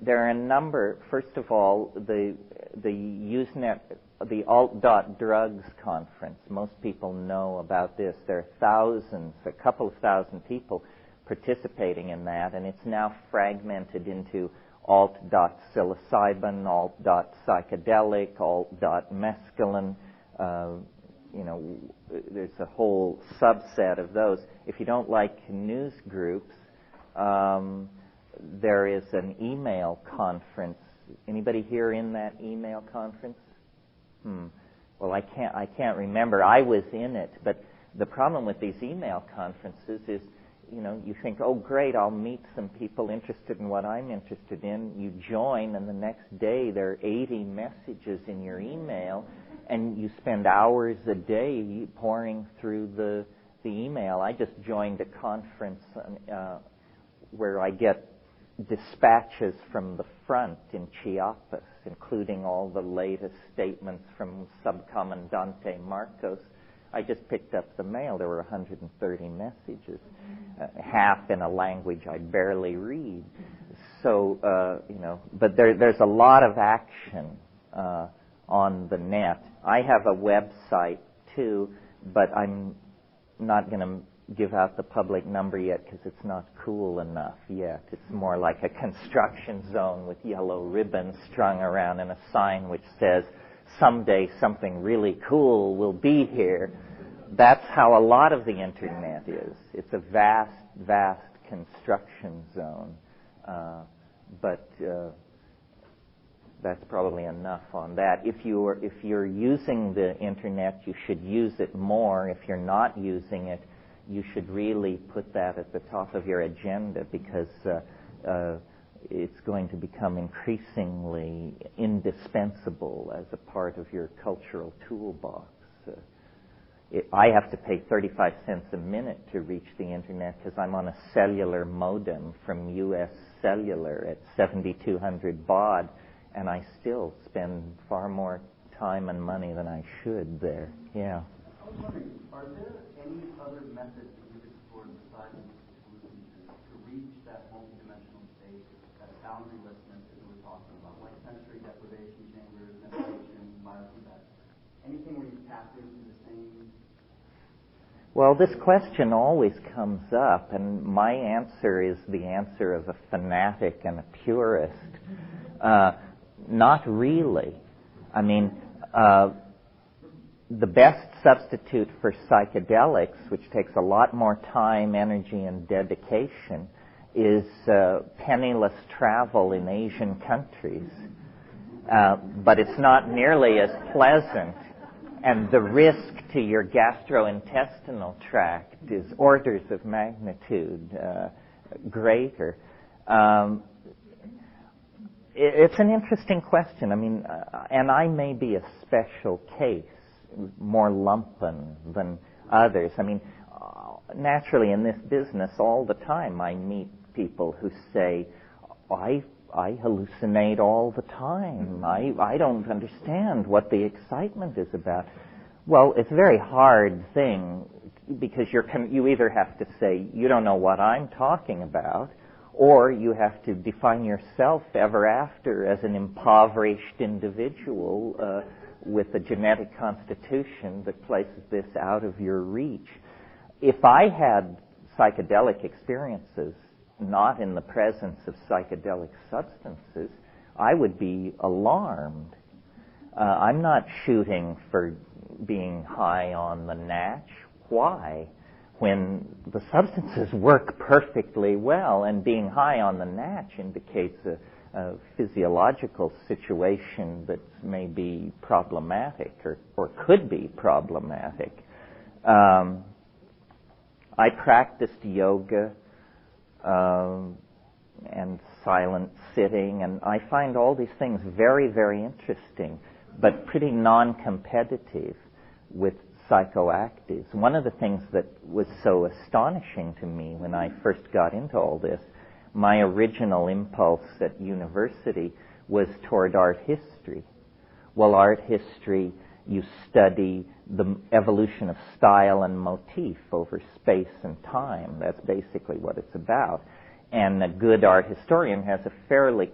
There are a number. First of all, the Usenet, the alt.drugs conference. Most people know about this. There are thousands, a couple of thousand people participating in that, and it's now fragmented into alt.psilocybin, alt.psychedelic, alt.mescaline. There's a whole subset of those. If you don't like news groups, there is an email conference. Anybody here in that email conference? Well, I can't remember. I was in it, but the problem with these email conferences is, you think, oh, great, I'll meet some people interested in what I'm interested in. You join, and the next day there are 80 messages in your email, and you spend hours a day pouring through the email. I just joined a conference where I get dispatches from the front in Chiapas, including all the latest statements from Subcomandante Marcos. I just picked up the mail. There were 130 messages, half in a language I barely read. So, but there's a lot of action on the net. I have a website, too, but I'm not going to give out the public number yet because it's not cool enough yet. It's more like a construction zone with yellow ribbons strung around and a sign which says, someday something really cool will be here. That's how a lot of the internet is. It's a vast, vast construction zone. But that's probably enough on that. If you're using the internet, you should use it more. If you're not using it, you should really put that at the top of your agenda, because it's going to become increasingly indispensable as a part of your cultural toolbox. I have to pay 35 cents a minute to reach the internet because I'm on a cellular modem from U.S. Cellular at 7,200 baud, and I still spend far more time and money than I should there. Yeah. I was wondering, are there any other methods that you've explored besides solutions to reach that multidimensional state, that boundarylessness that we were talking about, like sensory deprivation chambers, meditation, biofeedback? Anything where you tap into the same? Well, this question always comes up, and my answer is the answer of a fanatic and a purist. Not really. I mean, the best substitute for psychedelics, which takes a lot more time, energy, and dedication, is penniless travel in Asian countries. But it's not nearly as pleasant, and the risk to your gastrointestinal tract is orders of magnitude greater. It's an interesting question. I mean, and I may be a special case, more lumpen than others. I mean, naturally in this business all the time I meet people who say, I hallucinate all the time. I don't understand what the excitement is about. Well, it's a very hard thing, because you either have to say, you don't know what I'm talking about, or you have to define yourself ever after as an impoverished individual with a genetic constitution that places this out of your reach. If I had psychedelic experiences not in the presence of psychedelic substances, I would be alarmed. I'm not shooting for being high on the natch. Why? When the substances work perfectly well, and being high on the natch indicates a physiological situation that may be problematic or could be problematic. I practiced yoga and silent sitting, and I find all these things very, very interesting, but pretty non-competitive with psychoactives. One of the things that was so astonishing to me when I first got into all this my original impulse at university was toward art history. Well, art history, you study the evolution of style and motif over space and time. That's basically what it's about. And a good art historian has a fairly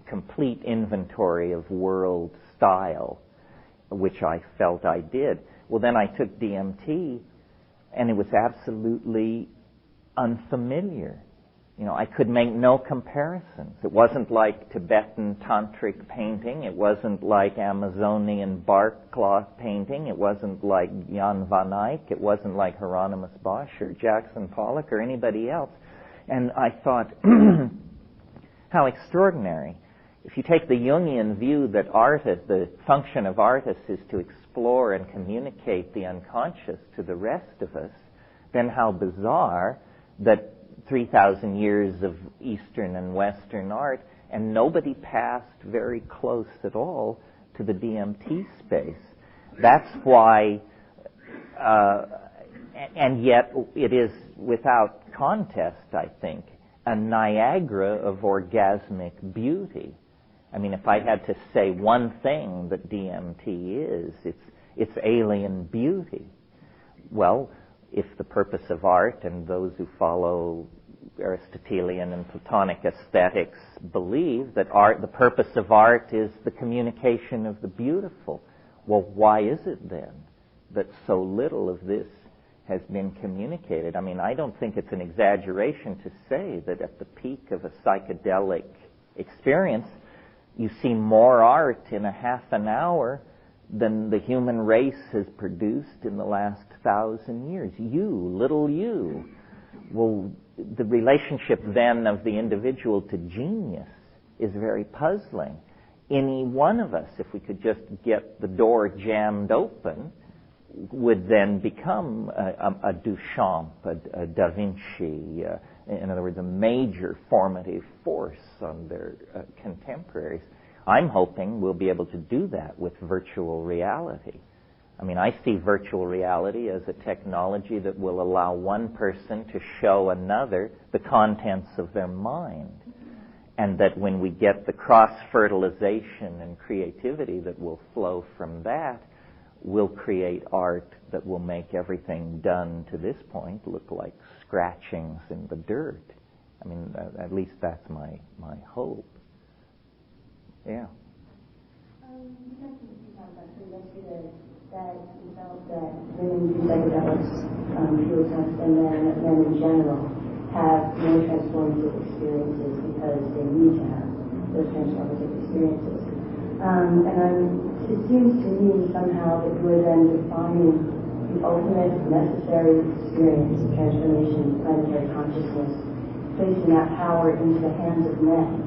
complete inventory of world style, which I felt I did. Well, then I took DMT, and it was absolutely unfamiliar. You know, I could make no comparisons. It wasn't like Tibetan tantric painting. It wasn't like Amazonian bark cloth painting. It wasn't like Jan van Eyck. It wasn't like Hieronymus Bosch or Jackson Pollock or anybody else. And I thought, how extraordinary. If you take the Jungian view that the function of artists is to explore and communicate the unconscious to the rest of us, then how bizarre that 3,000 years of Eastern and Western art, and nobody passed very close at all to the DMT space. That's why, and yet it is without contest, I think, a Niagara of orgasmic beauty. I mean, if I had to say one thing that DMT is, it's alien beauty. Well, if the purpose of art, and those who follow Aristotelian and Platonic aesthetics believe that the purpose of art is the communication of the beautiful, well, why is it then that so little of this has been communicated? I mean, I don't think it's an exaggeration to say that at the peak of a psychedelic experience, you see more art in a half an hour than the human race has produced in the last 1,000 years. Little you. Well, the relationship then of the individual to genius is very puzzling. Any one of us, if we could just get the door jammed open, would then become a Duchamp, a Da Vinci, in other words, a major formative force on their contemporaries. I'm hoping we'll be able to do that with virtual reality. I mean, I see virtual reality as a technology that will allow one person to show another the contents of their mind. And that when we get the cross-fertilization and creativity that will flow from that, we'll create art that will make everything done to this point look like scratchings in the dirt. I mean, at least that's my hope. Yeah. You mentioned a few times, actually, yesterday, that you felt that women do psychedelics, field tests, and men in general have more transformative experiences because they need to have those transformative experiences. It seems to me somehow that we're then defining the ultimate necessary experience of transformation, planetary consciousness, placing that power into the hands of men.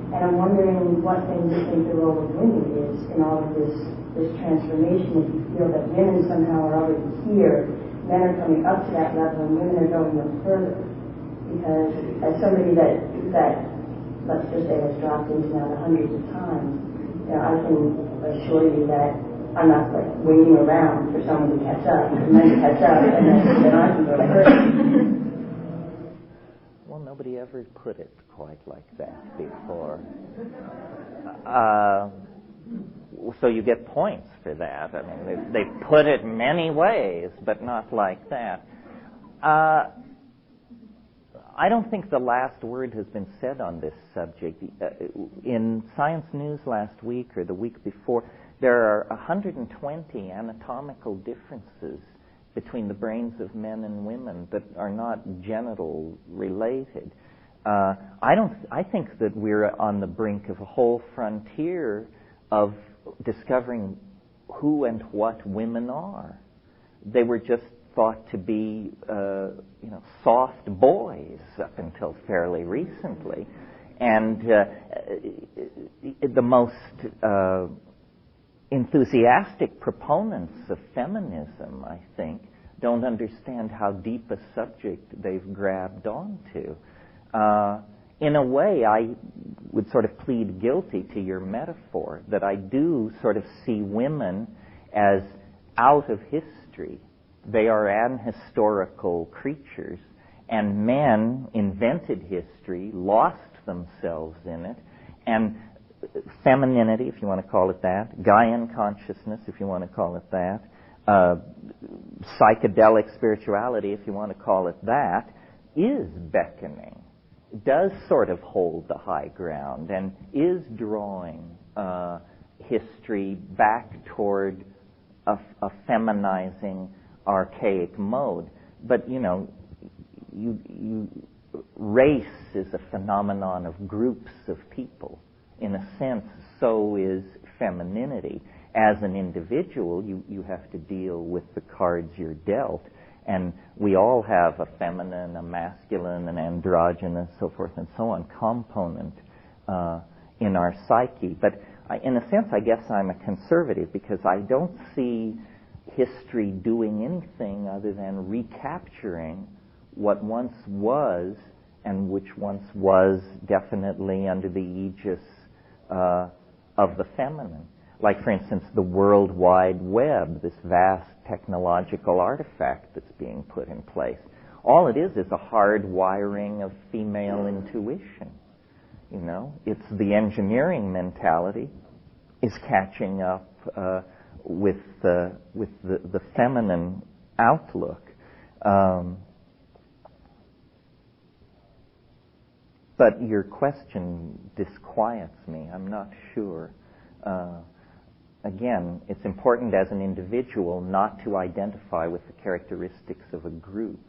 And I'm wondering what then you think the role of women is in all of this transformation. If you feel that women somehow are already here, men are coming up to that level, and women are going no further. Because as somebody that let's just say has dropped into now the hundreds of times, you know, I can assure you that I'm not like waiting around for someone to catch up, and then to catch up, and then I can go to her. Well, nobody ever put it quite like that before. So you get points for that. I mean, they put it many ways, but not like that. I don't think the last word has been said on this subject. In Science News last week or the week before, there are 120 anatomical differences between the brains of men and women that are not genital related. I think that we're on the brink of a whole frontier of discovering who and what women are. They were just thought to be, soft boys up until fairly recently, and the most enthusiastic proponents of feminism, I think, don't understand how deep a subject they've grabbed onto. In a way, I would sort of plead guilty to your metaphor, that I do sort of see women as out of history. They are ahistorical creatures, and men invented history, lost themselves in it, and femininity, if you want to call it that, Gaian consciousness, if you want to call it that, psychedelic spirituality, if you want to call it that, is beckoning, does sort of hold the high ground, and is drawing history back toward a feminizing, archaic mode. But, you know, race is a phenomenon of groups of people. In a sense, so is femininity. As an individual, you have to deal with the cards you're dealt. And we all have a feminine, a masculine, an androgynous, so forth and so on, component in our psyche. But in a sense, I guess I'm a conservative because I don't see history doing anything other than recapturing what once was, and which once was definitely under the aegis of the feminine. Like, for instance, the World Wide Web, this vast technological artifact that's being put in place. All it is a hard wiring of female intuition. You know, it's the engineering mentality is catching up with the feminine outlook. But your question disquiets me. I'm not sure. Again, it's important as an individual not to identify with the characteristics of a group.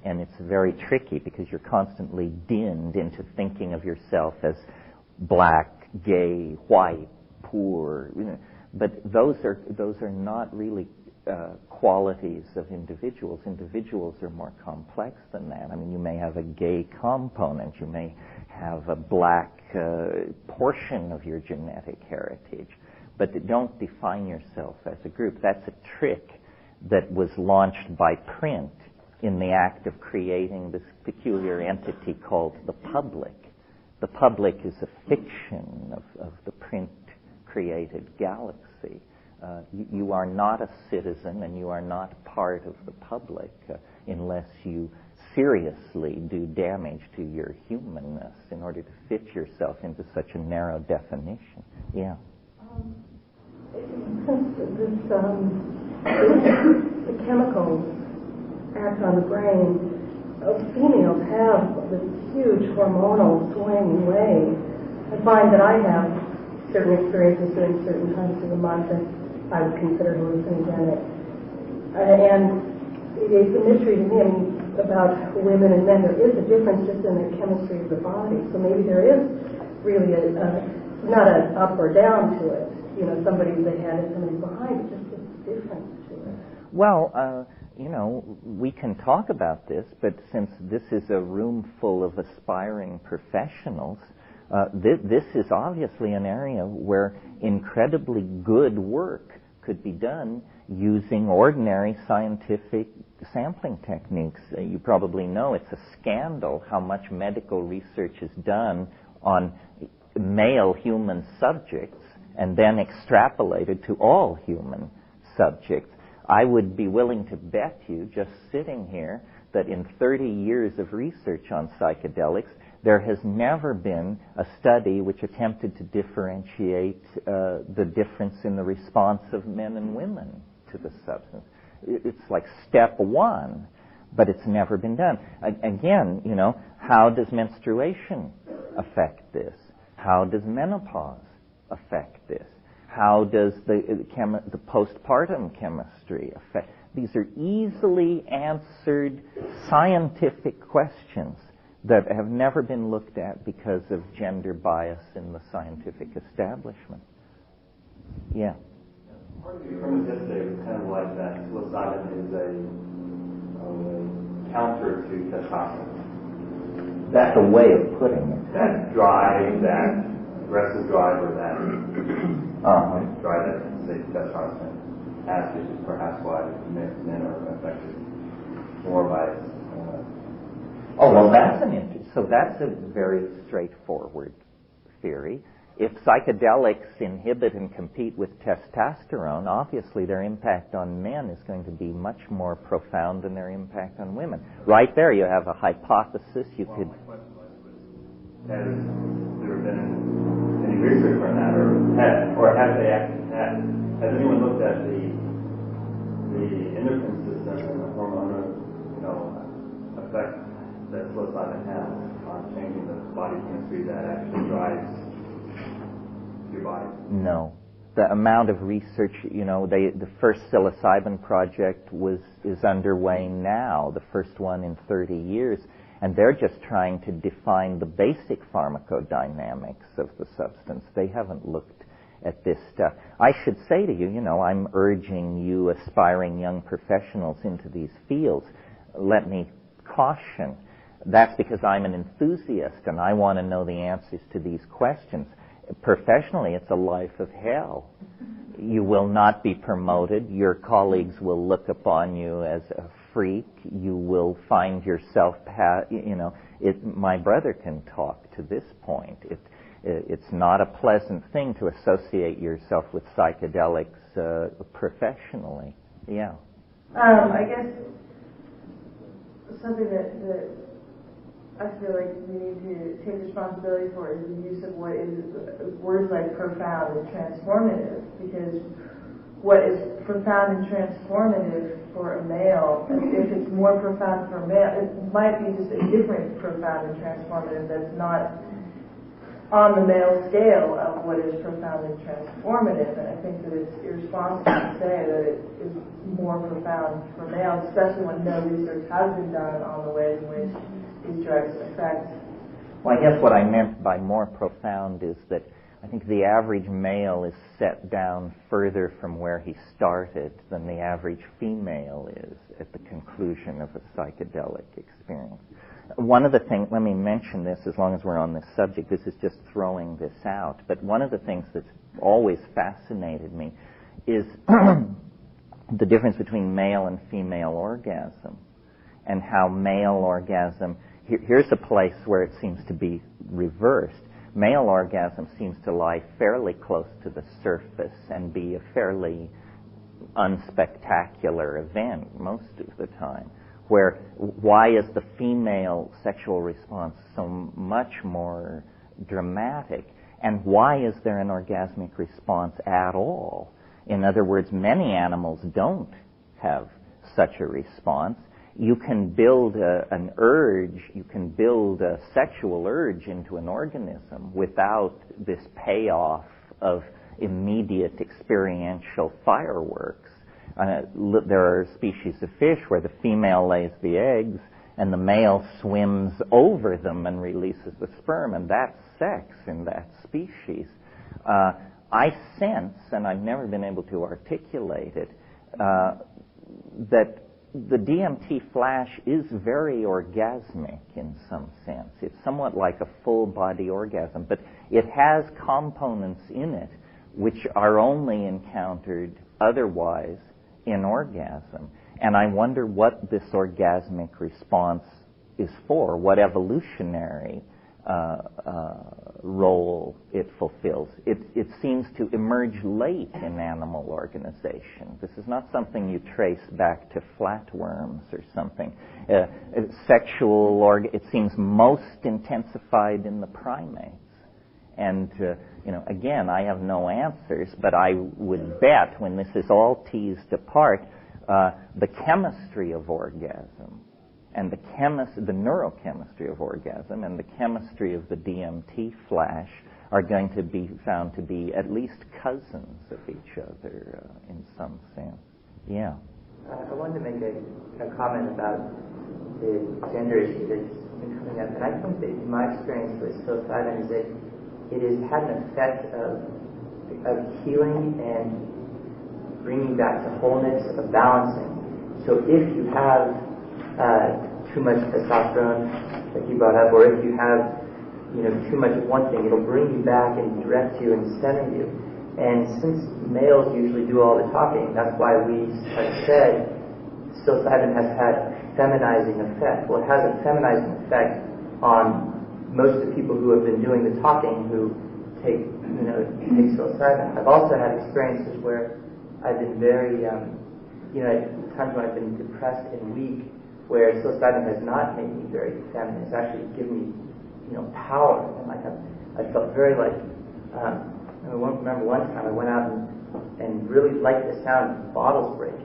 And it's very tricky because you're constantly dinned into thinking of yourself as black, gay, white, poor. You know. But those are not really qualities of individuals. Individuals are more complex than that. I mean, you may have a gay component. You may have a black portion of your genetic heritage. But don't define yourself as a group. That's a trick that was launched by print in the act of creating this peculiar entity called the public. The public is a fiction of the print-created galaxy. You are not a citizen and you are not part of the public unless you seriously do damage to your humanness in order to fit yourself into such a narrow definition. Yeah. Since the chemicals act on the brain, females have this huge hormonal swing way. I find that I have certain experiences during certain times of the month that I would consider hallucinogenic. And it's a mystery to me, about women and men. There is a difference just in the chemistry of the body. So maybe there is really not an up or down to it. You know, somebody's ahead and somebody's behind. It's just a difference to it. Well, you know, we can talk about this, but since this is a room full of aspiring professionals, this is obviously an area where incredibly good work could be done using ordinary scientific sampling techniques. You probably know it's a scandal how much medical research is done on male human subjects and then extrapolated to all human subjects. I would be willing to bet you, just sitting here, that in 30 years of research on psychedelics, there has never been a study which attempted to differentiate the difference in the response of men and women to the substance. It's like step one, but it's never been done. Again, you know, how does menstruation affect this? How does menopause affect this? How does the postpartum chemistry affect? These are easily answered scientific questions that have never been looked at because of gender bias in the scientific establishment. Yeah. Part of the premise yesterday was kind of like that psilocybin is a counter to testosterone. That's a way of putting it. That drive, that aggressive drive, or that drive that, say, testosterone has, which is perhaps why men are affected more by it. Oh, well, that's a very straightforward theory. if psychedelics inhibit and compete with testosterone, obviously their impact on men is going to be much more profound than their impact on women. Right there, you have a hypothesis. You could. My question was, has there been any research on that, or have they actually had? Has anyone looked at the endocrine system and the hormonal, effect that psilocybin has on changing the body chemistry that actually drives your body? No. The amount of research, the first psilocybin project is underway now, the first one in 30 years, and they're just trying to define the basic pharmacodynamics of the substance. They haven't looked at this stuff. I should say to you, I'm urging you aspiring young professionals into these fields. Let me caution. That's because I'm an enthusiast and I want to know the answers to these questions. Professionally, it's a life of hell. You will not be promoted. Your colleagues will look upon you as a freak. You will find yourself, my brother can talk to this point. It's not a pleasant thing to associate yourself with psychedelics professionally. Yeah. I guess something that I feel like we need to take responsibility for is the use of what is words like profound and transformative, because what is profound and transformative for a male, if it's more profound for a male, it might be just a different profound and transformative that's not on the male scale of what is profound and transformative. And I think that it's irresponsible to say that it is more profound for males, especially when no research has been done on the ways in which these drugs affect. Well, I guess what I meant by more profound is that I think the average male is set down further from where he started than the average female is at the conclusion of a psychedelic experience. One of the things, let me mention this as long as we're on this subject, this is just throwing this out, but one of the things that's always fascinated me is the difference between male and female orgasm, and how male orgasm, here's a place where it seems to be reversed. Male orgasm seems to lie fairly close to the surface and be a fairly unspectacular event most of the time. Why is the female sexual response so much more dramatic? And why is there an orgasmic response at all? In other words, many animals don't have such a response. You can build an urge, you can build a sexual urge into an organism without this payoff of immediate experiential fireworks. There are species of fish where the female lays the eggs and the male swims over them and releases the sperm, and that's sex in that species. I sense, and I've never been able to articulate it, that the DMT flash is very orgasmic in some sense. It's somewhat like a full-body orgasm, but it has components in it which are only encountered otherwise in orgasm. And I wonder what this orgasmic response is for, what evolutionary role it fulfills. It seems to emerge late in animal organization. This is not something you trace back to flatworms or something. It seems most intensified in the primates. And, again, I have no answers, but I would bet when this is all teased apart, the chemistry of orgasm and the neurochemistry of orgasm and the chemistry of the DMT flash are going to be found to be at least cousins of each other in some sense. Yeah. I wanted to make a comment about the gender issue that's been coming up, and I think that in my experience with psilocybin is that it has had an effect of healing and bringing back to wholeness, of balancing. So if you have too much testosterone, like you brought up, or if you have too much of one thing, it'll bring you back and direct you and center you. And since males usually do all the talking, that's why we have said psilocybin has had feminizing effect. Well, it has a feminizing effect on most of the people who have been doing the talking, who take take psilocybin. I've also had experiences where I've been very, at times when I've been depressed and weak, where psilocybin has not made me very feminine. It's actually given me, power. And I felt very like, I remember one time I went out and really liked the sound of bottles breaking.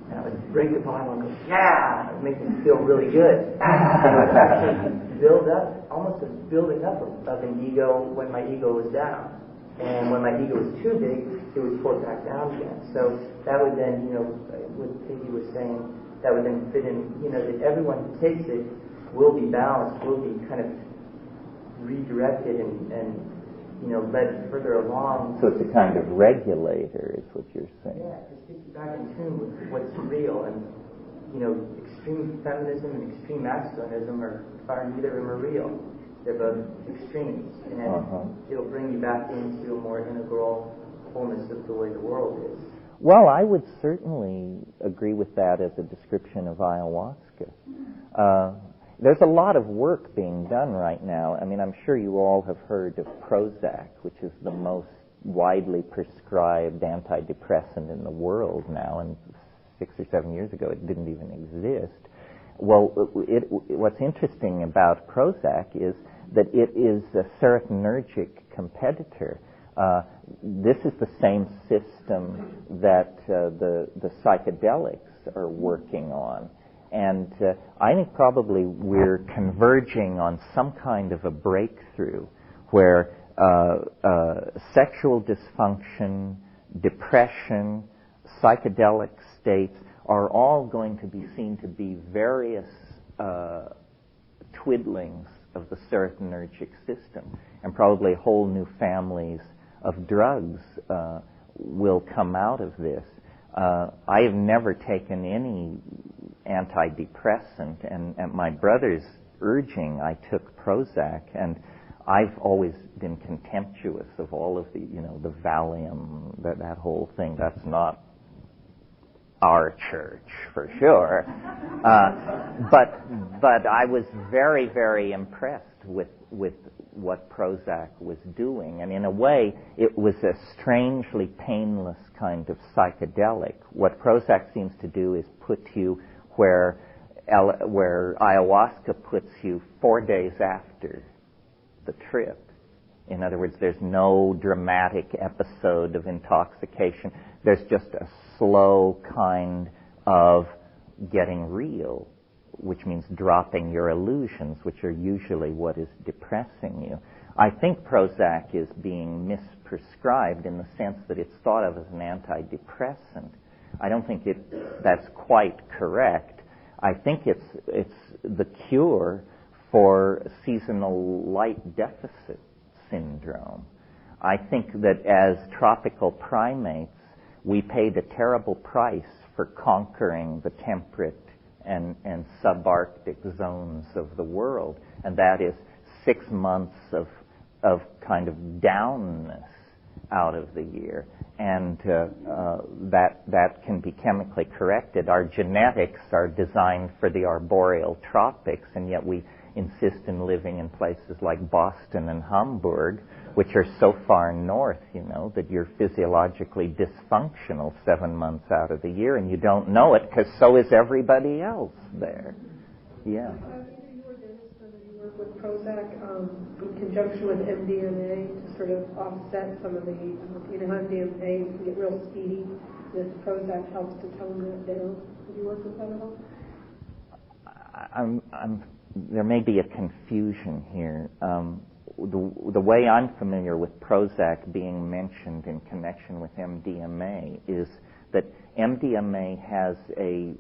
And I would break the bottle and go, yeah! It would make me feel really good. And it was actually almost a building up of an ego when my ego was down. And when my ego was too big, it would pull it back down again. So that would then, what Peggy was saying, that would then fit in, that everyone who takes it will be balanced, will be kind of redirected and led further along. So it's a kind of regulator, is what you're saying. Yeah, it gets you back in tune with what's real. And, extreme feminism and extreme masculinism are neither of them are real. They're both extremes. And it'll bring you back into a more integral wholeness of the way the world is. Well, I would certainly agree with that as a description of ayahuasca. There's a lot of work being done right now. I mean, I'm sure you all have heard of Prozac, which is the most widely prescribed antidepressant in the world now, and 6 or 7 years ago it didn't even exist. Well, what's interesting about Prozac is that it is a serotonergic competitor. This is the same system that the psychedelics are working on. And I think probably we're converging on some kind of a breakthrough where sexual dysfunction, depression, psychedelic states are all going to be seen to be various twiddlings of the serotonergic system. And probably whole new families of drugs will come out of this. I have never taken any antidepressant, and at my brother's urging, I took Prozac, and I've always been contemptuous of all of the, the Valium, that whole thing. That's not our church, for sure. But I was very, very impressed with what Prozac was doing. And in a way, it was a strangely painless kind of psychedelic. What Prozac seems to do is put you where ayahuasca puts you 4 days after the trip. In other words, there's no dramatic episode of intoxication. There's just a slow kind of getting real, which means dropping your illusions, which are usually what is depressing you. I think Prozac is being misprescribed in the sense that it's thought of as an antidepressant. I don't think that's quite correct. I think it's the cure for seasonal light deficit syndrome. I think that as tropical primates, we paid a terrible price for conquering the temperate and subarctic zones of the world, and that is 6 months of kind of downness out of the year, and that can be chemically corrected. Our genetics are designed for the arboreal tropics, and yet we insist in living in places like Boston and Hamburg, which are so far north, that you're physiologically dysfunctional 7 months out of the year, and you don't know it because so is everybody else there. Yeah. You were dentist, so that you work with Prozac in conjunction with MDMA to sort of offset some of the, MDMA you can get real speedy. This Prozac helps to tone that down. Have you worked with that at all? There may be a confusion here. The way I'm familiar with Prozac being mentioned in connection with MDMA is that MDMA has a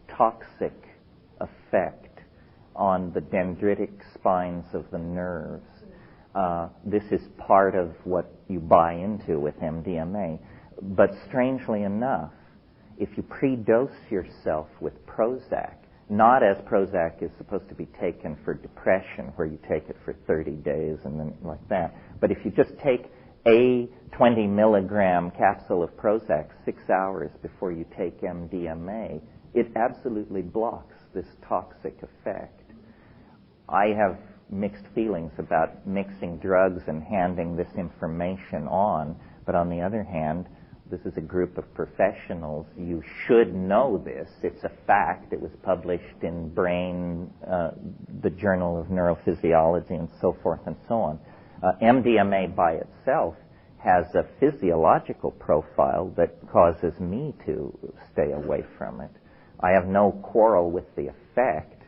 toxic effect on the dendritic spines of the nerves. This is part of what you buy into with MDMA. But strangely enough, if you pre-dose yourself with Prozac, not as Prozac is supposed to be taken for depression, where you take it for 30 days and then like that. But if you just take a 20 milligram capsule of Prozac 6 hours before you take MDMA, it absolutely blocks this toxic effect. I have mixed feelings about mixing drugs and handing this information on, but on the other hand, this is a group of professionals. You should know this. It's a fact. It was published in Brain, the Journal of Neurophysiology, and so forth and so on. MDMA by itself has a physiological profile that causes me to stay away from it. I have no quarrel with the effect,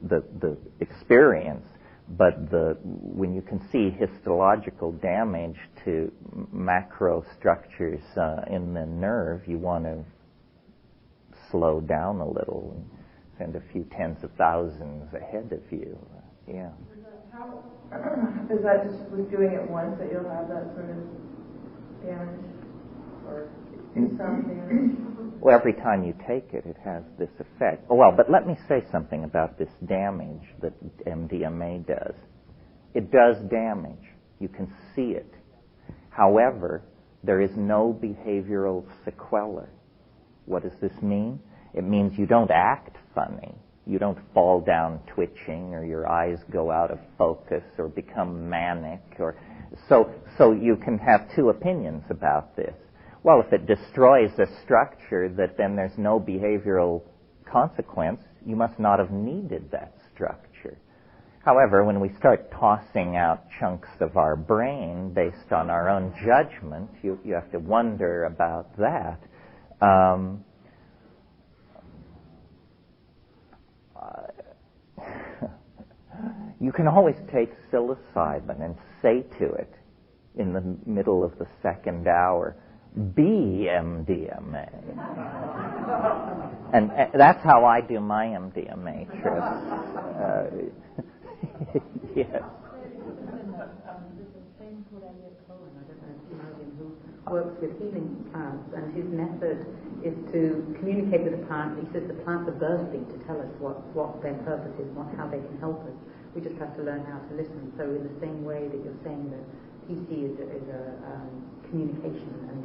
the experience, but when you can see histological damage to macro structures in the nerve, you want to slow down a little and send a few tens of thousands ahead of you. Yeah. How is that just with doing it once that you'll have that sort of damage or do some damage? Well, every time you take it, it has this effect. Oh, well, but let me say something about this damage that MDMA does. It does damage. You can see it. However, there is no behavioral sequelae. What does this mean? It means you don't act funny. You don't fall down twitching, or your eyes go out of focus, or become manic, or so you can have two opinions about this. Well, if it destroys a structure that then there's no behavioral consequence, you must not have needed that structure. However, when we start tossing out chunks of our brain based on our own judgment, you have to wonder about that. You can always take psilocybin and say to it in the middle of the second hour, be MDMA. And that's how I do my MDMA trips. Yes. Works with healing plants, and his method is to communicate with the plant. He says the plants are bursting to tell us what their purpose is, how they can help us. We just have to learn how to listen. So in the same way that you're saying that PC is a communication and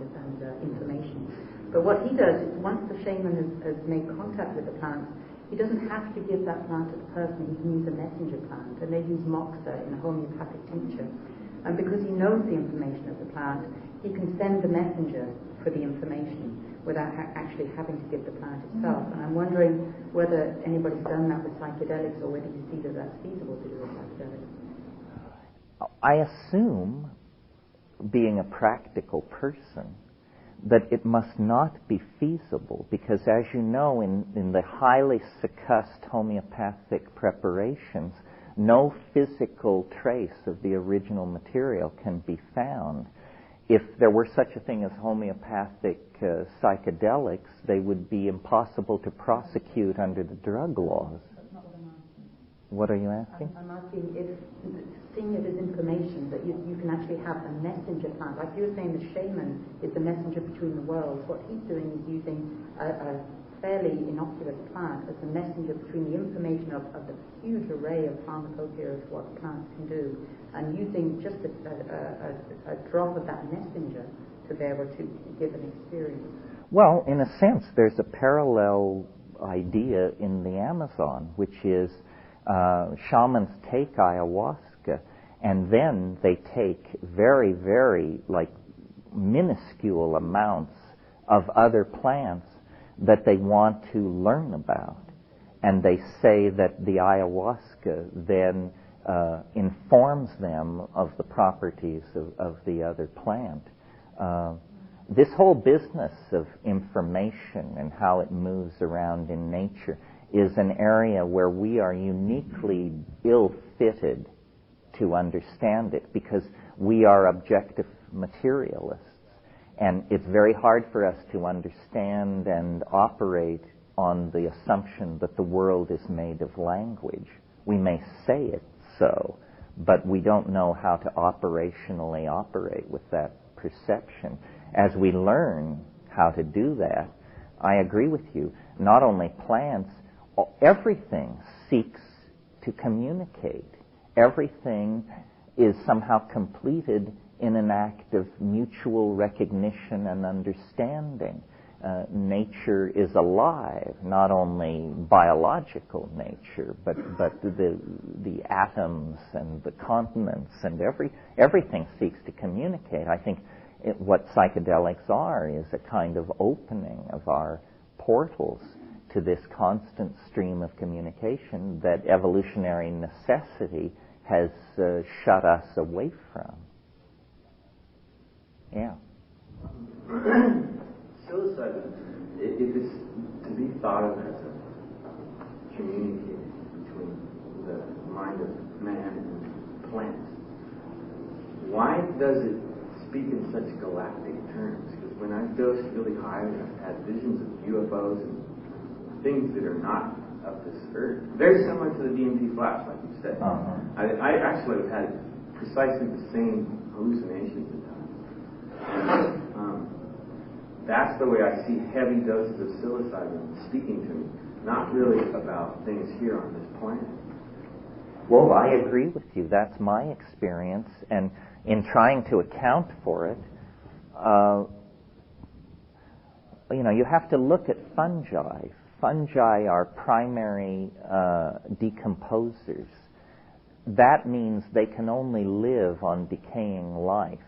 information. But what he does is once the shaman has made contact with the plant, he doesn't have to give that plant to the person. He can use a messenger plant, and they use moxa in a homeopathic tincture. And because he knows the information of the plant, he can send the messenger for the information without actually having to give the plant itself. And I'm wondering whether anybody's done that with psychedelics, or whether you see that that's feasible to do with psychedelics. I assume, being a practical person, that it must not be feasible, because as you know, in the highly succussed homeopathic preparations, no physical trace of the original material can be found. If there were such a thing as homeopathic psychedelics, they would be impossible to prosecute under the drug laws. What are you asking? I'm asking if, seeing it as information, that you can actually have a messenger plant. Like you were saying, the shaman is the messenger between the worlds. What he's doing is using a fairly innocuous plant as the messenger between the information of the huge array of pharmacopoeia of what plants can do, and using just a drop of that messenger to be able to give an experience. Well, in a sense, there's a parallel idea in the Amazon, which is shamans take ayahuasca, and then they take very, very, minuscule amounts of other plants that they want to learn about. And they say that the ayahuasca then informs them of the properties of the other plant. This whole business of information and how it moves around in nature is an area where we are uniquely ill-fitted to understand it, because we are objective materialists. And it's very hard for us to understand and operate on the assumption that the world is made of language. We may say it so, but we don't know how to operationally operate with that perception. As we learn how to do that, I agree with you. Not only plants, everything seeks to communicate. Everything is somehow completed in an act of mutual recognition and understanding. nature is alive, not only biological nature, but the atoms and the continents and everything seeks to communicate. I think what psychedelics are is a kind of opening of our portals to this constant stream of communication that evolutionary necessity has shut us away from. Yeah. Psilocybin, if it's to be thought of as a communicator between the mind of man and plants, why does it speak in such galactic terms? Because when I've dosed really high, I've had visions of UFOs and things that are not of this earth. Very similar to the DMT flash, like you said. I actually have had precisely the same hallucinations at times. And that's the way I see heavy doses of psilocybin speaking to me, not really about things here on this planet. Well, I agree with you. That's my experience. And in trying to account for it, you have to look at fungi. Fungi are primary decomposers. That means they can only live on decaying life.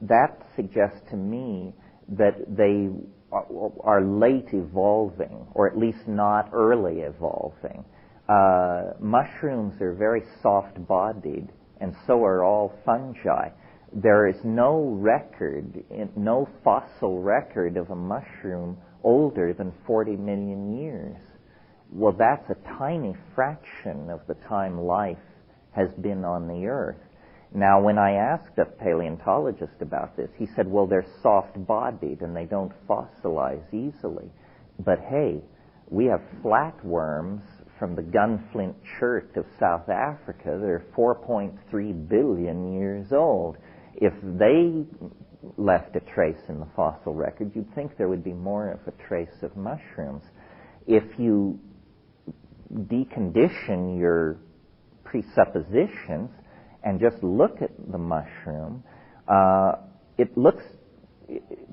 That suggests to me that they are late evolving, or at least not early evolving. Mushrooms are very soft-bodied, and so are all fungi. There is no record, no fossil record of a mushroom older than 40 million years. Well, that's a tiny fraction of the time life has been on the earth. Now, when I asked a paleontologist about this, he said, well, they're soft-bodied and they don't fossilize easily. But hey, we have flatworms from the gunflint chert of South Africa that are 4.3 billion years old. If they left a trace in the fossil record, you'd think there would be more of a trace of mushrooms. If you decondition your presuppositions and just look at the mushroom, it looks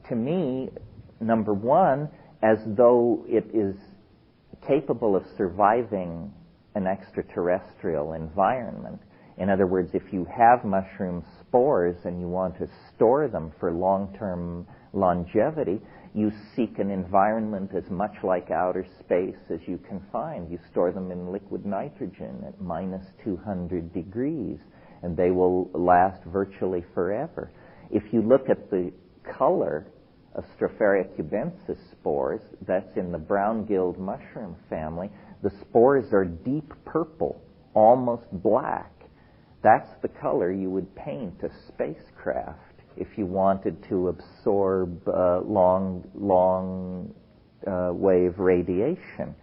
to me, number one, as though it is capable of surviving an extraterrestrial environment. In other words, if you have mushroom spores and you want to store them for long-term longevity, you seek an environment as much like outer space as you can find. You store them in liquid nitrogen at minus 200 degrees, and they will last virtually forever. If you look at the color of Stropharia cubensis spores, that's in the brown-gilled mushroom family, the spores are deep purple, almost black. That's the color you would paint a spacecraft if you wanted to absorb long wave radiation.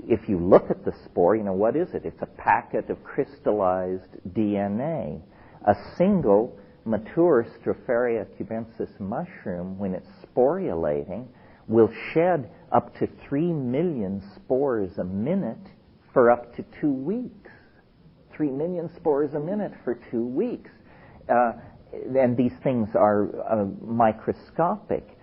If you look at the spore, what is it? It's a packet of crystallized DNA. A single mature Stropharia cubensis mushroom, when it's sporulating, will shed up to 3 million spores a minute for up to 2 weeks. 3 million spores a minute for 2 weeks. And these things are microscopic,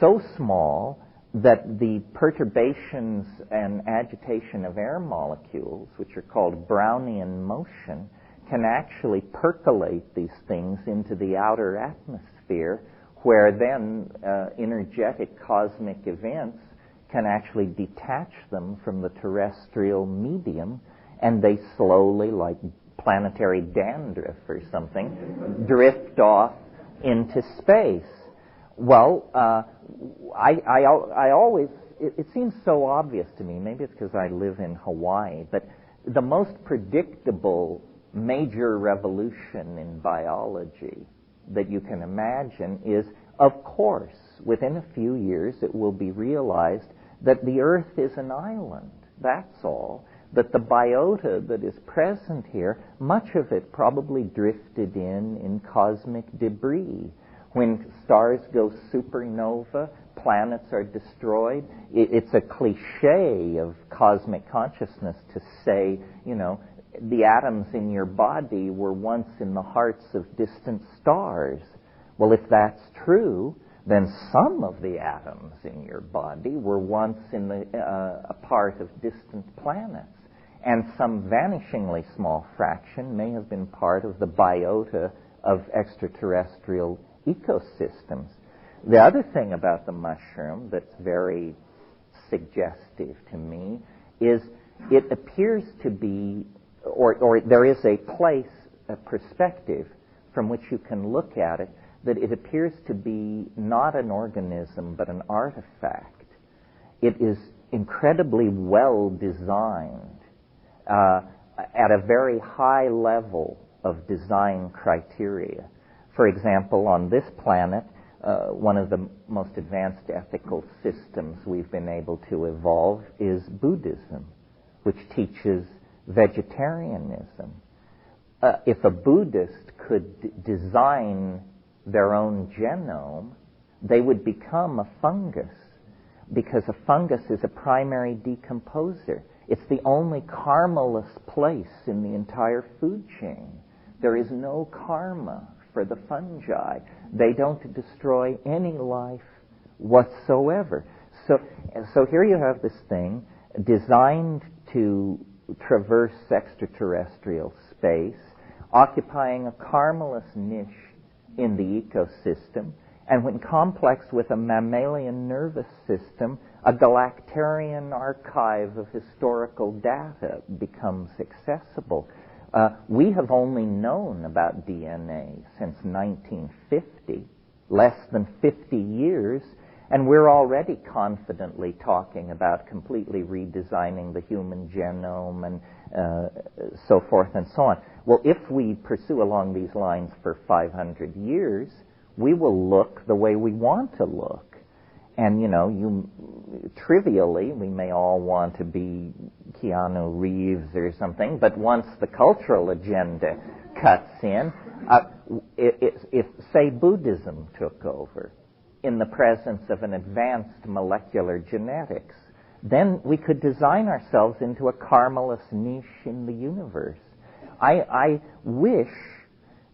so small that the perturbations and agitation of air molecules, which are called Brownian motion, can actually percolate these things into the outer atmosphere, where then energetic cosmic events can actually detach them from the terrestrial medium, and they slowly, like planetary dandruff or something, drift off into space. Well, I always, it seems so obvious to me, maybe it's because I live in Hawaii, but the most predictable major revolution in biology that you can imagine is, of course, within a few years it will be realized that the Earth is an island. That's all. That the biota that is present here, much of it probably drifted in cosmic debris. When stars go supernova, planets are destroyed. It's a cliche of cosmic consciousness to say, the atoms in your body were once in the hearts of distant stars. Well, if that's true, then some of the atoms in your body were once in a part of distant planets. And some vanishingly small fraction may have been part of the biota of extraterrestrial ecosystems. The other thing about the mushroom that's very suggestive to me is it appears to be, or there is a place, a perspective from which you can look at it, that it appears to be not an organism but an artifact. It is incredibly well designed at a very high level of design criteria. For example, on this planet, one of the most advanced ethical systems we've been able to evolve is Buddhism, which teaches vegetarianism. If a Buddhist could design their own genome, they would become a fungus, because a fungus is a primary decomposer. It's the only karmaless place in the entire food chain. There is no karma for the fungi. They don't destroy any life whatsoever. So here you have this thing designed to traverse extraterrestrial space, occupying a karmaless niche in the ecosystem, and when complexed with a mammalian nervous system, a galactarian archive of historical data becomes accessible. We have only known about DNA since 1950, less than 50 years, and we're already confidently talking about completely redesigning the human genome and so forth and so on. Well, if we pursue along these lines for 500 years, we will look the way we want to look. And, trivially, we may all want to be Keanu Reeves or something, but once the cultural agenda cuts in, if, say, Buddhism took over in the presence of an advanced molecular genetics, then we could design ourselves into a karmaless niche in the universe. I wish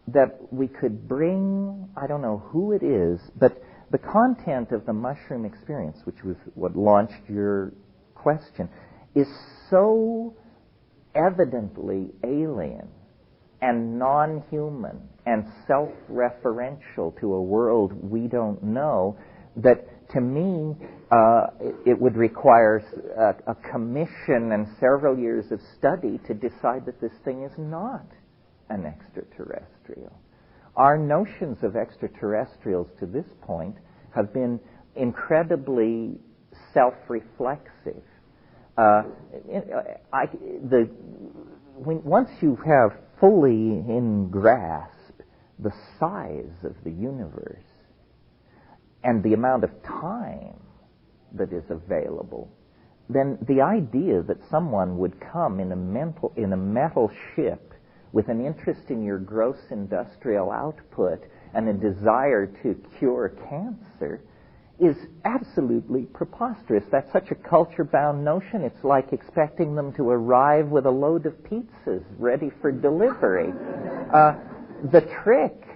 that we could bring, I don't know who it is, but the content of the mushroom experience, which was what launched your question, is so evidently alien and non-human and self-referential to a world we don't know that, to me, it would require a commission and several years of study to decide that this thing is not an extraterrestrial. Our notions of extraterrestrials to this point have been incredibly self-reflexive. Once you have fully in grasp the size of the universe and the amount of time that is available, then the idea that someone would come in a metal ship with an interest in your gross industrial output and a desire to cure cancer is absolutely preposterous. That's such a culture-bound notion. It's like expecting them to arrive with a load of pizzas ready for delivery. The trick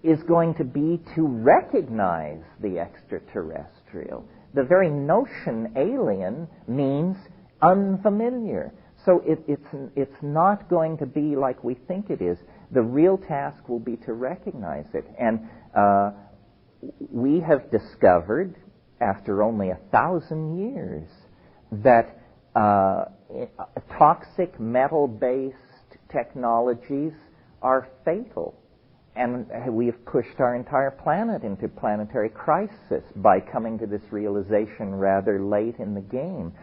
is going to be to recognize the extraterrestrial. The very notion alien means unfamiliar. So it's not going to be like we think it is. The real task will be to recognize it. And we have discovered, after only 1,000 years, that toxic metal-based technologies are fatal. And we have pushed our entire planet into planetary crisis by coming to this realization rather late in the game.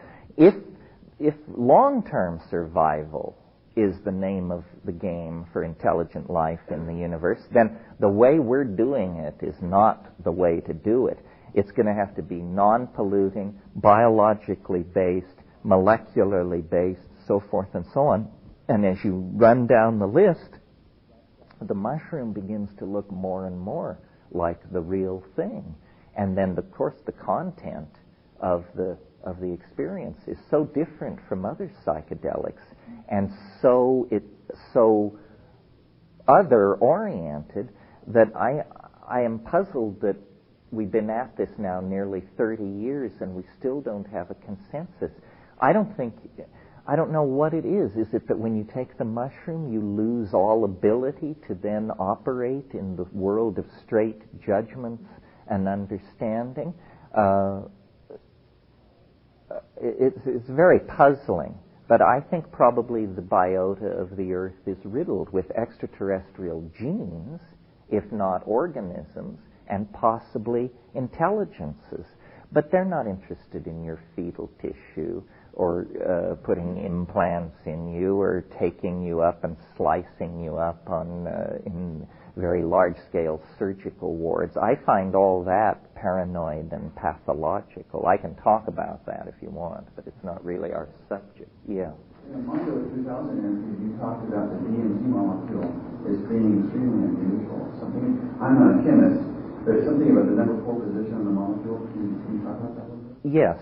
If long-term survival is the name of the game for intelligent life in the universe, then the way we're doing it is not the way to do it. It's going to have to be non-polluting, biologically based, molecularly based, so forth and so on. And as you run down the list, the mushroom begins to look more and more like the real thing. And then, of course, the content of the experience is so different from other psychedelics and so other-oriented that I am puzzled that we've been at this now nearly 30 years and we still don't have a consensus. I don't know what it is. Is it that when you take the mushroom, you lose all ability to then operate in the world of straight judgments and understanding? It's very puzzling. But I think probably the biota of the Earth is riddled with extraterrestrial genes, if not organisms, and possibly intelligences. But they're not interested in your fetal tissue or putting implants in you or taking you up and slicing you up in very large-scale surgical wards. I find all that paranoid and pathological. I can talk about that if you want, but it's not really our subject. Yeah. In the Molecular 2000 interview, you talked about the DMT molecule as being extremely unusual. I'm not a chemist, but there's something about the number 4 position on the molecule. Can you talk about that a little bit? Yes.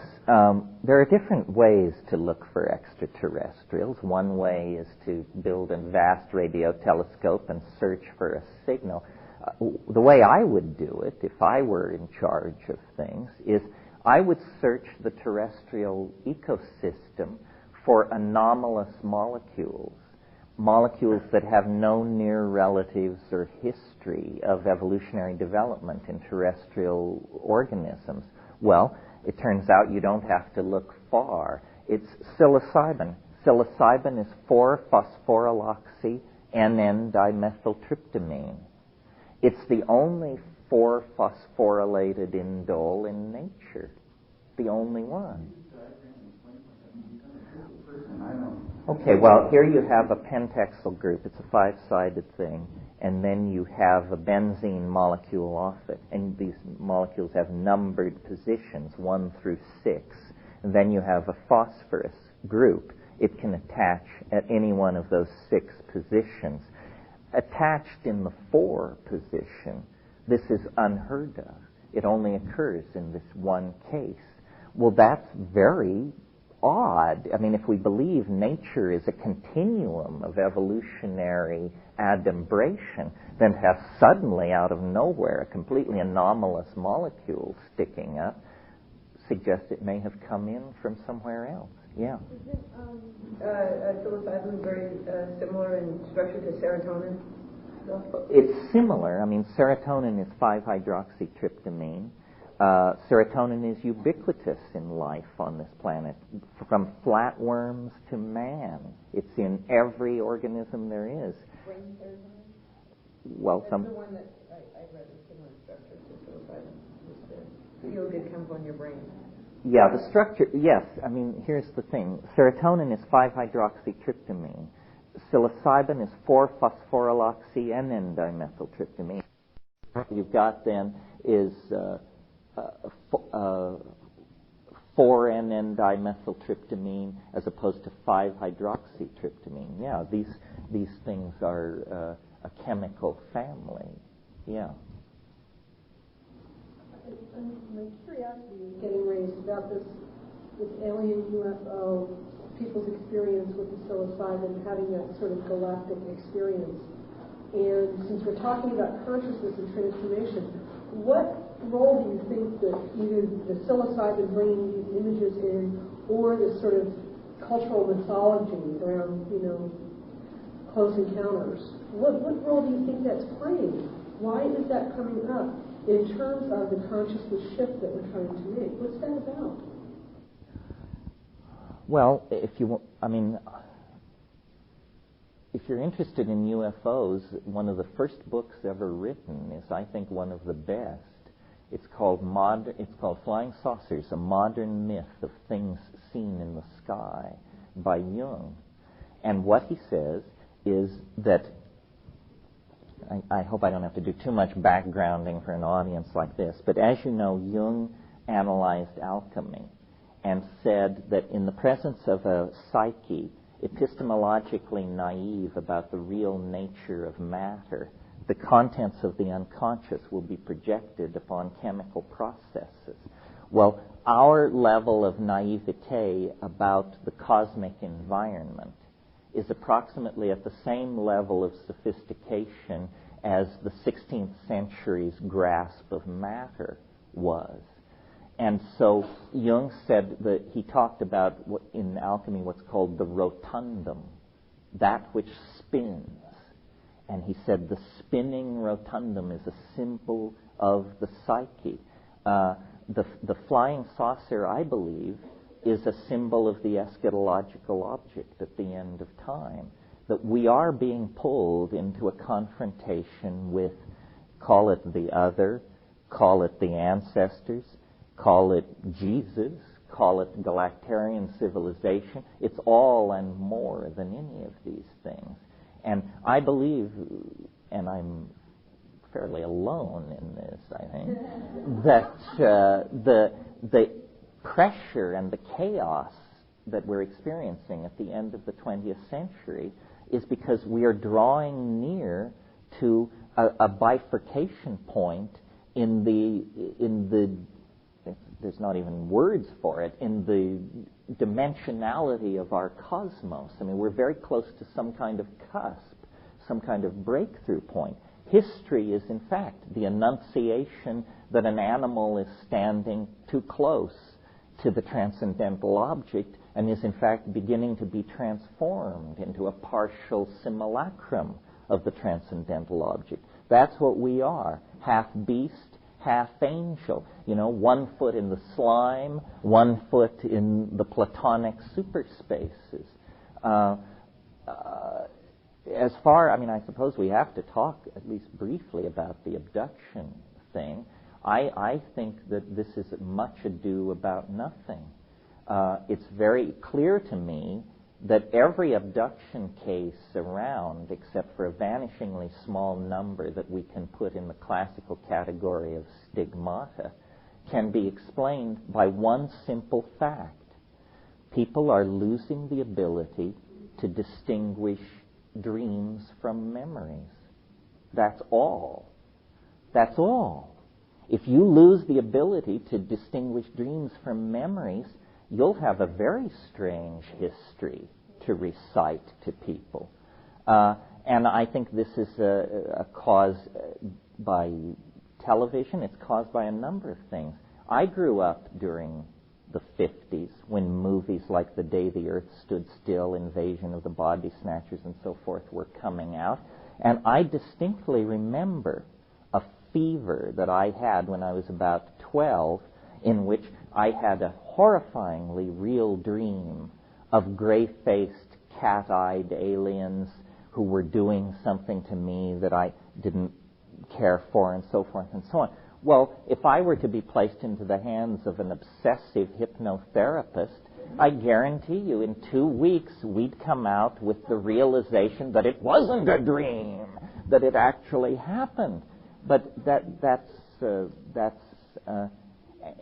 There are different ways to look for extraterrestrials. One way is to build a vast radio telescope and search for a signal. The way I would do it, if I were in charge of things, is I would search the terrestrial ecosystem for anomalous molecules that have no near relatives or history of evolutionary development in terrestrial organisms. Well, it turns out you don't have to look far. It's psilocybin. Psilocybin is 4-phosphoryloxy N,N-dimethyltryptamine. It's the only 4-phosphorylated indole in nature. The only one. Okay, well, here you have a pentexyl group. It's a 5-sided thing. And then you have a benzene molecule off it. And these molecules have numbered positions, 1 through 6. And then you have a phosphorus group. It can attach at any one of those 6 positions. Attached in the 4 position, this is unheard of. It only occurs in this one case. Well, that's very odd. I mean, if we believe nature is a continuum of evolutionary adumbration, then to have suddenly out of nowhere a completely anomalous molecule sticking up suggests it may have come in from somewhere else. Yeah. Psilocybin very similar in structure to serotonin? It's similar. I mean, serotonin is 5-hydroxytryptamine. Serotonin is ubiquitous in life on this planet, from flatworms to man. It's in every organism there is. Brain serotonin? Well, That's the one that I read is similar structure to psilocybin. It's the feel-good chemical in your brain. Yeah, the structure, yes. I mean, here's the thing. Serotonin is 5-hydroxytryptamine. Psilocybin is 4-phosphoryloxy N,N-dimethyltryptamine. What you've got then is 4-N,N-dimethyltryptamine as opposed to 5-hydroxytryptamine. Yeah, these things are a chemical family. Yeah. My curiosity is getting raised about this alien UFO, people's experience with the psilocybin, having that sort of galactic experience. And since we're talking about consciousness and transformation, what role do you think that either the psilocybin bringing these images in, or this sort of cultural mythology around, close encounters, what role do you think that's playing? Why is that coming up in terms of the consciousness shift that we're trying to make? What's that about? Well, if you're interested in UFOs, one of the first books ever written is, I think, one of the best. It's called Flying Saucers, a Modern Myth of Things Seen in the Sky by Jung. And what he says is that, I hope I don't have to do too much backgrounding for an audience like this, but as you know, Jung analyzed alchemy and said that in the presence of a psyche epistemologically naive about the real nature of matter, the contents of the unconscious will be projected upon chemical processes. Well, our level of naivete about the cosmic environment is approximately at the same level of sophistication as the 16th century's grasp of matter was. And so Jung said that he talked about in alchemy what's called the rotundum, that which spins. And he said the spinning rotundum is a symbol of the psyche. The flying saucer, I believe, is a symbol of the eschatological object at the end of time. That we are being pulled into a confrontation with, call it the other, call it the ancestors, call it Jesus, call it Galactarian civilization. It's all and more than any of these things. And I believe, and I'm fairly alone in this, I think, that the pressure and the chaos that we're experiencing at the end of the 20th century is because we are drawing near to a bifurcation point in the there's not even words for it, in the dimensionality of our cosmos. I mean, we're very close to some kind of cusp, some kind of breakthrough point. History is, in fact, the annunciation that an animal is standing too close to the transcendental object and is, in fact, beginning to be transformed into a partial simulacrum of the transcendental object. That's what we are, half beast, half angel. You know, 1 foot in the slime, 1 foot in the Platonic superspaces. As far, I mean, I suppose we have to talk at least briefly about the abduction thing. I think that this is much ado about nothing. It's very clear to me that every abduction case around, except for a vanishingly small number that we can put in the classical category of stigmata, can be explained by one simple fact. People are losing the ability to distinguish dreams from memories. That's all. That's all. If you lose the ability to distinguish dreams from memories, you'll have a very strange history to recite to people. And I think this is a cause by television. It's caused by a number of things. I grew up during the 50s when movies like The Day the Earth Stood Still, Invasion of the Body Snatchers, and so forth were coming out. And I distinctly remember a fever that I had when I was about 12, in which I had a horrifyingly real dream of gray-faced, cat-eyed aliens who were doing something to me that I didn't care for, and so forth and so on. Well, if I were to be placed into the hands of an obsessive hypnotherapist, I guarantee you in 2 weeks we'd come out with the realization that it wasn't a dream, that it actually happened. But that's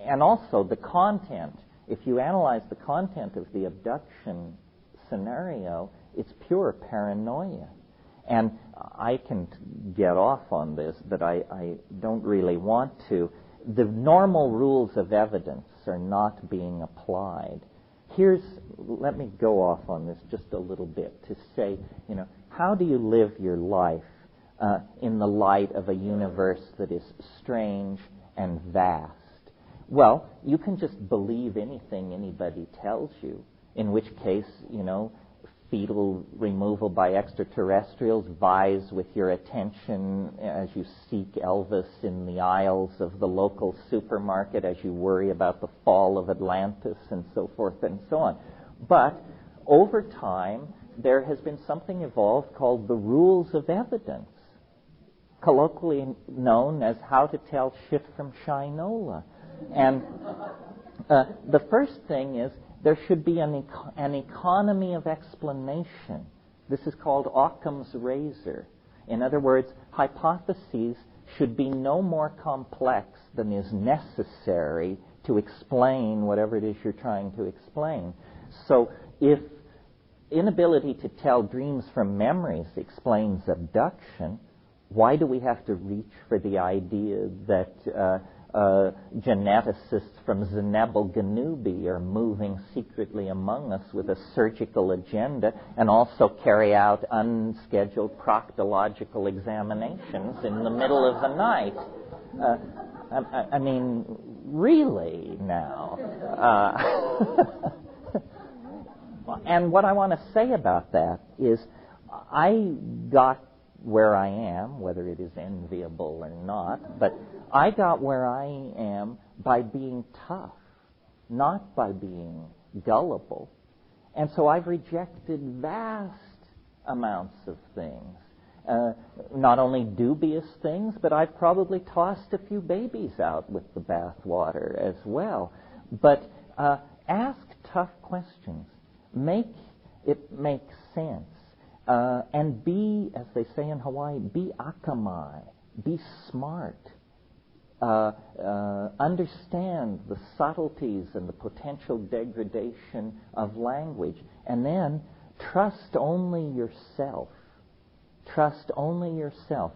and also the content. If you analyze the content of the abduction scenario, it's pure paranoia. And I can get off on this, but I don't really want to. The normal rules of evidence are not being applied. Let me go off on this just a little bit to say, how do you live your life in the light of a universe that is strange and vast? Well, you can just believe anything anybody tells you, in which case, fetal removal by extraterrestrials vies with your attention as you seek Elvis in the aisles of the local supermarket, as you worry about the fall of Atlantis, and so forth and so on. But over time, there has been something evolved called the rules of evidence, colloquially known as how to tell shit from shinola. And the first thing is there should be an economy of explanation. This is called Occam's razor. In other words, hypotheses should be no more complex than is necessary to explain whatever it is you're trying to explain. So if inability to tell dreams from memories explains abduction, why do we have to reach for the idea that geneticists from Zenebel Ganubi are moving secretly among us with a surgical agenda and also carry out unscheduled proctological examinations in the middle of the night? I mean, really now. And what I want to say about that is I got where I am, whether it is enviable or not, but I got where I am by being tough, not by being gullible. And so I've rejected vast amounts of things. Not only dubious things, but I've probably tossed a few babies out with the bathwater as well. But ask tough questions. Make it make sense. And be, as they say in Hawaii, be akamai. Be smart. Understand the subtleties and the potential degradation of language. And then trust only yourself. Trust only yourself.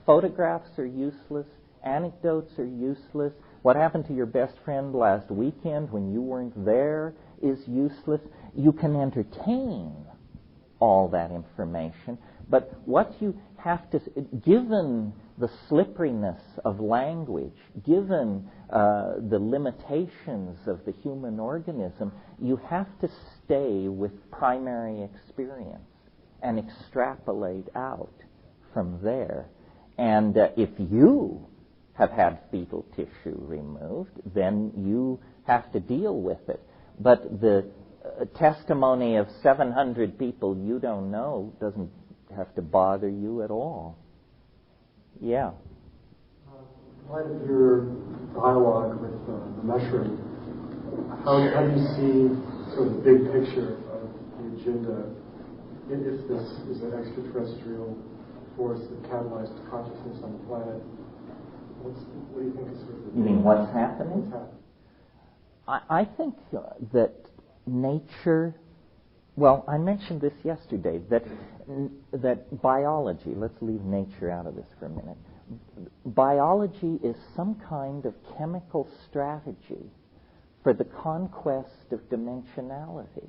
Photographs are useless. Anecdotes are useless. What happened to your best friend last weekend when you weren't there is useless. You can entertain all that information, but what you have to, given the slipperiness of language, given the limitations of the human organism, you have to stay with primary experience and extrapolate out from there. And if you have had fetal tissue removed, then you have to deal with it. But the testimony of 700 people you don't know doesn't have to bother you at all. Yeah. In light of your dialogue with the measuring, how do you see sort of the big picture of the agenda? If this is an extraterrestrial force that catalyzed consciousness on the planet, what do you think is sort of the... You mean what's happening? What's happening? I think that nature, well, I mentioned this yesterday, that biology, let's leave nature out of this for a minute, biology is some kind of chemical strategy for the conquest of dimensionality.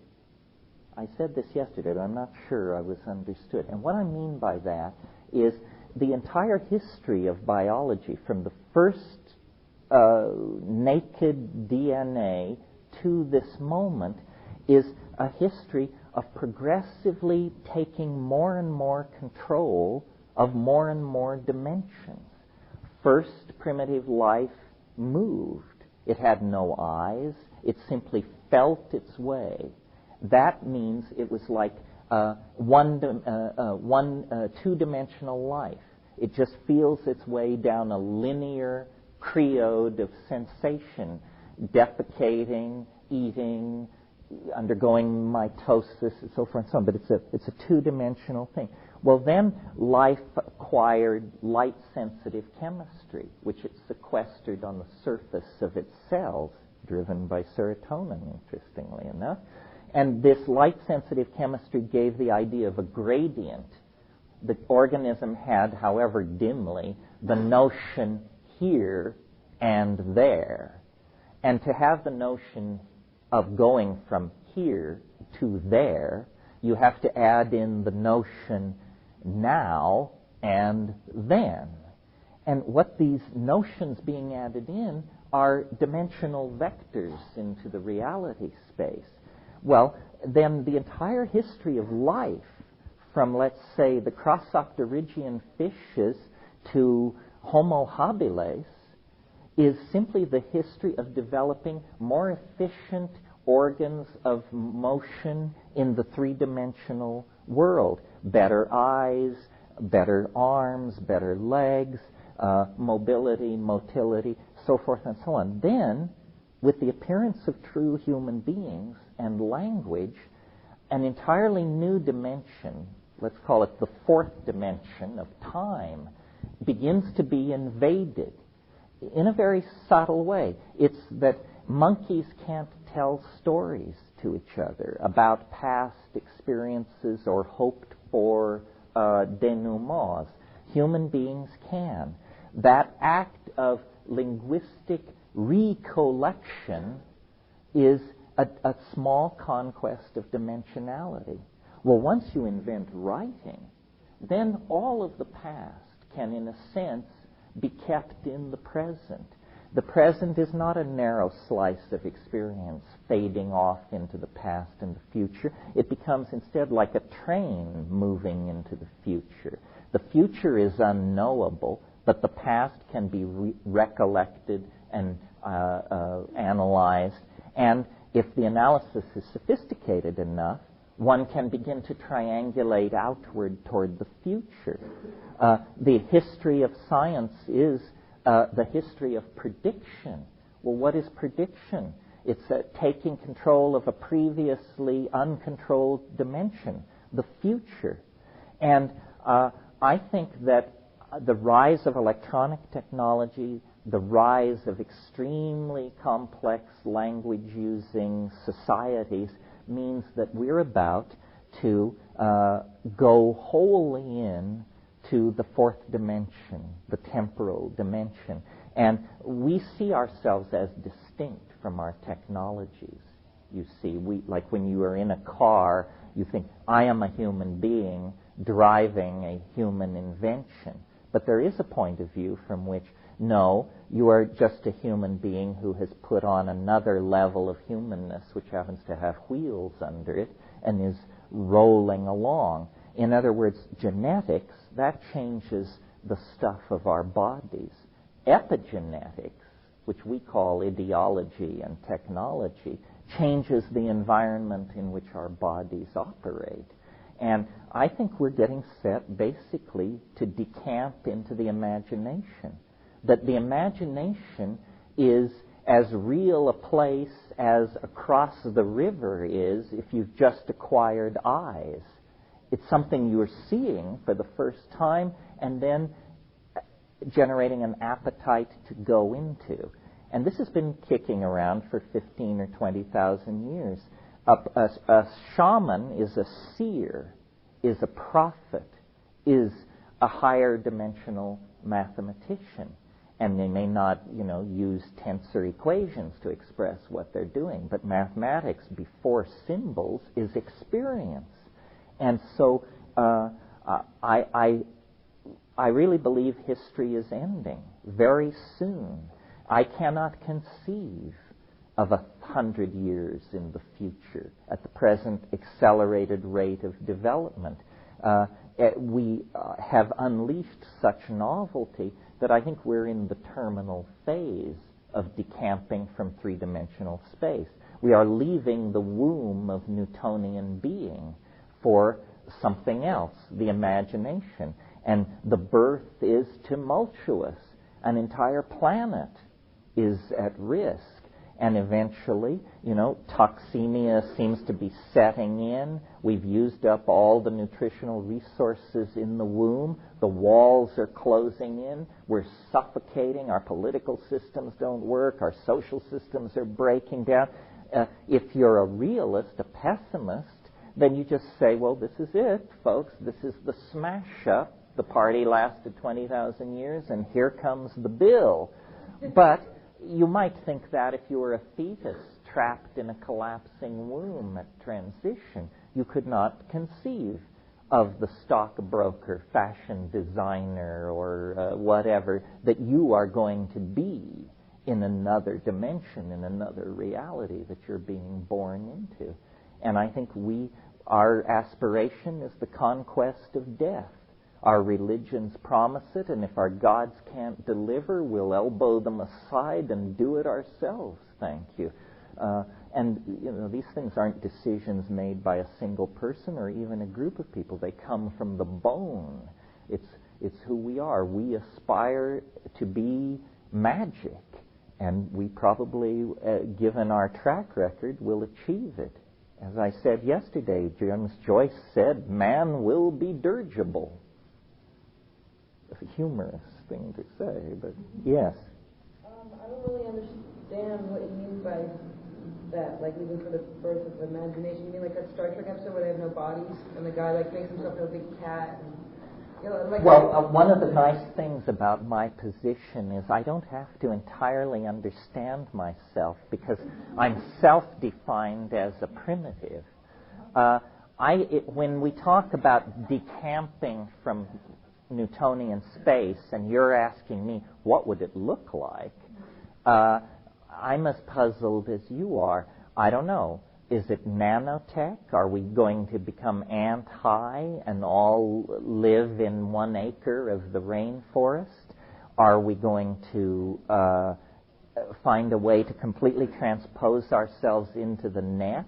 I said this yesterday, but I'm not sure I was understood. And what I mean by that is the entire history of biology, from the first naked DNA to this moment, is a history of progressively taking more and more control of more and more dimensions. First, primitive life moved. It had no eyes. It simply felt its way. That means it was like two-dimensional life. It just feels its way down a linear creode of sensation, defecating, eating, undergoing mitosis, and so forth and so on. But it's a two-dimensional thing. Well, then life acquired light-sensitive chemistry, which it sequestered on the surface of its cells, driven by serotonin, interestingly enough. And this light-sensitive chemistry gave the idea of a gradient. The organism had, however dimly, the notion here and there. And to have the notion of going from here to there, you have to add in the notion now and then. And what these notions being added in are dimensional vectors into the reality space. Well, then the entire history of life, from, let's say, the Crossopterygian fishes to Homo habilis, is simply the history of developing more efficient organs of motion in the three-dimensional world. Better eyes, better arms, better legs, mobility, motility, so forth and so on. Then, with the appearance of true human beings and language, an entirely new dimension, let's call it the fourth dimension of time, begins to be invaded in a very subtle way. It's that monkeys can't tell stories to each other about past experiences or hoped for denouements. Human beings can. That act of linguistic recollection is a small conquest of dimensionality. Well, once you invent writing, then all of the past can, in a sense, be kept in the present. The present is not a narrow slice of experience fading off into the past and the future. It becomes instead like a train moving into the future. The future is unknowable, but the past can be recollected and analyzed. And if the analysis is sophisticated enough, one can begin to triangulate outward toward the future. The history of science is the history of prediction. Well, what is prediction? It's taking control of a previously uncontrolled dimension, the future. And I think that the rise of electronic technology, the rise of extremely complex language-using societies means that we're about to go wholly in to the fourth dimension, the temporal dimension. And we see ourselves as distinct from our technologies. You see, like when you are in a car, you think, I am a human being driving a human invention. But there is a point of view from which, no, you are just a human being who has put on another level of humanness, which happens to have wheels under it, and is rolling along. In other words, genetics, that changes the stuff of our bodies. Epigenetics, which we call ideology and technology, changes the environment in which our bodies operate. And I think we're getting set basically to decamp into the imagination. That the imagination is as real a place as across the river is if you've just acquired eyes. It's something you're seeing for the first time and then generating an appetite to go into. And this has been kicking around for 15 or 20,000 years. A shaman is a seer, is a prophet, is a higher dimensional mathematician. And they may not, use tensor equations to express what they're doing. But mathematics before symbols is experience. And so I really believe history is ending very soon. I cannot conceive of 100 years in the future at the present accelerated rate of development. We have unleashed such novelty that I think we're in the terminal phase of decamping from three-dimensional space. We are leaving the womb of Newtonian being for something else, the imagination. And the birth is tumultuous. An entire planet is at risk. And eventually, toxemia seems to be setting in. We've used up all the nutritional resources in the womb. The walls are closing in. We're suffocating. Our political systems don't work. Our social systems are breaking down. If you're a realist, a pessimist, then you just say, well, this is it, folks. This is the smash up. The party lasted 20,000 years, and here comes the bill. But you might think that if you were a fetus trapped in a collapsing womb at transition, you could not conceive of the stockbroker, fashion designer, or whatever that you are going to be in another dimension, in another reality that you're being born into. And I think our aspiration is the conquest of death. Our religions promise it, and if our gods can't deliver, we'll elbow them aside and do it ourselves, thank you. And these things aren't decisions made by a single person or even a group of people. They come from the bone. It's who we are. We aspire to be magic, and we probably, given our track record, will achieve it. As I said yesterday, James Joyce said, man will be dirigible. A humorous thing to say, but yes. I don't really understand what you mean by that, like even for the birth of imagination. You mean like that Star Trek episode where they have no bodies and the guy makes himself into a big cat? And, one of the nice things about my position is I don't have to entirely understand myself because I'm self-defined as a primitive. When we talk about decamping from Newtonian space, and you're asking me, what would it look like? I'm as puzzled as you are. I don't know. Is it nanotech? Are we going to become ant-high and all live in 1 acre of the rainforest? Are we going to find a way to completely transpose ourselves into the net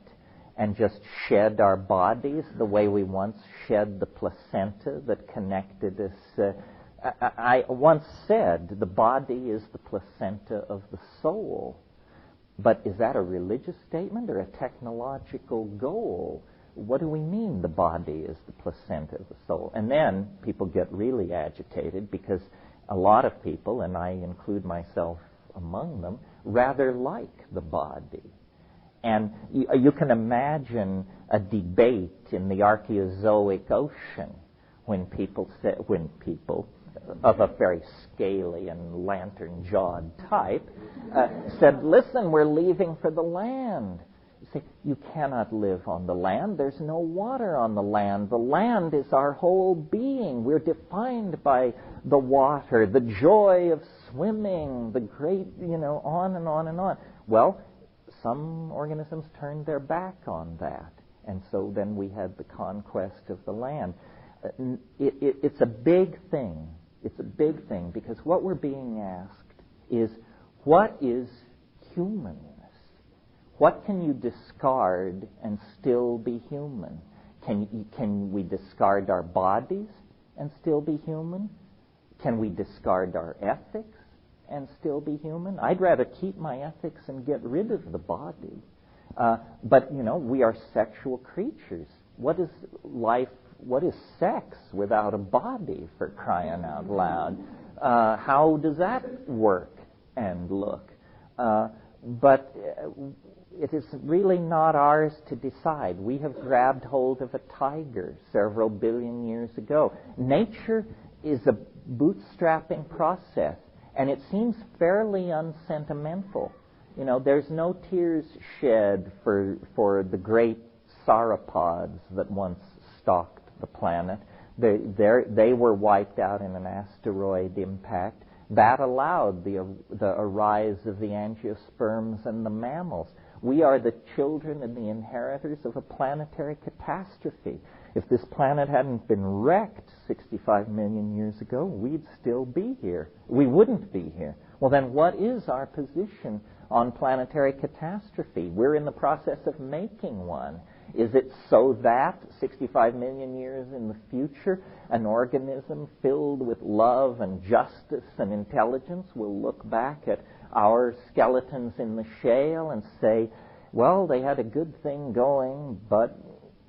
and just shed our bodies the way we once shed the placenta that connected us? I once said the body is the placenta of the soul. But is that a religious statement or a technological goal? What do we mean the body is the placenta of the soul? And then people get really agitated because a lot of people, and I include myself among them, rather like the body. And you can imagine a debate in the Archaeozoic ocean when people of a very scaly and lantern-jawed type said, listen, we're leaving for the land. You say, you cannot live on the land. There's no water on the land. The land is our whole being. We're defined by the water, the joy of swimming, the great, on and on and on. Well, some organisms turned their back on that. And so then we had the conquest of the land. It's a big thing. It's a big thing because what we're being asked is, what is humanness? What can you discard and still be human? Can we discard our bodies and still be human? Can we discard our ethics and still be human? I'd rather keep my ethics and get rid of the body. But, we are sexual creatures. What is life? What is sex without a body, for crying out loud? How does that work and look? But it is really not ours to decide. We have grabbed hold of a tiger several billion years ago. Nature is a bootstrapping process, and it seems fairly unsentimental. There's no tears shed for the great sauropods that once stalked the planet. They were wiped out in an asteroid impact. That allowed the arise of the angiosperms and the mammals. We are the children and the inheritors of a planetary catastrophe. If this planet hadn't been wrecked 65 million years ago, we'd still be here. We wouldn't be here. Well, then what is our position on planetary catastrophe? We're in the process of making one. Is it so that 65 million years in the future, an organism filled with love and justice and intelligence will look back at our skeletons in the shale and say, well, they had a good thing going, but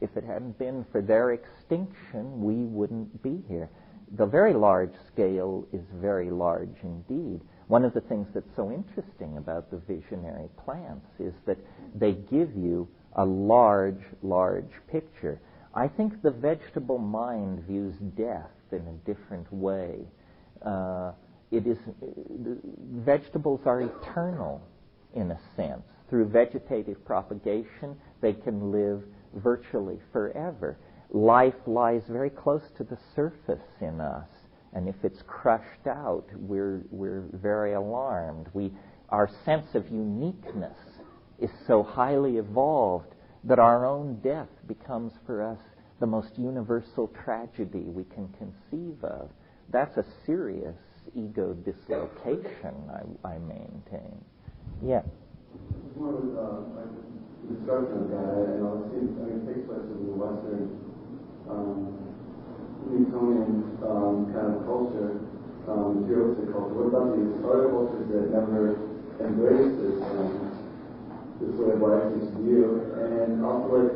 if it hadn't been for their extinction, we wouldn't be here. The very large scale is very large indeed. One of the things that's so interesting about the visionary plants is that they give you a large, large picture. I think the vegetable mind views death in a different way. Vegetables are eternal in a sense. Through vegetative propagation, they can live virtually forever. Life lies very close to the surface in us, and if it's crushed out, we're very alarmed. Our sense of uniqueness is so highly evolved that our own death becomes for us the most universal tragedy we can conceive of. That's a serious ego dislocation, I maintain. Yeah. More of a discussion of that, it takes place in the Western Newtonian kind of culture, materialistic culture. What about these other cultures that never embrace this way of life, this view, and also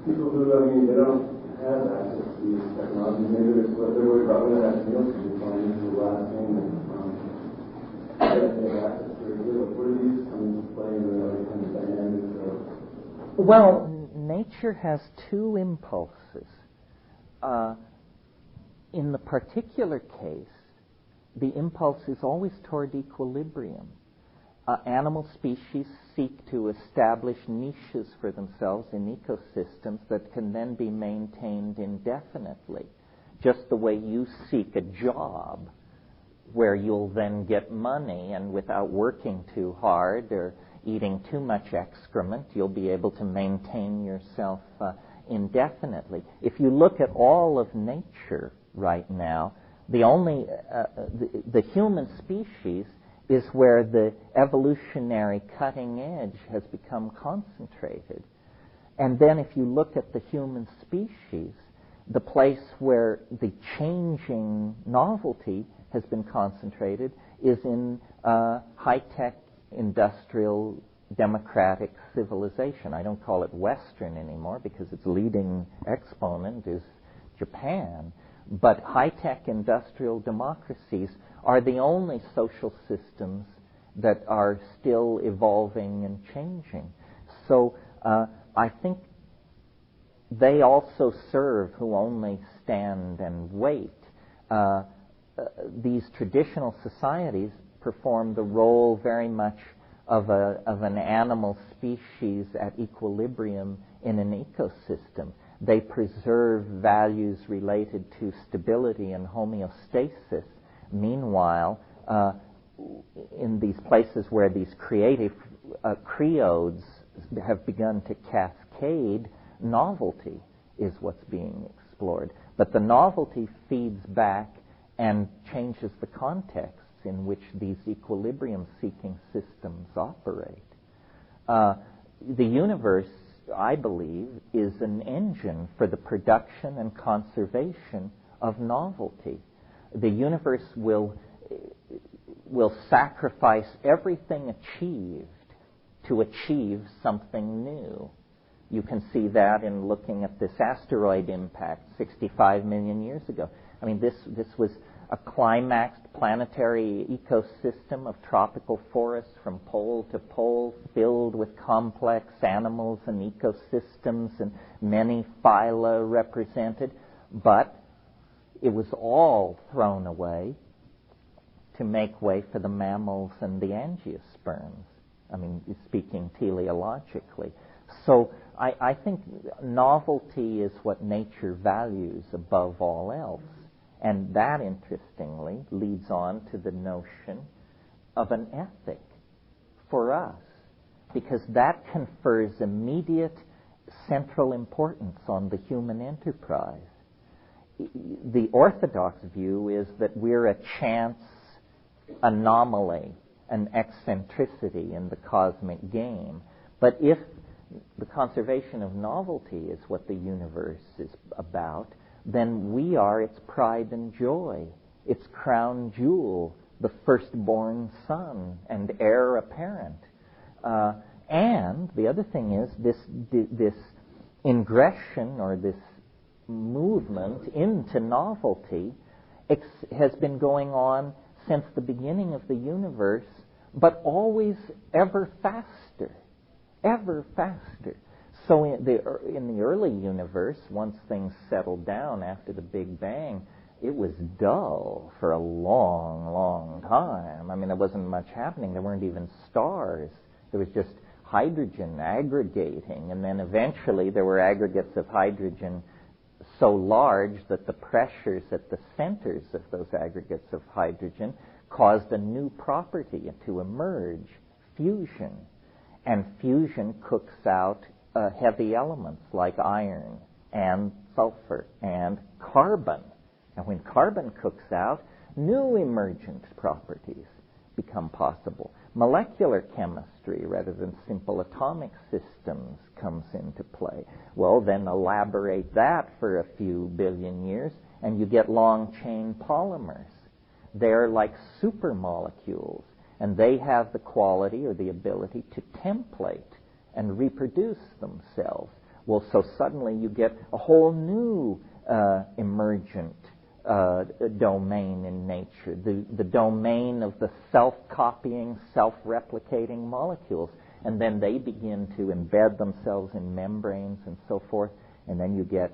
people who, they don't have access to these technologies. Maybe they're worried about whether that meals can be fine. This is the last thing that they have access to. Where do these come into play in the kind of dynamics of? Well, nature has two impulses. In the particular case, the impulse is always toward equilibrium. Animal species seek to establish niches for themselves in ecosystems that can then be maintained indefinitely. just the way you seek a job where you'll then get money, and without working too hard or eating too much excrement, you'll be able to maintain yourself indefinitely. If you look at all of nature right now, the human species is where the evolutionary cutting edge has become concentrated. And then if you look at the human species, the place where the changing novelty has been concentrated is in high-tech industrial democratic civilization. I don't call it Western anymore because its leading exponent is Japan. But high-tech industrial democracies are the only social systems that are still evolving and changing. So I think they also serve who only stand and wait. These traditional societies perform the role very much of an animal species at equilibrium in an ecosystem. They preserve values related to stability and homeostasis. Meanwhile, in these places where these creative creodes have begun to cascade, novelty is what's being explored. But the novelty feeds back and changes the contexts in which these equilibrium-seeking systems operate. The universe, I believe, is an engine for the production and conservation of novelty. The universe will sacrifice everything achieved to achieve something new. You can see that in looking at this asteroid impact 65 million years ago. I mean, this was a climaxed planetary ecosystem of tropical forests from pole to pole, filled with complex animals and ecosystems and many phyla represented. But it was all thrown away to make way for the mammals and the angiosperms. I mean, speaking teleologically. So I think novelty is what nature values above all else. And that, interestingly, leads on to the notion of an ethic for us, because that confers immediate central importance on the human enterprise. The orthodox view is that we're a chance anomaly, an eccentricity in the cosmic game. But if the conservation of novelty is what the universe is about, then we are its pride and joy, its crown jewel, the firstborn son and heir apparent. And the other thing is this ingression or this movement into novelty has been going on since the beginning of the universe, but always ever faster, ever faster. So in the early universe, once things settled down after the Big Bang, it was dull for a long, long time. I mean, there wasn't much happening. There weren't even stars. There was just hydrogen aggregating, and then eventually there were aggregates of hydrogen so large that the pressures at the centers of those aggregates of hydrogen caused a new property to emerge, fusion. And fusion cooks out heavy elements like iron and sulfur and carbon. And when carbon cooks out, new emergent properties become possible. Molecular chemistry, rather than simple atomic systems, comes into play. Well, then elaborate that for a few billion years, and you get long-chain polymers. They're like supermolecules, and they have the quality or the ability to template and reproduce themselves. Well, so suddenly you get a whole new emergent domain in nature, the domain of the self-copying, self-replicating molecules. And then they begin to embed themselves in membranes and so forth, and then you get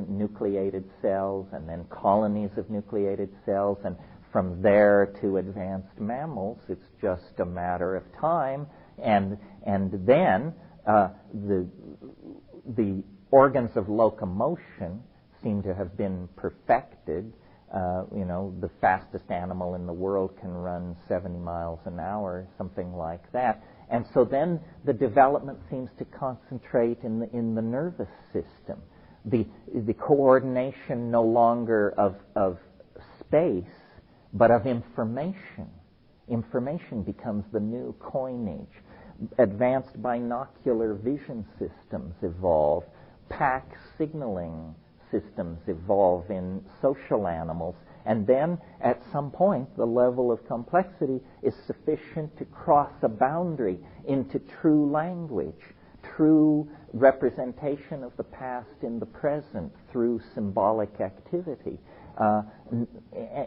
nucleated cells, and then colonies of nucleated cells, and from there to advanced mammals, it's just a matter of time. And then the organs of locomotion seem to have been perfected. The fastest animal in the world can run 70 miles an hour, something like that. And so then the development seems to concentrate in the nervous system. The coordination no longer of space, but of information. Information becomes the new coinage. Advanced binocular vision systems evolve. Pack signaling systems evolve in social animals. And then, at some point, the level of complexity is sufficient to cross a boundary into true language, true representation of the past in the present through symbolic activity.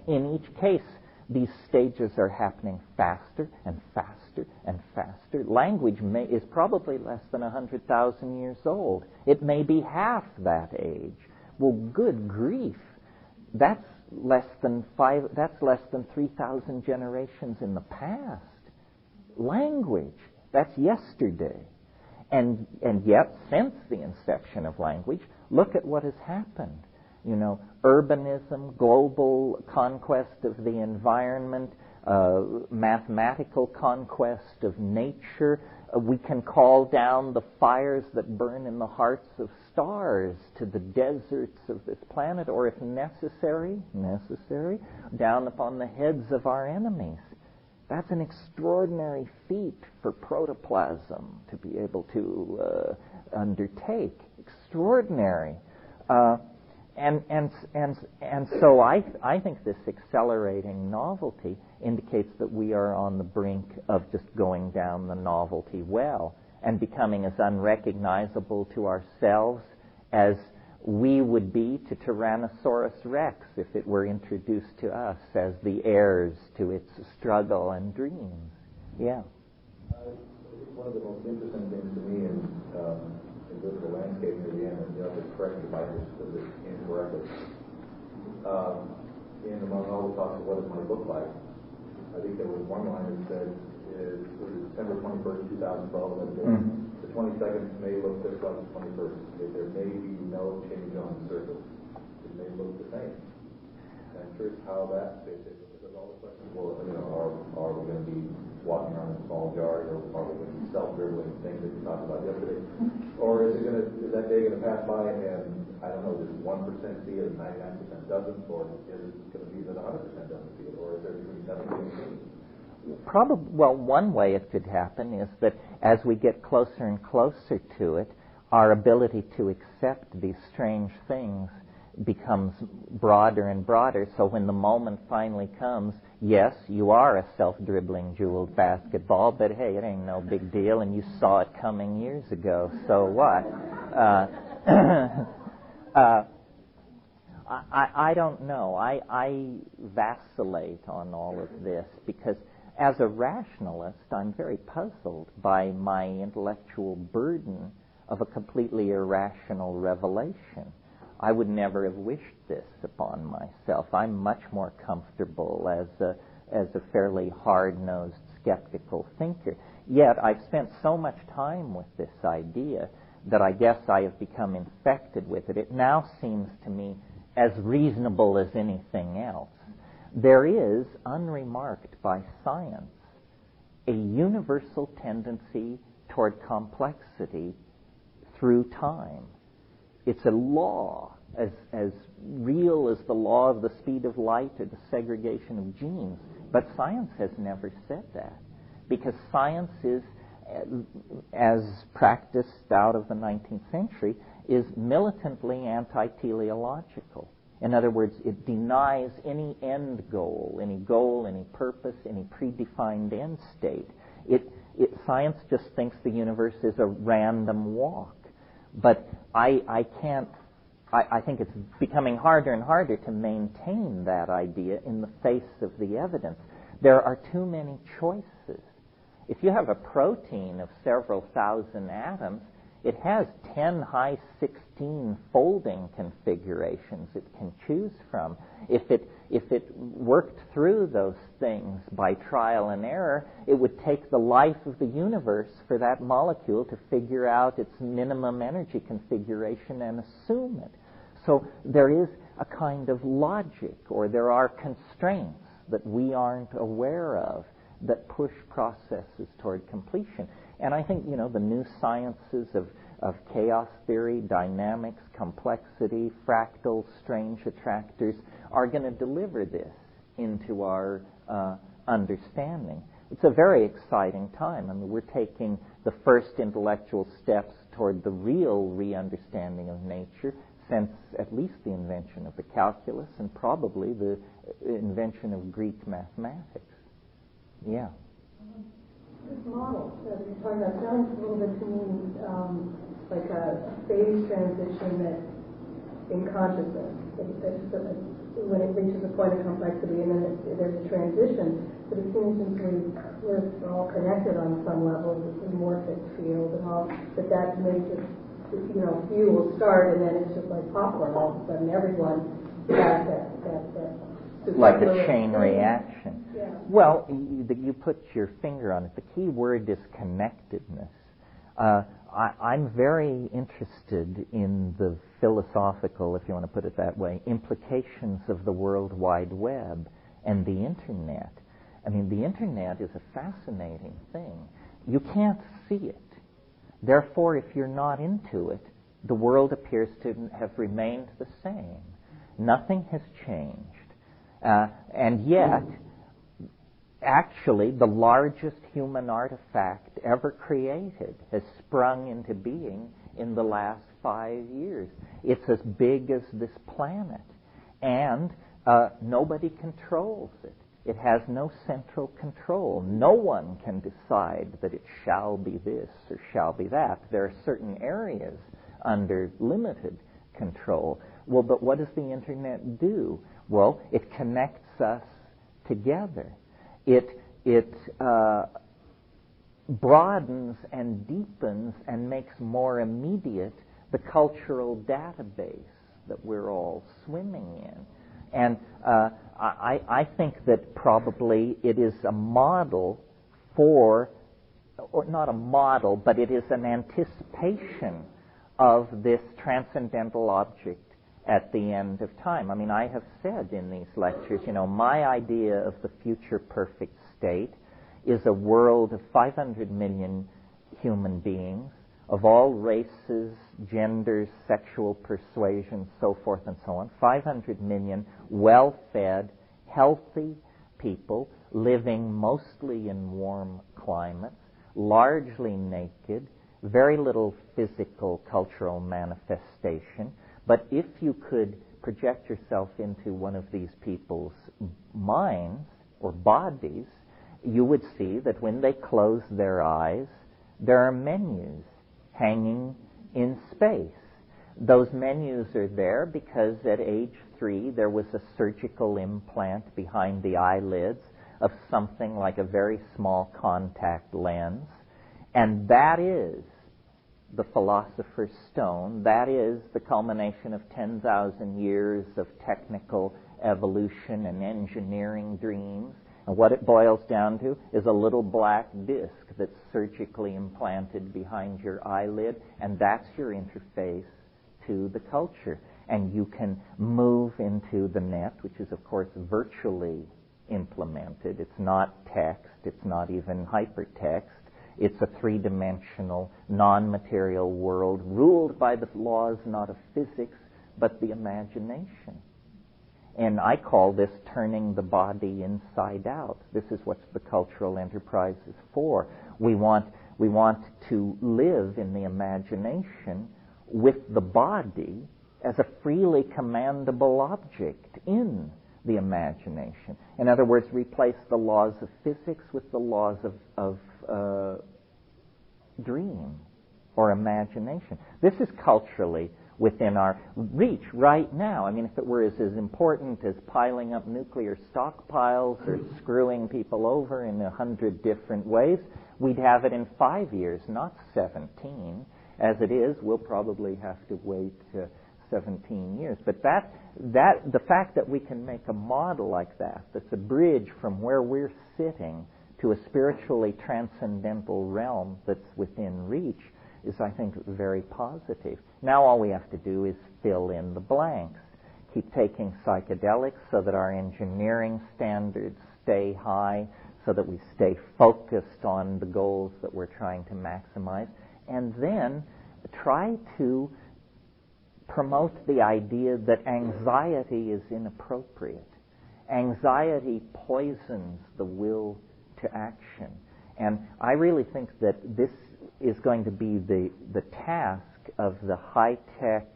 In each case, these stages are happening faster and faster and faster. Language is probably less than 100,000 years old. It may be half that age. Well, good grief, that's less than 3,000 generations in the past. Language, that's yesterday. And yet, since the inception of language, look at what has happened. Urbanism, global conquest of the environment, mathematical conquest of nature. We can call down the fires that burn in the hearts of stars to the deserts of this planet, or if necessary, down upon the heads of our enemies. That's an extraordinary feat for protoplasm to be able to undertake. Extraordinary. And so I think this accelerating novelty indicates that we are on the brink of just going down the novelty well and becoming as unrecognizable to ourselves as we would be to Tyrannosaurus rex if it were introduced to us as the heirs to its struggle and dreams. Yeah. One of the most interesting things to me in visual landscape near the end, and you have to correct me if I understood this incorrectly. In among all the talks of what it might look like, I think there was one line that said, it was December 21st, 2012, and the 22nd may look just like the 21st. There may be no change on the surface. It may look the same. And I'm curious how that fits in. Because all the questions, well, are we going to be walking around in small jars, or are we going to be self-dribbling things that you talked about yesterday? Or is that day going to pass by and, I don't know, does 1% see it and 99% doesn't? Or is it going to be that 100% doesn't see it? Or is there between 70 and 80? Well, one way it could happen is that as we get closer and closer to it, our ability to accept these strange things becomes broader and broader. So when the moment finally comes, yes, you are a self-dribbling jeweled basketball, but hey, it ain't no big deal, and you saw it coming years ago. So what? I don't know. I vacillate on all of this because as a rationalist, I'm very puzzled by my intellectual burden of a completely irrational revelation. I would never have wished this upon myself. I'm much more comfortable as a fairly hard-nosed skeptical thinker. Yet I've spent so much time with this idea that I guess I have become infected with it. It now seems to me as reasonable as anything else. There is, unremarked by science, a universal tendency toward complexity through time. It's a law, as real as the law of the speed of light or the segregation of genes. But science has never said that, because science is, as practiced out of the 19th century, is militantly anti-teleological. In other words, it denies any end goal, any purpose, any predefined end state. Science just thinks the universe is a random walk. But I think it's becoming harder and harder to maintain that idea in the face of the evidence. There are too many choices. If you have a protein of several thousand atoms, it has 10 high 16 folding configurations it can choose from. If it worked through those things by trial and error, it would take the life of the universe for that molecule to figure out its minimum energy configuration and assume it. So there is a kind of logic, or there are constraints that we aren't aware of that push processes toward completion. And I think, the new sciences of chaos theory, dynamics, complexity, fractals, strange attractors are going to deliver this into our understanding. It's a very exciting time. I mean, we're taking the first intellectual steps toward the real re-understanding of nature since at least the invention of the calculus and probably the invention of Greek mathematics. Yeah. This model that you're talking about sounds a little bit to me like a phase transition that in consciousness, when it reaches a point of complexity and then there's a transition. But it seems we're all connected on some level, this morphic field and all, that may just, few will start and then it's just like popcorn. All of a sudden everyone has that like a chain reaction. Yeah. Well, you put your finger on it. The key word is connectedness. I'm very interested in the philosophical, if you want to put it that way, implications of the World Wide Web and the Internet. I mean, the Internet is a fascinating thing. You can't see it. Therefore, if you're not into it, the world appears to have remained the same. Nothing has changed. And yet, actually, the largest human artifact ever created has sprung into being in the last 5 years. It's as big as this planet. And nobody controls it. It has no central control. No one can decide that it shall be this or shall be that. There are certain areas under limited control. Well, but what does the Internet do? Well, it connects us together. It broadens and deepens and makes more immediate the cultural database that we're all swimming in. And I think that probably it is a model for, or not a model, but it is an anticipation of this transcendental object at the end of time. I mean, I have said in these lectures, my idea of the future perfect state is a world of 500 million human beings of all races, genders, sexual persuasion, so forth and so on. 500 million well-fed, healthy people living mostly in warm climates, largely naked, very little physical cultural manifestation. But if you could project yourself into one of these people's minds or bodies, you would see that when they close their eyes, there are menus hanging in space. Those menus are there because at age 3 there was a surgical implant behind the eyelids of something like a very small contact lens. And that is the philosopher's stone. That is the culmination of 10,000 years of technical evolution and engineering dreams. And what it boils down to is a little black disc that's surgically implanted behind your eyelid, and that's your interface to the culture. And you can move into the net, which is, of course, virtually implemented. It's not text. It's not even hypertext. It's a three-dimensional, non-material world ruled by the laws not of physics, but the imagination. And I call this turning the body inside out. This is what the cultural enterprise is for. We want to live in the imagination with the body as a freely commandable object in the imagination. In other words, replace the laws of physics with the laws of dream or imagination. This is culturally within our reach right now. I mean, if it were as important as piling up nuclear stockpiles or screwing people over in 100 different ways, we'd have it in 5 years, not 17. As it is, we'll probably have to wait 17 years. But the fact that we can make a model like that, that's a bridge from where we're sitting to a spiritually transcendental realm that's within reach, is, I think, very positive. Now all we have to do is fill in the blanks. Keep taking psychedelics so that our engineering standards stay high, so that we stay focused on the goals that we're trying to maximize, and then try to promote the idea that anxiety is inappropriate. Anxiety poisons the will to action. And I really think that this is going to be the task of the high-tech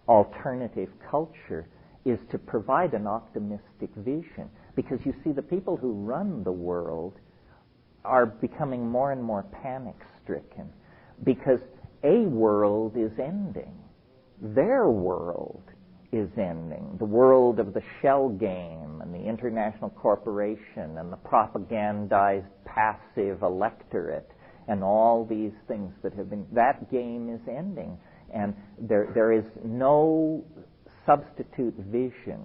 alternative culture, is to provide an optimistic vision. Because you see, the people who run the world are becoming more and more panic-stricken because a world is ending. Their world is ending. The world of the shell game and the international corporation and the propagandized passive electorate and all these things that have been, that game is ending. And there is no substitute vision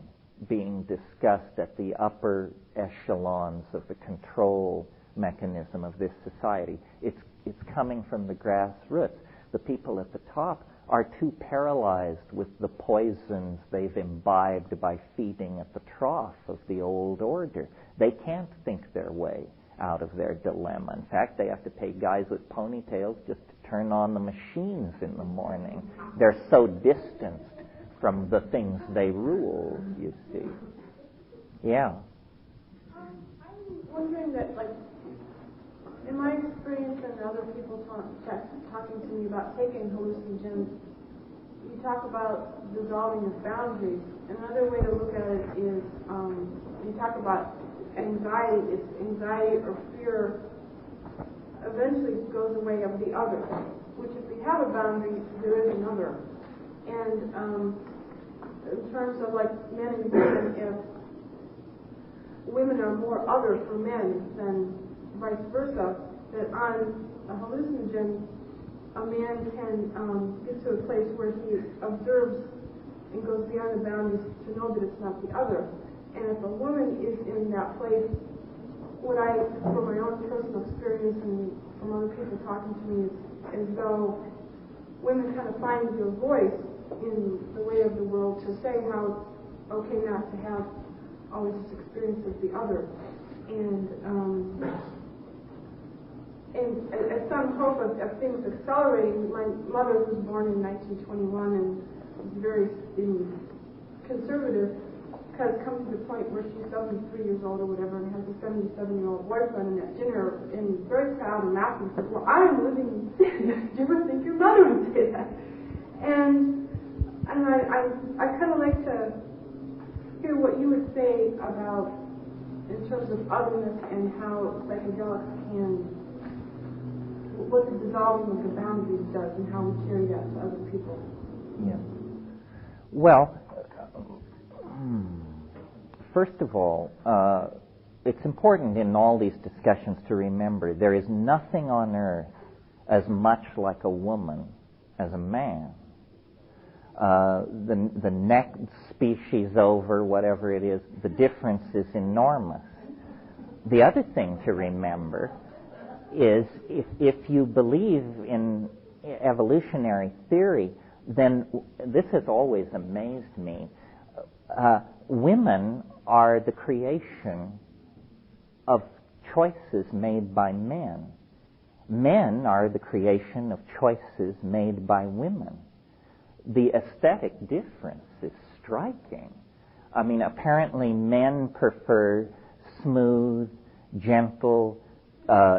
being discussed at the upper echelons of the control mechanism of this society. It's coming from the grassroots. The people at the top are too paralyzed with the poisons they've imbibed by feeding at the trough of the old order. They can't think their way out of their dilemma. In fact, they have to pay guys with ponytails just to turn on the machines in the morning. They're so distanced from the things they rule, you see. Yeah. I'm wondering that, like, in my experience and other people talking to me about taking hallucinogens, you talk about dissolving of boundaries. Another way to look at it is you talk about anxiety. It's anxiety or fear eventually goes away of the other, which if we have a boundary, there is another. And in terms of like men and women, if women are more other for men than vice versa, that on a hallucinogen, a man can get to a place where he observes and goes beyond the boundaries to know that it's not the other. And if a woman is in that place, what I, from my own personal experience and from other people talking to me, is as though women kind of find their voice in the way of the world to say how it's okay not to have always this experience of the other. And at some hope of things accelerating, my mother was born in 1921 and was very conservative, has come to the point where she's 73 years old or whatever and has a 77-year-old boyfriend, and at dinner, and very proud and laughing, says, "Well, I am living in sin." Did you ever think your mother would say that? And I kind of like to hear what you would say about, in terms of otherness and how psychedelics can, what the dissolving of the boundaries does and how we carry that to other people. Yeah. Well, first of all, it's important in all these discussions to remember there is nothing on earth as much like a woman as a man. The next species over, whatever it is, the difference is enormous. The other thing to remember is if you believe in evolutionary theory, then this has always amazed me. Women are the creation of choices made by men. Men are the creation of choices made by women. The aesthetic difference is striking. I mean, apparently men prefer smooth, gentle,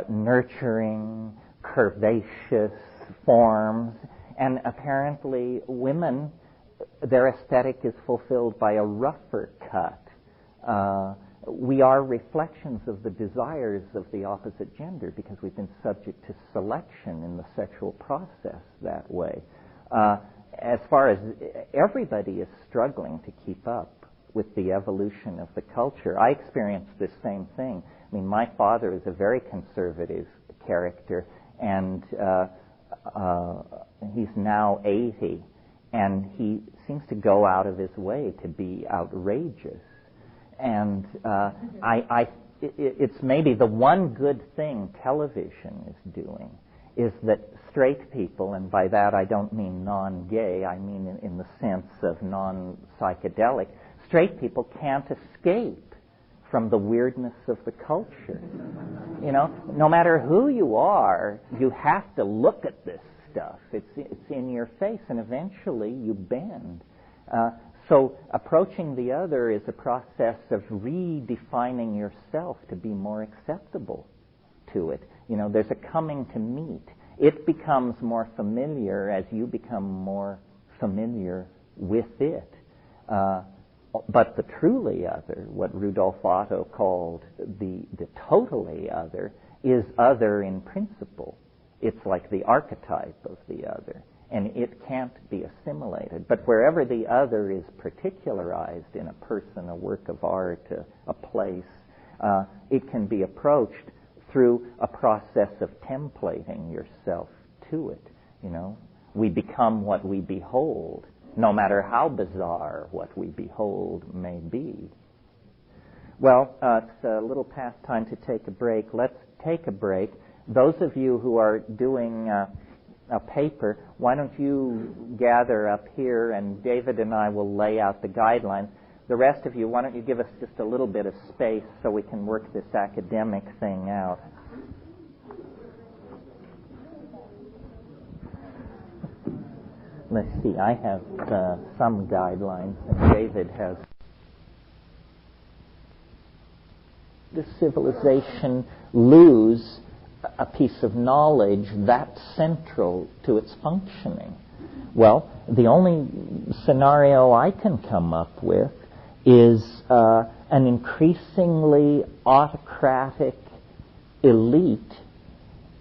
nurturing, curvaceous forms, and apparently women, their aesthetic is fulfilled by a rougher cut. We are reflections of the desires of the opposite gender because we've been subject to selection in the sexual process that way. As far as everybody is struggling to keep up with the evolution of the culture, I experienced this same thing. I mean, my father is a very conservative character, and he's now 80, and he seems to go out of his way to be outrageous. And it's maybe the one good thing television is doing, is that straight people, and by that I don't mean non-gay, I mean in the sense of non-psychedelic, straight people can't escape from the weirdness of the culture. You know, no matter who you are, you have to look at this stuff. It's in your face, and eventually you bend. So approaching the other is a process of redefining yourself to be more acceptable to it. You know, there's a coming to meet. It becomes more familiar as you become more familiar with it. But the truly other, what Rudolf Otto called the totally other, is other in principle. It's like the archetype of the other, and it can't be assimilated. But wherever the other is particularized in a person, a work of art, a place, it can be approached through a process of templating yourself to it. You know, we become what we behold, no matter how bizarre what we behold may be. Well, it's a little past time to take a break. Let's take a break. Those of you who are doing a paper, why don't you gather up here, and David and I will lay out the guidelines. The rest of you, why don't you give us just a little bit of space so we can work this academic thing out. Let's see, I have some guidelines, and David has. Does civilization lose a piece of knowledge that's central to its functioning? Well, the only scenario I can come up with is an increasingly autocratic elite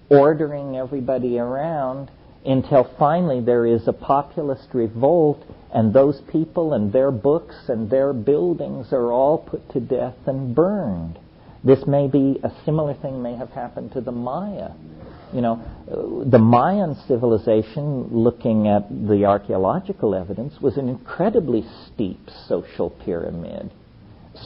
ordering everybody around until finally there is a populist revolt, and those people and their books and their buildings are all put to death and burned. This may be a similar thing may have happened to the Maya. You know, the Mayan civilization, looking at the archaeological evidence, was an incredibly steep social pyramid.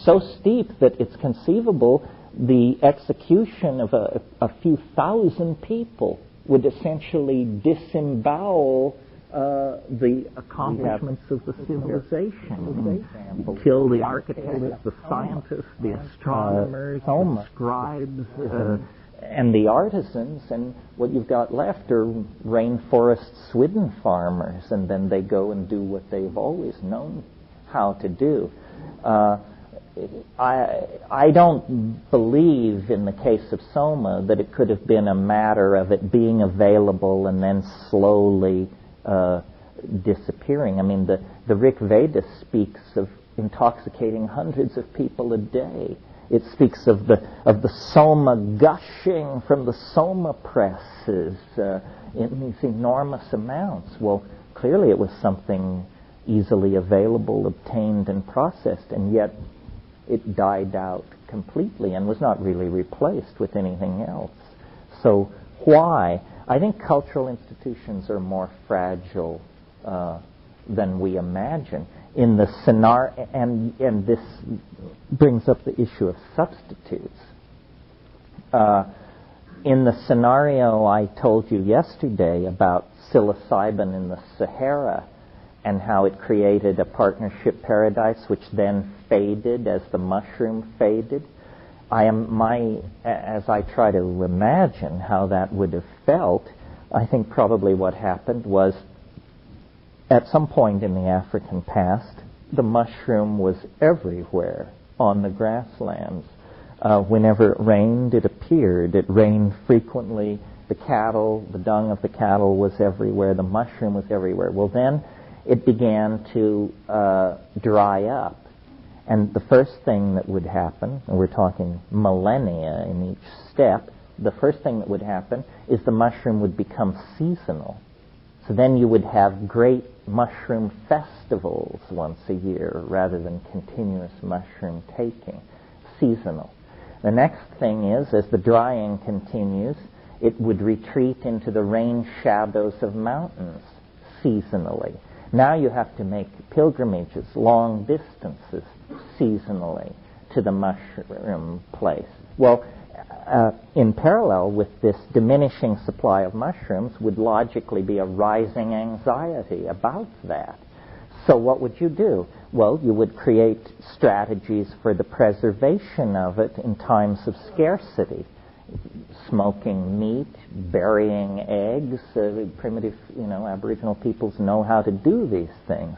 So steep that it's conceivable the execution of a few thousand people would essentially disembowel the accomplishments of the civilization. Kill the architects, the scientists, the astronomers, the scribes, and the artisans, and what you've got left are rainforest swidden farmers, and then they go and do what they've always known how to do. I don't believe in the case of Soma that it could have been a matter of it being available and then slowly disappearing. I mean, the Rig Veda speaks of intoxicating hundreds of people a day. It speaks of the Soma gushing from the Soma presses in these enormous amounts. Well, clearly it was something easily available, obtained, and processed, and yet it died out completely and was not really replaced with anything else. So why? I think cultural institutions are more fragile than we imagine. In the scenario, and this brings up the issue of substitutes. In the scenario I told you yesterday about psilocybin in the Sahara and how it created a partnership paradise which then faded as the mushroom faded, as I try to imagine how that would have felt, I think probably what happened was at some point in the African past, the mushroom was everywhere on the grasslands. Whenever it rained, it appeared. It rained frequently. The dung of the cattle was everywhere. The mushroom was everywhere. Well, then it began to dry up. And the first thing that would happen, and we're talking millennia in each step, the first thing that would happen is the mushroom would become seasonal. So then you would have great mushroom festivals once a year rather than continuous mushroom taking. Seasonal. The next thing is, as the drying continues, it would retreat into the rain shadows of mountains seasonally. Now you have to make pilgrimages, long distances, seasonally to the mushroom place. Well, in parallel with this diminishing supply of mushrooms would logically be a rising anxiety about that. So what would you do? Well, you would create strategies for the preservation of it in times of scarcity. Smoking meat, burying eggs. Primitive, Aboriginal peoples know how to do these things.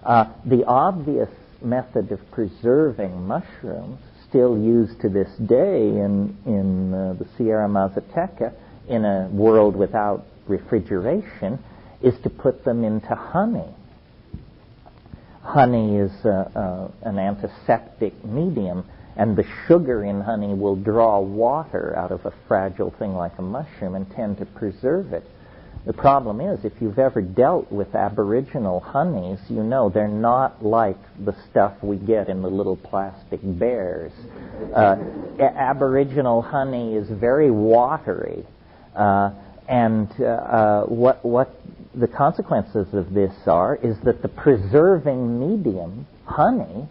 The obvious method of preserving mushrooms, still used to this day in the Sierra Mazateca, in a world without refrigeration, is to put them into honey. Honey is an antiseptic medium, and the sugar in honey will draw water out of a fragile thing like a mushroom and tend to preserve it. The problem is, if you've ever dealt with Aboriginal honeys, you know they're not like the stuff we get in the little plastic bears. Aboriginal honey is very watery, and what the consequences of this is that the preserving medium, honey,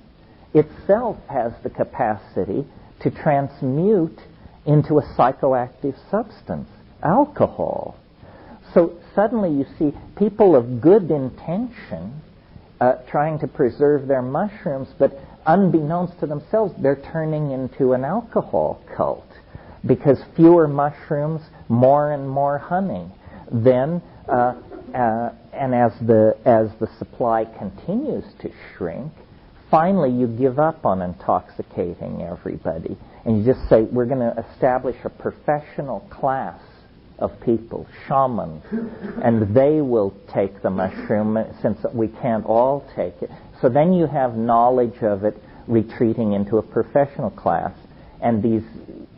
itself has the capacity to transmute into a psychoactive substance, alcohol. So suddenly you see people of good intention trying to preserve their mushrooms, but unbeknownst to themselves, they're turning into an alcohol cult. Because fewer mushrooms, more and more honey. Then, and as the supply continues to shrink, finally you give up on intoxicating everybody. And you just say, we're going to establish a professional class of people, shamans, and they will take the mushroom since we can't all take it. So then you have knowledge of it retreating into a professional class. And these,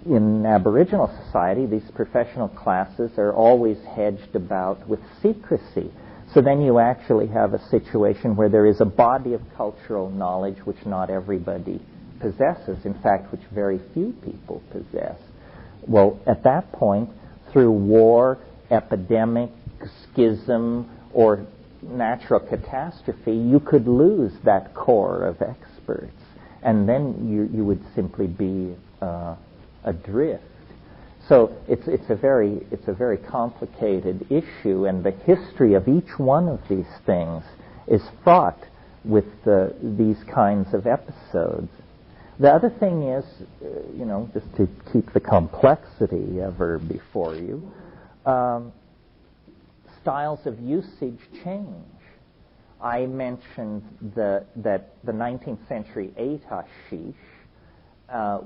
in Aboriginal society, these professional classes are always hedged about with secrecy. So then you actually have a situation where there is a body of cultural knowledge which not everybody possesses, in fact, which very few people possess. Well, at that point, through war, epidemic, schism, or natural catastrophe, you could lose that core of experts. And then you would simply be adrift. So it's a very complicated issue, and the history of each one of these things is fraught with these kinds of episodes. The other thing is, just to keep the complexity ever before you, styles of usage change. I mentioned that the 19th century ate hashish.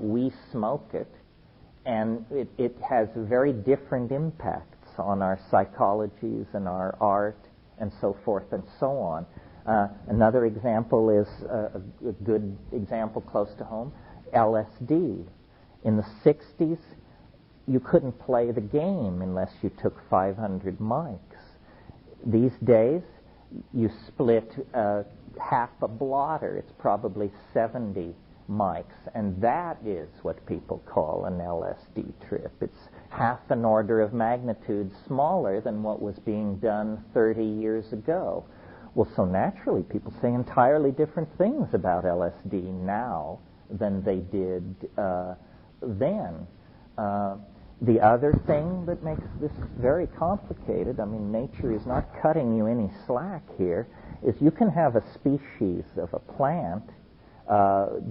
We smoke it, and it has very different impacts on our psychologies and our art and so forth and so on. Another example is a good example close to home, LSD. In the 60s, you couldn't play the game unless you took 500 mics. These days, you split half a blotter. It's probably 70 mics, and that is what people call an LSD trip. It's half an order of magnitude smaller than what was being done 30 years ago. Well, so naturally, people say entirely different things about LSD now than they did then. The other thing that makes this very complicated, nature is not cutting you any slack here, is you can have a species of a plant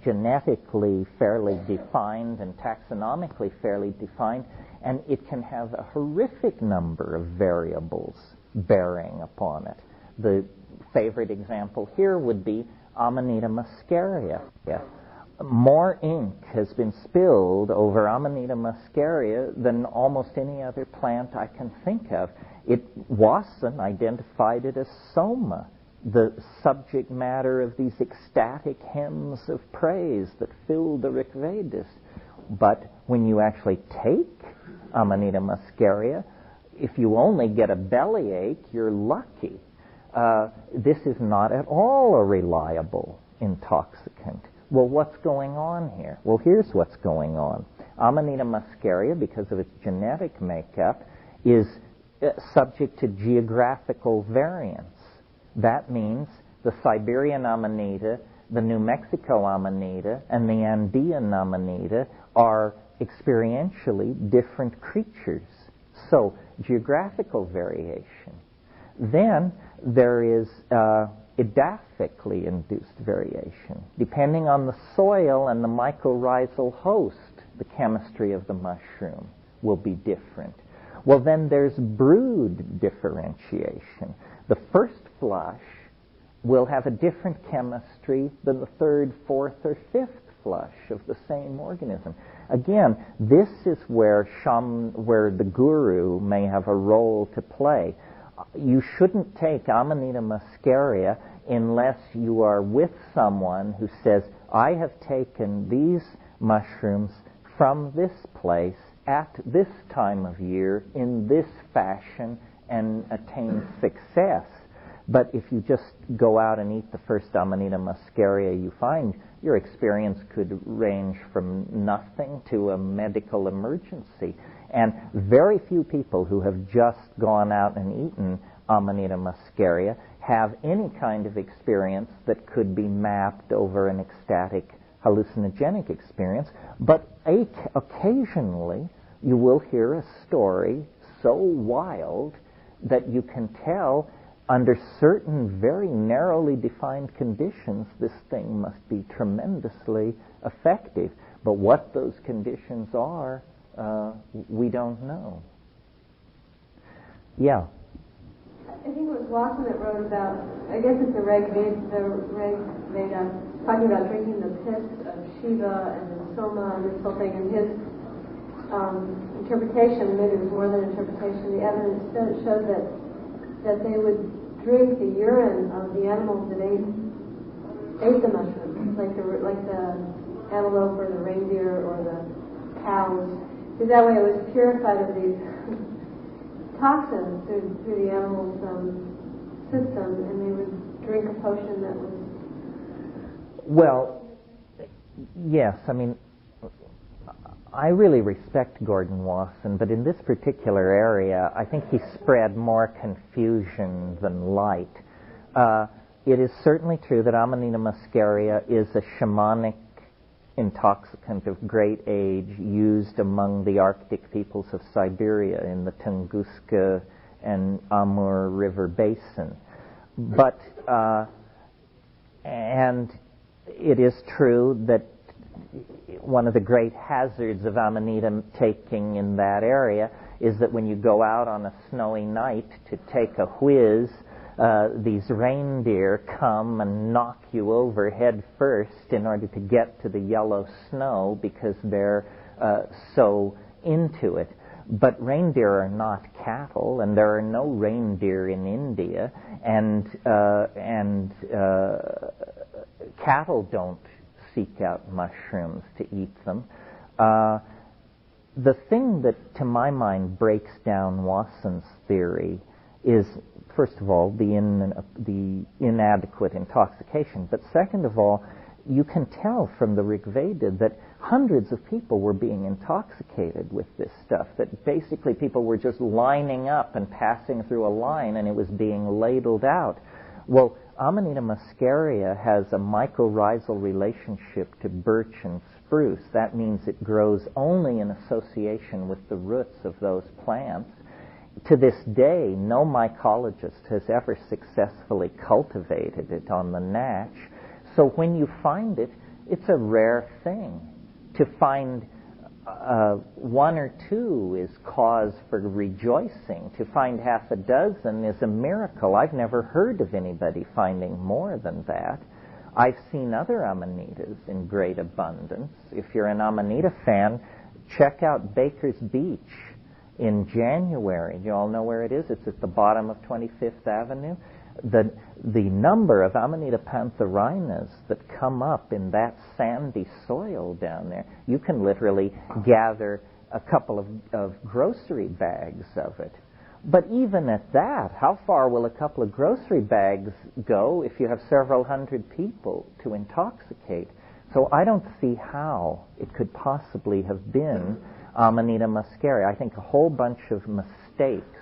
genetically fairly defined and taxonomically fairly defined, and it can have a horrific number of variables bearing upon it. The favorite example here would be Amanita muscaria. More ink has been spilled over Amanita muscaria than almost any other plant I can think of. Wasson identified it as soma, the subject matter of these ecstatic hymns of praise that filled the Rig Vedas. But when you actually take Amanita muscaria, if you only get a bellyache, you're lucky. This is not at all a reliable intoxicant. Well, what's going on here? Well, here's what's going on. Amanita muscaria, because of its genetic makeup, is subject to geographical variance. That means the Siberian Amanita, the New Mexico Amanita, and the Andean Amanita are experientially different creatures. So, geographical variation. Then there is edaphically induced variation. Depending on the soil and the mycorrhizal host, the chemistry of the mushroom will be different. Well, then there's brood differentiation. The first flush will have a different chemistry than the third, fourth, or fifth flush of the same organism. Again, this is where the guru may have a role to play. You shouldn't take Amanita muscaria unless you are with someone who says, I have taken these mushrooms from this place at this time of year in this fashion and attain success. But if you just go out and eat the first Amanita muscaria you find, your experience could range from nothing to a medical emergency. And very few people who have just gone out and eaten Amanita muscaria have any kind of experience that could be mapped over an ecstatic hallucinogenic experience. But occasionally you will hear a story so wild that you can tell under certain very narrowly defined conditions this thing must be tremendously effective. But what those conditions are, we don't know. Yeah. I think it was Watson that wrote about, I guess it's the Rig Veda, talking about drinking the piss of Shiva and the Soma and this whole thing, and his interpretation, maybe it was more than interpretation, the evidence showed that they would drink the urine of the animals that ate the mushrooms, like the antelope or the reindeer or the cows, because that way it was purified of these toxins through the animal's system, and they would drink a potion that was... Well, yes, I mean, I really respect Gordon Wasson, but in this particular area, I think he spread more confusion than light. It is certainly true that Amanita muscaria is a shamanic intoxicant of great age used among the Arctic peoples of Siberia in the Tunguska and Amur River basin. But, and it is true that one of the great hazards of Amanita taking in that area is that when you go out on a snowy night to take a whiz, these reindeer come and knock you over head first in order to get to the yellow snow because they're so into it. But reindeer are not cattle, and there are no reindeer in India, and cattle don't seek out mushrooms to eat them. The thing that, to my mind, breaks down Wasson's theory is, first of all, the inadequate intoxication. But second of all, you can tell from the Rig Veda that hundreds of people were being intoxicated with this stuff, that basically people were just lining up and passing through a line and it was being ladled out. Well, Amanita muscaria has a mycorrhizal relationship to birch and spruce. That means it grows only in association with the roots of those plants. To this day, no mycologist has ever successfully cultivated it on the natch. So when you find it, it's a rare thing. To find one or two is cause for rejoicing. To find half a dozen is a miracle. I've never heard of anybody finding more than that. I've seen other amanitas in great abundance. If you're an Amanita fan, check out Baker's Beach in January. You all know where it is? It's at the bottom of 25th Avenue. The number of Amanita pantherinas that come up in that sandy soil down there, you can literally gather a couple of grocery bags of it. But even at that, how far will a couple of grocery bags go if you have several hundred people to intoxicate? So I don't see how it could possibly have been Amanita muscaria. I think a whole bunch of mistakes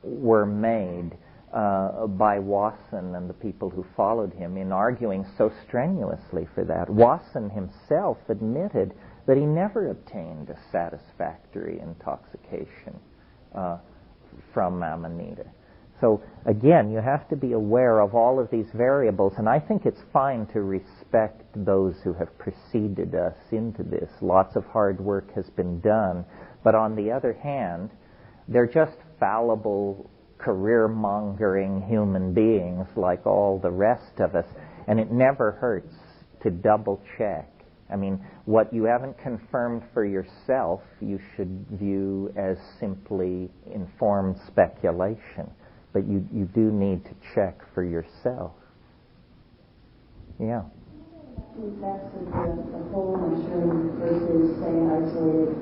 were made by Wasson and the people who followed him in arguing so strenuously for that. Wasson himself admitted but he never obtained a satisfactory intoxication from Amanita. So again, you have to be aware of all of these variables, and I think it's fine to respect those who have preceded us into this. Lots of hard work has been done, but on the other hand, they're just fallible, career-mongering human beings like all the rest of us, and it never hurts to double-check. I mean, what you haven't confirmed for yourself, you should view as simply informed speculation. But you do need to check for yourself. Yeah. The effects of the whole mushroom versus, say, isolated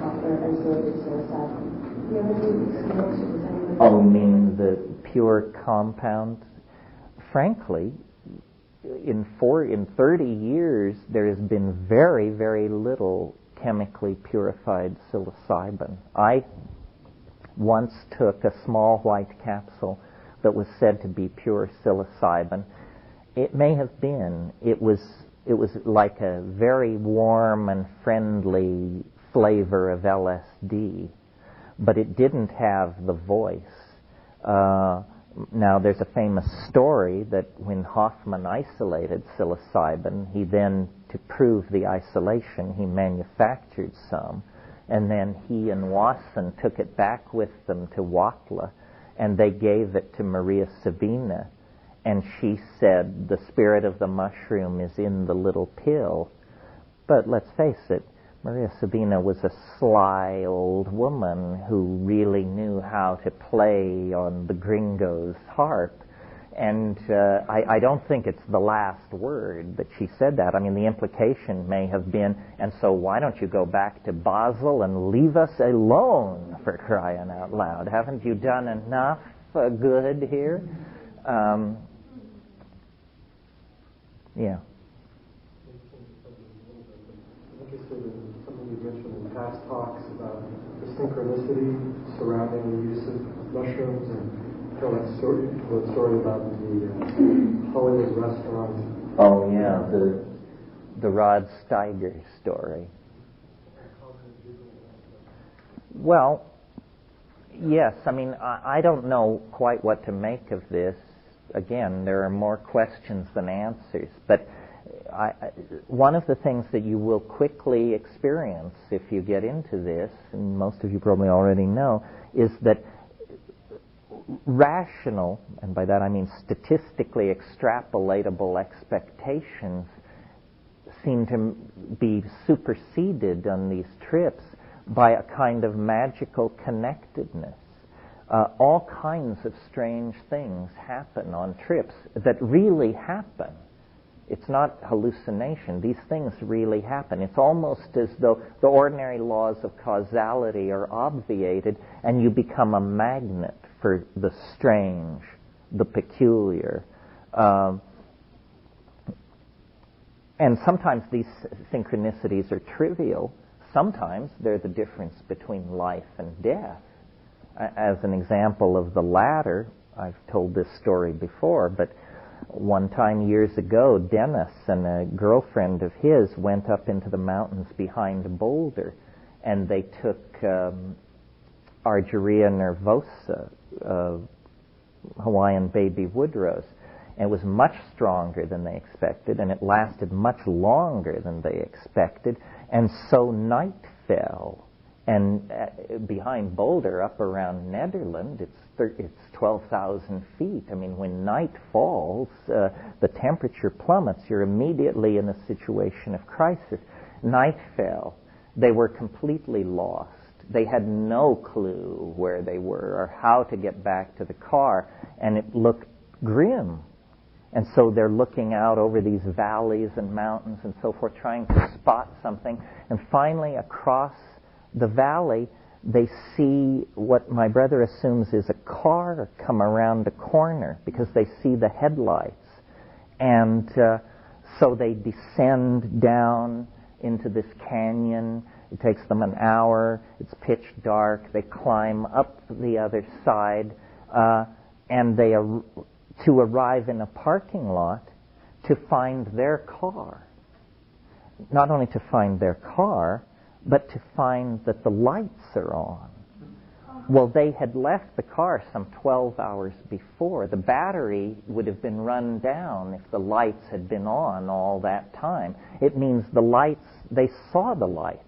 copper, isolated psilocybin. Do you have any experience with anything? Oh, meaning the pure compound? Frankly, in 30 years, there has been very, very little chemically purified psilocybin. I once took a small white capsule that was said to be pure psilocybin. It may have been. It was like a very warm and friendly flavor of LSD, but it didn't have the voice. Now, there's a famous story that when Hoffman isolated psilocybin, he then, to prove the isolation, he manufactured some. And then he and Wasson took it back with them to Huautla, and they gave it to Maria Sabina. And she said, the spirit of the mushroom is in the little pill. But let's face it, Maria Sabina was a sly old woman who really knew how to play on the gringo's harp. And I don't think it's the last word that she said that. I mean, the implication may have been, and so why don't you go back to Basel and leave us alone, for crying out loud? Haven't you done enough good here? Yeah. I'm interested in something you mentioned in past talks about the synchronicity surrounding the use of mushrooms, and tell that story about the Hollywood restaurant. Oh yeah, the Rod Steiger story. Well, yes. I mean, I don't know quite what to make of this. Again, there are more questions than answers. But one of the things that you will quickly experience if you get into this, and most of you probably already know, is that rational, and by that I mean statistically extrapolatable expectations seem to be superseded on these trips by a kind of magical connectedness. All kinds of strange things happen on trips that really happen. It's not hallucination. These things really happen. It's almost as though the ordinary laws of causality are obviated and you become a magnet for the strange, the peculiar. And sometimes these synchronicities are trivial. Sometimes they're the difference between life and death. As an example of the latter, I've told this story before, but one time years ago, Dennis and a girlfriend of his went up into the mountains behind Boulder, and they took Argyria nervosa, Hawaiian baby wood rose. And it was much stronger than they expected, and it lasted much longer than they expected. And so night fell. And behind Boulder, up around Nederland, it's 12,000 feet. I mean, when night falls, the temperature plummets. You're immediately in a situation of crisis. Night fell. They were completely lost. They had no clue where they were or how to get back to the car, and it looked grim. And so they're looking out over these valleys and mountains and so forth, trying to spot something. And finally, across the valley, they see what my brother assumes is a car come around a corner because they see the headlights. And so they descend down into this canyon. It takes them an hour. It's pitch dark. They climb up the other side, and they to arrive in a parking lot to find their car. not only to find their car, but to find that the lights are on. Well, they had left the car some 12 hours before. The battery would have been run down if the lights had been on all that time. It means the lights, they saw the lights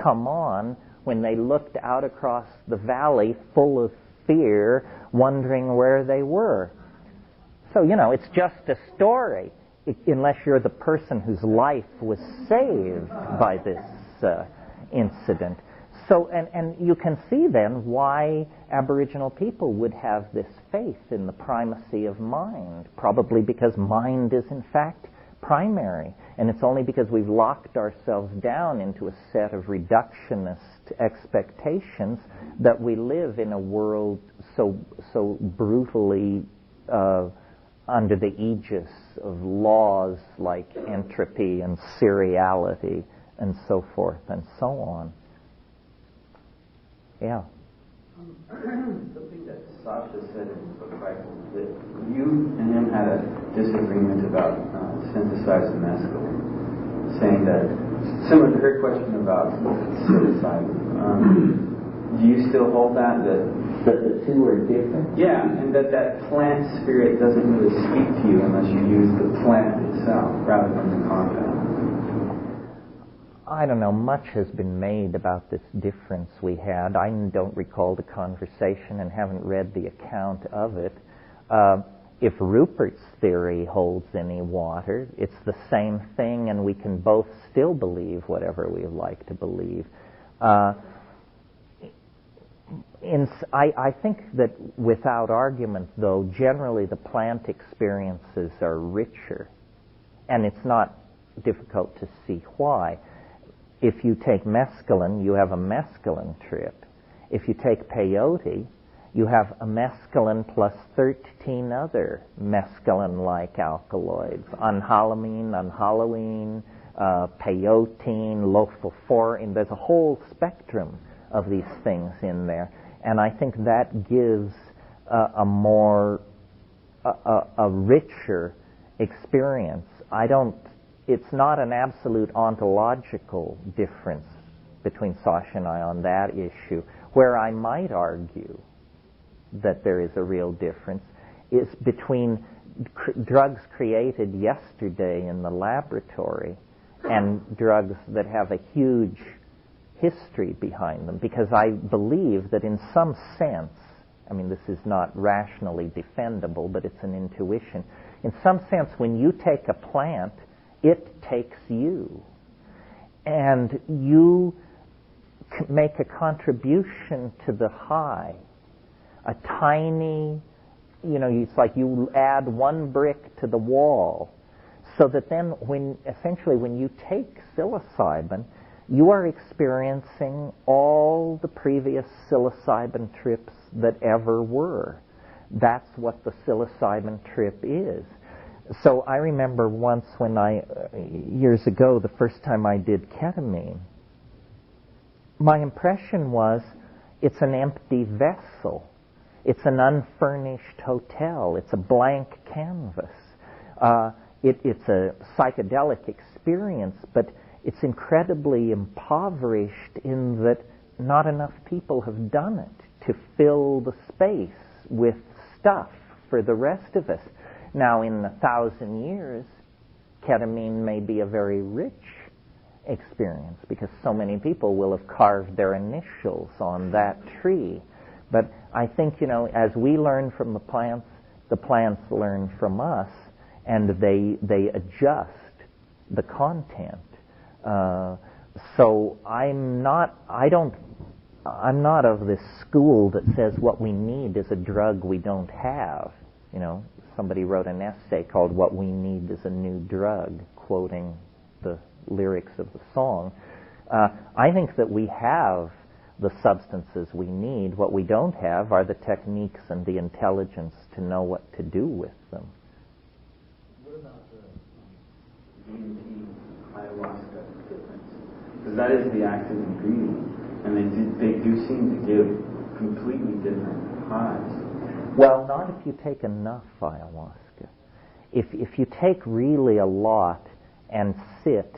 come on when they looked out across the valley full of fear, wondering where they were. So, it's just a story, unless you're the person whose life was saved by this incident. So, and you can see then why Aboriginal people would have this faith in the primacy of mind, probably because mind is in fact primary, and it's only because we've locked ourselves down into a set of reductionist expectations that we live in a world so brutally under the aegis of laws like entropy and seriality and so forth and so on. Yeah. Something that Sasha said in the book, right, that you and him had a disagreement about synthesized mescaline, saying that, similar to her question about psilocybin, do you still hold that the two are different? Yeah, and that plant spirit doesn't really speak to you unless you use the plant itself rather than the compound? I don't know, much has been made about this difference we had. I don't recall the conversation and haven't read the account of it. If Rupert's theory holds any water, it's the same thing, and we can both still believe whatever we like to believe. I think that without argument, though, generally the plant experiences are richer, and it's not difficult to see why. If you take mescaline, you have a mescaline trip. If you take peyote, you have a mescaline plus 13 other mescaline-like alkaloids. Unhaloene, peyote, lophophorine. There's a whole spectrum of these things in there. And I think that gives a richer experience. It's not an absolute ontological difference between Sasha and I on that issue. Where I might argue that there is a real difference is between drugs created yesterday in the laboratory and drugs that have a huge history behind them. Because I believe that in some sense, this is not rationally defendable, but it's an intuition. In some sense, when you take a plant, it takes you. And you make a contribution to the high. A tiny, it's like you add one brick to the wall. So that then when you take psilocybin, you are experiencing all the previous psilocybin trips that ever were. That's what the psilocybin trip is. So I remember once when years ago, the first time I did ketamine, my impression was it's an empty vessel. It's an unfurnished hotel. It's a blank canvas. It's a psychedelic experience, but it's incredibly impoverished in that not enough people have done it to fill the space with stuff for the rest of us. Now, in 1,000 years, ketamine may be a very rich experience because so many people will have carved their initials on that tree. But I think, as we learn from the plants learn from us, and they adjust the content. So I'm not of this school that says what we need is a drug we don't have. Somebody wrote an essay called "What We Need Is a New Drug," quoting the lyrics of the song. I think that we have the substances we need. What we don't have are the techniques and the intelligence to know what to do with them. What about the DMT ayahuasca difference? Because that is the active ingredient, and they do seem to give completely different highs. Well, not if you take enough ayahuasca. If you take really a lot and sit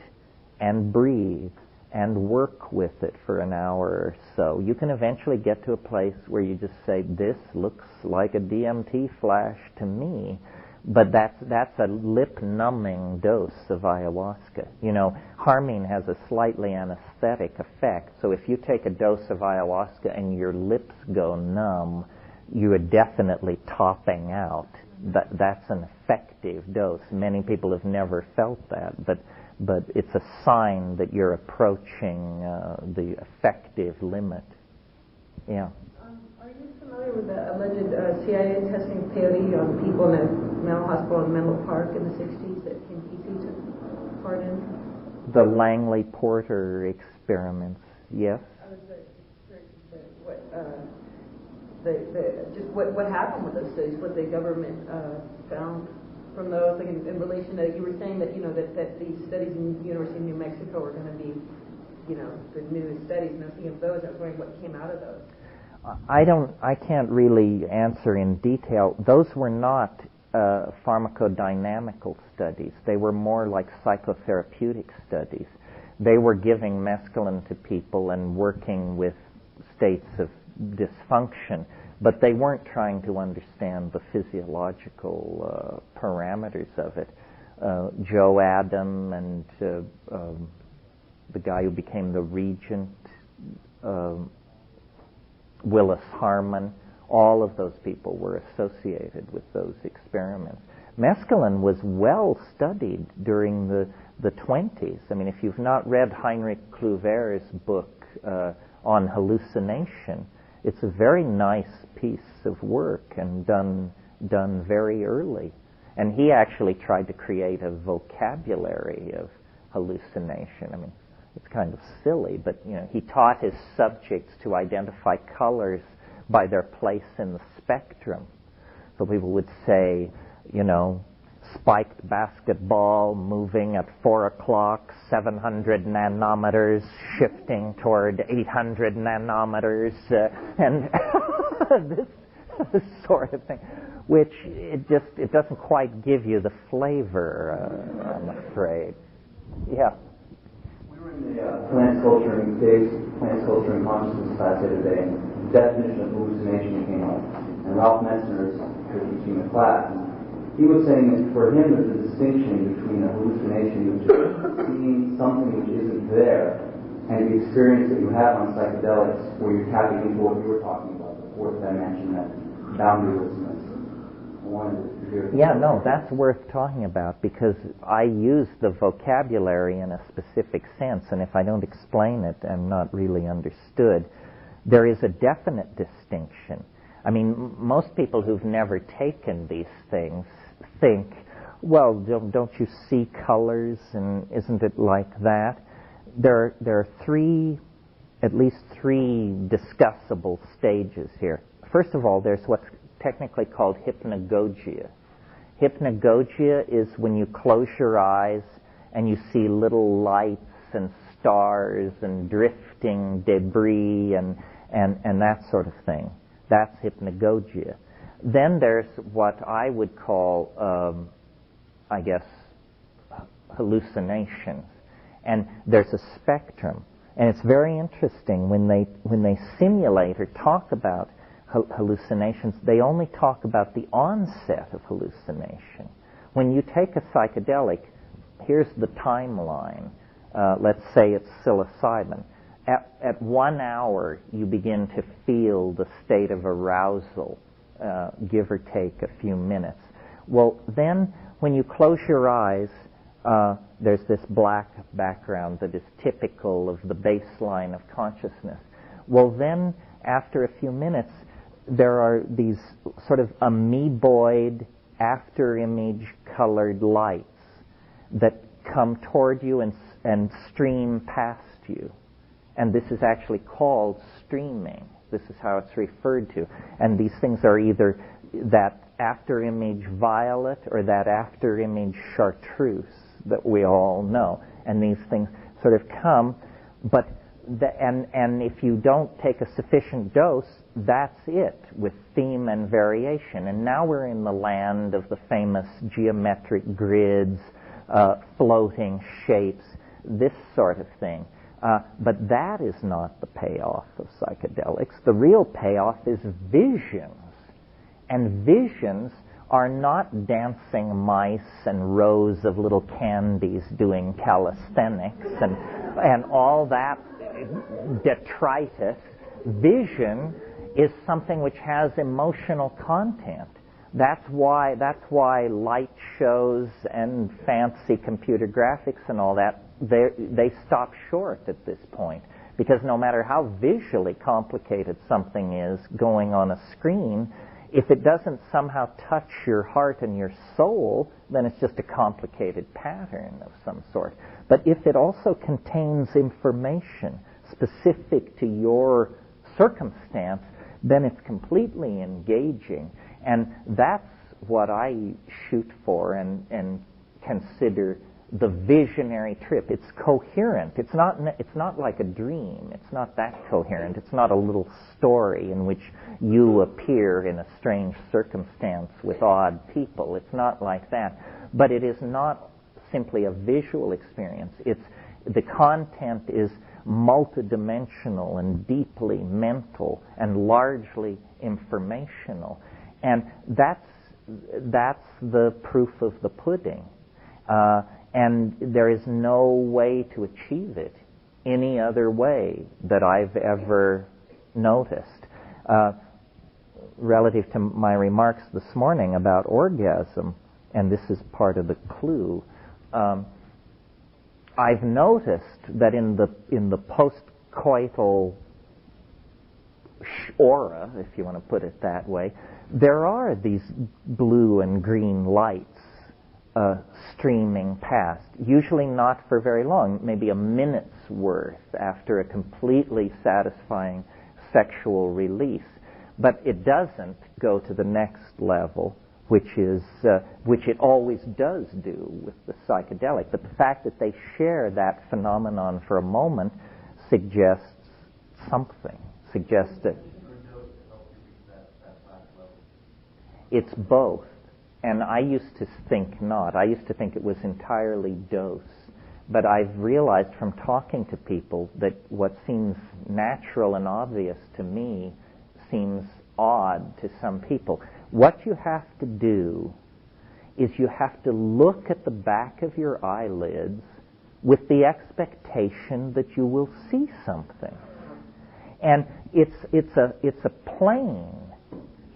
and breathe and work with it for an hour or so, you can eventually get to a place where you just say, this looks like a DMT flash to me. But that's a lip-numbing dose of ayahuasca. You know, harmine has a slightly anesthetic effect, so if you take a dose of ayahuasca and your lips go numb, you are definitely topping out. That's an effective dose. Many people have never felt that, but it's a sign that you're approaching the effective limit. Yeah. Are you familiar with the alleged CIA testing of peyote on people in a mental hospital in Menlo Park in the 60s that King Kesey took part in? The Langley Porter experiments, yes. What happened with those studies? What the government found from those, like in relation to, you were saying that, you know, that these studies in the University of New Mexico are going to be, you know, the newest studies, and I was thinking of those. I was wondering what came out of those. I can't really answer in detail. Those were not pharmacodynamical studies. They were more like psychotherapeutic studies. They were giving mescaline to people and working with states of dysfunction, but they weren't trying to understand the physiological parameters of it. Joe Adam and the guy who became the regent, Willis Harman, all of those people were associated with those experiments. Mescaline was well studied during the 20s. I mean, if you've not read Heinrich Kluwer's book on hallucination, it's a very nice piece of work and done very early. And he actually tried to create a vocabulary of hallucination. I mean, it's kind of silly, but you know, he taught his subjects to identify colors by their place in the spectrum. So people would say, you know, spiked basketball moving at 4 o'clock, 700 nanometers, shifting toward 800 nanometers, and this sort of thing, which it doesn't quite give you the flavor, I'm afraid. Yeah. We were in the plant culturing consciousness class the other day, and the definition of hallucination came up, and Ralph Messner was teaching the class. He was saying that for him there's a distinction between a hallucination, which is seeing something which isn't there, and the experience that you have on psychedelics where you're tapping into what you were talking about, the fourth dimension, that boundarylessness. I wanted to hear. Yeah, no, that's worth talking about because I use the vocabulary in a specific sense, and if I don't explain it, I'm not really understood. There is a definite distinction. I mean, most people who've never taken these things think, well, don't you see colors, and isn't it like that? There are at least three discussable stages here. First of all, there's what's technically called hypnagogia. Hypnagogia is when you close your eyes and you see little lights and stars and drifting debris and that sort of thing. That's hypnagogia. Then there's what I would call, hallucinations. And there's a spectrum. And it's very interesting when they simulate or talk about hallucinations, they only talk about the onset of hallucination. When you take a psychedelic, here's the timeline. Let's say it's psilocybin. At 1 hour, you begin to feel the state of arousal, give or take a few minutes. Well, then, when you close your eyes, there's this black background that is typical of the baseline of consciousness. Well, then, after a few minutes, there are these sort of amoeboid, after-image colored lights that come toward you and stream past you. And this is actually called streaming. This is how it's referred to. And these things are either that after-image violet or that after-image chartreuse that we all know. And these things sort of come, but and if you don't take a sufficient dose, that's it with theme and variation. And now we're in the land of the famous geometric grids, floating shapes. this sort of thing. But that is not the payoff of psychedelics. The real payoff is visions. And visions are not dancing mice and rows of little candies doing calisthenics and all that detritus. Vision is something which has emotional content. That's why light shows and fancy computer graphics and all that, they stop short at this point. Because no matter how visually complicated something is going on a screen, if it doesn't somehow touch your heart and your soul, then it's just a complicated pattern of some sort. But if it also contains information specific to your circumstance, then it's completely engaging. And that's what I shoot for and consider the visionary trip. It's coherent. It's not like a dream. It's not that coherent. It's not a little story in which you appear in a strange circumstance with odd people. It's not like that. But it is not simply a visual experience. The content is multidimensional and deeply mental and largely informational. And that's the proof of the pudding. And there is no way to achieve it any other way that I've ever noticed. Relative to my remarks this morning about orgasm, and this is part of the clue, I've noticed that in the post-coital aura, if you want to put it that way, there are these blue and green lights streaming past, usually not for very long, maybe a minute's worth after a completely satisfying sexual release. But it doesn't go to the next level, which it always does do with the psychedelic. But the fact that they share that phenomenon for a moment suggests something, suggests that it's both. And I used to think not. I used to think it was entirely dose. But I've realized from talking to people that what seems natural and obvious to me seems odd to some people. What you have to do is you have to look at the back of your eyelids with the expectation that you will see something. And it's a plane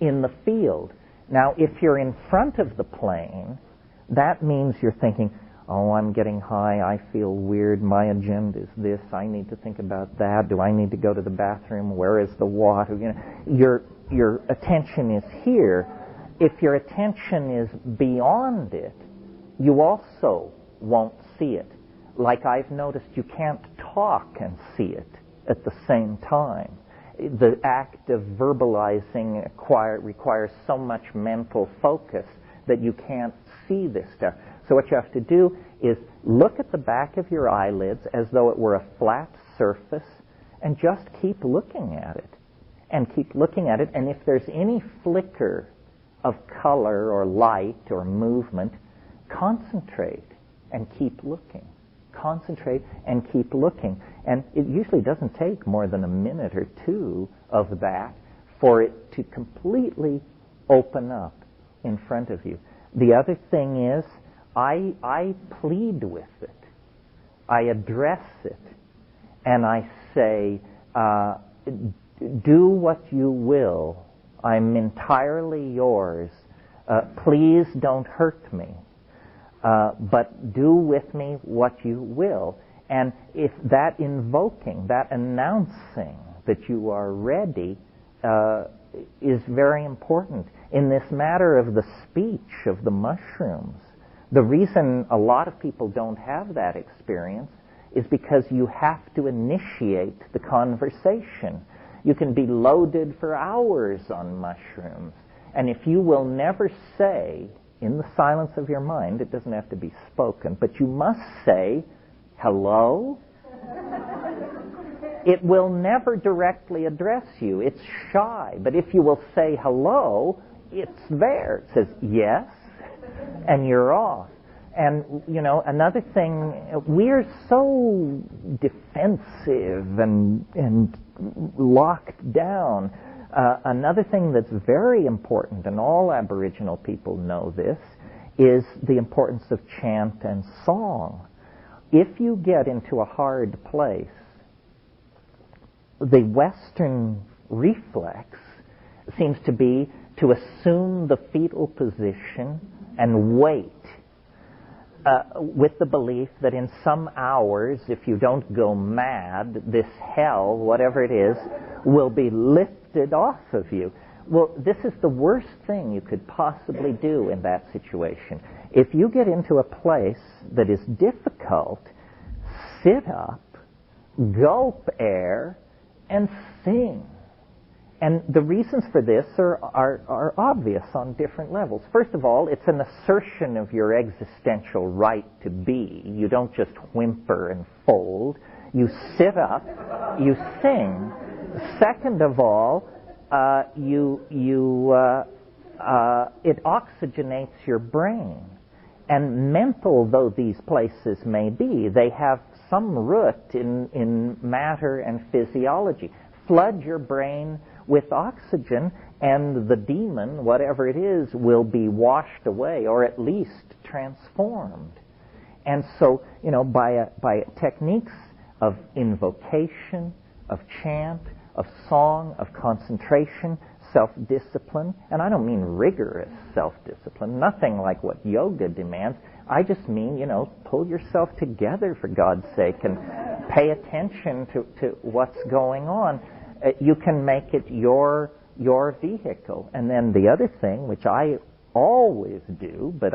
in the field. Now, if you're in front of the plane, that means you're thinking, oh, I'm getting high, I feel weird, my agenda is this, I need to think about that, do I need to go to the bathroom, where is the water? You know, your attention is here. If your attention is beyond it, you also won't see it. Like I've noticed, you can't talk and see it at the same time. The act of verbalizing requires so much mental focus that you can't see this stuff. So what you have to do is look at the back of your eyelids as though it were a flat surface and just keep looking at it. And keep looking at it, and if there's any flicker of color or light or movement, concentrate and keep looking. Concentrate and keep looking. And it usually doesn't take more than a minute or two of that for it to completely open up in front of you. The other thing is, I plead with it. I address it. And I say, do what you will. I'm entirely yours. Please don't hurt me. But do with me what you will. And if that invoking, that announcing that you are ready is very important. In this matter of the speech of the mushrooms, the reason a lot of people don't have that experience is because you have to initiate the conversation. You can be loaded for hours on mushrooms, and if you will never say, in the silence of your mind, it doesn't have to be spoken, but you must say, hello? It will never directly address you. It's shy. But if you will say hello, it's there. It says yes, and you're off. And, another thing, we're so defensive and locked down. Another thing that's very important, and all Aboriginal people know this, is the importance of chant and song. If you get into a hard place, the Western reflex seems to be to assume the fetal position and wait, with the belief that in some hours, if you don't go mad, this hell, whatever it is, will be lifted off of you. Well, this is the worst thing you could possibly do in that situation. If you get into a place that is difficult, sit up, gulp air, and sing. And the reasons for this are obvious on different levels. First of all, it's an assertion of your existential right to be. You don't just whimper and fold. You sit up, you sing. Second of all, it oxygenates your brain. And mental though these places may be, they have some root in matter and physiology. Flood your brain with oxygen, and the demon, whatever it is, will be washed away, or at least transformed. And so, by techniques of invocation, of chant, of song, of concentration, self-discipline, and I don't mean rigorous self-discipline, nothing like what yoga demands. I just mean, pull yourself together, for God's sake, and pay attention to what's going on. You can make it your vehicle. And then the other thing, which I always do, but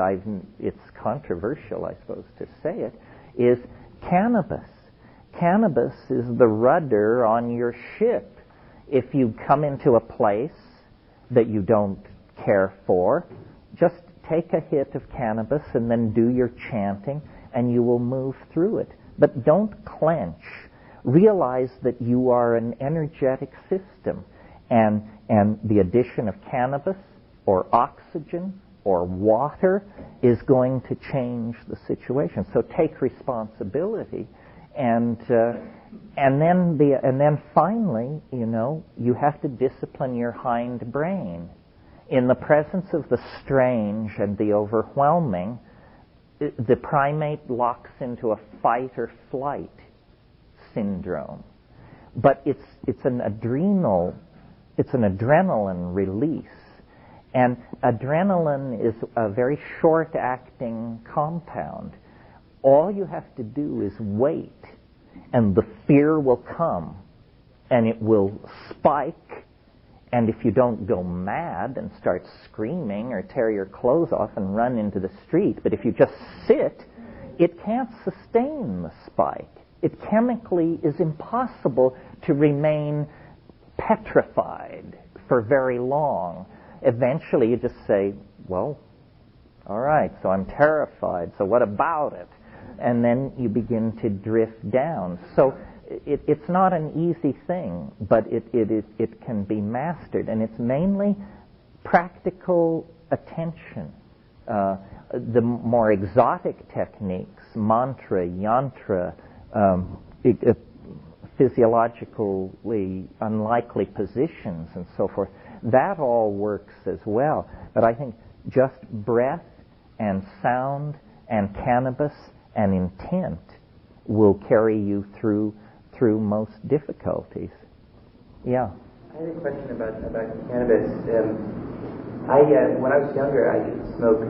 it's controversial, I suppose, to say it, is cannabis. Cannabis is the rudder on your ship. If you come into a place that you don't care for, just take a hit of cannabis and then do your chanting, and you will move through it. But don't clench. Realize that you are an energetic system, and the addition of cannabis or oxygen or water is going to change the situation. So take responsibility, and then finally, you have to discipline your hind brain. In the presence of the strange and the overwhelming, the primate locks into a fight or flight syndrome. But it's an adrenaline release. And adrenaline is a very short-acting compound. All you have to do is wait, and the fear will come, and it will spike, and if you don't go mad and start screaming or tear your clothes off and run into the street, but if you just sit, it can't sustain the spike. It chemically is impossible to remain petrified for very long. Eventually you just say, well, all right, so I'm terrified, so what about it? And then you begin to drift down. So it's not an easy thing, but it can be mastered, and it's mainly practical attention. The more exotic techniques, mantra, yantra, physiologically unlikely positions and so forth, that all works as well. But I think just breath and sound and cannabis and intent will carry you through most difficulties. Yeah. I have a question about cannabis. When I was younger, I could smoke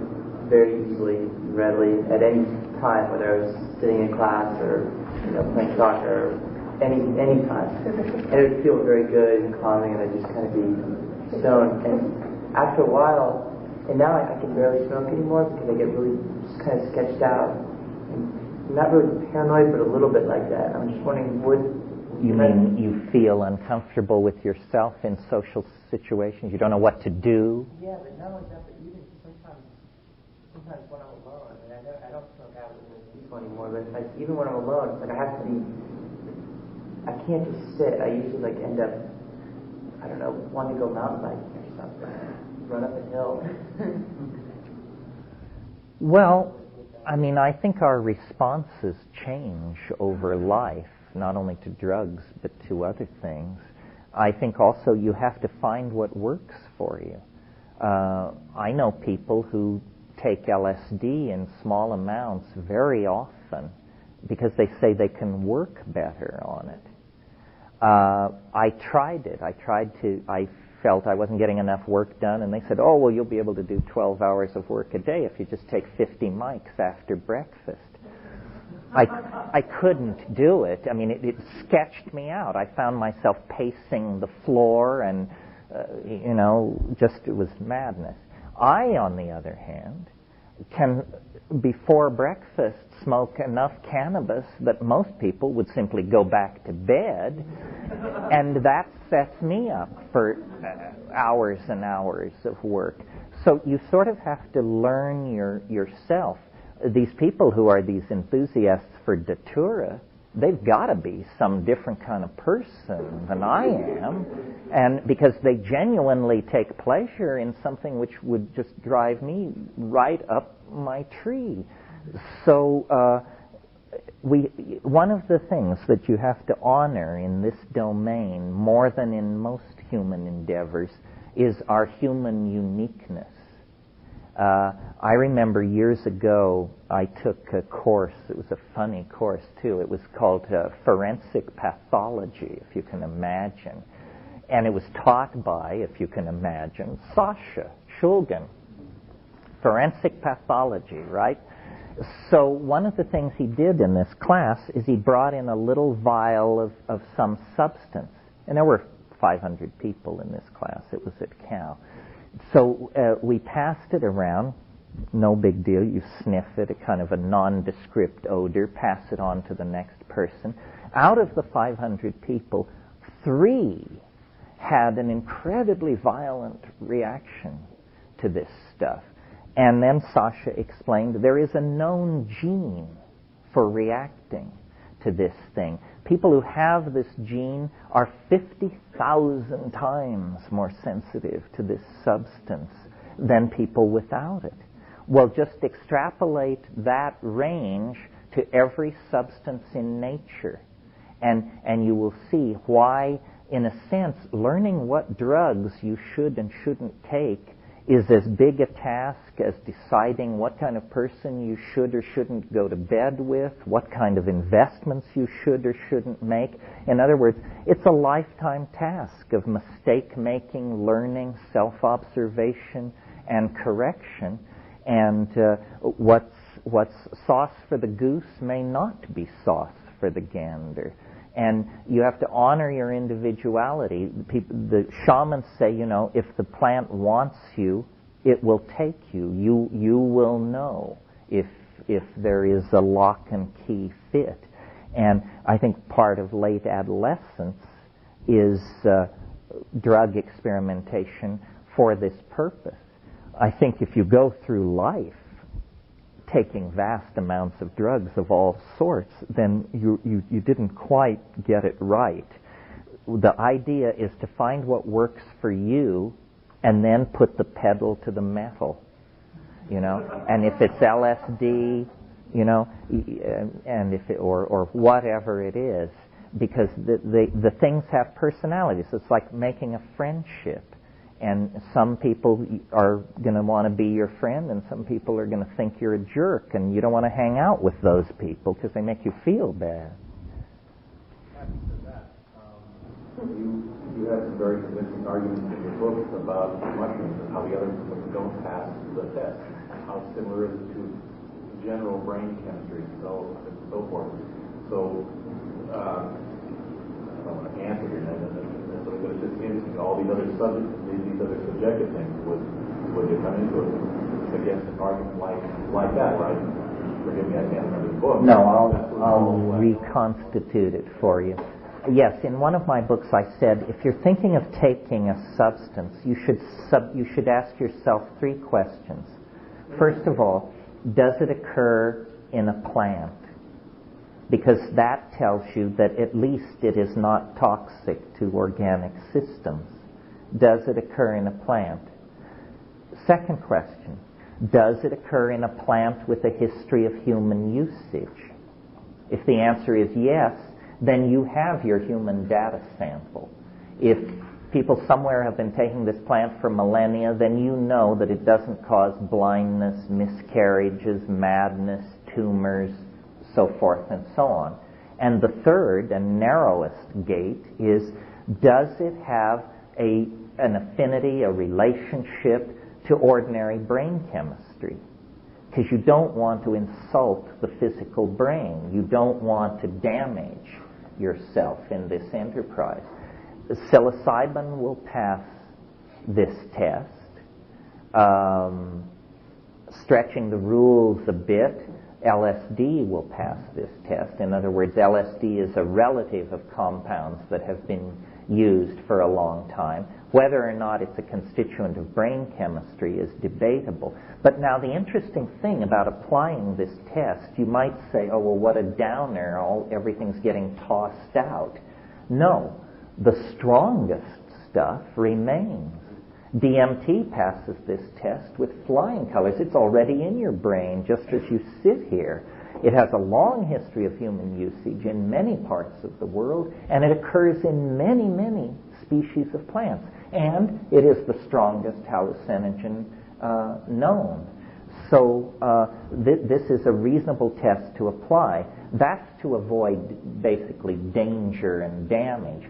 very easily, readily, at any time, whether I was sitting in class or playing soccer, any time. And it would feel very good and calming, and I'd just kind of be stoned. And after a while, and now I can barely smoke anymore because I get really just kind of sketched out. I'm not really paranoid, but a little bit like that. I'm just wondering, You mean you feel uncomfortable with yourself in social situations? You don't know what to do? Yeah, but not only that, but even sometimes when I'm alone, I don't smoke out with people anymore, but even when I'm alone, it's like I can't just sit. I usually end up, I don't know, wanting to go mountain biking or something, run up a hill. Well, I mean, I think our responses change over life, not only to drugs, but to other things. I think also you have to find what works for you. I know people who take LSD in small amounts very often because they say they can work better on it. I tried it. I felt I wasn't getting enough work done, and they said, oh, well, you'll be able to do 12 hours of work a day if you just take 50 mics after breakfast. I couldn't do it. I mean, it sketched me out. I found myself pacing the floor and, just it was madness. I, on the other hand, can, before breakfast, smoke enough cannabis that most people would simply go back to bed, and that sets me up for hours and hours of work. So you sort of have to learn yourself. These people who are these enthusiasts for datura, they've got to be some different kind of person than I am, and because they genuinely take pleasure in something which would just drive me right up my tree. So one of the things that you have to honor in this domain, more than in most human endeavors, is our human uniqueness. I remember years ago I took a course. It was a funny course too. It was called Forensic Pathology, if you can imagine. And it was taught by, if you can imagine, Sasha Shulgin. Forensic pathology, right? So one of the things he did in this class is he brought in a little vial of some substance. And there were 500 people in this class. It was at Cal. So we passed it around. No big deal. You sniff it, a kind of a nondescript odor, pass it on to the next person. Out of the 500 people, 3 had an incredibly violent reaction to this stuff. And then Sasha explained there is a known gene for reacting to this thing. People who have this gene are 50,000 times more sensitive to this substance than people without it. Well, just extrapolate that range to every substance in nature, and you will see why, in a sense, learning what drugs you should and shouldn't take is as big a task as deciding what kind of person you should or shouldn't go to bed with, what kind of investments you should or shouldn't make. In other words, it's a lifetime task of mistake-making, learning, self-observation, and correction. And what's sauce for the goose may not be sauce for the gander. And you have to honor your individuality. The shamans say, if the plant wants you, it will take you. You will know if there is a lock and key fit. And I think part of late adolescence is drug experimentation for this purpose. I think if you go through life taking vast amounts of drugs of all sorts, then you didn't quite get it right. The idea is to find what works for you and then put the pedal to the metal, And if it's LSD, and if it, or whatever it is, because the things have personalities. It's like making a friendship. And some people are going to want to be your friend, and some people are going to think you're a jerk, and you don't want to hang out with those people because they make you feel bad. You have some very convincing arguments in your book about mushrooms and how the other ones don't pass the test. How similar is it to general brain chemistry, so forth. So, I don't want to answer your name. But it's just interesting. All these other subjects, these other subjective things would you come into it against an argument like that, right? Forgive me, I can't remember the book. No, I'll reconstitute it for you. Yes, in one of my books I said if you're thinking of taking a substance, you should ask yourself 3 questions. First of all, does it occur in a plant? Because that tells you that at least it is not toxic to organic systems. Does it occur in a plant? Second question, Does it occur in a plant with a history of human usage? If the answer is yes, then you have your human data sample. If people somewhere have been taking this plant for millennia, then you know that it doesn't cause blindness, miscarriages, madness, tumors, so forth and so on. And the third and narrowest gate is, does it have an affinity, a relationship to ordinary brain chemistry? Because you don't want to insult the physical brain. You don't want to damage yourself in this enterprise. Psilocybin will pass this test. Stretching the rules a bit, LSD will pass this test. In other words, LSD is a relative of compounds that have been used for a long time. Whether or not it's a constituent of brain chemistry is debatable. But now the interesting thing about applying this test, you might say, oh, well, what a downer, everything's getting tossed out. No, the strongest stuff remains. DMT passes this test with flying colors. It's already in your brain just as you sit here. It has a long history of human usage in many parts of the world, and it occurs in many, many species of plants. And it is the strongest hallucinogen known. So this is a reasonable test to apply. That's to avoid basically danger and damage.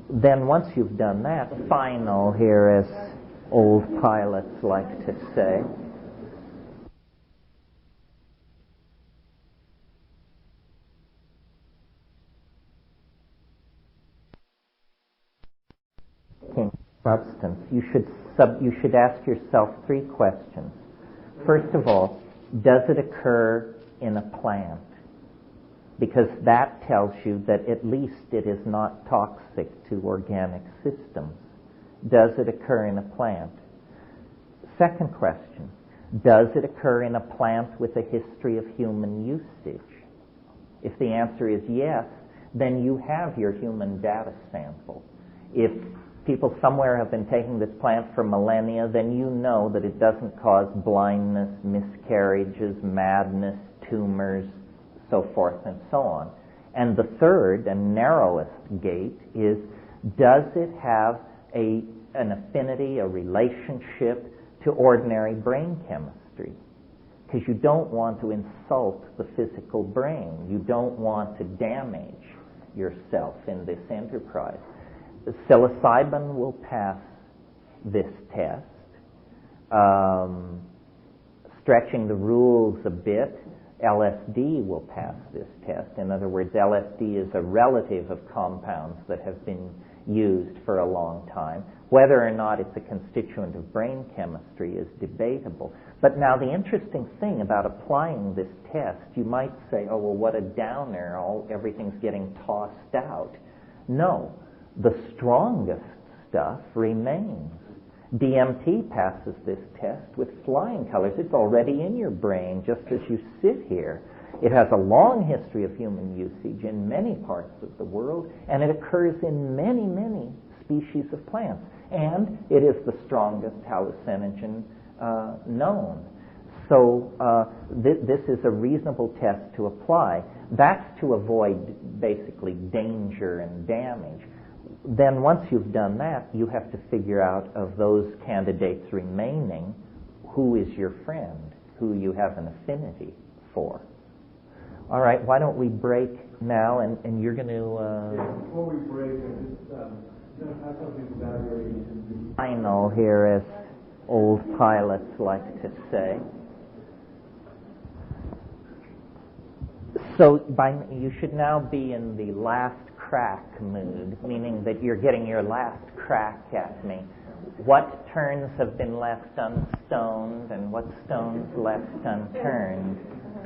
Then once you've done that, final here, as old pilots like to say, substance, you should ask yourself three questions. First of all, does it occur in a plant? Because that tells you that at least it is not toxic to organic systems. Does it occur in a plant? Second question, does it occur in a plant with a history of human usage? If the answer is yes, then you have your human data sample. If people somewhere have been taking this plant for millennia, then you know that it doesn't cause blindness, miscarriages, madness, tumors, so forth and so on. And the third and narrowest gate is, does it have an affinity, a relationship to ordinary brain chemistry? Because you don't want to insult the physical brain. You don't want to damage yourself in this enterprise. Psilocybin will pass this test. Stretching the rules a bit, LSD will pass this test. In other words, LSD is a relative of compounds that have been used for a long time. Whether or not it's a constituent of brain chemistry is debatable. But now the interesting thing about applying this test, you might say, oh, well, what a downer, everything's getting tossed out. No, the strongest stuff remains. DMT passes this test with flying colors. It's already in your brain just as you sit here. It has a long history of human usage in many parts of the world, and it occurs in many, many species of plants. And it is the strongest hallucinogen known. So this is a reasonable test to apply. That's to avoid basically danger and damage. Then once you've done that, you have to figure out of those candidates remaining, who is your friend, who you have an affinity for. All right, why don't we break now, and you're going to... Before we break, I have something evaluating. Final here, as old pilots like to say. So you should now be in the last crack mood, meaning that you're getting your last crack at me. What turns have been left unstoned, and what stones left unturned?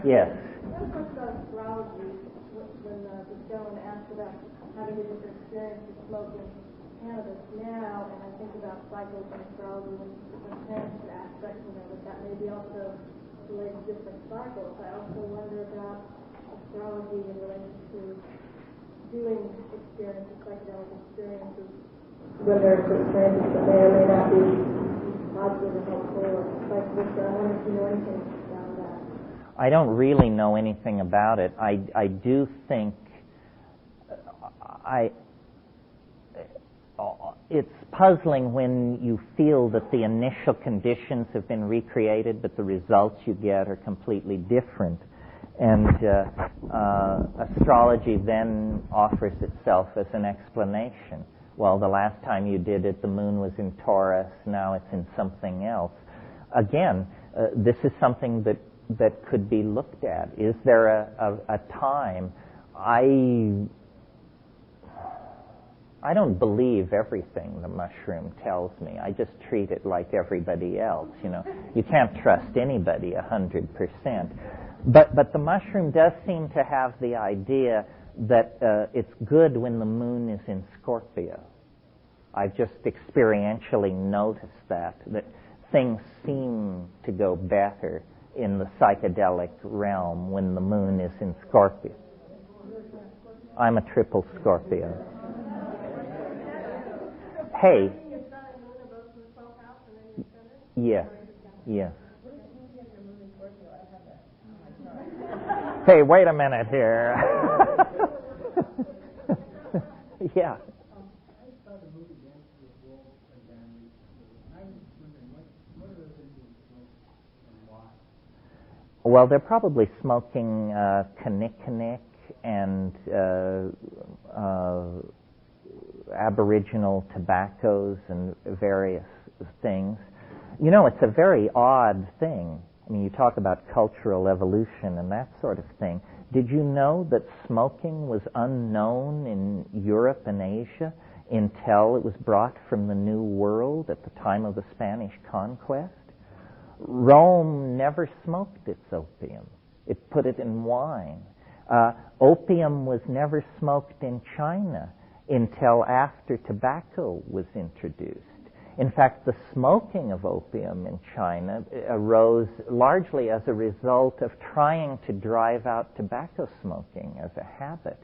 Yes. When the gentleman asked about having a different experience with smoking cannabis now, and I think about cycles and astrology and different aspects of it, that may be also related to different cycles. I also wonder about astrology in relation to doing experiences, psychedelic experiences, whether it's experiences that may or may not be positive or helpful or vice versa. I wonder if you know anything about that. I don't really know anything about it. I do think it's puzzling when you feel that the initial conditions have been recreated, but the results you get are completely different. And astrology then offers itself as an explanation. Well, the last time you did it, the moon was in Taurus, now it's in something else. Again, this is something that could be looked at. Is there a time? I don't believe everything the mushroom tells me. I just treat it like everybody else. You can't trust anybody 100%. But the mushroom does seem to have the idea that it's good when the moon is in Scorpio. I've just experientially noticed that things seem to go better in the psychedelic realm when the moon is in Scorpio. I'm a triple Scorpio. Hey. Yes. Yes. Hey, wait a minute here. Yeah. Well, they're probably smoking kinnikinnick and aboriginal tobaccos and various things. It's a very odd thing. I mean, you talk about cultural evolution and that sort of thing. Did you know that smoking was unknown in Europe and Asia until it was brought from the New World at the time of the Spanish conquest? Rome never smoked its opium. It put it in wine. Opium was never smoked in China until after tobacco was introduced. In fact, the smoking of opium in China arose largely as a result of trying to drive out tobacco smoking as a habit.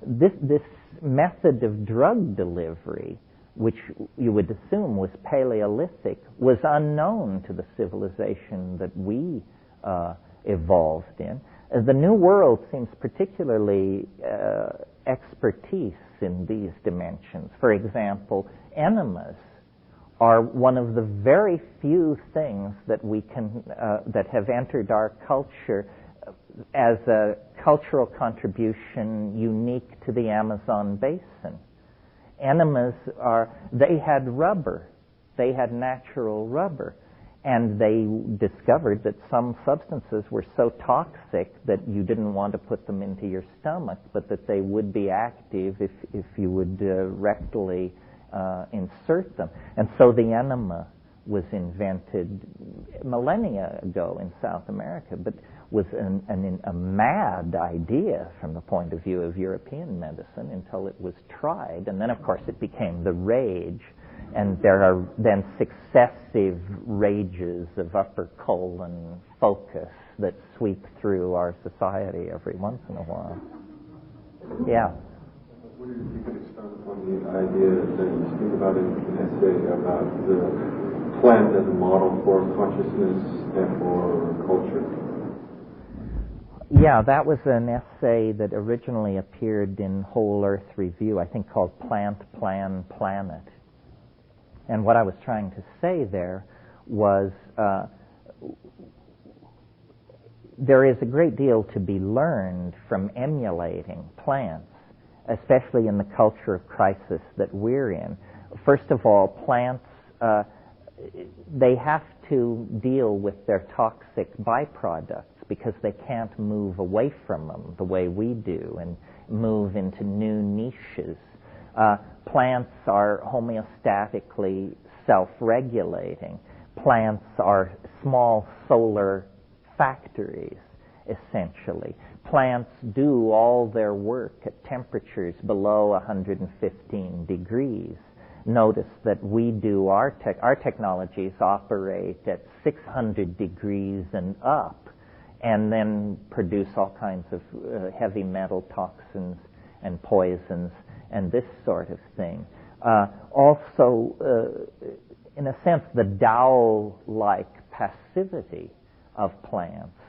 This method of drug delivery, which you would assume was Paleolithic, was unknown to the civilization that we evolved in. The New World seems particularly expertise in these dimensions. For example, enemas are one of the very few things that we can that have entered our culture as a cultural contribution unique to the Amazon basin. Enemas they had rubber, they had natural rubber, and they discovered that some substances were so toxic that you didn't want to put them into your stomach, but that they would be active if you would rectally insert them. And so the enema was invented millennia ago in South America, but was a mad idea from the point of view of European medicine until it was tried. And then, of course, it became the rage. And there are then successive rages of upper colon focus that sweep through our society every once in a while. Yeah. I wonder if you could expand upon the idea that you speak about in an essay about the plant as a model for consciousness and for culture. Yeah, that was an essay that originally appeared in Whole Earth Review, I think called Plant, Plan, Planet. And what I was trying to say there was there is a great deal to be learned from emulating plants, especially in the culture of crisis that we're in. First of all, plants, they have to deal with their toxic byproducts because they can't move away from them the way we do and move into new niches. Plants are homeostatically self-regulating. Plants are small solar factories, essentially. Plants do all their work at temperatures below 115 degrees. Notice that we do our technologies operate at 600 degrees and up, and then produce all kinds of heavy metal toxins and poisons and this sort of thing. Also, in a sense, the Tao-like passivity of plants,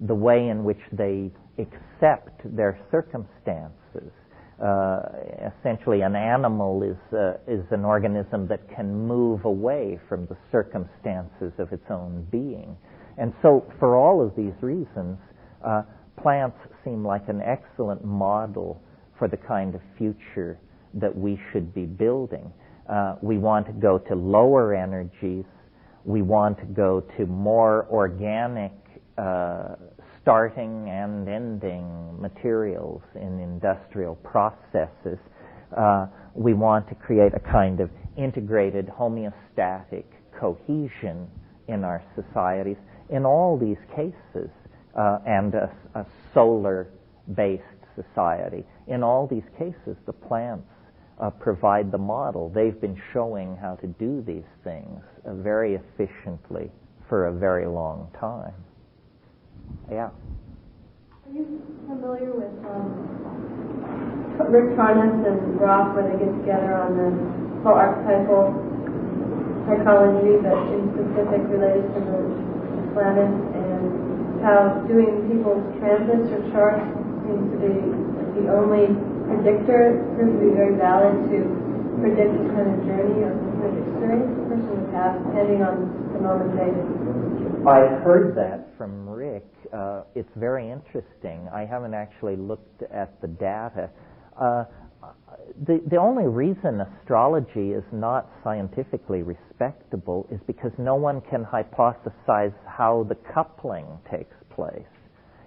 the way in which they accept their circumstances. Essentially, an animal is an organism that can move away from the circumstances of its own being. And so, for all of these reasons, plants seem like an excellent model for the kind of future that we should be building. We want to go to lower energies. We want to go to more organic starting and ending materials in industrial processes. We want to create a kind of integrated homeostatic cohesion in our societies. In all these cases, and a solar-based society, in all these cases, the plants provide the model. They've been showing how to do these things very efficiently for a very long time. Yeah. Are you familiar with Rick Tarnas and Roth, where they get together on the whole archetypal psychology, but in specific related to the planet, and how doing people's transits or charts seems to be the only predictor? It proves to be very valid to predict the kind of journey or the kind of experience a person would have, depending on the moment they. I've heard that from Rick. It's very interesting. I haven't actually looked at the data. The only reason astrology is not scientifically respectable is because no one can hypothesize how the coupling takes place.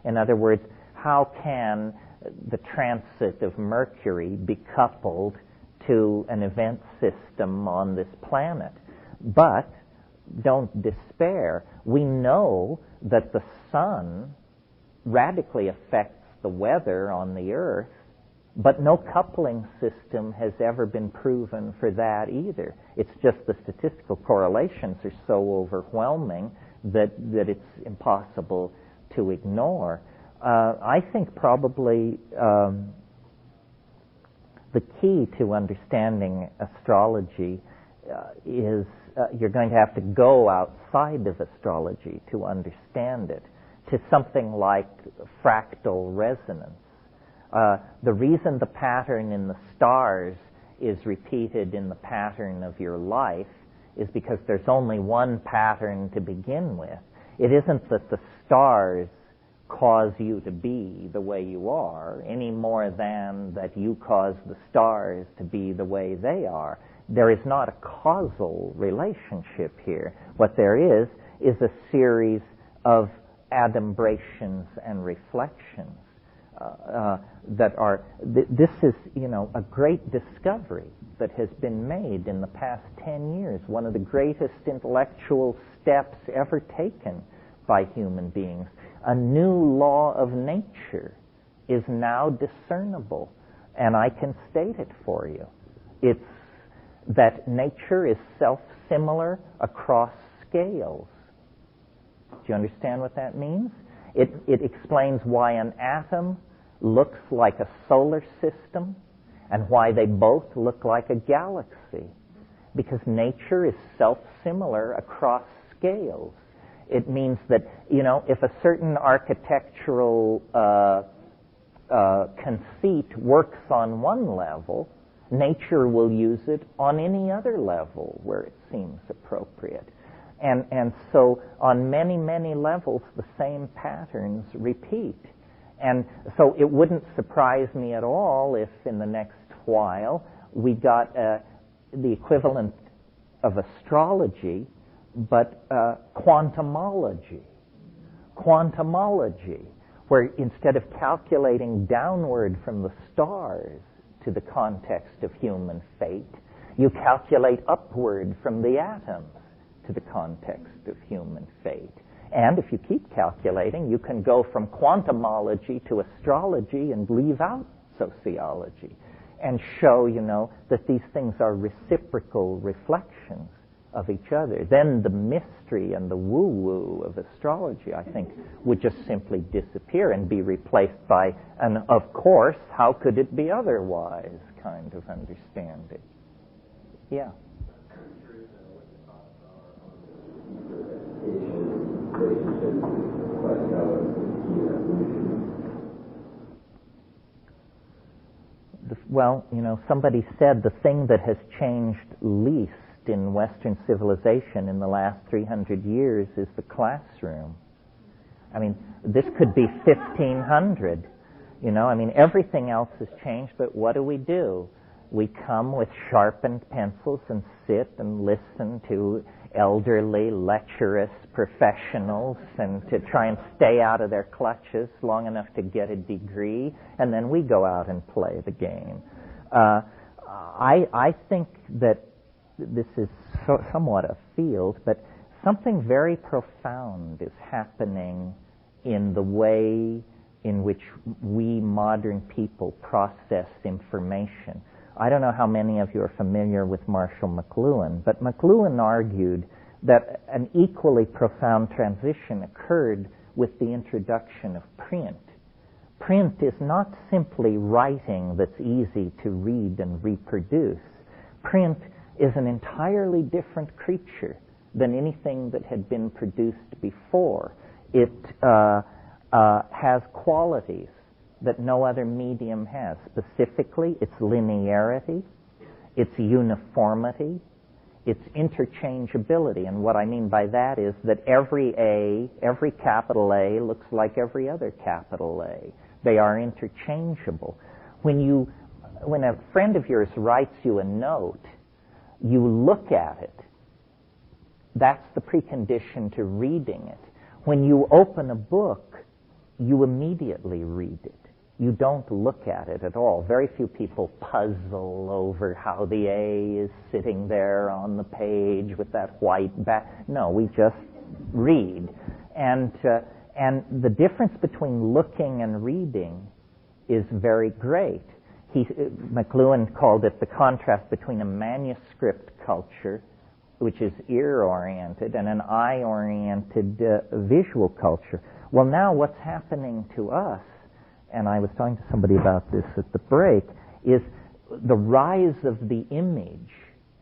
In other words, how can the transit of Mercury be coupled to an event system on this planet? But don't despair. We know that the sun radically affects the weather on the Earth, but no coupling system has ever been proven for that either. It's just the statistical correlations are so overwhelming that it's impossible to ignore. I think probably the key to understanding astrology is you're going to have to go outside of astrology to understand it, to something like fractal resonance. The reason the pattern in the stars is repeated in the pattern of your life is because there's only one pattern to begin with. It isn't that the stars cause you to be the way you are any more than that you cause the stars to be the way they are. There is not a causal relationship here. What there is a series of adumbrations and reflections that are. This is, a great discovery that has been made in the past 10 years. One of the greatest intellectual steps ever taken by human beings. A new law of nature is now discernible, and I can state it for you. It's that nature is self-similar across scales. Do you understand what that means? It explains why an atom looks like a solar system and why they both look like a galaxy. Because nature is self-similar across scales. It means that, if a certain architectural conceit works on one level, nature will use it on any other level where it seems appropriate. And so on many, many levels, the same patterns repeat. And so it wouldn't surprise me at all if in the next while we got the equivalent of astrology, but quantumology. Quantumology, where instead of calculating downward from the stars to the context of human fate, you calculate upward from the atoms to the context of human fate. And if you keep calculating, you can go from quantumology to astrology and leave out sociology and show, that these things are reciprocal reflections of each other. Then the mystery and the woo-woo of astrology, I think, would just simply disappear and be replaced by an, of course, how could it be otherwise kind of understanding. Yeah. relationship to psychedelics and key evolution? Well, somebody said the thing that has changed least in Western civilization in the last 300 years is the classroom. I mean, this could be 1500. Everything else has changed, but what do? We come with sharpened pencils and sit and listen to elderly, lecherous professionals and to try and stay out of their clutches long enough to get a degree, and then we go out and play the game. I think that this is somewhat a field, but something very profound is happening in the way in which we modern people process information. I don't know how many of you are familiar with Marshall McLuhan, but McLuhan argued that an equally profound transition occurred with the introduction of print. Print is not simply writing that's easy to read and reproduce. Print is an entirely different creature than anything that had been produced before. It has qualities that no other medium has. Specifically, its linearity, its uniformity, its interchangeability. And what I mean by that is that every capital A looks like every other capital A. They are interchangeable. When a friend of yours writes you a note, you look at it. That's the precondition to reading it. When you open a book, you immediately read it. You don't look at it at all. Very few people puzzle over how the A is sitting there on the page with that white back. No, we just read. And the difference between looking and reading is very great. McLuhan called it the contrast between a manuscript culture, which is ear-oriented, and an eye-oriented visual culture. Well, now what's happening to us, and I was talking to somebody about this at the break, is the rise of the image.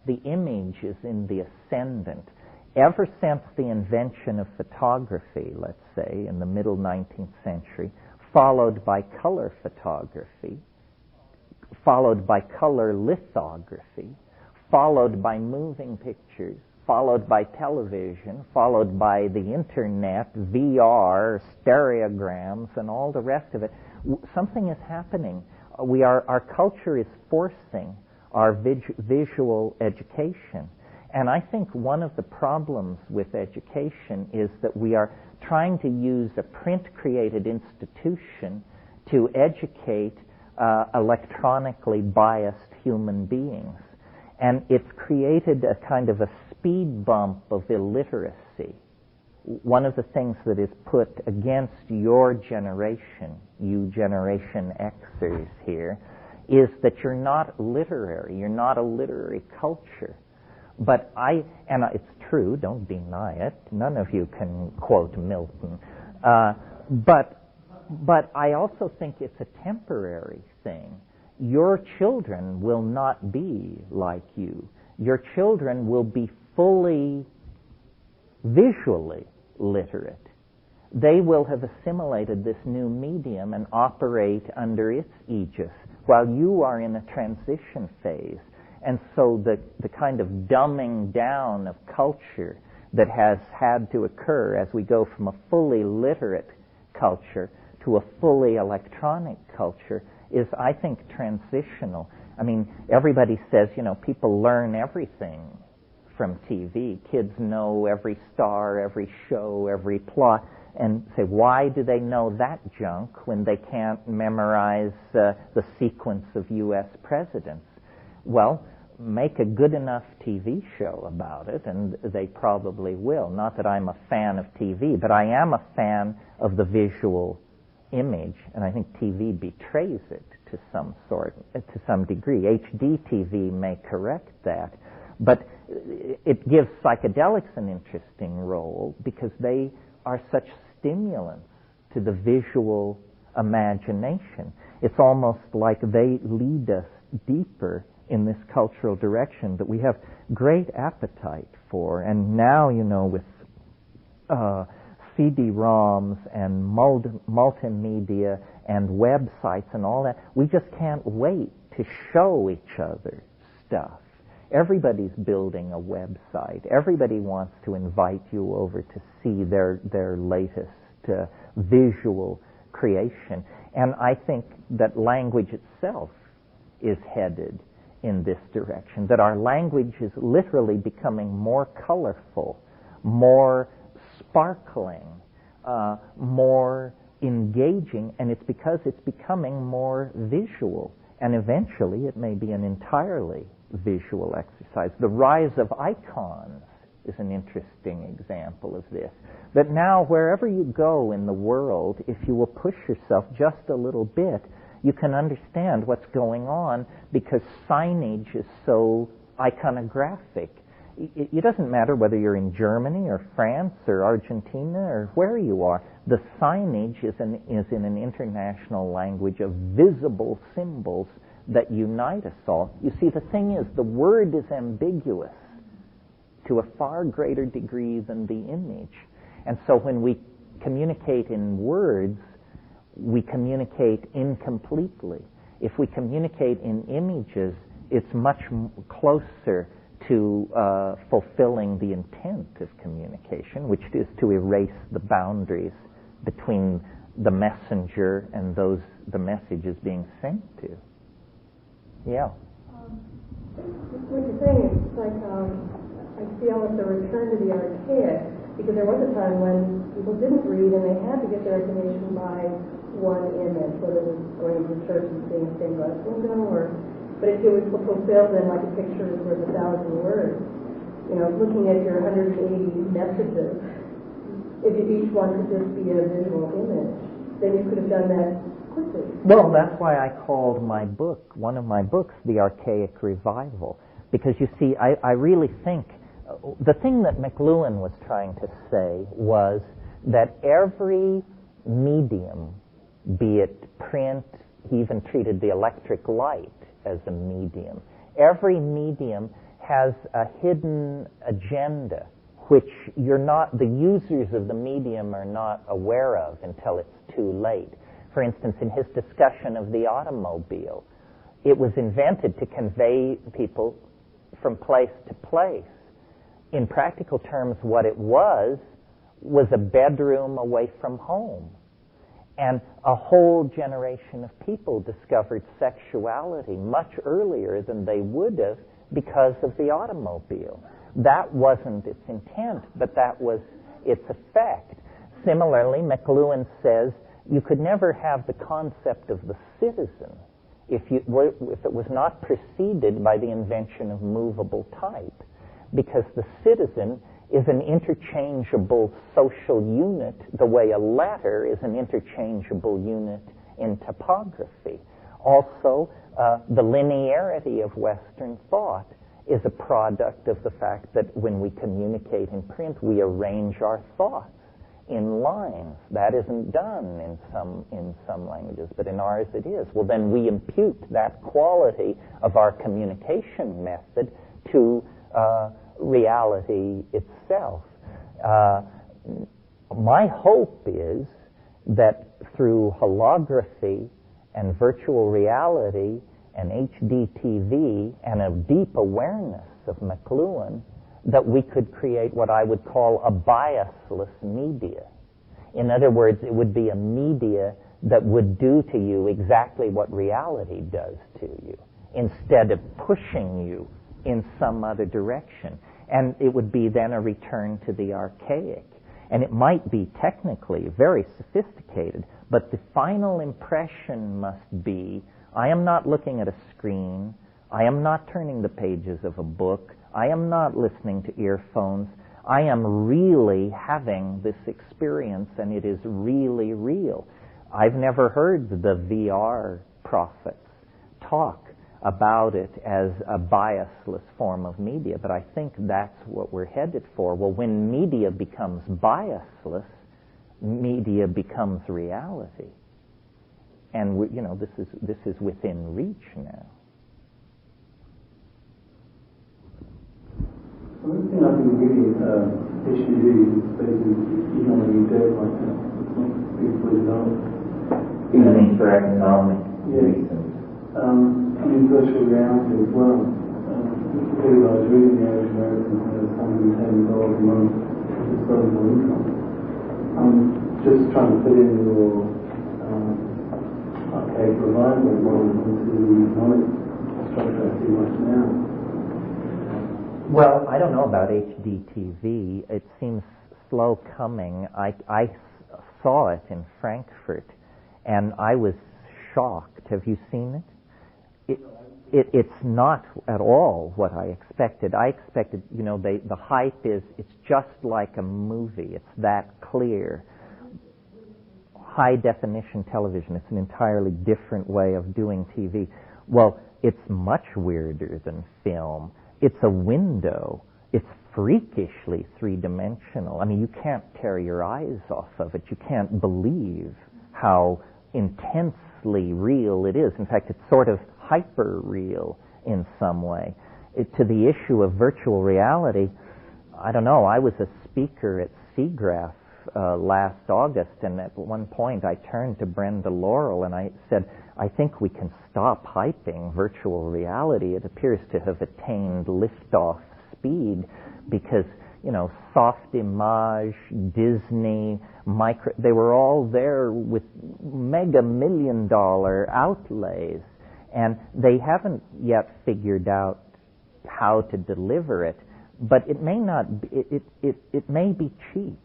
The image is in the ascendant. Ever since the invention of photography, let's say, in the middle 19th century, followed by color photography, followed by color lithography, followed by moving pictures, followed by television, followed by the internet, VR, stereograms, and all the rest of it. Something is happening. Our culture is forcing our visual education. And I think one of the problems with education is that we are trying to use a print-created institution to educate electronically biased human beings. And it's created a kind of a speed bump of illiteracy. One of the things that is put against your generation, you Generation Xers here, is that you're not literary. You're not a literary culture. But and it's true, don't deny it. None of you can quote Milton. But I also think it's a temporary thing. Your children will not be like you. Your children will be fully visually literate. They will have assimilated this new medium and operate under its aegis, while you are in a transition phase. And so the kind of dumbing down of culture that has had to occur as we go from a fully literate culture to a fully electronic culture is, I think, transitional. I mean, everybody says, people learn everything from TV. Kids know every star, every show, every plot, and say, why do they know that junk when they can't memorize the sequence of U.S. presidents? Well, make a good enough TV show about it, and they probably will. Not that I'm a fan of TV, but I am a fan of the visual image, and I think TV betrays it to some degree. HD TV may correct that, but it gives psychedelics an interesting role because they are such stimulants to the visual imagination. It's almost like they lead us deeper in this cultural direction that we have great appetite for. And now, with CD-ROMs and multimedia and websites and all that. We just can't wait to show each other stuff. Everybody's building a website. Everybody wants to invite you over to see their latest visual creation. And I think that language itself is headed in this direction, that our language is literally becoming more colorful, more sparkling, more engaging, and it's because it's becoming more visual. And eventually it may be an entirely visual exercise. The rise of icons is an interesting example of this. That now wherever you go in the world, if you will push yourself just a little bit, you can understand what's going on because signage is so iconographic. It doesn't matter whether you're in Germany or France or Argentina or where you are. The signage is in an international language of visible symbols that unite us all. You see, the thing is, the word is ambiguous to a far greater degree than the image. And so when we communicate in words, we communicate incompletely. If we communicate in images, it's much closer to fulfilling the intent of communication, which is to erase the boundaries between the messenger and those the message is being sent to. Yeah. What you're saying is like I feel it's a return to the archaic, because there was a time when people didn't read and they had to get their information by one image, whether it was going to church and seeing a stained glass window, but if it was fulfilled then like a picture is worth 1,000 words. You know, looking at your 180 messages, if each one could just be a visual image, then you could have done that quickly. Well, that's why I called my book, one of my books, The Archaic Revival. Because you see, I really think the thing that McLuhan was trying to say was that every medium, be it print, he even treated the electric light as a medium. Every medium has a hidden agenda which the users of the medium are not aware of until it's too late. For instance, in his discussion of the automobile, it was invented to convey people from place to place. In practical terms, what it was a bedroom away from home. And a whole generation of people discovered sexuality much earlier than they would have because of the automobile. That wasn't its intent, but that was its effect. Similarly, McLuhan says you could never have the concept of the citizen if it was not preceded by the invention of movable type, because the citizen is an interchangeable social unit the way a letter is an interchangeable unit in typography. Also, the linearity of Western thought is a product of the fact that when we communicate in print, we arrange our thoughts in lines. That isn't done in some languages, but in ours it is. Well, then we impute that quality of our communication method to reality itself. My hope is that through holography and virtual reality and HD TV and a deep awareness of McLuhan, that we could create what I would call a biasless media. In other words, it would be a media that would do to you exactly what reality does to you, instead of pushing you in some other direction. And it would be then a return to the archaic. And it might be technically very sophisticated, but the final impression must be, I am not looking at a screen, I am not turning the pages of a book, I am not listening to earphones, I am really having this experience and it is really real. I've never heard the VR prophets talk about it as a biasless form of media, but I think that's what we're headed for. Well, when media becomes biasless, media becomes reality. And this is within reach now. One thing I've been reading HDD is basically emailing dead right now. It's not being fully developed. Even for economic reasons. I mean, virtual reality as well. Particularly I was reading the average American has $110 a month as disposable income. I'm just trying to fit in your archaic revival model into the economic structure I see right now. Well, I don't know about HD TV. It seems slow coming. I saw it in Frankfurt, and I was shocked. Have you seen it? It's not at all what I expected. I expected, the hype is, it's just like a movie. It's that clear. High definition television, it's an entirely different way of doing TV. Well, it's much weirder than film. It's a window. It's freakishly three-dimensional. I mean, you can't tear your eyes off of it. You can't believe how intensely real it is. In fact, it's sort of hyper-real in some way. To the issue of virtual reality, I don't know, I was a speaker at SIGGRAPH last August, and at one point I turned to Brenda Laurel and I said, I think we can stop hyping virtual reality. It appears to have attained liftoff speed because, Soft Image, Disney, they were all there with mega $1 million outlays, and they haven't yet figured out how to deliver it. But it may not be, it may be cheap.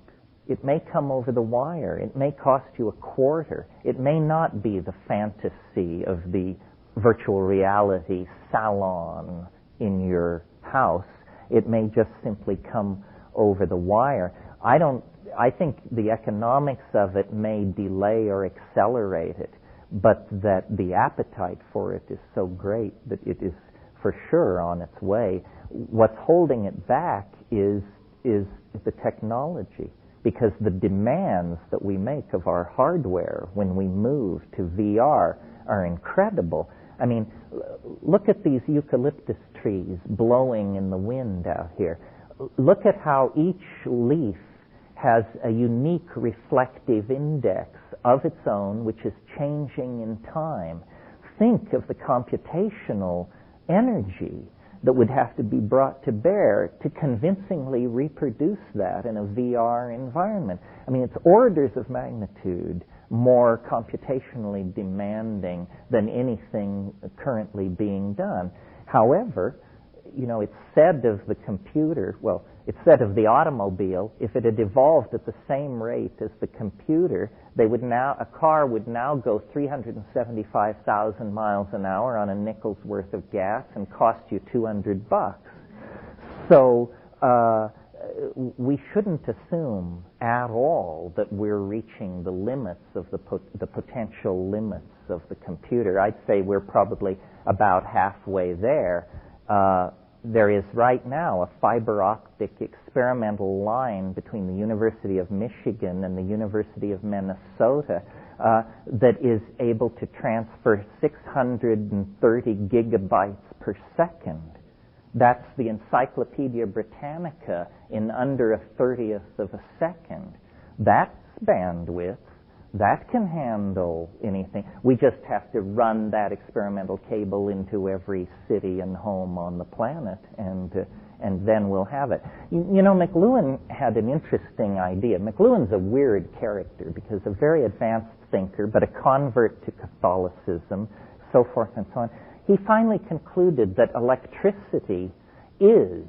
It may come over the wire. It may cost you $0.25. It may not be the fantasy of the virtual reality salon in your house. It may just simply come over the wire. I think the economics of it may delay or accelerate it, but that the appetite for it is so great that it is for sure on its way. What's holding it back is the technology, because the demands that we make of our hardware when we move to VR are incredible. I mean, look at these eucalyptus trees blowing in the wind out here. Look at how each leaf has a unique reflective index of its own, which is changing in time. Think of the computational energy that would have to be brought to bear to convincingly reproduce that in a VR environment. I mean, it's orders of magnitude more computationally demanding than anything currently being done. However, it's said of the computer, it's said of the automobile, if it had evolved at the same rate as the computer, a car would now go 375,000 miles an hour on a nickel's worth of gas and cost you $200. So we shouldn't assume at all that we're reaching the limits of the potential limits of the computer. I'd say we're probably about halfway there. There is right now a fiber optic experimental line between the University of Michigan and the University of Minnesota that is able to transfer 630 gigabytes per second. That's the Encyclopedia Britannica in under 1/30th of a second. That's bandwidth. That can handle anything. We just have to run that experimental cable into every city and home on the planet, and then we'll have it. McLuhan had an interesting idea. McLuhan's a weird character because a very advanced thinker, but a convert to Catholicism, so forth and so on. He finally concluded that electricity is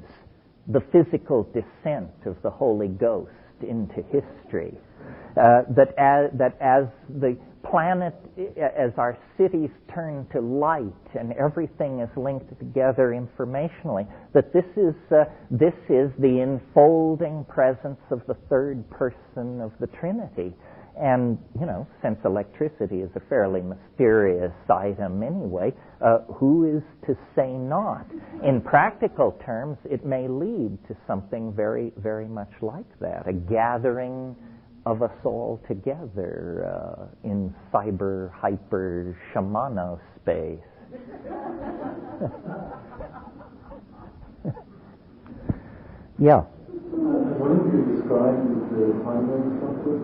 the physical descent of the Holy Ghost into history. That as the planet, as our cities turn to light and everything is linked together informationally, that this is the enfolding presence of the third person of the Trinity. And, since electricity is a fairly mysterious item anyway, who is to say not? In practical terms, it may lead to something very, very much like that, a gathering of us all together in cyber, hyper, shamano space. Yeah. One of your describe the timeline structure?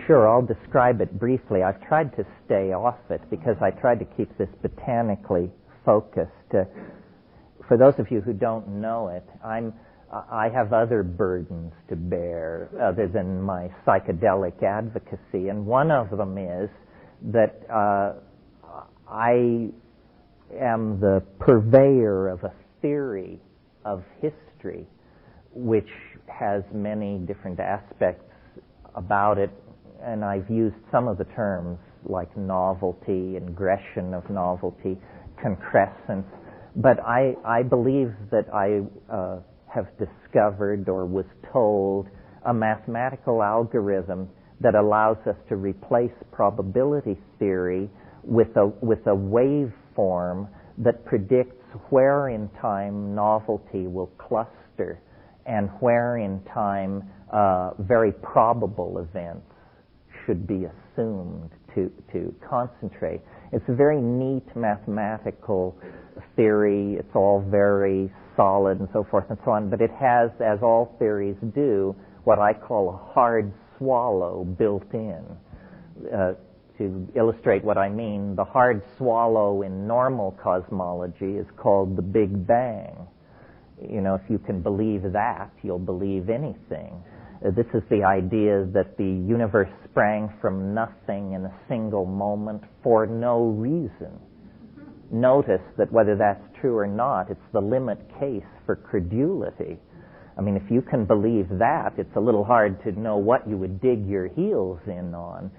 Sure, I'll describe it briefly. I've tried to stay off it because I tried to keep this botanically focused. For those of you who don't know it, I have other burdens to bear other than my psychedelic advocacy, and one of them is that I am the purveyor of a theory of history which has many different aspects about it, and I've used some of the terms like novelty, ingression of novelty, concrescence, but I believe that I have discovered or was told a mathematical algorithm that allows us to replace probability theory with a waveform that predicts where in time novelty will cluster and where in time very probable events should be assumed to concentrate. It's a very neat mathematical theory. It's all very solid and so forth and so on, but it has, as all theories do, what I call a hard swallow built in. To illustrate what I mean, the hard swallow in normal cosmology is called the Big Bang. You know, if you can believe that, you'll believe anything. This is the idea that the universe sprang from nothing in a single moment for no reason. Notice that whether that's true or not, it's the limit case for credulity. I mean, if you can believe that, it's a little hard to know what you would dig your heels in on.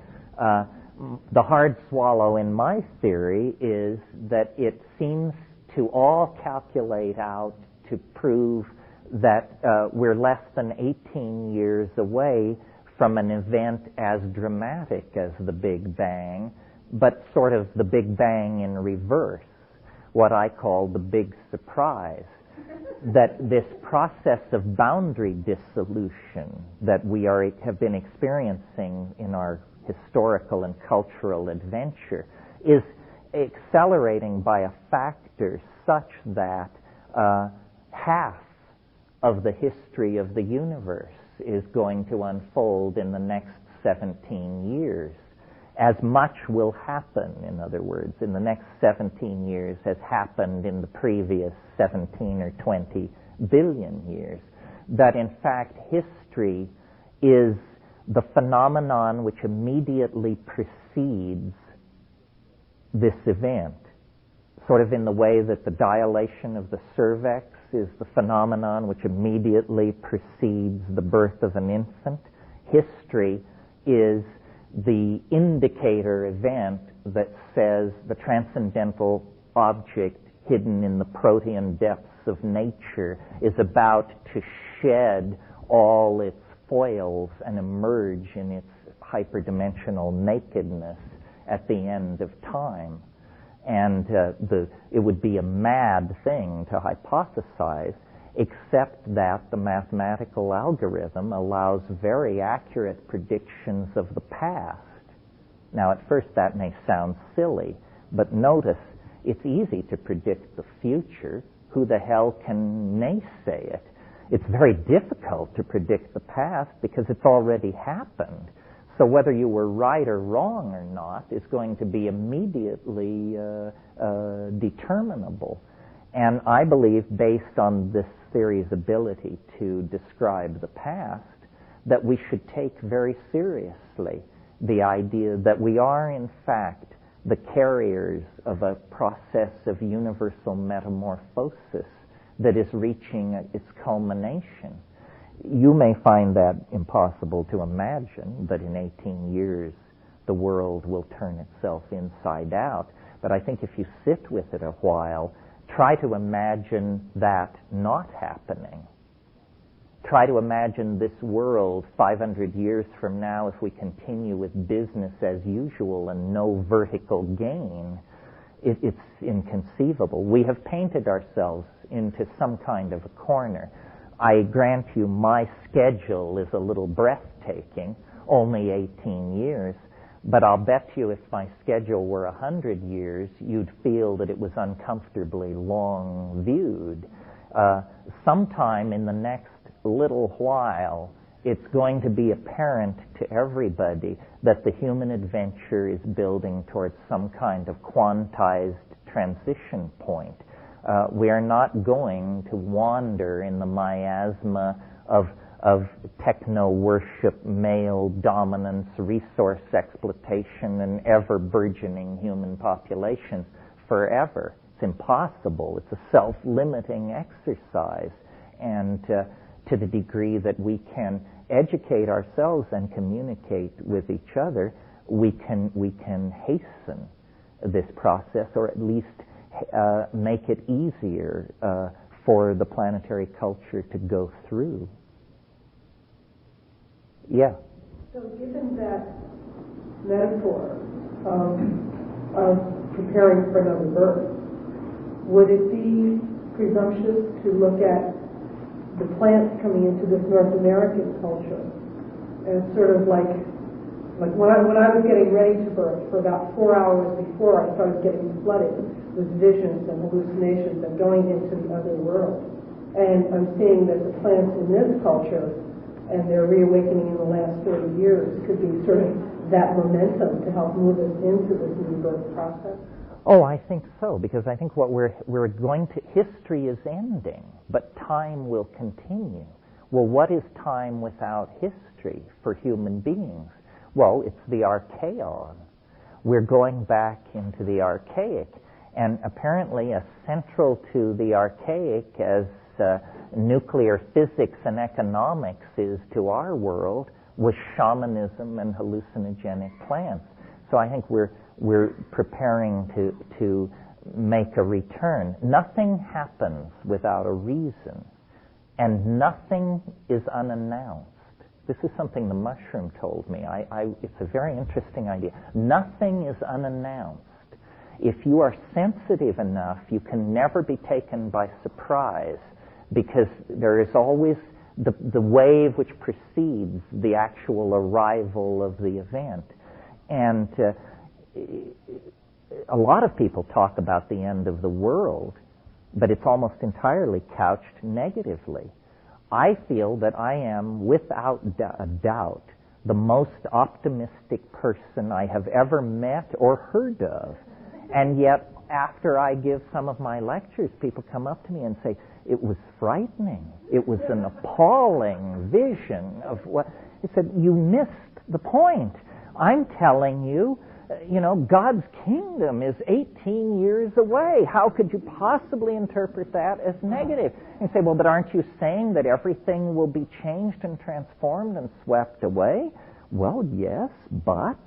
The hard swallow in my theory is that it seems to all calculate out to prove that we're less than 18 years away from an event as dramatic as the Big Bang, but sort of the Big Bang in reverse, what I call the big surprise. That this process of boundary dissolution that we have been experiencing in our historical and cultural adventure is accelerating by a factor such that half of the history of the universe is going to unfold in the next 17 years. As much will happen, in other words, in the next 17 years has happened in the previous 17 or 20 billion years. That in fact history is the phenomenon which immediately precedes this event. Sort of in the way that the dilation of the cervix is the phenomenon which immediately precedes the birth of an infant. History is the indicator event that says the transcendental object hidden in the protean depths of nature is about to shed all its foils and emerge in its hyperdimensional nakedness at the end of time. And it would be a mad thing to hypothesize, except that the mathematical algorithm allows very accurate predictions of the past. Now, at first that may sound silly, but notice it's easy to predict the future. Who the hell can naysay it? It's very difficult to predict the past because it's already happened. So whether you were right or wrong or not is going to be immediately determinable. And I believe, based on this theory's ability to describe the past, that we should take very seriously the idea that we are, in fact, the carriers of a process of universal metamorphosis that is reaching its culmination. You may find that impossible to imagine, that in 18 years the world will turn itself inside out. But I think if you sit with it a while, try to imagine that not happening. Try to imagine this world 500 years from now, if we continue with business as usual and no vertical gain. It's inconceivable. We have painted ourselves into some kind of a corner. I grant you my schedule is a little breathtaking, only 18 years, but I'll bet you if my schedule were 100 years, you'd feel that it was uncomfortably long viewed. Sometime in the next little while, it's going to be apparent to everybody that the human adventure is building towards some kind of quantized transition point. We are not going to wander in the miasma of techno-worship, male dominance, resource exploitation, and ever-burgeoning human populations forever. It's impossible. It's a self-limiting exercise. And to the degree that we can educate ourselves and communicate with each other, we can hasten this process, or at least make it easier for the planetary culture to go through. Yeah. So given that metaphor of preparing for another birth, would it be presumptuous to look at the plants coming into this North American culture as sort of like when I was getting ready to birth, for about 4 hours before, I started getting flooded with visions and hallucinations of going into the other world. And I'm seeing that the plants in this culture and their reawakening in the last 30 years could be sort of that momentum to help move us into this new birth process. Oh, I think so, because I think what we're going to, history is ending, but time will continue. Well, what is time without history for human beings? Well, it's the archaeon. We're going back into the archaic, and apparently as central to the archaic as nuclear physics and economics is to our world was shamanism and hallucinogenic plants. So I think we're preparing to make a return. Nothing happens without a reason, and nothing is unannounced. This is something the mushroom told me. It's a very interesting idea. Nothing is unannounced. If you are sensitive enough, you can never be taken by surprise, because there is always the wave which precedes the actual arrival of the event. And a lot of people talk about the end of the world, but it's almost entirely couched negatively. I feel that I am, without a doubt, the most optimistic person I have ever met or heard of. And yet, after I give some of my lectures, people come up to me and say, it was frightening. It was an appalling vision of what... He said, you missed the point. I'm telling you, God's kingdom is 18 years away. How could you possibly interpret that as negative? And you say, well, but aren't you saying that everything will be changed and transformed and swept away? Well, yes, but,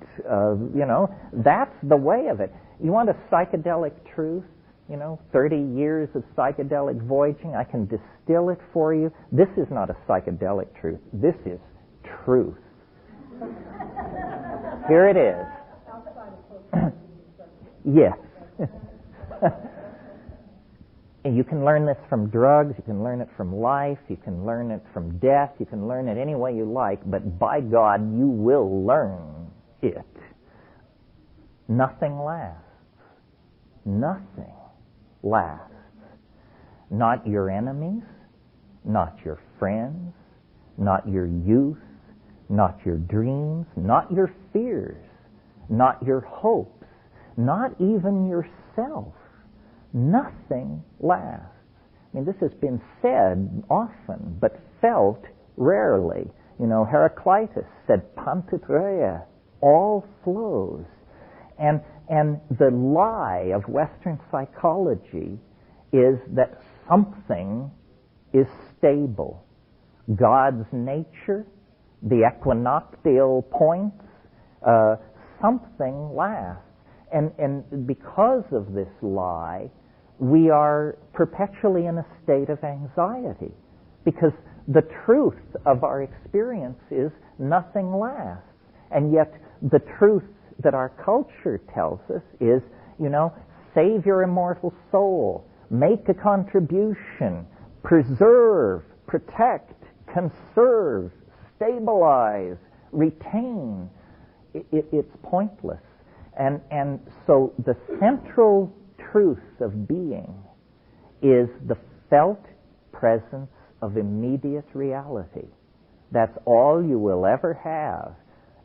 that's the way of it. You want a psychedelic truth? 30 years of psychedelic voyaging, I can distill it for you. This is not a psychedelic truth. This is truth. Here it is. Yes. And you can learn this from drugs, you can learn it from life, you can learn it from death, you can learn it any way you like, but by God, you will learn it. Nothing lasts. Nothing lasts. Not your enemies, not your friends, not your youth, not your dreams, not your fears, not your hopes, not even yourself. Nothing lasts. I mean, this has been said often, but felt rarely. Heraclitus said, Pantitreia, all flows. And the lie of Western psychology is that something is stable. God's nature, the equinoctial points, something lasts. And because of this lie, we are perpetually in a state of anxiety. Because the truth of our experience is nothing lasts. And yet the truth that our culture tells us is, save your immortal soul, make a contribution, preserve, protect, conserve, stabilize, retain. It's pointless. And so the central truth of being is the felt presence of immediate reality. That's all you will ever have.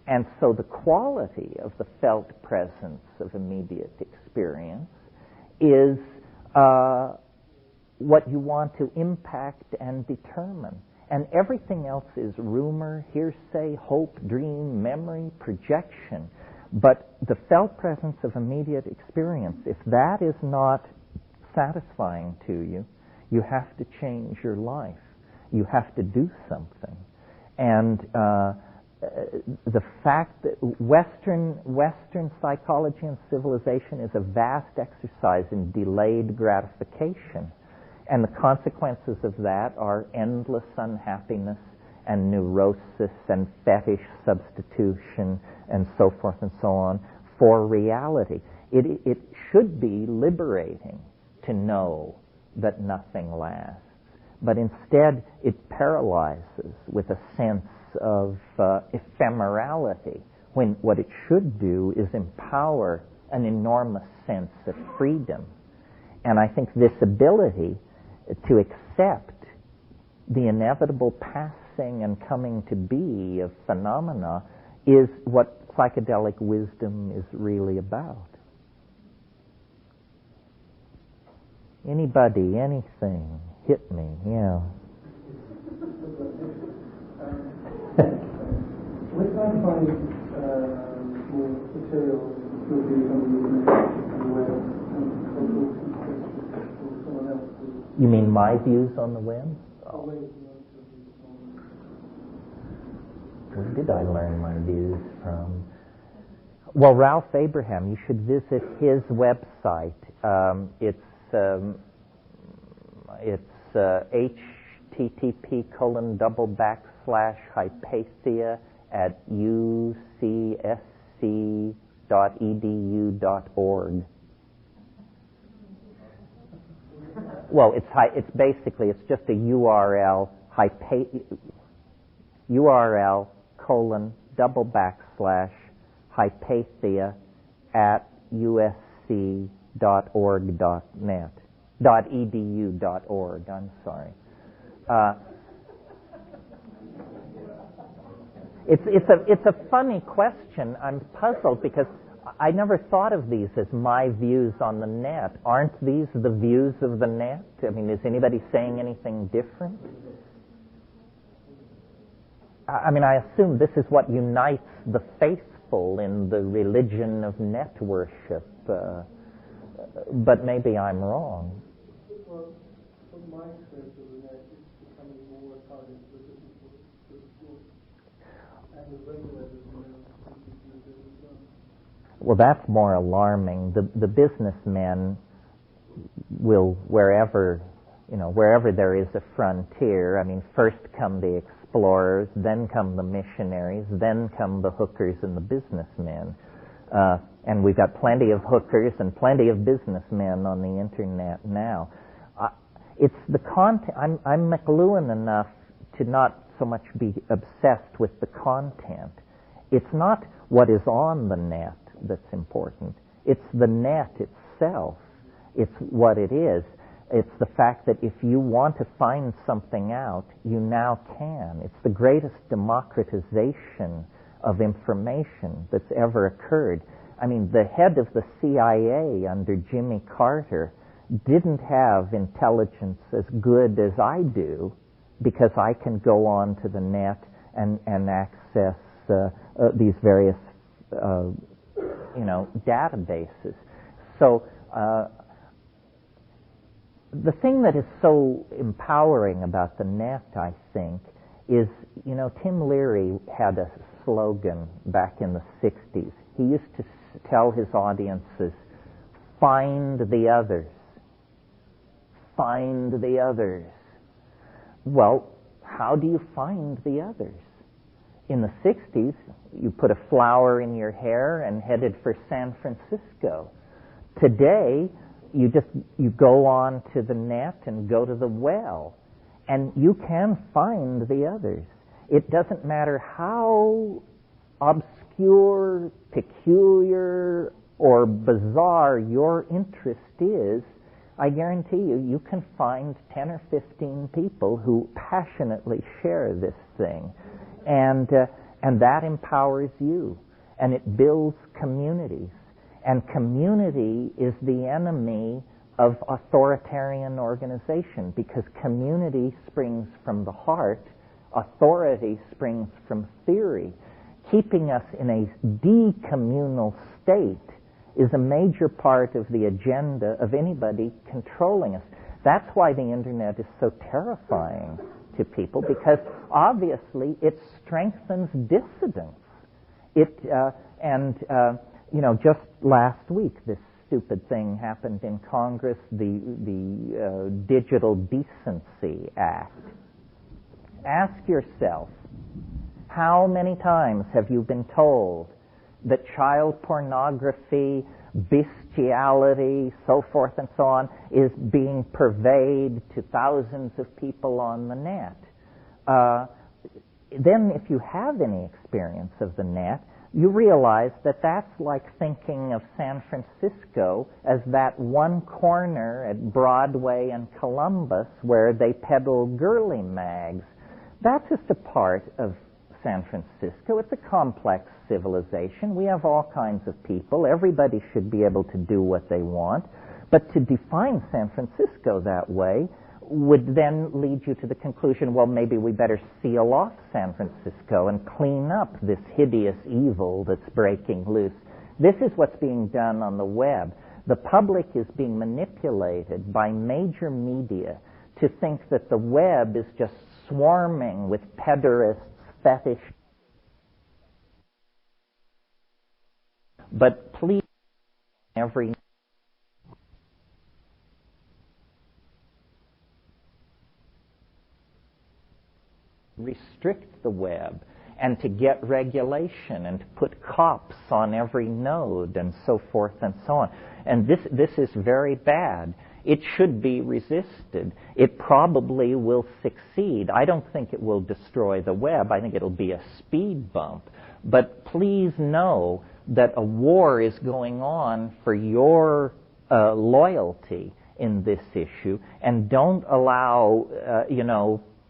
And so the quality of the felt presence of immediate experience is what you want to impact and determine. And everything else is rumor, hearsay, hope, dream, memory, projection. But the felt presence of immediate experience, if that is not satisfying to you, you have to change your life. You have to do something. And the fact that Western psychology and civilization is a vast exercise in delayed gratification. And the consequences of that are endless unhappiness and neurosis and fetish substitution and so forth and so on for reality. It should be liberating to know that nothing lasts. But instead, it paralyzes with a sense of ephemerality, when what it should do is empower an enormous sense of freedom. And I think this ability to accept the inevitable passing and coming to be of phenomena is what psychedelic wisdom is really about. Anybody, anything, hit me, yeah. What kind of material would be on the web and someone else? You mean my views on the web? Where did I learn my views from? Well, Ralph Abraham, you should visit his website. It's http://hypatia@ucsc.edu.org. Well, it's basically just a URL /Hypatia@usc.org.net. .edu.org, I'm sorry. It's a funny question. I'm puzzled because I never thought of these as my views on the net. Aren't these the views of the net? I mean, is anybody saying anything different? I mean, I assume this is what unites the faithful in the religion of net worship, but maybe I'm wrong. Well, from my experience of the net, it's becoming more targeted to the sports and the regulators. Well, that's more alarming. The businessmen will, wherever there is a frontier, I mean, first come the explorers, then come the missionaries, then come the hookers and the businessmen. And we've got plenty of hookers and plenty of businessmen on the internet now. It's the content. I'm McLuhan enough to not so much be obsessed with the content. It's not what is on the net that's important. It's the net itself. It's what it is. It's the fact that if you want to find something out, you now can. It's the greatest democratization of information that's ever occurred. I mean, the head of the CIA under Jimmy Carter didn't have intelligence as good as I do because I can go on to the net and access these various databases. So the thing that is so empowering about the net, I think, is, Tim Leary had a slogan back in the 60s. He used to tell his audiences, find the others. Find the others. Well, how do you find the others? In the 60s, you put a flower in your hair and headed for San Francisco. Today, you go on to the net and go to the well, and you can find the others. It doesn't matter how obscure, peculiar, or bizarre your interest is. I guarantee you can find 10 or 15 people who passionately share this thing. And that empowers you. And it builds communities. And community is the enemy of authoritarian organization, because community springs from the heart, authority springs from theory. Keeping us in a decommunal state is a major part of the agenda of anybody controlling us. That's why the internet is so terrifying to people, because obviously it strengthens dissidence. Just last week, this stupid thing happened in Congress, the Digital Decency Act. Ask yourself, how many times have you been told that child pornography, bestiality, so forth and so on, is being purveyed to thousands of people on the net? Then if you have any experience of the net, you realize that that's like thinking of San Francisco as that one corner at Broadway and Columbus where they peddle girly mags. That's just a part of San Francisco. It's a complex civilization. We have all kinds of people. Everybody should be able to do what they want. But to define San Francisco that way would then lead you to the conclusion, well, maybe we better seal off San Francisco and clean up this hideous evil that's breaking loose. This is what's being done on the web. The public is being manipulated by major media to think that the web is just swarming with pederasts, fetish. But please, every restrict the web, and to get regulation, and to put cops on every node, and so forth and so on. And this is very bad. It should be resisted. It probably will succeed. I don't think it will destroy the web. I think it'll be a speed bump. But please know that a war is going on for your loyalty in this issue, and don't allow,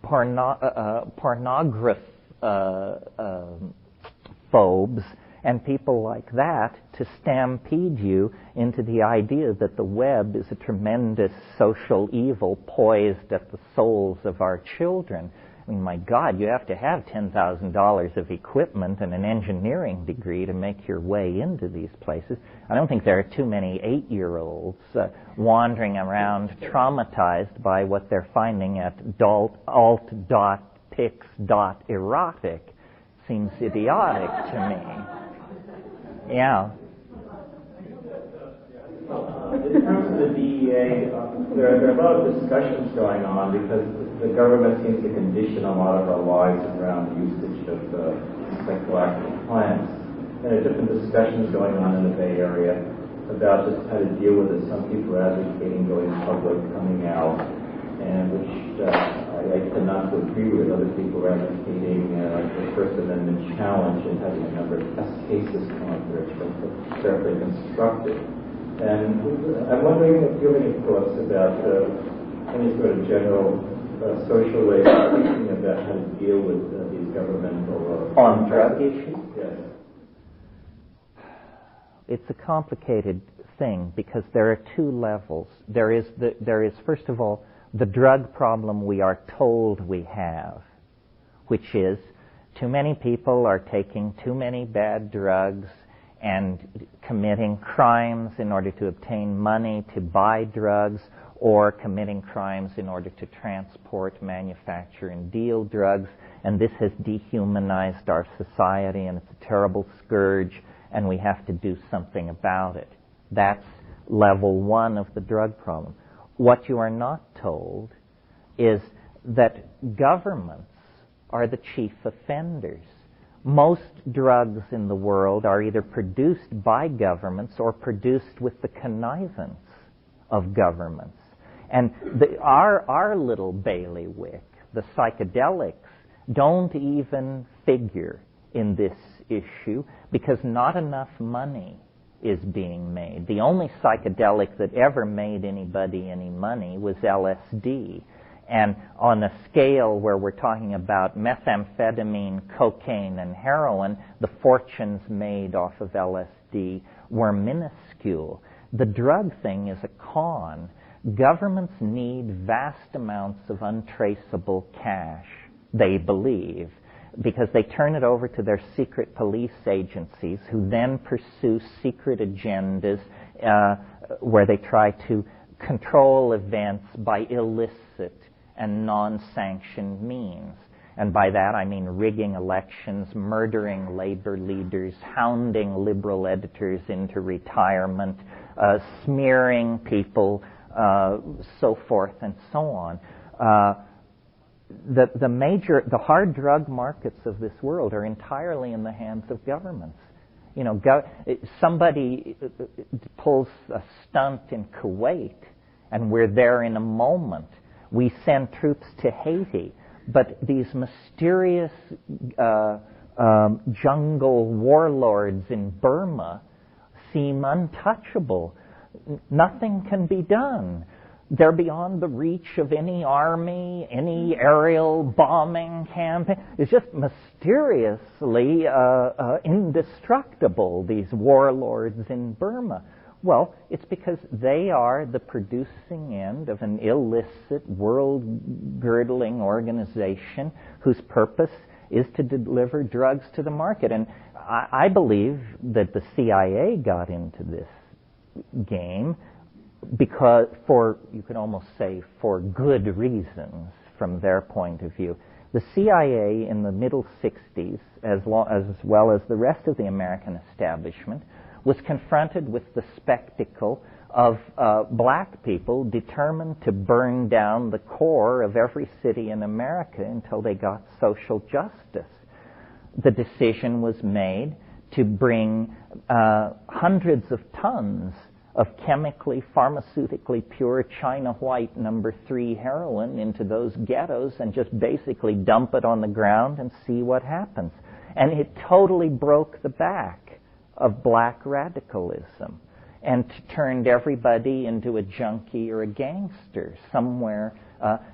pornographobes and people like that to stampede you into the idea that the web is a tremendous social evil poised at the souls of our children. I mean, my God, you have to have $10,000 of equipment and an engineering degree to make your way into these places. I don't think there are too many 8-year-olds wandering around traumatized by what they're finding at alt.pics.erotic. Seems idiotic to me. Yeah. In terms of the DEA, there are a lot of discussions going on because the government seems to condition a lot of our lives around the usage of psychoactive plants. And there are different discussions going on in the Bay Area about just how to deal with it. Some people are advocating going public, coming out, and which I tend not to agree with. Other people are advocating the First Amendment challenge and having a number of test cases come up that are carefully constructed. And I'm wondering if you have any thoughts about any sort of general social way of thinking about how to deal with these governmental... On drug issues? Yes. It's a complicated thing because there are two levels. There is, first of all, the drug problem we are told we have, which is too many people are taking too many bad drugs and committing crimes in order to obtain money to buy drugs, or committing crimes in order to transport, manufacture, and deal drugs. And this has dehumanized our society, and it's a terrible scourge, and we have to do something about it. That's level one of the drug problem. What you are not told is that governments are the chief offenders. Most drugs in the world are either produced by governments or produced with the connivance of governments. And our little bailiwick, the psychedelics, don't even figure in this issue because not enough money is being made. The only psychedelic that ever made anybody any money was LSD. And on a scale where we're talking about methamphetamine, cocaine, and heroin, the fortunes made off of LSD were minuscule. The drug thing is a con. Governments need vast amounts of untraceable cash, they believe, because they turn it over to their secret police agencies, who then pursue secret agendas where they try to control events by illicit and non-sanctioned means. And by that I mean rigging elections, murdering labor leaders, hounding liberal editors into retirement, smearing people, so forth and so on. The hard drug markets of this world are entirely in the hands of governments. You know, somebody pulls a stunt in Kuwait, and we're there in a moment. We send troops to Haiti, but these mysterious jungle warlords in Burma seem untouchable. Nothing can be done. They're beyond the reach of any army, any aerial bombing campaign. It's just mysteriously indestructible, these warlords in Burma. Well, it's because they are the producing end of an illicit, world-girdling organization whose purpose is to deliver drugs to the market. And I believe that the CIA got into this game because, you could almost say, for good reasons from their point of view. The CIA in the middle 60s, as well as the rest of the American establishment, was confronted with the spectacle of black people determined to burn down the core of every city in America until they got social justice. The decision was made to bring hundreds of tons of chemically, pharmaceutically pure China White number 3 heroin into those ghettos and just basically dump it on the ground and see what happens. And it totally broke the back of black radicalism and turned everybody into a junkie or a gangster somewhere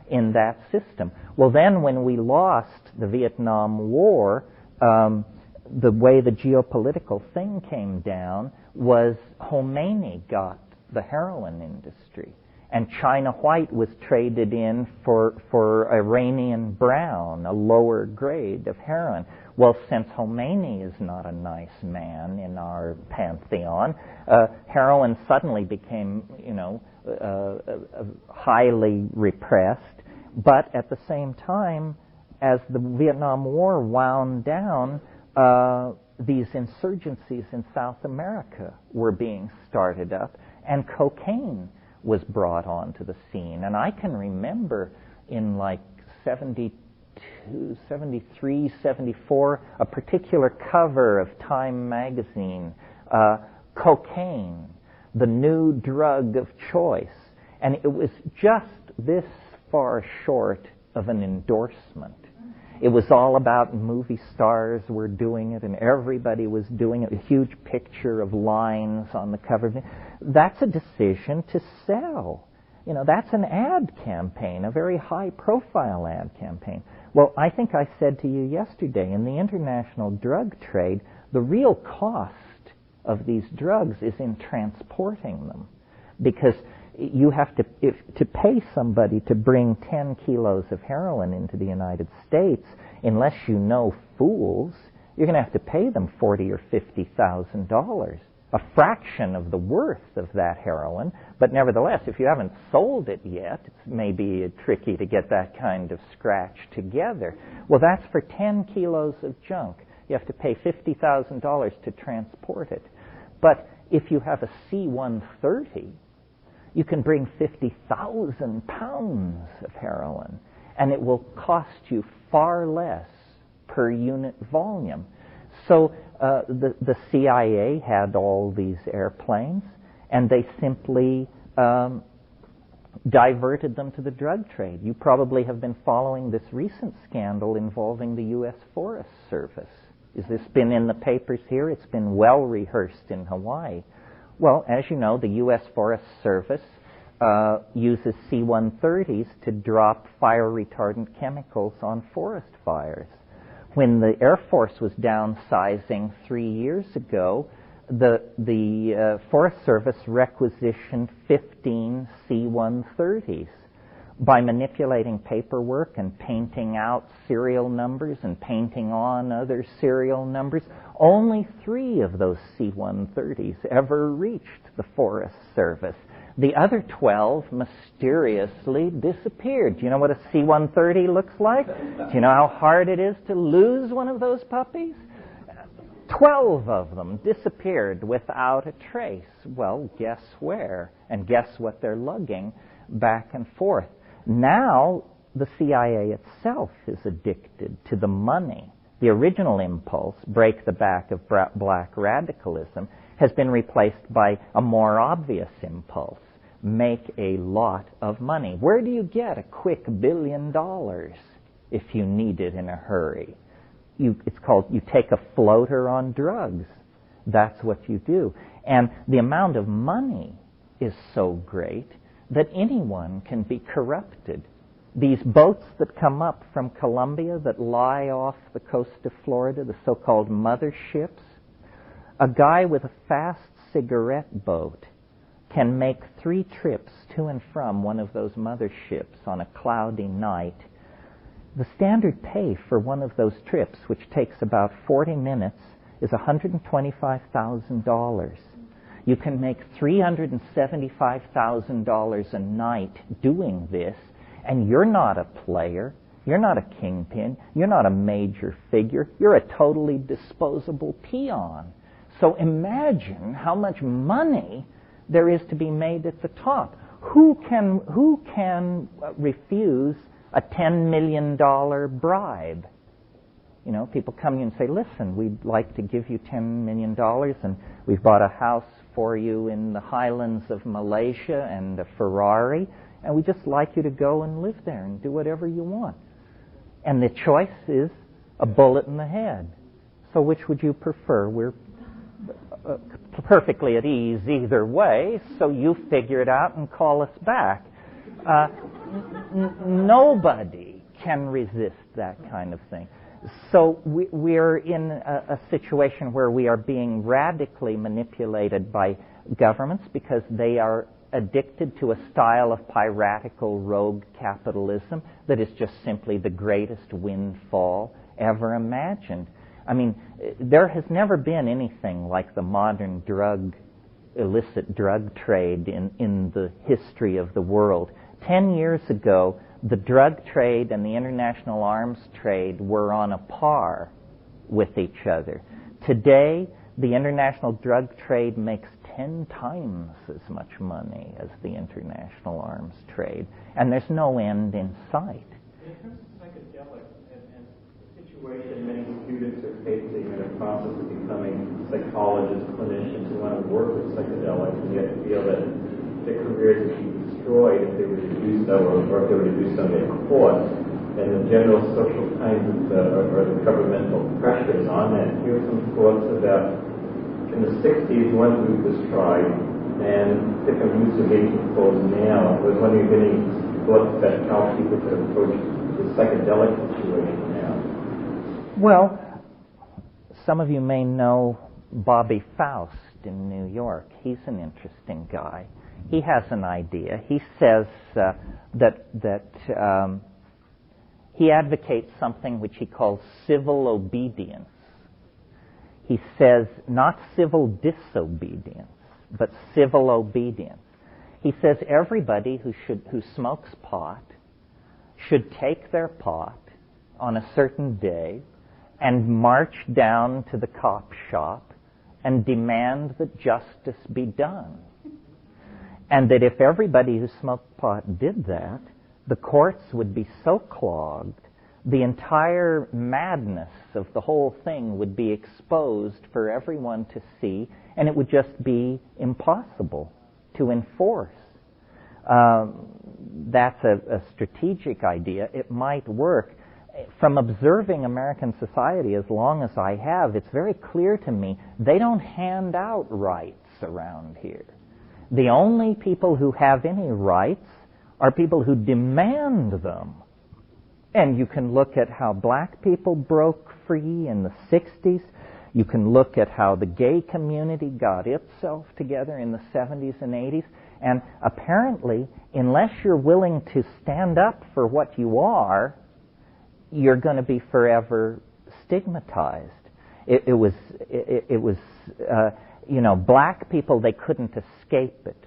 in that system. Well, then when we lost the Vietnam War, the way the geopolitical thing came down was Khomeini got the heroin industry, and China White was traded in for Iranian brown, a lower grade of heroin. Well, since Khomeini is not a nice man in our pantheon, heroin suddenly became, highly repressed. But at the same time, as the Vietnam War wound down, these insurgencies in South America were being started up, and cocaine was brought onto the scene. And I can remember in like 72, 73, 74, a particular cover of Time magazine, cocaine, the new drug of choice. And it was just this far short of an endorsement. It was all about movie stars were doing it, and everybody was doing it. A huge picture of lines on the cover. That's a decision to sell. That's an ad campaign, a very high-profile ad campaign. Well, I think I said to you yesterday, in the international drug trade, the real cost of these drugs is in transporting them, because you have to pay somebody to bring 10 kilos of heroin into the United States. Unless you know fools, you're going to have to pay them $40,000 or $50,000, a fraction of the worth of that heroin. But nevertheless, if you haven't sold it yet, it's maybe tricky to get that kind of scratch together. Well, that's for 10 kilos of junk. You have to pay $50,000 to transport it. But if you have a C-130, you can bring 50,000 pounds of heroin, and it will cost you far less per unit volume. So the CIA had all these airplanes, and they simply diverted them to the drug trade. You probably have been following this recent scandal involving the U.S. Forest Service. Has this been in the papers here? It's been well rehearsed in Hawaii. Well, as you know, the U.S. Forest Service uses C-130s to drop fire-retardant chemicals on forest fires. When the Air Force was downsizing 3 years ago, the Forest Service requisitioned 15 C-130s. By manipulating paperwork and painting out serial numbers and painting on other serial numbers, only 3 of those C-130s ever reached the Forest Service. The other 12 mysteriously disappeared. Do you know what a C-130 looks like? Do you know how hard it is to lose one of those puppies? 12 of them disappeared without a trace. Well, guess where? And guess what they're lugging back and forth? Now, the CIA itself is addicted to the money. The original impulse, break the back of black radicalism, has been replaced by a more obvious impulse, make a lot of money. Where do you get a quick $1 billion if you need it in a hurry? It's called, you take a floater on drugs. That's what you do. And the amount of money is so great that anyone can be corrupted. These boats that come up from Colombia that lie off the coast of Florida, the so-called motherships, a guy with a fast cigarette boat can make 3 trips to and from one of those motherships on a cloudy night. The standard pay for one of those trips, which takes about 40 minutes, is $125,000. You can make $375,000 a night doing this, and you're not a player, you're not a kingpin, you're not a major figure, you're a totally disposable peon. So imagine how much money there is to be made at the top. Who can refuse a $10 million bribe? You know, people come to you and say, listen, we'd like to give you $10 million, and we've bought a house for you in the highlands of Malaysia and a Ferrari, and we'd just like you to go and live there and do whatever you want. And the choice is a bullet in the head. So which would you prefer? We're perfectly at ease either way, so you figure it out and call us back. Nobody can resist that kind of thing. So we're in a situation where we are being radically manipulated by governments because they are addicted to a style of piratical rogue capitalism that is just simply the greatest windfall ever imagined. I mean, there has never been anything like the modern illicit drug trade in the history of the world. 10 years ago, the drug trade and the international arms trade were on a par with each other. Today, the international drug trade makes 10 times as much money as the international arms trade, and there's no end in sight. In terms of psychedelics and the situation many students are facing in a process of becoming psychologists, clinicians who want to work with psychedelics, and yet feel that their careers would be destroyed if they were to do so, or if they were to do so and get caught, and the general social kinds of, or the governmental pressures on that. Here are some thoughts about, in the 60s, one group was tried, and different groups are being proposed now. I was wondering if any thoughts about how people could approach the psychedelic situation now. Well, some of you may know Bobby Faust in New York. He's an interesting guy. He has an idea. He says that he advocates something which he calls civil obedience. He says not civil disobedience, but civil obedience. He says everybody who smokes pot should take their pot on a certain day and march down to the cop shop and demand that justice be done. And that if everybody who smoked pot did that, the courts would be so clogged, the entire madness of the whole thing would be exposed for everyone to see, and it would just be impossible to enforce. That's a strategic idea. It might work. From observing American society as long as I have, it's very clear to me they don't hand out rights around here. The only people who have any rights are people who demand them. And you can look at how black people broke free in the 60s. You can look at how the gay community got itself together in the 70s and 80s. And apparently, unless you're willing to stand up for what you are, you're going to be forever stigmatized. It was black people, they couldn't escape it.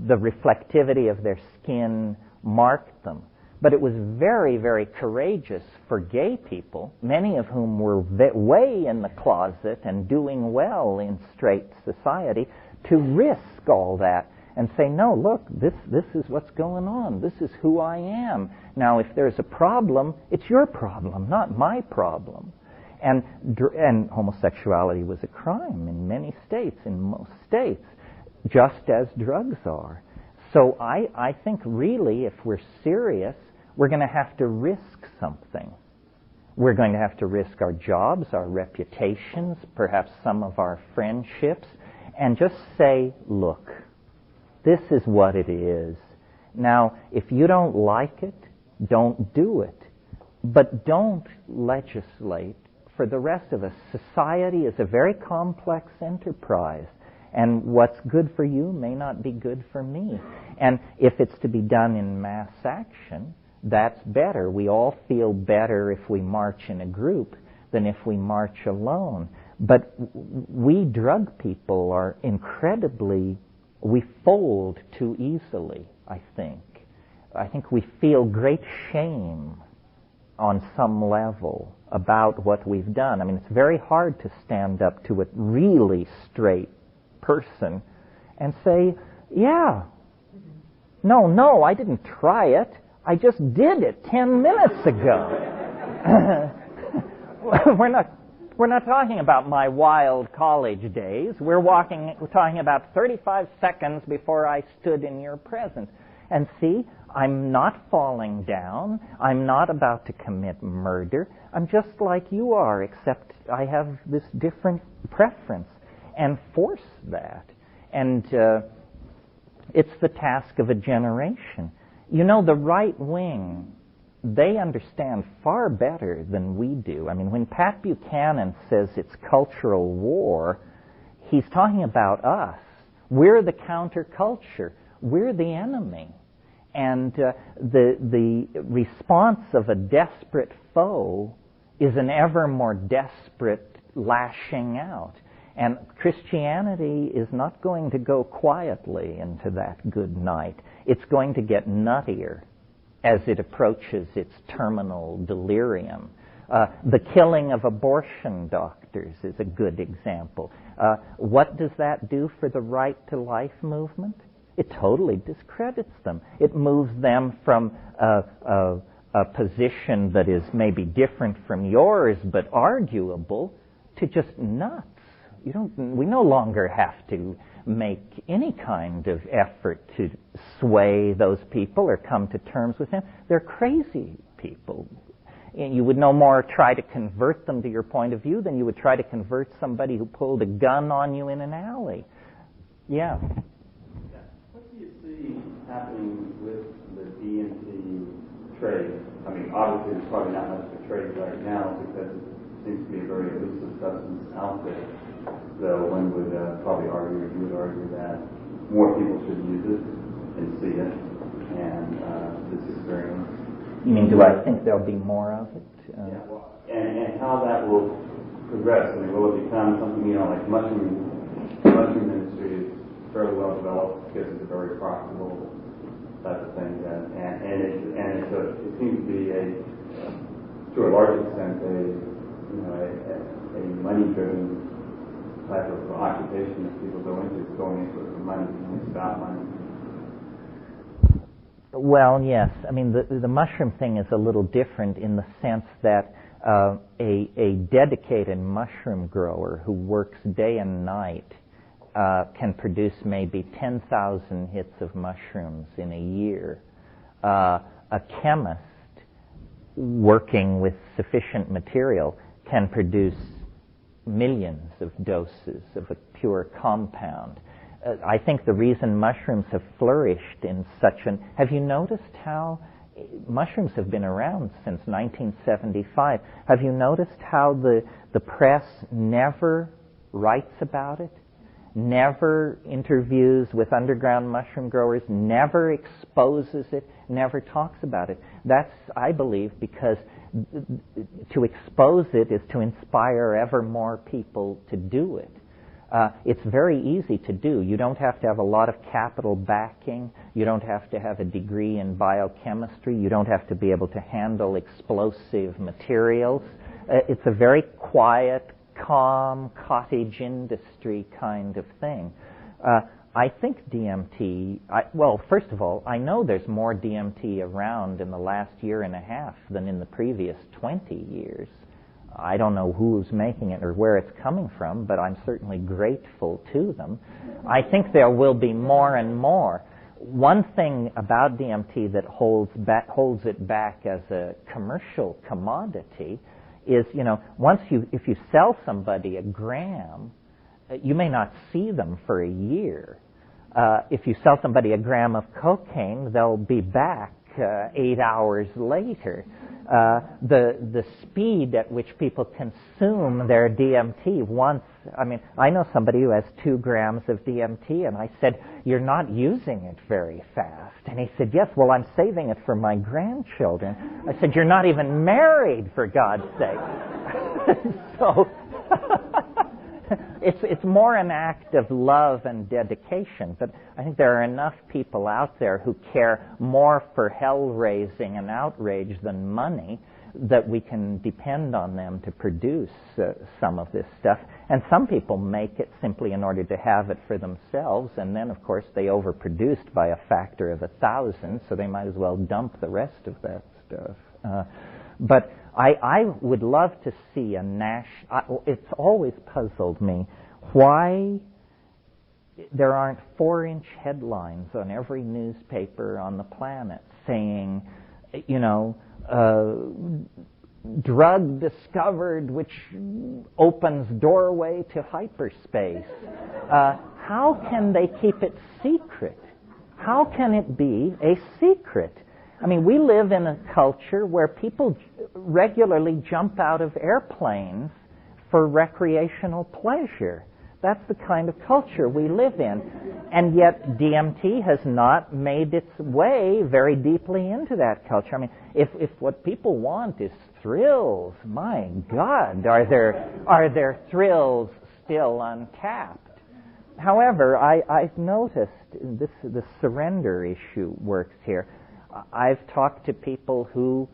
The reflectivity of their skin marked them. But it was very, very courageous for gay people, many of whom were way in the closet and doing well in straight society, to risk all that and say, no, look, this is what's going on. This is who I am. Now, if there's a problem, it's your problem, not my problem. And homosexuality was a crime in many states, in most states, just as drugs are. So I think really, if we're serious, we're going to have to risk something. We're going to have to risk our jobs, our reputations, perhaps some of our friendships, and just say, look, this is what it is. Now, if you don't like it, don't do it. But don't legislate for the rest of us. Society is a very complex enterprise. And what's good for you may not be good for me. And if it's to be done in mass action, that's better. We all feel better if we march in a group than if we march alone. But we drug people are we fold too easily, I think. I think we feel great shame on some level about what we've done. I mean, it's very hard to stand up to a really straight person and say, yeah, no, I didn't try it. I just did it 10 minutes ago. We're not talking about my wild college days. We're talking about 35 seconds before I stood in your presence. And see, I'm not falling down. I'm not about to commit murder. I'm just like you are, except I have this different preference. And force that. And it's the task of a generation. You know, the right wing, they understand far better than we do. I mean, when Pat Buchanan says it's cultural war, he's talking about us. We're the counterculture. We're the enemy. And the response of a desperate foe is an ever more desperate lashing out. And Christianity is not going to go quietly into that good night. It's going to get nuttier as it approaches its terminal delirium. The killing of abortion doctors is a good example. What does that do for the right to life movement? It totally discredits them. It moves them from a position that is maybe different from yours but arguable to just nuts. We no longer have to make any kind of effort to sway those people or come to terms with them. They're crazy people. You would no more try to convert them to your point of view than you would try to convert somebody who pulled a gun on you in an alley. Yeah. What do you see happening with the DMT trade? I mean, obviously there's probably not much of a trade right now because it seems to be a very elusive substance out there. Though one would probably argue, you would argue that more people should use it and see it and this experience. You mean, do I think there'll be more of it? And how that will progress. I mean, will it become something, like mushroom industry is fairly well developed because it's a very profitable type of thing. It seems to be to a large extent, a money-driven type of occupation that people go into, going into it for money, and it's about money. Well, yes. I mean, the mushroom thing is a little different in the sense that a dedicated mushroom grower who works day and night can produce maybe 10,000 hits of mushrooms in a year. A chemist working with sufficient material can produce millions of doses of a pure compound. I think the reason mushrooms have flourished in such an... Have you noticed how mushrooms have been around since 1975? Have you noticed how the press never writes about it, never interviews with underground mushroom growers, never exposes it, never talks about it? That's, I believe, because to expose it is to inspire ever more people to do it. It's very easy to do. You don't have to have a lot of capital backing. You don't have to have a degree in biochemistry. You don't have to be able to handle explosive materials. It's a very quiet, calm, cottage industry kind of thing. I think DMT, well, first of all, I know there's more DMT around in the last year and a half than in the previous 20 years. I don't know who's making it or where it's coming from, but I'm certainly grateful to them. I think there will be more and more. One thing about DMT that holds it back as a commercial commodity is, if you sell somebody a gram, you may not see them for a year. If you sell somebody a gram of cocaine, they'll be back 8 hours later. The speed at which people consume their DMT once, I know somebody who has 2 grams of DMT, and I said, "You're not using it very fast." And he said, "Yes, well, I'm saving it for my grandchildren." I said, "You're not even married, for God's sake." So, it's more an act of love and dedication, but I think there are enough people out there who care more for hell-raising and outrage than money that we can depend on them to produce some of this stuff. And some people make it simply in order to have it for themselves, and then, of course, they overproduced by a factor of 1,000, so they might as well dump the rest of that stuff. But I would love to see a national... It's always puzzled me why there aren't 4-inch headlines on every newspaper on the planet saying, drug discovered which opens doorway to hyperspace. How can they keep it secret? How can it be a secret? We live in a culture where people regularly jump out of airplanes for recreational pleasure. That's the kind of culture we live in. And yet DMT has not made its way very deeply into that culture. If what people want is thrills, my God, are there thrills still untapped? However, I've noticed the surrender issue works here. I've talked to people who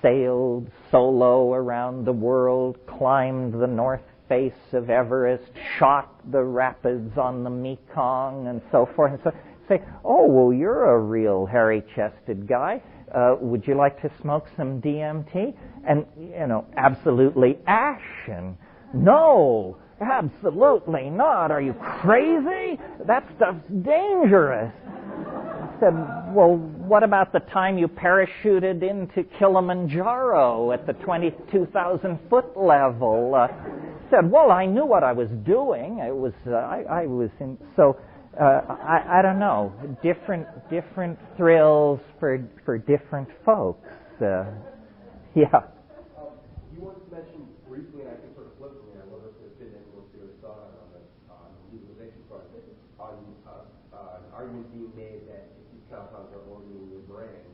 sailed solo around the world, climbed the north face of Everest, shot the rapids on the Mekong, and so forth. And so say, "Oh, well, you're a real hairy-chested guy. Would you like to smoke some DMT?" And, absolutely ashen. "No, absolutely not. Are you crazy? That stuff's dangerous." I said, "Well, what about the time you parachuted into Kilimanjaro at the 22,000-foot level?" I said, "Well, I knew what I was doing. It was I was in." So I don't know. Different thrills for different folks. Yeah. You once mentioned briefly, and I think sort of flippantly, I wonder if there's been any more serious thought on the legalization front, an argument being made that if these compounds are already in your brain.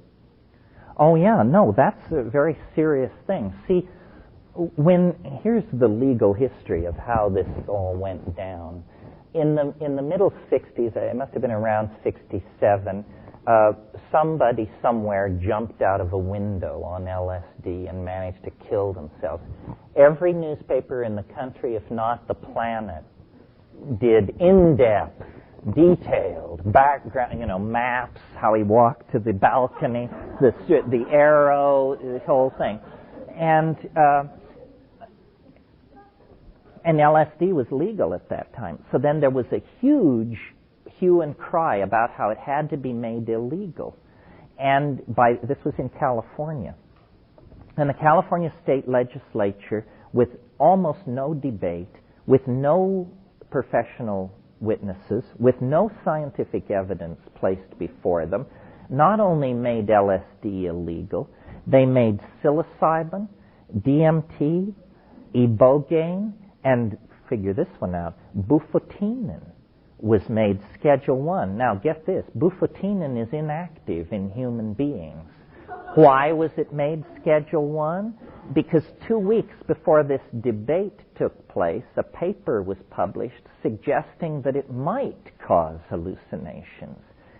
Oh yeah, no, that's a very serious thing. See, here's the legal history of how this all went down. In the middle 60s, it must have been around 67, somebody somewhere jumped out of a window on LSD and managed to kill themselves. Every newspaper in the country, if not the planet, did in-depth, detailed background, maps, how he walked to the balcony, the arrow, the whole thing. And LSD was legal at that time. So then there was a huge hue and cry about how it had to be made illegal. And this was in California. And the California state legislature, with almost no debate, with no professional witnesses, with no scientific evidence placed before them, not only made LSD illegal, they made psilocybin, DMT, ibogaine, and figure this one out, bufotenin was made Schedule 1. Now get this, bufotenin is inactive in human beings. Why was it made Schedule 1? Because 2 weeks before this debate took place, a paper was published suggesting that it might cause hallucinations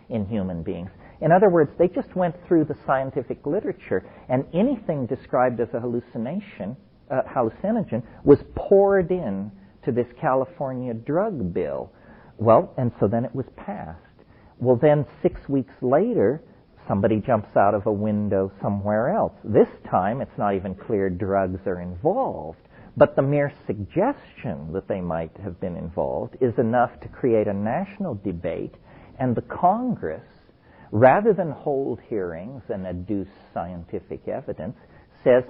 in human beings. In other words, they just went through the scientific literature, and anything described as a hallucination, hallucinogen, was poured in to this California drug bill. Well, and so then it was passed. Well, then 6 weeks later, somebody jumps out of a window somewhere else. This time, it's not even clear drugs are involved, but the mere suggestion that they might have been involved is enough to create a national debate, and the Congress, rather than hold hearings and adduce scientific evidence, says,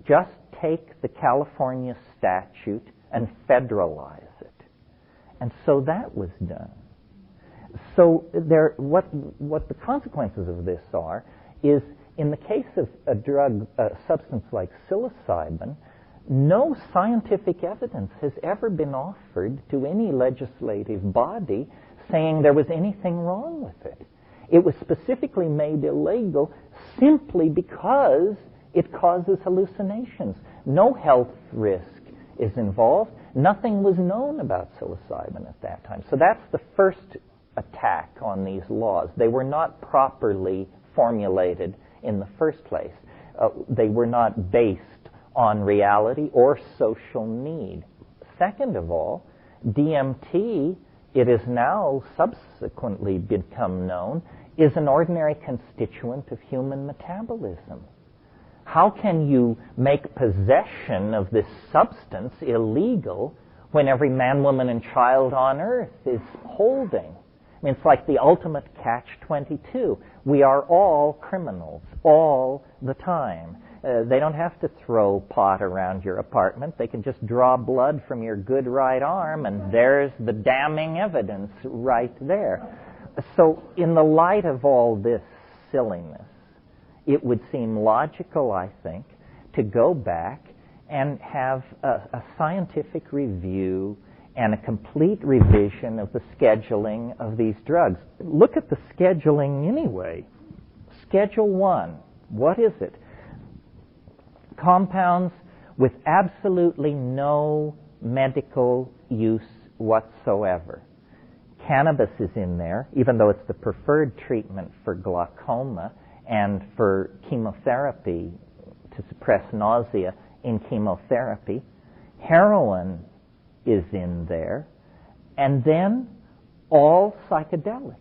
just take the California statute and federalize it. And so that was done. So what the consequences of this are is, in the case of a drug, a substance like psilocybin, no scientific evidence has ever been offered to any legislative body saying there was anything wrong with it. It was specifically made illegal simply because it causes hallucinations. No health risk is involved. Nothing was known about psilocybin at that time. So that's the first attack on these laws. They were not properly formulated in the first place. They were not based on reality or social need. Second of all, DMT, it is now subsequently become known, is an ordinary constituent of human metabolism. How can you make possession of this substance illegal when every man, woman, and child on earth is holding? I mean, it's like the ultimate catch-22. We are all criminals, all the time. They don't have to throw pot around your apartment. They can just draw blood from your good right arm, and there's the damning evidence right there. So in the light of all this silliness, it would seem logical, I think, to go back and have a scientific review and a complete revision of the scheduling of these drugs. Look at the scheduling anyway. Schedule 1, what is it? Compounds with absolutely no medical use whatsoever. Cannabis is in there, even though it's the preferred treatment for glaucoma and for chemotherapy to suppress nausea in chemotherapy. Heroin is in there. And then all psychedelics.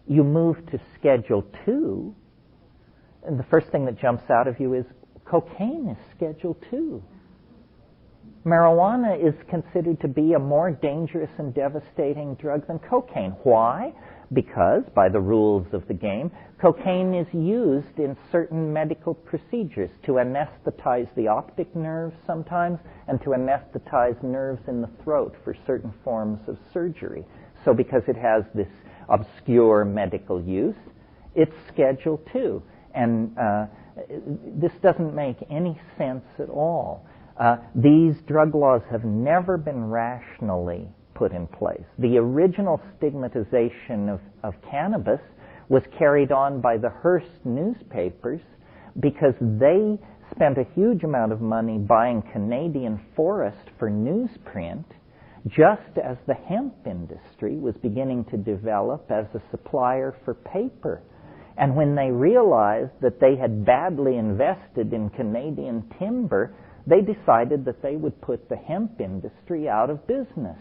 You move to Schedule 2, and the first thing that jumps out of you is cocaine is Schedule 2. Marijuana is considered to be a more dangerous and devastating drug than cocaine. Why? Because, by the rules of the game, cocaine is used in certain medical procedures to anesthetize the optic nerves sometimes and to anesthetize nerves in the throat for certain forms of surgery. So because it has this obscure medical use, it's Schedule 2. And this doesn't make any sense at all. These drug laws have never been rationally put in place. The original stigmatization of cannabis was carried on by the Hearst newspapers because they spent a huge amount of money buying Canadian forest for newsprint, just as the hemp industry was beginning to develop as a supplier for paper. And when they realized that they had badly invested in Canadian timber, they decided that they would put the hemp industry out of business.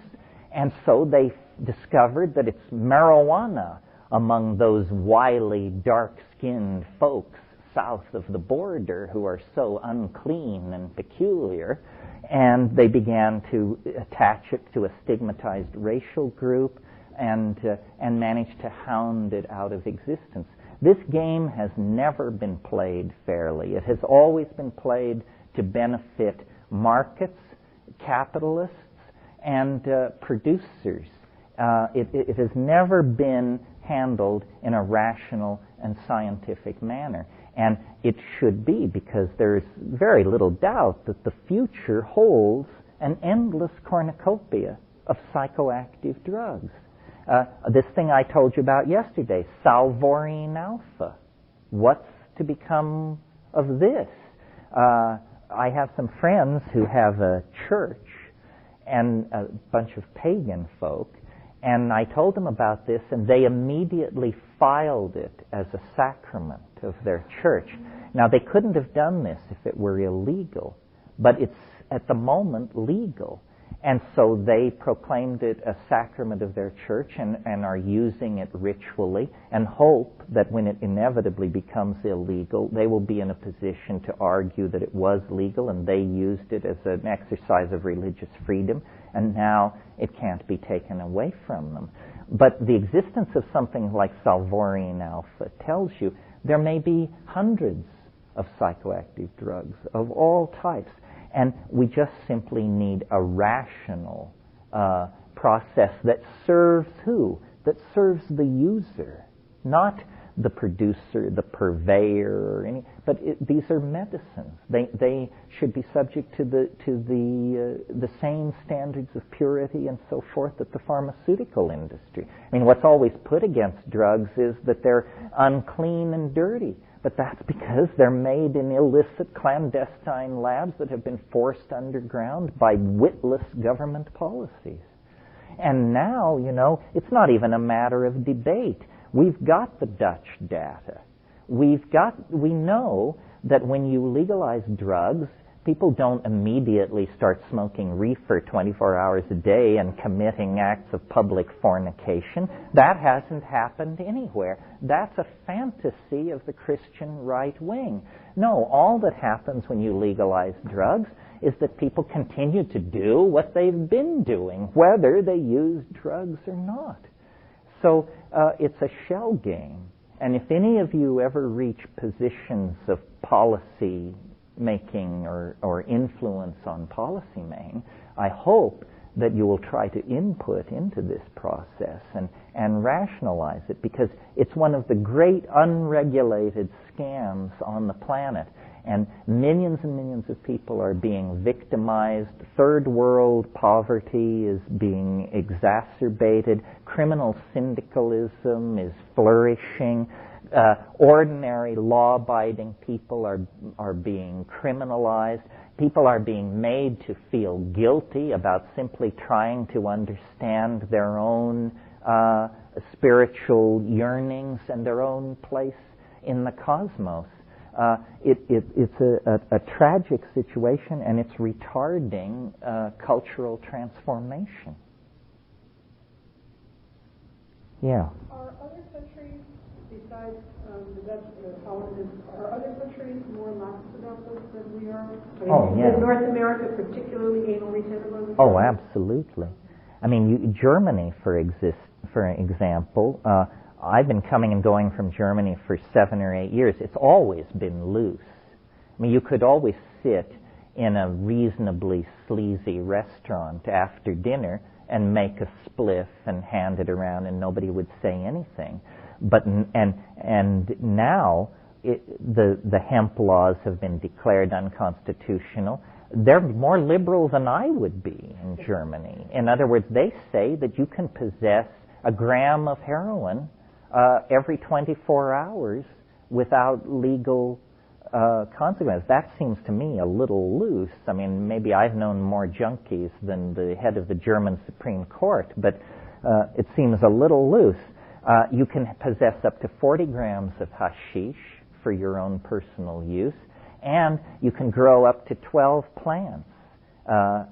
And so they discovered that it's marijuana among those wily, dark-skinned folks south of the border who are so unclean and peculiar. And they began to attach it to a stigmatized racial group and managed to hound it out of existence. This game has never been played fairly. It has always been played to benefit markets, capitalists, and producers. It has never been handled in a rational and scientific manner. And it should be, because there's very little doubt that the future holds an endless cornucopia of psychoactive drugs. This thing I told you about yesterday, salvorine alpha. What's to become of this? I have some friends who have a church and a bunch of pagan folk, and I told them about this, and they immediately filed it as a sacrament of their church. Now, they couldn't have done this if it were illegal, but it's at the moment legal. And so they proclaimed it a sacrament of their church and are using it ritually, and hope that when it inevitably becomes illegal, they will be in a position to argue that it was legal and they used it as an exercise of religious freedom, and now it can't be taken away from them. But the existence of something like salvorine alpha tells you there may be hundreds of psychoactive drugs of all types. And we just simply need a rational process that serves who? That serves the user, not the producer, the purveyor, or any. But these are medicines. They should be subject to the same standards of purity and so forth that the pharmaceutical industry. I mean, what's always put against drugs is that they're unclean and dirty. But that's because they're made in illicit, clandestine labs that have been forced underground by witless government policies. And now, it's not even a matter of debate. We've got the Dutch data. We know that when you legalize drugs, people don't immediately start smoking reefer 24 hours a day and committing acts of public fornication. That hasn't happened anywhere. That's a fantasy of the Christian right wing. No, all that happens when you legalize drugs is that people continue to do what they've been doing, whether they use drugs or not. So it's a shell game. And if any of you ever reach positions of policy making or influence on policy making, I hope that you will try to input into this process and rationalize it, because it's one of the great unregulated scams on the planet. And millions of people are being victimized. Third world poverty is being exacerbated. Criminal syndicalism is flourishing. Ordinary law-abiding people are being criminalized. People are being made to feel guilty about simply trying to understand their own spiritual yearnings and their own place in the cosmos. It's a tragic situation, and it's retarding cultural transformation. Yeah. Are other countries, besides the Dutch and Holland, are other countries more lax about this than we are? Yeah. Is North America particularly anal retentive on this? Oh, absolutely. I mean, Germany, for example, I've been coming and going from Germany for 7 or 8 years. It's always been loose. I mean, you could always sit in a reasonably sleazy restaurant after dinner and make a spliff and hand it around, and nobody would say anything. But and now the hemp laws have been declared unconstitutional. They're more liberal than I would be in Germany. In other words, they say that you can possess a gram of heroin every 24 hours without legal consequences. That seems to me a little loose. I mean, maybe I've known more junkies than the head of the German Supreme Court, but it seems a little loose. You can possess up to 40 grams of hashish for your own personal use, and you can grow up to 12 plants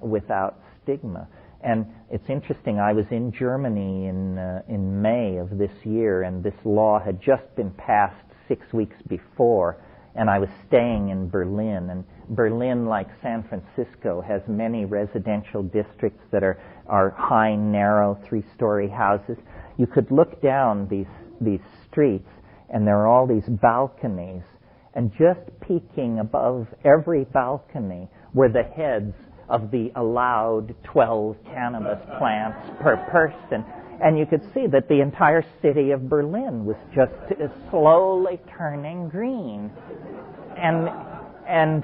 without stigma. And it's interesting, I was in Germany in May of this year, and this law had just been passed 6 weeks before, and I was staying in Berlin. And Berlin, like San Francisco, has many residential districts that are high, narrow, 3-story houses. You could look down these streets, and there are all these balconies, and just peeking above every balcony were the heads of the allowed 12 cannabis plants per person. And you could see that the entire city of Berlin was just slowly turning green. And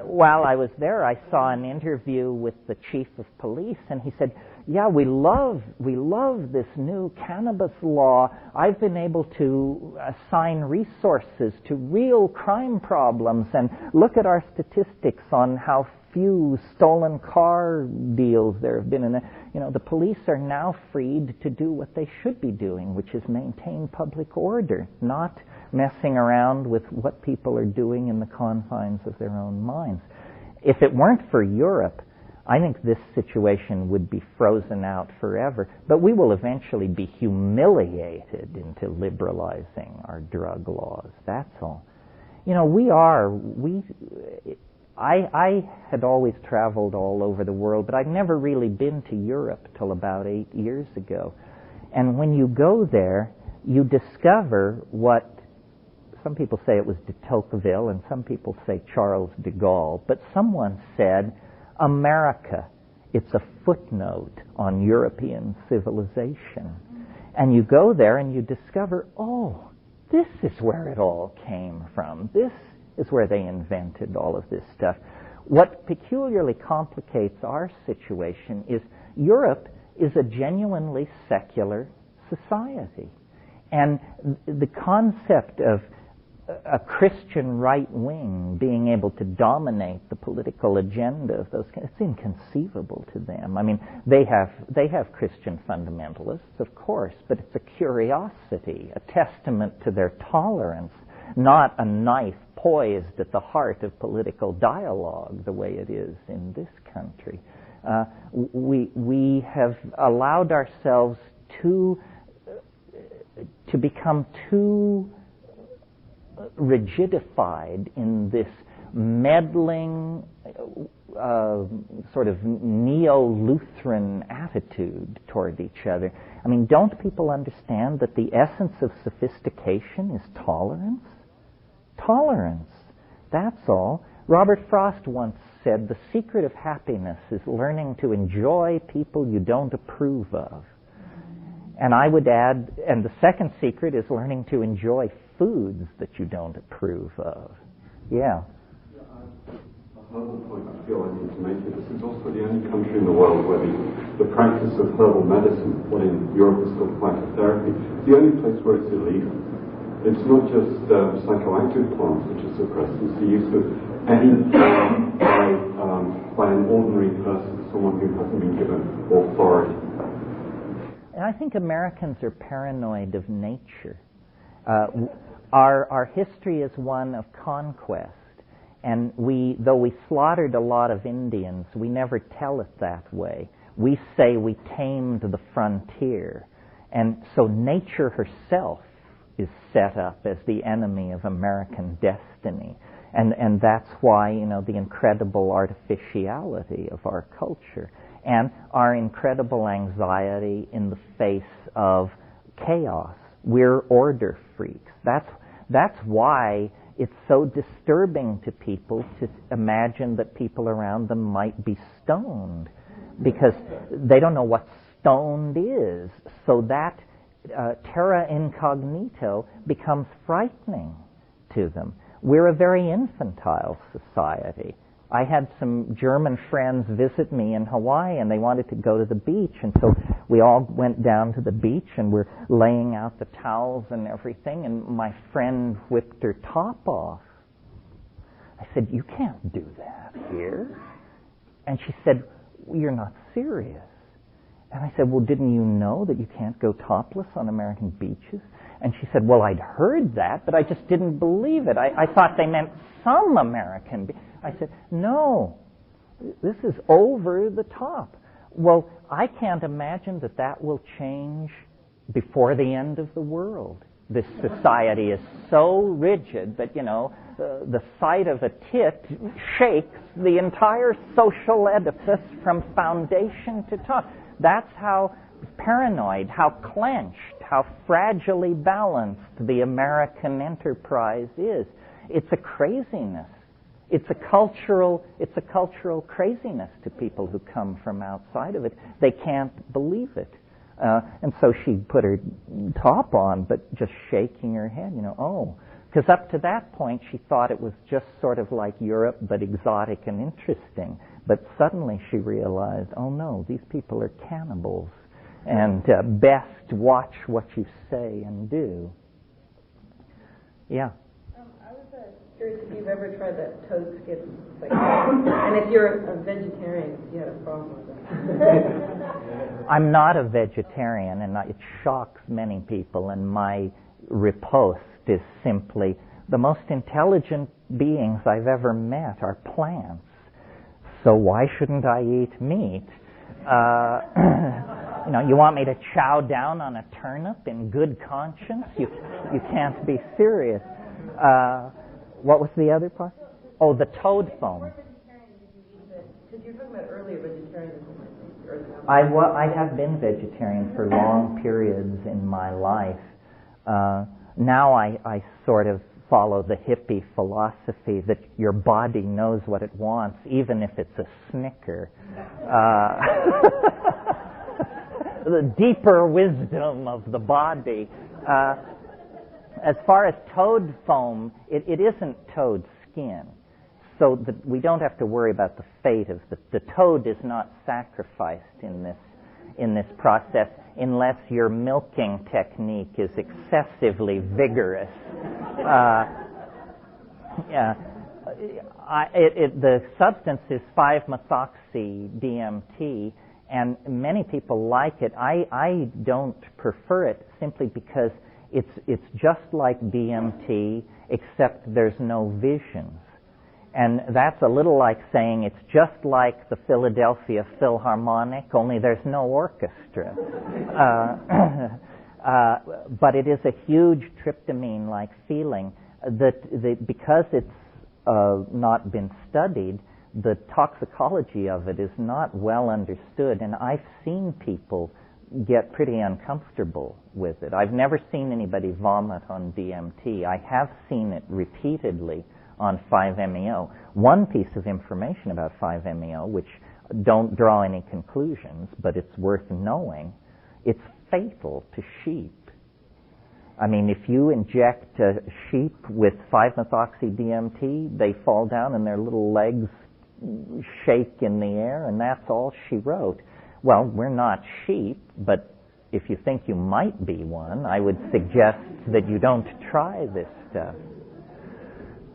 while I was there, I saw an interview with the chief of police, and he said, yeah, we love this new cannabis law. I've been able to assign resources to real crime problems, and look at our statistics on how few stolen car deals there have been. And the police are now freed to do what they should be doing, which is maintain public order, not messing around with what people are doing in the confines of their own minds. If it weren't for Europe, I think this situation would be frozen out forever, but we will eventually be humiliated into liberalizing our drug laws. That's all. I had always traveled all over the world, but I'd never really been to Europe till about 8 years ago. And when you go there, you discover what some people say it was de Tocqueville, and some people say Charles de Gaulle, but someone said, America, it's a footnote on European civilization. And you go there and you discover, oh, this is where it all came from. This is where they invented all of this stuff. What peculiarly complicates our situation is Europe is a genuinely secular society. And the concept of a Christian right wing being able to dominate the political agenda of those, it's inconceivable to them. I mean, they have Christian fundamentalists, of course, but it's a curiosity, a testament to their tolerance, not a knife poised at the heart of political dialogue the way it is in this country. We have allowed ourselves to become too rigidified in this meddling sort of neo-Lutheran attitude toward each other. I mean, don't people understand that the essence of sophistication is tolerance? Tolerance. That's all. Robert Frost once said, the secret of happiness is learning to enjoy people you don't approve of. And I would add, and the second secret is learning to enjoy foods that you don't approve of. Yeah. Another point I feel I need to make is this is also the only country in the world where the practice of herbal medicine, what in Europe is called phytotherapy, is the only place where it's illegal. It's not just psychoactive plants which are suppressed, it's the use of any plant by an ordinary person, someone who hasn't been given authority. And I think Americans are paranoid of nature. Our history is one of conquest, and though we slaughtered a lot of Indians, we never tell it that way. We say we tamed the frontier, and so nature herself is set up as the enemy of American destiny, and that's why the incredible artificiality of our culture and our incredible anxiety in the face of chaos. We're order freaks. That's why it's so disturbing to people to imagine that people around them might be stoned, because they don't know what stoned is. So that terra incognito becomes frightening to them. We're a very infantile society. I had some German friends visit me in Hawaii, and they wanted to go to the beach, and so we all went down to the beach, and we're laying out the towels and everything, and my friend whipped her top off. I said, you can't do that here. And she said, you're not serious. And I said, well, didn't you know that you can't go topless on American beaches? And she said, well, I'd heard that, but I just didn't believe it. I thought they meant some American beaches. I said, no, this is over the top. Well, I can't imagine that will change before the end of the world. This society is so rigid that, the sight of a tit shakes the entire social edifice from foundation to top. That's how paranoid, how clenched, how fragilely balanced the American enterprise is. It's a craziness. It's a cultural craziness to people who come from outside of it. They can't believe it. And so she put her top on, but just shaking her head, because up to that point she thought it was just sort of like Europe, but exotic and interesting. But suddenly she realized, oh no, these people are cannibals, and best watch what you say and do. Yeah. I was curious if you've ever tried that toad skin thing, and if you're a vegetarian, if you had a problem with that. I'm not a vegetarian, and it shocks many people, and my riposte is simply, the most intelligent beings I've ever met are plants, so why shouldn't I eat meat? You want me to chow down on a turnip in good conscience? You can't be serious. What was the other part? Oh, the toad foam. Because you were talking about earlier vegetarianism, I have been vegetarian for long periods in my life. Now I sort of follow the hippie philosophy that your body knows what it wants, even if it's a Snicker. The deeper wisdom of the body. As far as toad foam, it isn't toad skin. So we don't have to worry about the fate of the toad is not sacrificed in this process unless your milking technique is excessively vigorous. The substance is 5-methoxy-DMT, and many people like it. I don't prefer it simply because it's just like DMT, except there's no visions. And that's a little like saying it's just like the Philadelphia Philharmonic, only there's no orchestra. But it is a huge tryptamine-like feeling that because it's not been studied, the toxicology of it is not well understood, and I've seen people get pretty uncomfortable with it. I've never seen anybody vomit on DMT. I have seen it repeatedly on 5-MeO. One piece of information about 5-MeO, which don't draw any conclusions, but it's worth knowing, it's fatal to sheep. I mean, if you inject a sheep with 5-methoxy-DMT, they fall down and their little legs shake in the air, and that's all she wrote. Well, we're not sheep, but if you think you might be one, I would suggest that you don't try this stuff.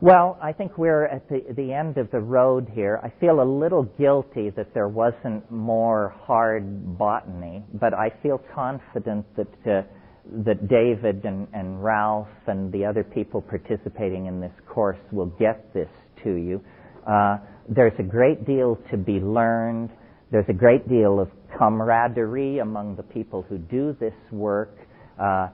Well, I think we're at the end of the road here. I feel a little guilty that there wasn't more hard botany, but I feel confident that David and Ralph and the other people participating in this course will get this to you. There's a great deal to be learned. There's a great deal of camaraderie among the people who do this work. I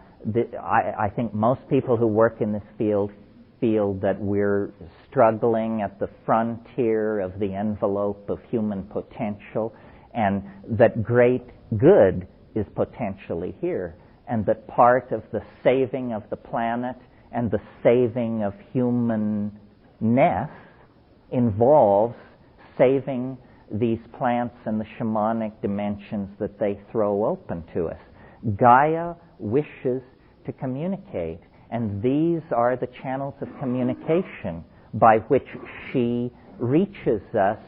think most people who work in this field feel that we're struggling at the frontier of the envelope of human potential, and that great good is potentially here, and that part of the saving of the planet and the saving of humanness involves saving these plants and the shamanic dimensions that they throw open to us. Gaia wishes to communicate, and these are the channels of communication by which she reaches us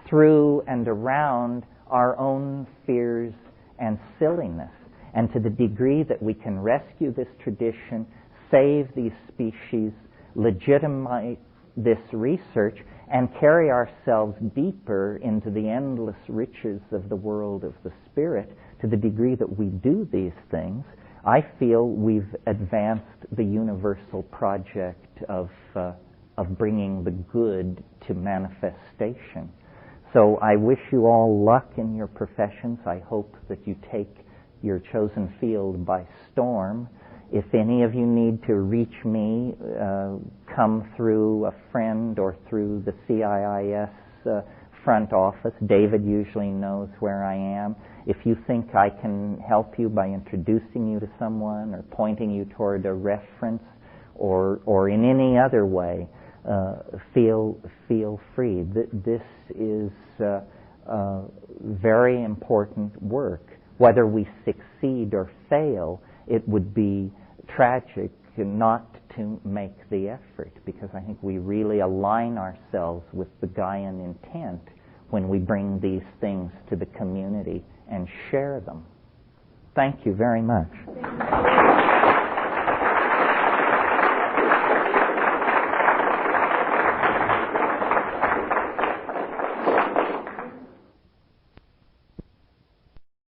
through and around our own fears and silliness. And to the degree that we can rescue this tradition, save these species, legitimize this research, and carry ourselves deeper into the endless riches of the world of the spirit, to the degree that we do these things, I feel we've advanced the universal project of bringing the good to manifestation. So I wish you all luck in your professions. I hope that you take your chosen field by storm. If any of you need to reach me, come through a friend or through the CIIS front office. David usually knows where I am. If you think I can help you by introducing you to someone or pointing you toward a reference or in any other way, feel free. This is very important work. whether we succeed or fail, it would be tragic not to make the effort, because I think we really align ourselves with the Gaian intent when we bring these things to the community and share them. Thank you very much.